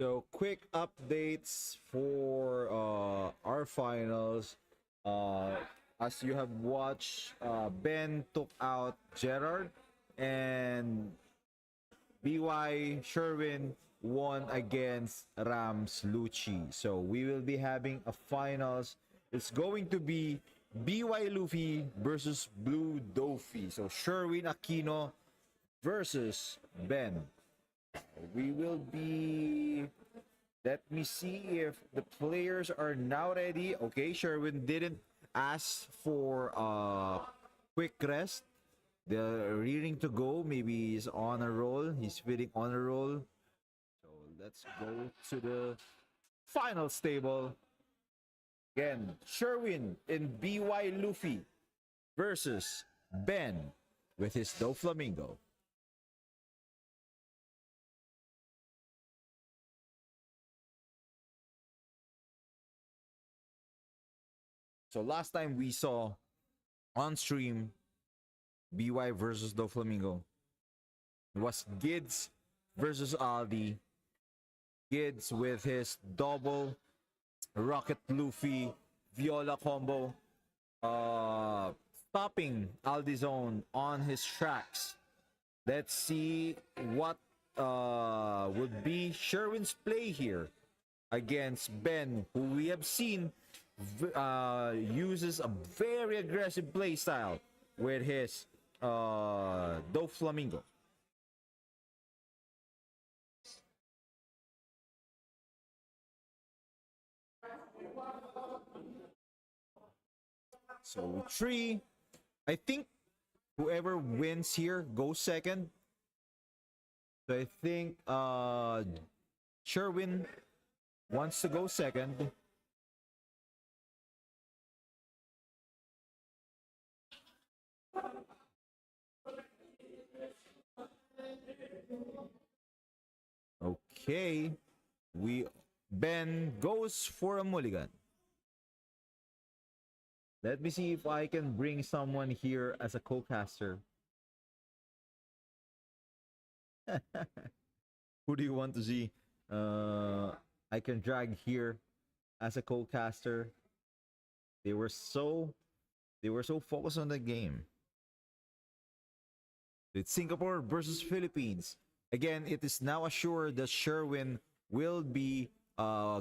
So quick updates for our finals. Uh, as you have watched, Ben took out Gerard and BY Sherwin won against Rams Lucci. So we will be having a finals. It's going to be BY Luffy versus Blue Dofi. So Sherwin Aquino versus Ben. We will be. Let me see if the players are now ready. Okay, Sherwin didn't ask for a quick rest. They're rearing to go. Maybe he's on a roll. He's feeling on a roll. So let's go to the final stable. Again, Sherwin in BY Luffy versus Ben with his Doflamingo. So last time we saw on stream BY versus Doflamingo, it was Gids versus Aldi. Gids with his double Rocket Luffy Viola combo, stopping Aldi's own on his tracks. Let's see what would be Sherwin's play here against Ben, who we have seen uses a very aggressive play style with his Doflamingo. So 3, I think whoever wins here goes second. So I think Sherwin wants to go second. Okay, Ben goes for a mulligan. Let me see if I can bring someone here as a co-caster. Who do you want to see? I can drag here as a co-caster. They were so focused on the game. It's Singapore versus Philippines. Again, it is now assured that Sherwin will be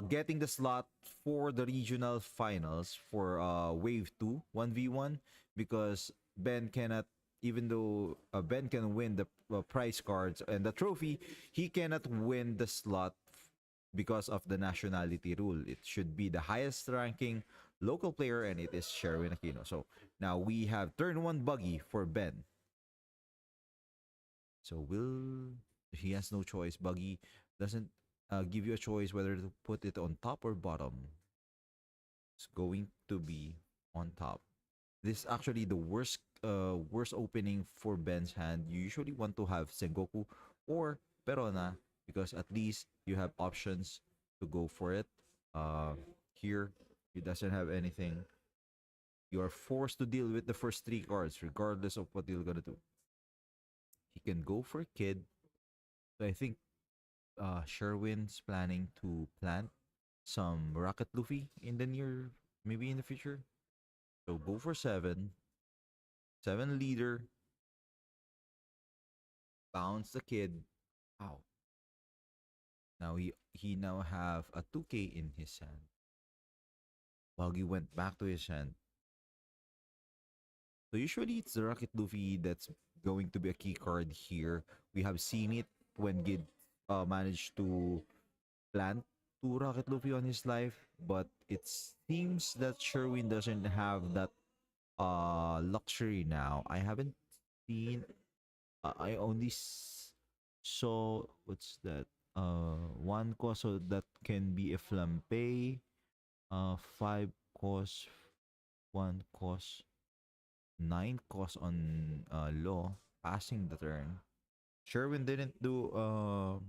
getting the slot for the regional finals for Wave 2 1v1 because Ben cannot, even though Ben can win the prize cards and the trophy, he cannot win the slot because of the nationality rule. It should be the highest ranking local player, and it is Sherwin Aquino. So now we have turn 1 buggy for Ben. So he has no choice. Buggy doesn't give you a choice whether to put it on top or bottom. It's going to be on top. This is actually the worst opening for Ben's hand. You usually want to have Sengoku or Perona because at least you have options to go for it. Here, he doesn't have anything. You are forced to deal with the first 3 cards regardless of what you're gonna do. He can go for Kid. So I think Sherwin's planning to plant some Rocket Luffy in the maybe in the future. So go for 7. 7 leader. Bounce the Kid. Wow. Now he now have a 2K in his hand. Buggy went back to his hand. So usually it's the Rocket Luffy that's going to be a key card here. We have seen it when Gid managed to plant 2 Rocket Luffy on his life, but it seems that Sherwin doesn't have that luxury now. I haven't seen. I only saw what's that? 1 cost, so that can be a flambe. 5 cost, 1 cost, 9 cost on law, passing the turn. Sherwin didn't do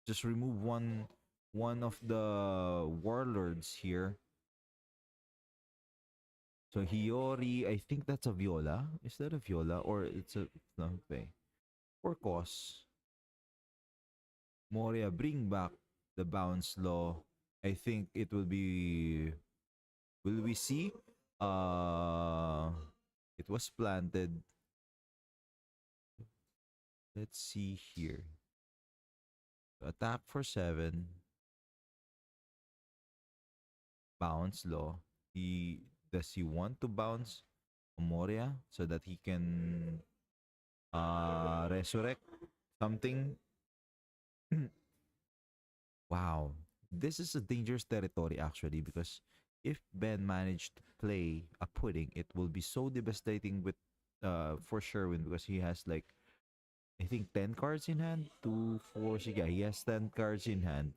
just remove one of the warlords here. So Hiyori, I think that's a Viola. Is that a Viola or it's a flambe? 4 cost. Moria, bring back the bounce law. I think it will be. Will we see? It was planted. Let's see here. Attack for 7. Bounce law. Does he want to bounce Moria so that he can resurrect something? Wow. This is a dangerous territory actually, because if Ben managed to play a pudding, it will be so devastating with for Sherwin, because he has like, I think, 10 cards in hand. 2, 4, 6. Yeah, he has 10 cards in hand.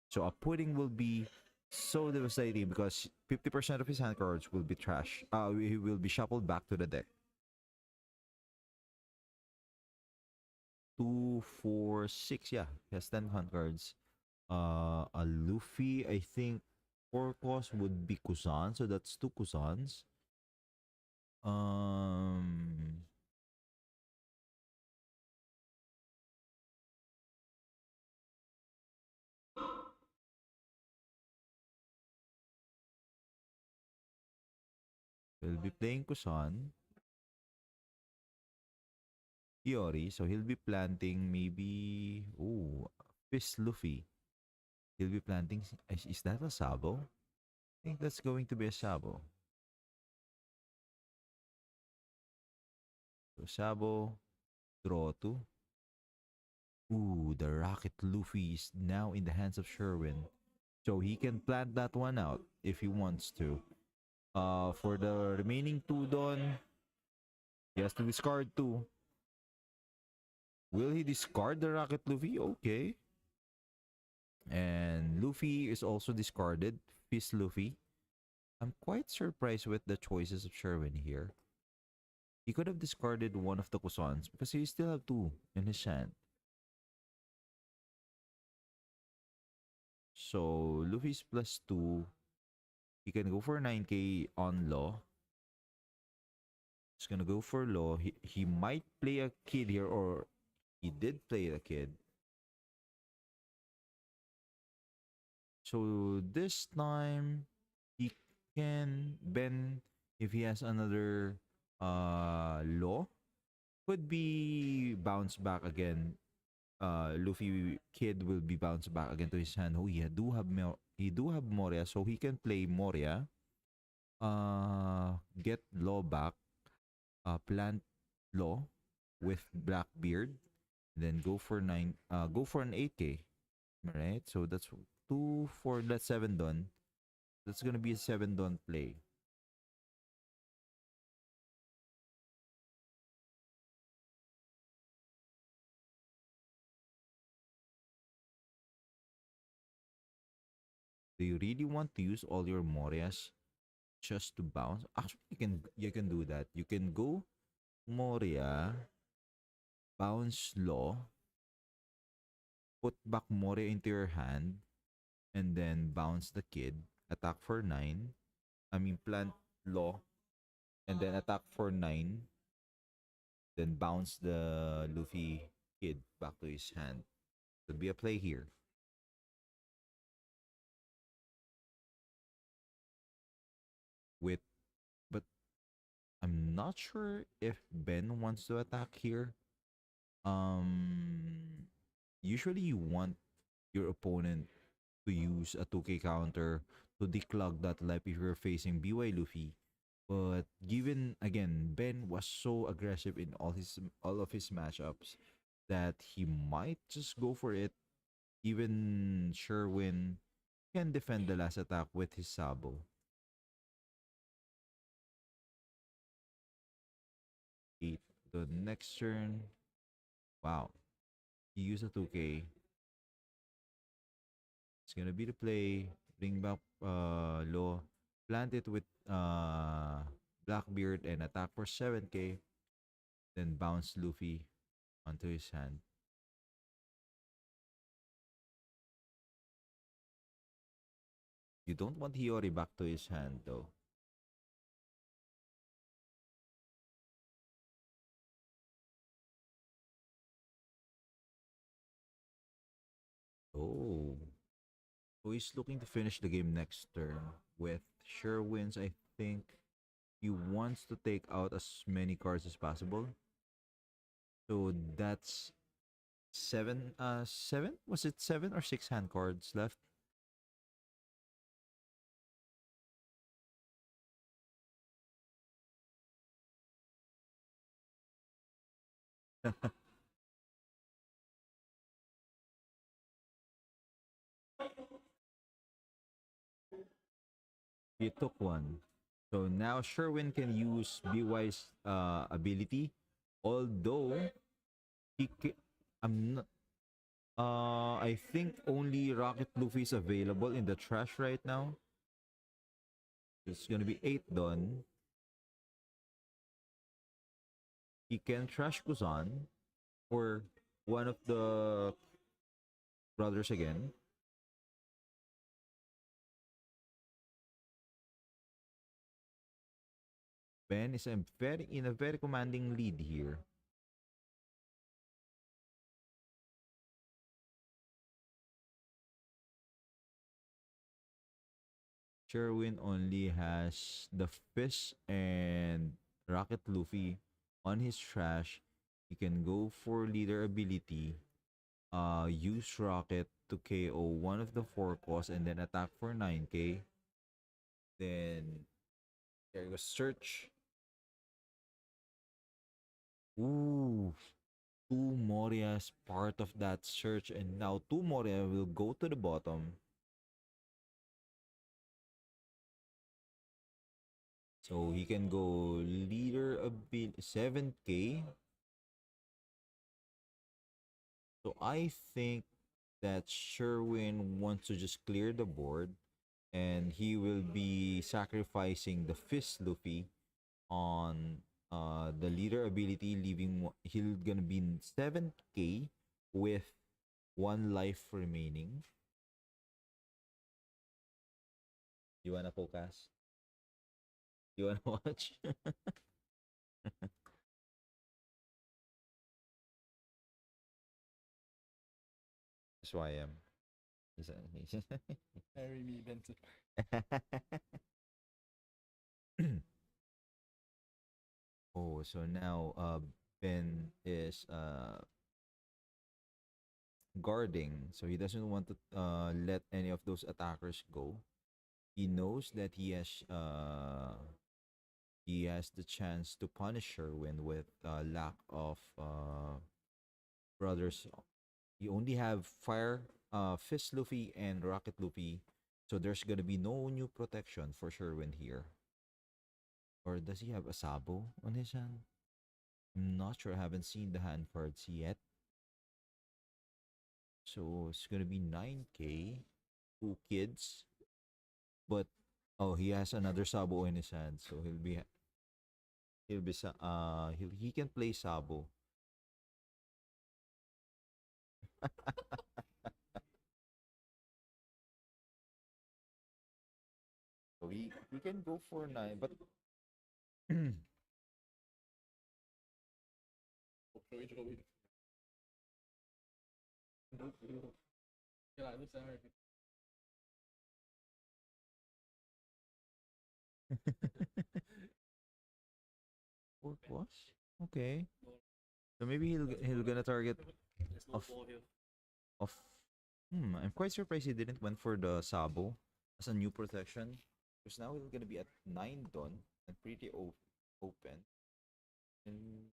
So a pudding will be so devastating because 50% of his hand cards will be trash. He will be shuffled back to the deck. 2, 4, 6. Yeah, he has 10 hand cards. A Luffy, I think 4 cost would be Kusan, so that's 2 Kusans. Um, we'll be playing Kusan. Iori, so he'll be planting maybe, Fist Luffy. He'll be planting, is that a Sabo? I think that's going to be a Sabo. So Sabo, draw 2. Ooh, the Rocket Luffy is now in the hands of Sherwin. So he can plant that one out if he wants to. For the remaining 2 Don, he has to discard 2. Will he discard the Rocket Luffy? Okay. And Luffy is also discarded. Fist Luffy. I'm quite surprised with the choices of Sherwin here. He could have discarded one of the Kusans because he still have 2 in his hand. So Luffy's +2. He can go for 9k on Law. He's gonna go for Law. He might play a kid here, or he did play a kid. So this time he can Ben, if he has another Law, could be bounce back again. Luffy kid will be bounced back again to his hand. Oh, he do have Moria, so he can play Moria. Get Law back. Plant Law with Blackbeard. Then go for 9. Go for an 8k. Right? So that's 2 for that 7 done. That's gonna be a 7 done play. Do you really want to use all your Morias just to bounce? Actually, you can do that. You can go Moria, bounce Law, put back Moria into your hand, and then bounce the kid, attack for 9. I mean, plant Law, and then attack for 9. Then bounce the Luffy kid back to his hand. Could be a play here. With, but I'm not sure if Ben wants to attack here. Um, Usually you want your opponent to use a 2k counter to declog that life if you're facing BY Luffy. But given again, Ben was so aggressive in all of his matchups that he might just go for it. Even Sherwin can defend the last attack with his Sabo. 8. The next turn. Wow. He used a 2k. It's gonna be the play. Bring back Law. Plant it with Blackbeard and attack for 7k. Then bounce Luffy onto his hand. You don't want Hiyori back to his hand though. Oh. So he's looking to finish the game next turn. With sure wins, I think he wants to take out as many cards as possible. So that's seven? Was it 7 or 6 hand cards left? He took one. So now Sherwin can use BY's ability. Although I'm not, I think only Rocket Luffy is available in the trash right now. It's gonna be 8 done. He can trash Kuzan or one of the brothers again. Ben is in a very commanding lead here. Sherwin only has the Fish and Rocket Luffy on his trash. He can go for leader ability. Use Rocket to KO one of the 4 costs and then attack for 9k. Then there you go, search. Ooh, 2 Moria is part of that search, and now 2 Moria will go to the bottom. So he can go leader ability 7k. So I think that Sherwin wants to just clear the board, and he will be sacrificing the Fist Luffy on the leader ability, leaving he'll gonna be 7k with 1 life remaining. You wanna focus? You wanna watch? That's why I am. Marry me, Benson. Oh, so now Ben is guarding, so he doesn't want to let any of those attackers go. He knows that he has the chance to punish Sherwin with lack of brothers. You only have Fire Fist Luffy and Rocket Luffy, so there's gonna be no new protection for Sherwin here. Or does he have a Sabo on his hand? I'm not sure. I haven't seen the hand cards yet. So it's gonna be 9k, 2 kids, but oh, he has another Sabo in his hand, so he can play Sabo. So he can go for 9, but work was okay. So maybe he'll gonna target of of. I'm quite surprised he didn't went for the Sabo as a new protection, because now he's gonna be at 9 done and pretty open and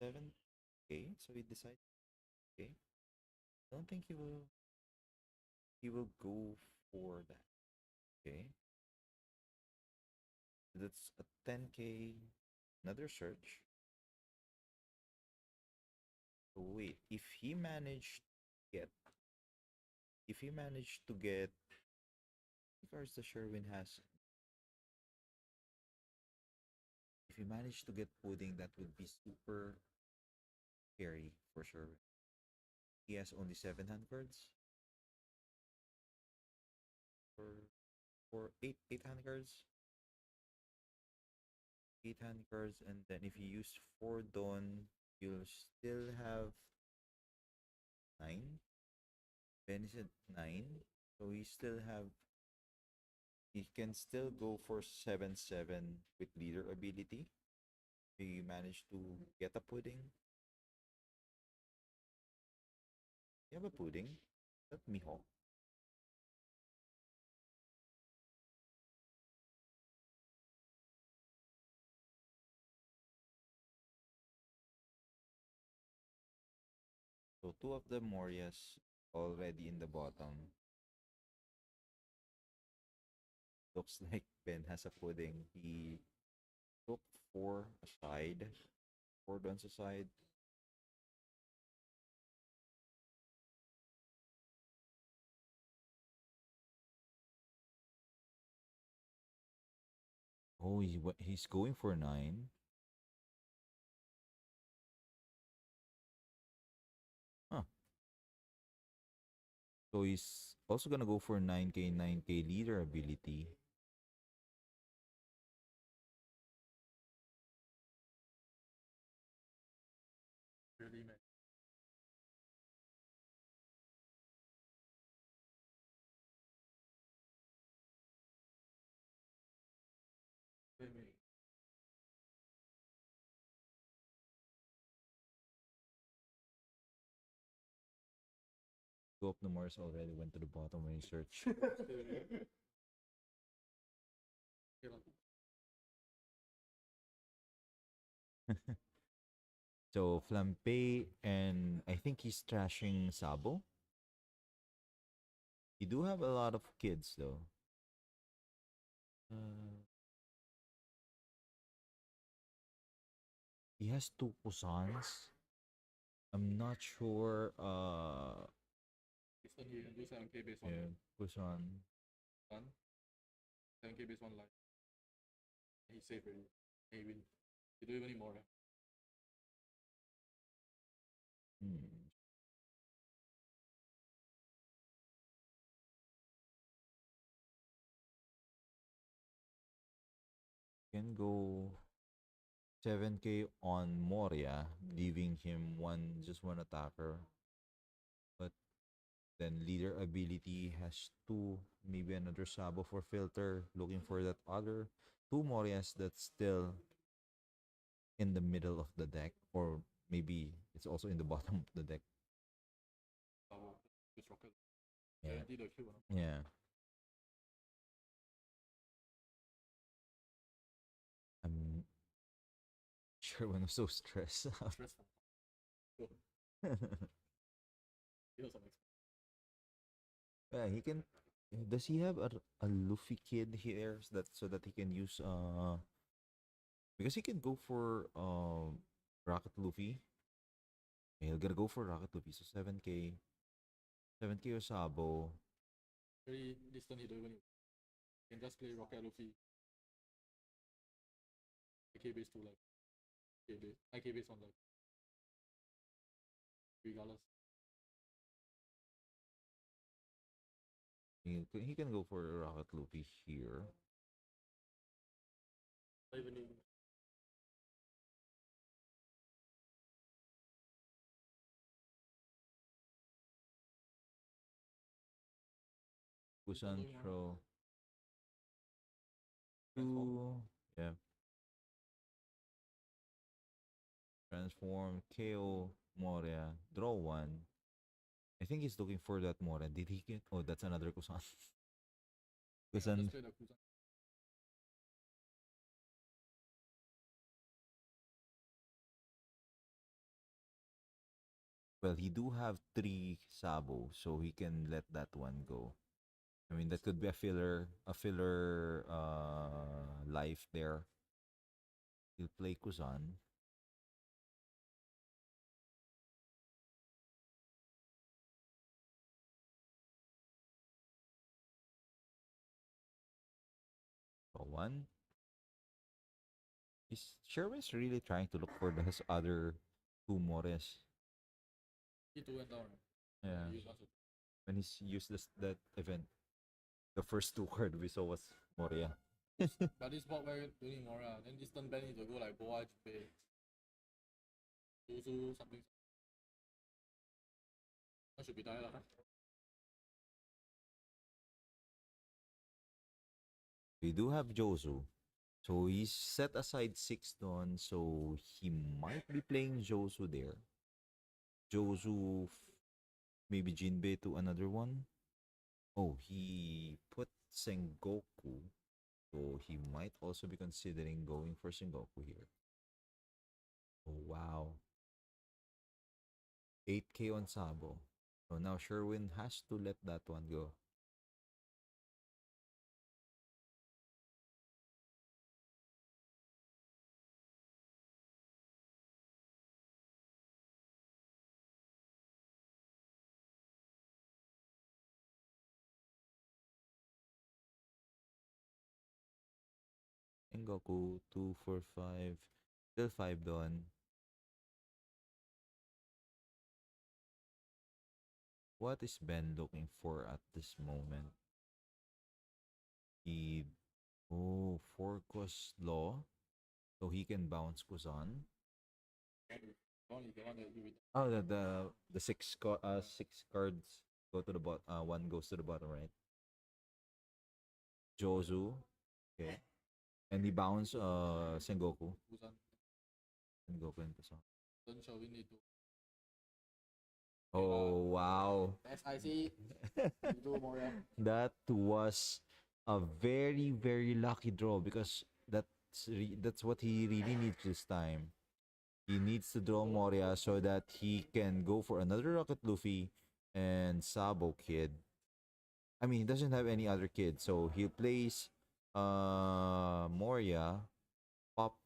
7k. So he decides, okay, I don't think he will go for that. Okay, that's a 10k. Another search. So wait, get if he managed to get cards the Sherwin has, if he managed to get Pudding, that would be super scary for Sherwin. He has only 7 hand cards. For 8 hand cards. 8 hand cards, and then if you use 4 Dawn, you'll still have 9. Ben is at 9. So he can still go for 7-7 with leader ability. He managed to get a pudding. You have a pudding? That Miho. So two of the Morias already in the bottom. Looks like Ben has a pudding. He took 4 aside. 4 guns aside. Oh, he's going for 9. Huh. So he's also gonna go for 9k leader ability. Really, man. Really. Two of the Morias already went to the bottom when he searched. So Flampe, and I think he's trashing Sabo. You do have a lot of kids though. He has 2 Kusans. I'm not sure. This one you can do 7k base on Yeah, Kusan. one. 7k base one life. He's safe already. He win. You don't even need more. Hmm. Can go 7k on Moria, leaving him just one attacker. But then leader ability has 2, maybe another Sabo for filter, looking for that other 2 Morias that's still in the middle of the deck, or maybe it's also in the bottom of the deck. Sabo. Use rocket. Yeah. Guarantee the kill. Yeah. I'm sure when I'm so stressed out. Stressful. Go. Heal some XP. Yeah, he can. Does he have a Luffy kid here so that he can use because he can go for Rocket Luffy. Yeah, he'll gonna go for Rocket Luffy. So 7k, 7k or Sabo. Very distant, you don't even need. You can just play Rocket Luffy. AK base 2 life. AK base. IK base 1 life. Regardless. He can go for Rocket Luffy here. Not even need. Busan throw. 2. Yeah. Transform, KO, Moria, draw 1. I think he's looking for that Moria. Did he get? Oh, that's another Kusan. Kusan. Just play the Kusan. Well, he do have 3 Sabo, so he can let that one go. I mean, that could be a filler life there. He'll play Kuzan. So 1. Is Sherwin's really trying to look for his other 2 Mores? He 2 went down. Yeah. Use also. When he's used that event, the first 2 card we saw was Moria. But this bot where don't need more. Then this turn ban need to go like Boa Jipe. Suzu something. That should be die lah. We do have Jozu. So he's set aside 6 Don, so he might be playing Jozu there. Jozu, maybe Jinbei to another one. Oh, he put Sengoku. So he might also be considering going for Sengoku here. Oh, wow. 8K on Sabo. So now Sherwin has to let that one go. Sengoku, 2, 4, 5. Still 5 Don. What is Ben looking for at this moment? He Forcos Law. So he can bounce Kuzan. Only the one that you with Oh, the 6 cards go to the bottom. One goes to the bottom, right? Jozu. Okay. And he bounce Sengoku. Busan. Sengoku and Kuzan. Don't show we need to. Oh, wow. SIC. Do more. That was a very, very lucky draw because that's what he really needs this time. He needs to draw Moria so that he can go for another Rocket Luffy and Sabo kid. I mean, he doesn't have any other kid, so he plays Moria, pop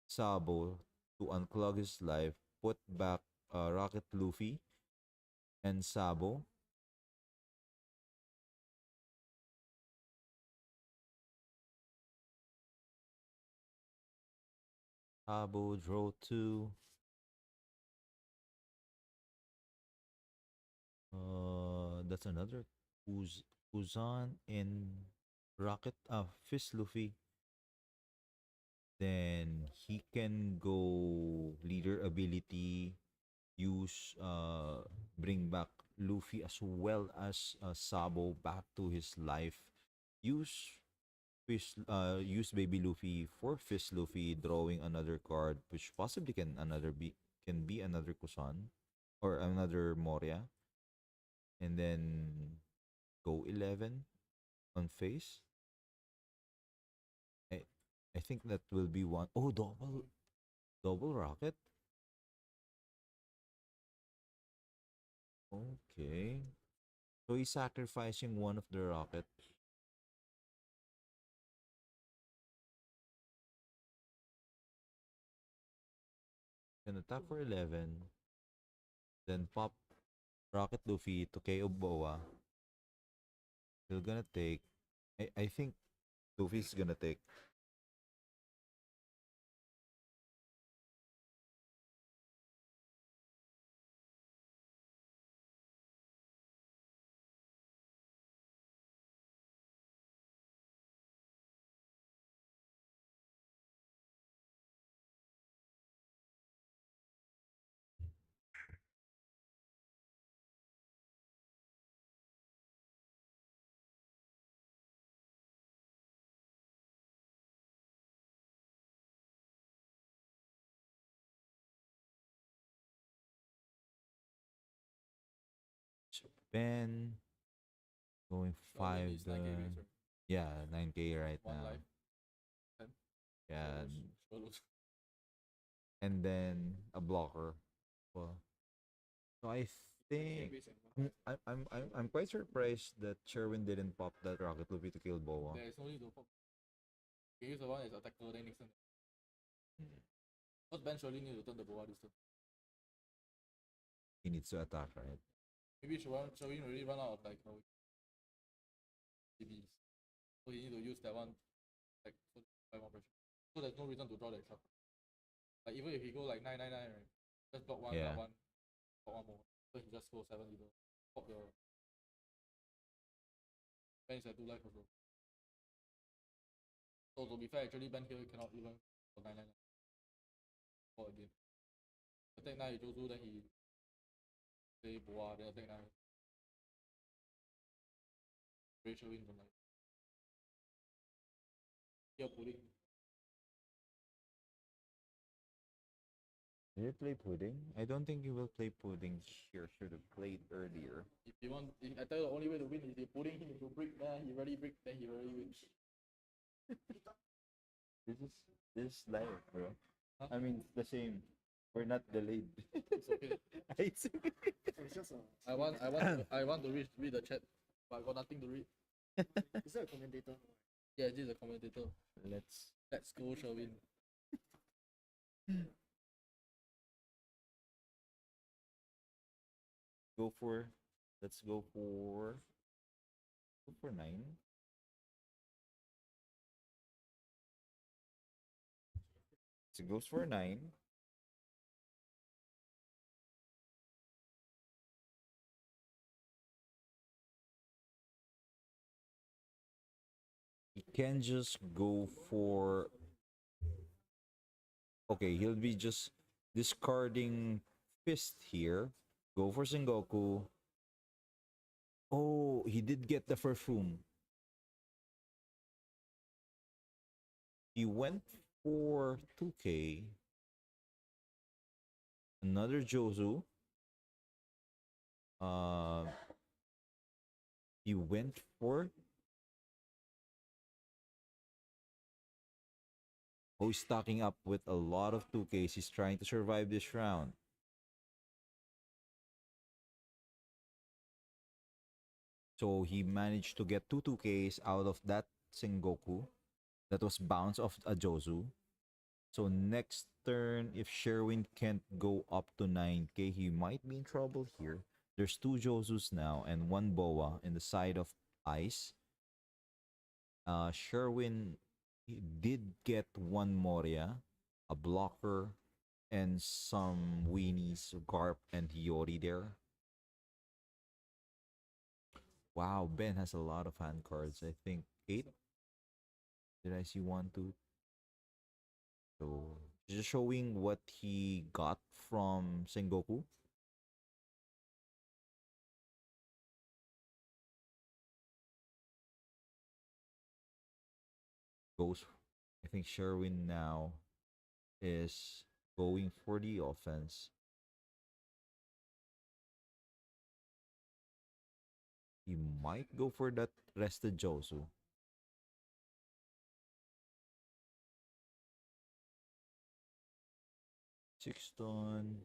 Sabo to unclog his life, put back Rocket Luffy and Sabo. Sabo draw 2. That's another Uzan and Rocket Fist Luffy. Then he can go leader ability, use bring back Luffy as well as Sabo back to his life. Use baby Luffy for Fist Luffy, drawing another card, which possibly can be another Kusan or another Moria. And then go 11 on face. I I think that will be one. Oh, double rocket. Okay. So he's sacrificing one of the rocket. Can attack for 11. Then pop Rocket Luffy to KO Boa. Still gonna take. I think Luffy's gonna take. Ben going So then 5. it's 9K base, right? Yeah, 9K right One now. life. 10. Yeah, Sure looks. and then a blocker. Well, so I think Base and I'm quite surprised that Sherwin didn't pop that Rocket Luffy to kill Boa. there is no need to pop. You use the one as attacker, then next turn. Hmm. Because Ben surely need to turn the boa this turn. He needs to attack, right? Maybe Sherwin already run out of like DBs. So he need to use that one like so buy more pressure. So there's no reason to draw that shot. Like even if he go like 999, right? Just block one, Yeah. block one more. So he just go 7 either. Pop the Ben is at 2 life also. So to be fair, actually Ben here cannot even for 999. For again. Attack 9 Jozu, then he play boa, then attack 9. Rachel win from like You're putting. Did he play pudding? I don't think he will play pudding here. Should have played earlier. If you want, I tell you the only way to win is you putting him into brick, then he really brick, then he really wins. This is live, bro. Huh? I mean, it's the same. We're not delayed. It's okay. It's It's just a. I want to read the chat, but I got nothing to read. Is that a commentator? Yeah, this is a commentator. Let's Let's go, Sherwin. go for. Let's go for. Go for 9. So it goes for 9. He can just go for. Okay, he'll be just discarding fist here. Go for Sengoku. Oh, he did get the first room. He went for 2K. Another Jozu. He went for. Oh, he's stocking up with a lot of 2Ks. He's trying to survive this round. So he managed to get 2Ks out of that Sengoku that was bounced off a Jozu. So next turn, if Sherwin can't go up to 9K, he might be in trouble here. There's 2 Jozus now and 1 Boa in the side of ice. Sherwin did get 1 Moria, a blocker, and some weenies, Garp and Hiyori there. Wow, Ben has a lot of hand cards. I think 8. Did I see 1, 2? So just showing what he got from Sengoku. Goes, I think Sherwin now is going for the offense. He might go for that rested Josu. Sixton.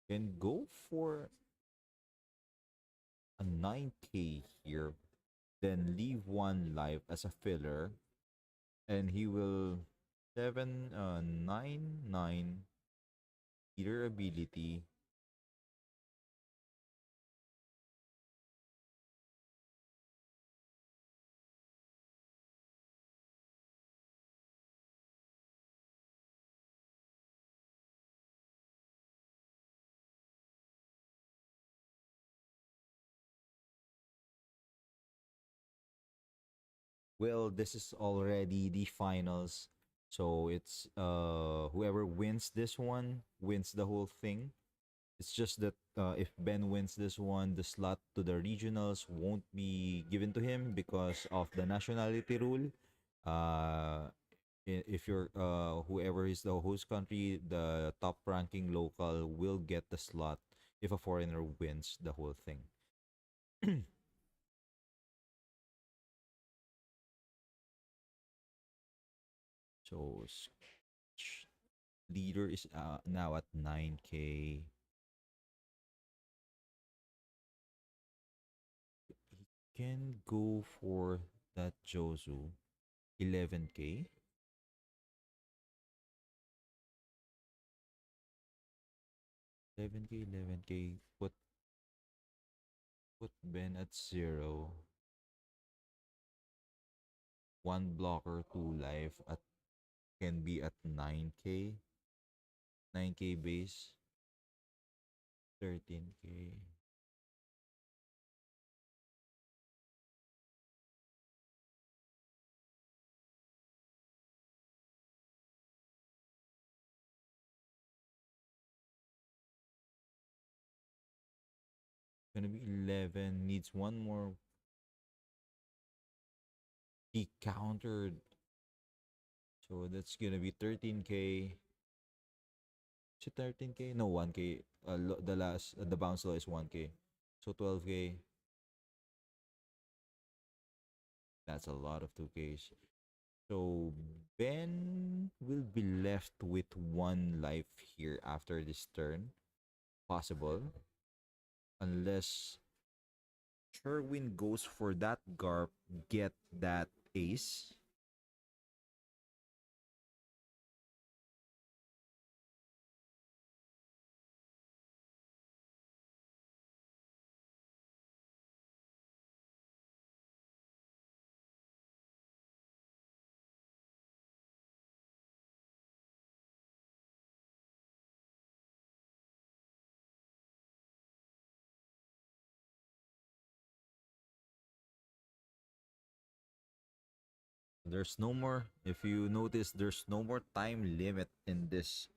Can go for a 9K here, then leave 1 life as a filler, and he will 9 either ability. Well, this is already the finals. So it's whoever wins this one wins the whole thing. It's just that if Ben wins this one, the slot to the regionals won't be given to him because of the nationality rule. If you're whoever is the host country, the top ranking local will get the slot if a foreigner wins the whole thing. So leader is now at 9K. He can go for that Jozu 11K. 11K. Put Ben at 0. 1 blocker, 2 life at can be at 9K. 9K base. 13K. Gonna be 11. Needs one more. He countered. So that's gonna be 13k. Is it 13k? No, 1k. The last, the bounce law is 1k. So 12k. That's a lot of 2ks. So Ben will be left with 1 life here after this turn. Possible. Unless Sherwin goes for that Garp, get that ace. There's no more, if you notice, there's no more time limit in this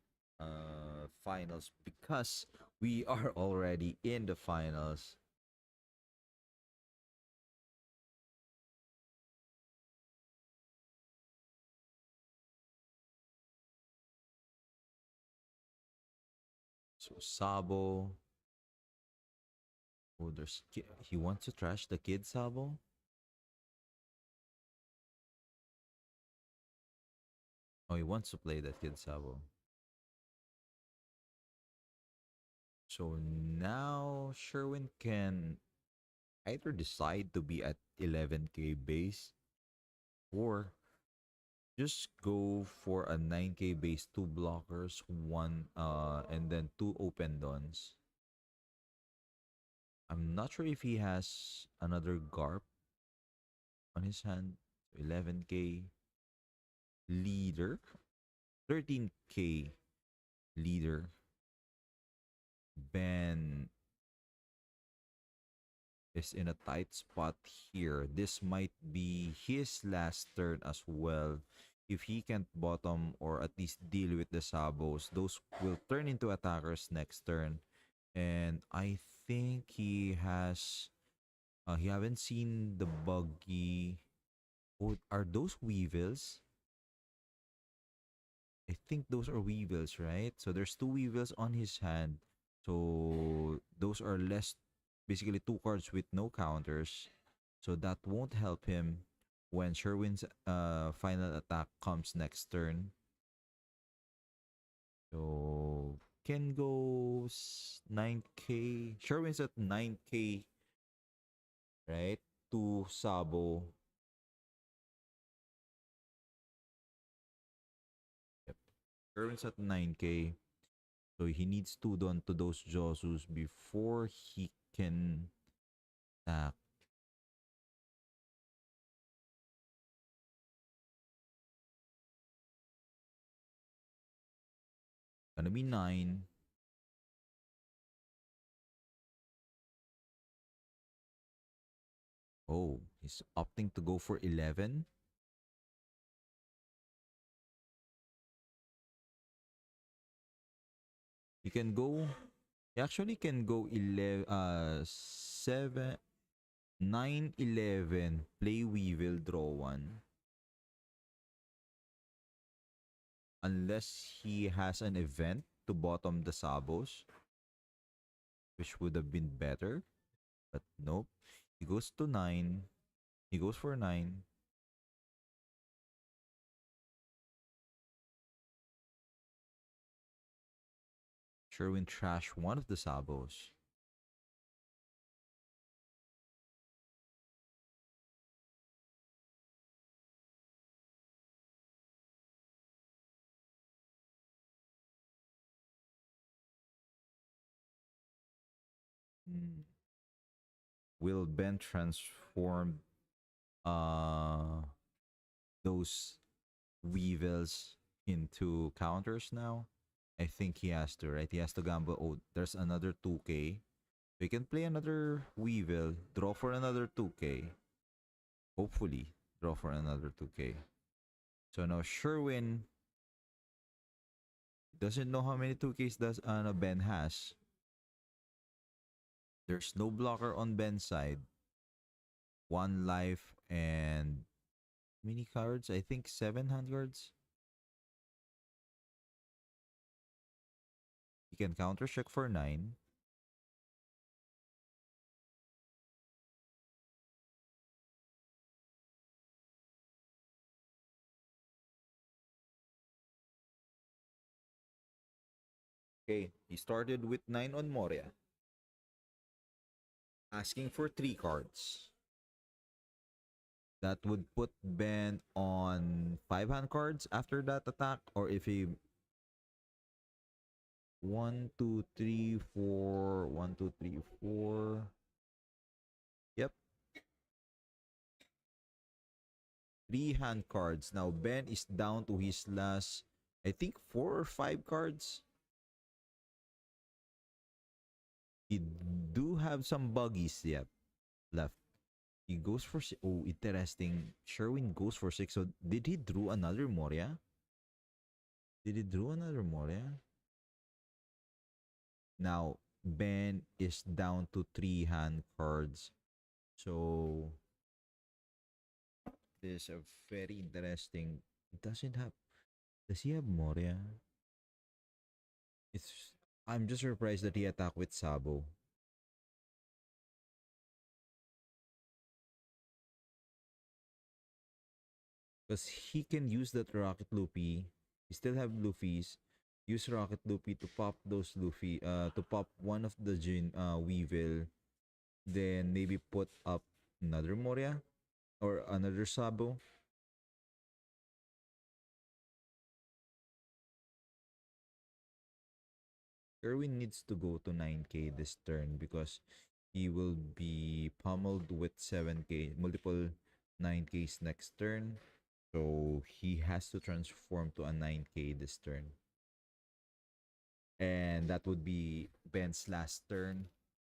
finals because we are already in the finals. So Sabo. Oh, he wants to trash the kid, Sabo. Oh, he wants to play that kid, Sabo. So now Sherwin can either decide to be at 11k base or just go for a 9k base, 2 blockers, one and then 2 open dons. I'm not sure if he has another Garp on his hand. 11k leader, 13k leader. Ben is in a tight spot here. This might be his last turn as well. If he can't bottom or at least deal with the Sabos, those will turn into attackers next turn. And I think he has... he haven't seen the buggy. Oh, are those Weevils? I think those are Weevils, right? So there's 2 Weevils on his hand. So those are less, basically 2 cards with no counters. So that won't help him when Sherwin's final attack comes next turn. So can go 9k. Sherwin's at 9k, right? To Sabo. Yep. Sherwin's at 9k. So he needs 2 don to those Josus before he can attack. Gonna be 9. Oh, he's opting to go for 11. He can go... He actually can go 11, 7, 9, 11. Play Weevil, draw 1. Unless he has an event to bottom the Sabos, which would have been better. But nope. He goes to 9. He goes for 9. Sherwin trash one of the Sabos. Will Ben transform those Weevils into counters now? I think he has to, right? He has to gamble. Oh, there's another 2k. We can play another Weevil, draw for another 2k. Hopefully, draw for another 2k. So now Sherwin doesn't know how many 2ks does Ben has. There's no blocker on Ben's side. 1 life and mini cards. I think 7 hand cards. He can counter check for 9. Okay, he started with 9 on Moria. Asking for 3 cards. That would put Ben on 5 hand cards after that attack. Or if he 1, 2, 3, 4. 1, 2, 3, 4. Yep. 3 hand cards. Now Ben is down to his last, I think 4 or 5 cards. He do have some buggies yet left. He goes for oh, interesting. Sherwin goes for 6. So did he draw another Moria? Did he draw another Moria? Now Ben is down to 3 hand cards. So this is a very interesting. Does he have Moria? I'm just surprised that he attacked with Sabo. Because he can use that Rocket Luffy. He still have Luffy's. Use Rocket Luffy to pop those Luffy. To pop one of the Weevil. Then maybe put up another Moria. Or another Sabo. Erwin needs to go to 9k this turn because he will be pummeled with 7k, multiple 9ks next turn. So he has to transform to a 9k this turn. And that would be Ben's last turn.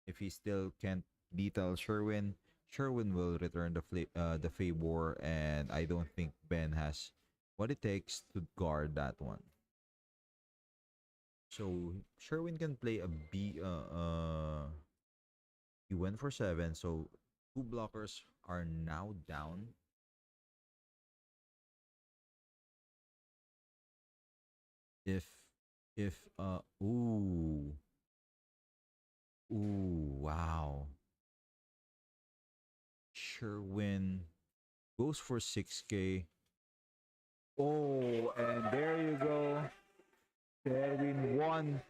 If he still can't detail Sherwin, Sherwin will return the Favor, and I don't think Ben has what it takes to guard that one. So Sherwin can play a B. He went for 7, so 2 blockers are now down. Ooh, wow. Sherwin goes for 6k. Oh, and there you go. Sherwin won.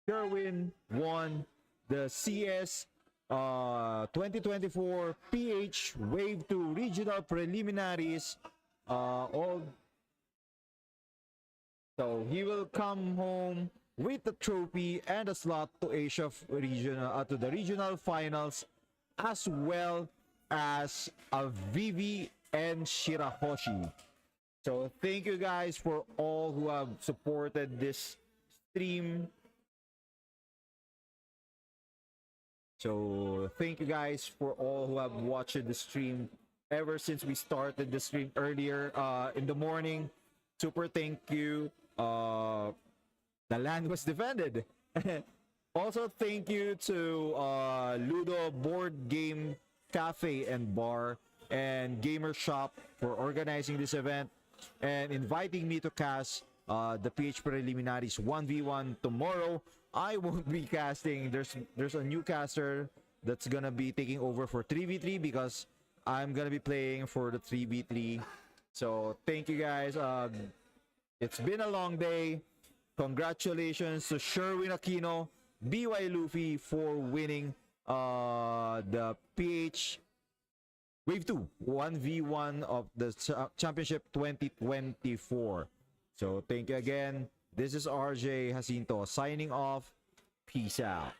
Sherwin won the CS 2024 PH Wave 2 Regional Preliminaries. So he will come home with the trophy and a slot to Asia regional to the regional finals, as well as a Vivi and Shirahoshi. So thank you guys for all who have supported this stream. So thank you guys for all who have watched the stream ever since we started the stream earlier in the morning. Super thank you. The land was defended. Also thank you to LUDO Board Game Cafe and Bar and Gamersshop for organizing this event and inviting me to cast the PH Preliminaries 1v1 tomorrow. I won't be casting. There's a new caster that's gonna be taking over for 3v3 because I'm gonna be playing for the 3v3. So thank you guys. It's been a long day. Congratulations to Sherwin Aquino, BY Luffy for winning the PH Wave 2 1v1 of the Championship 2024. So thank you again. This is RJ Jacinto signing off. Peace out.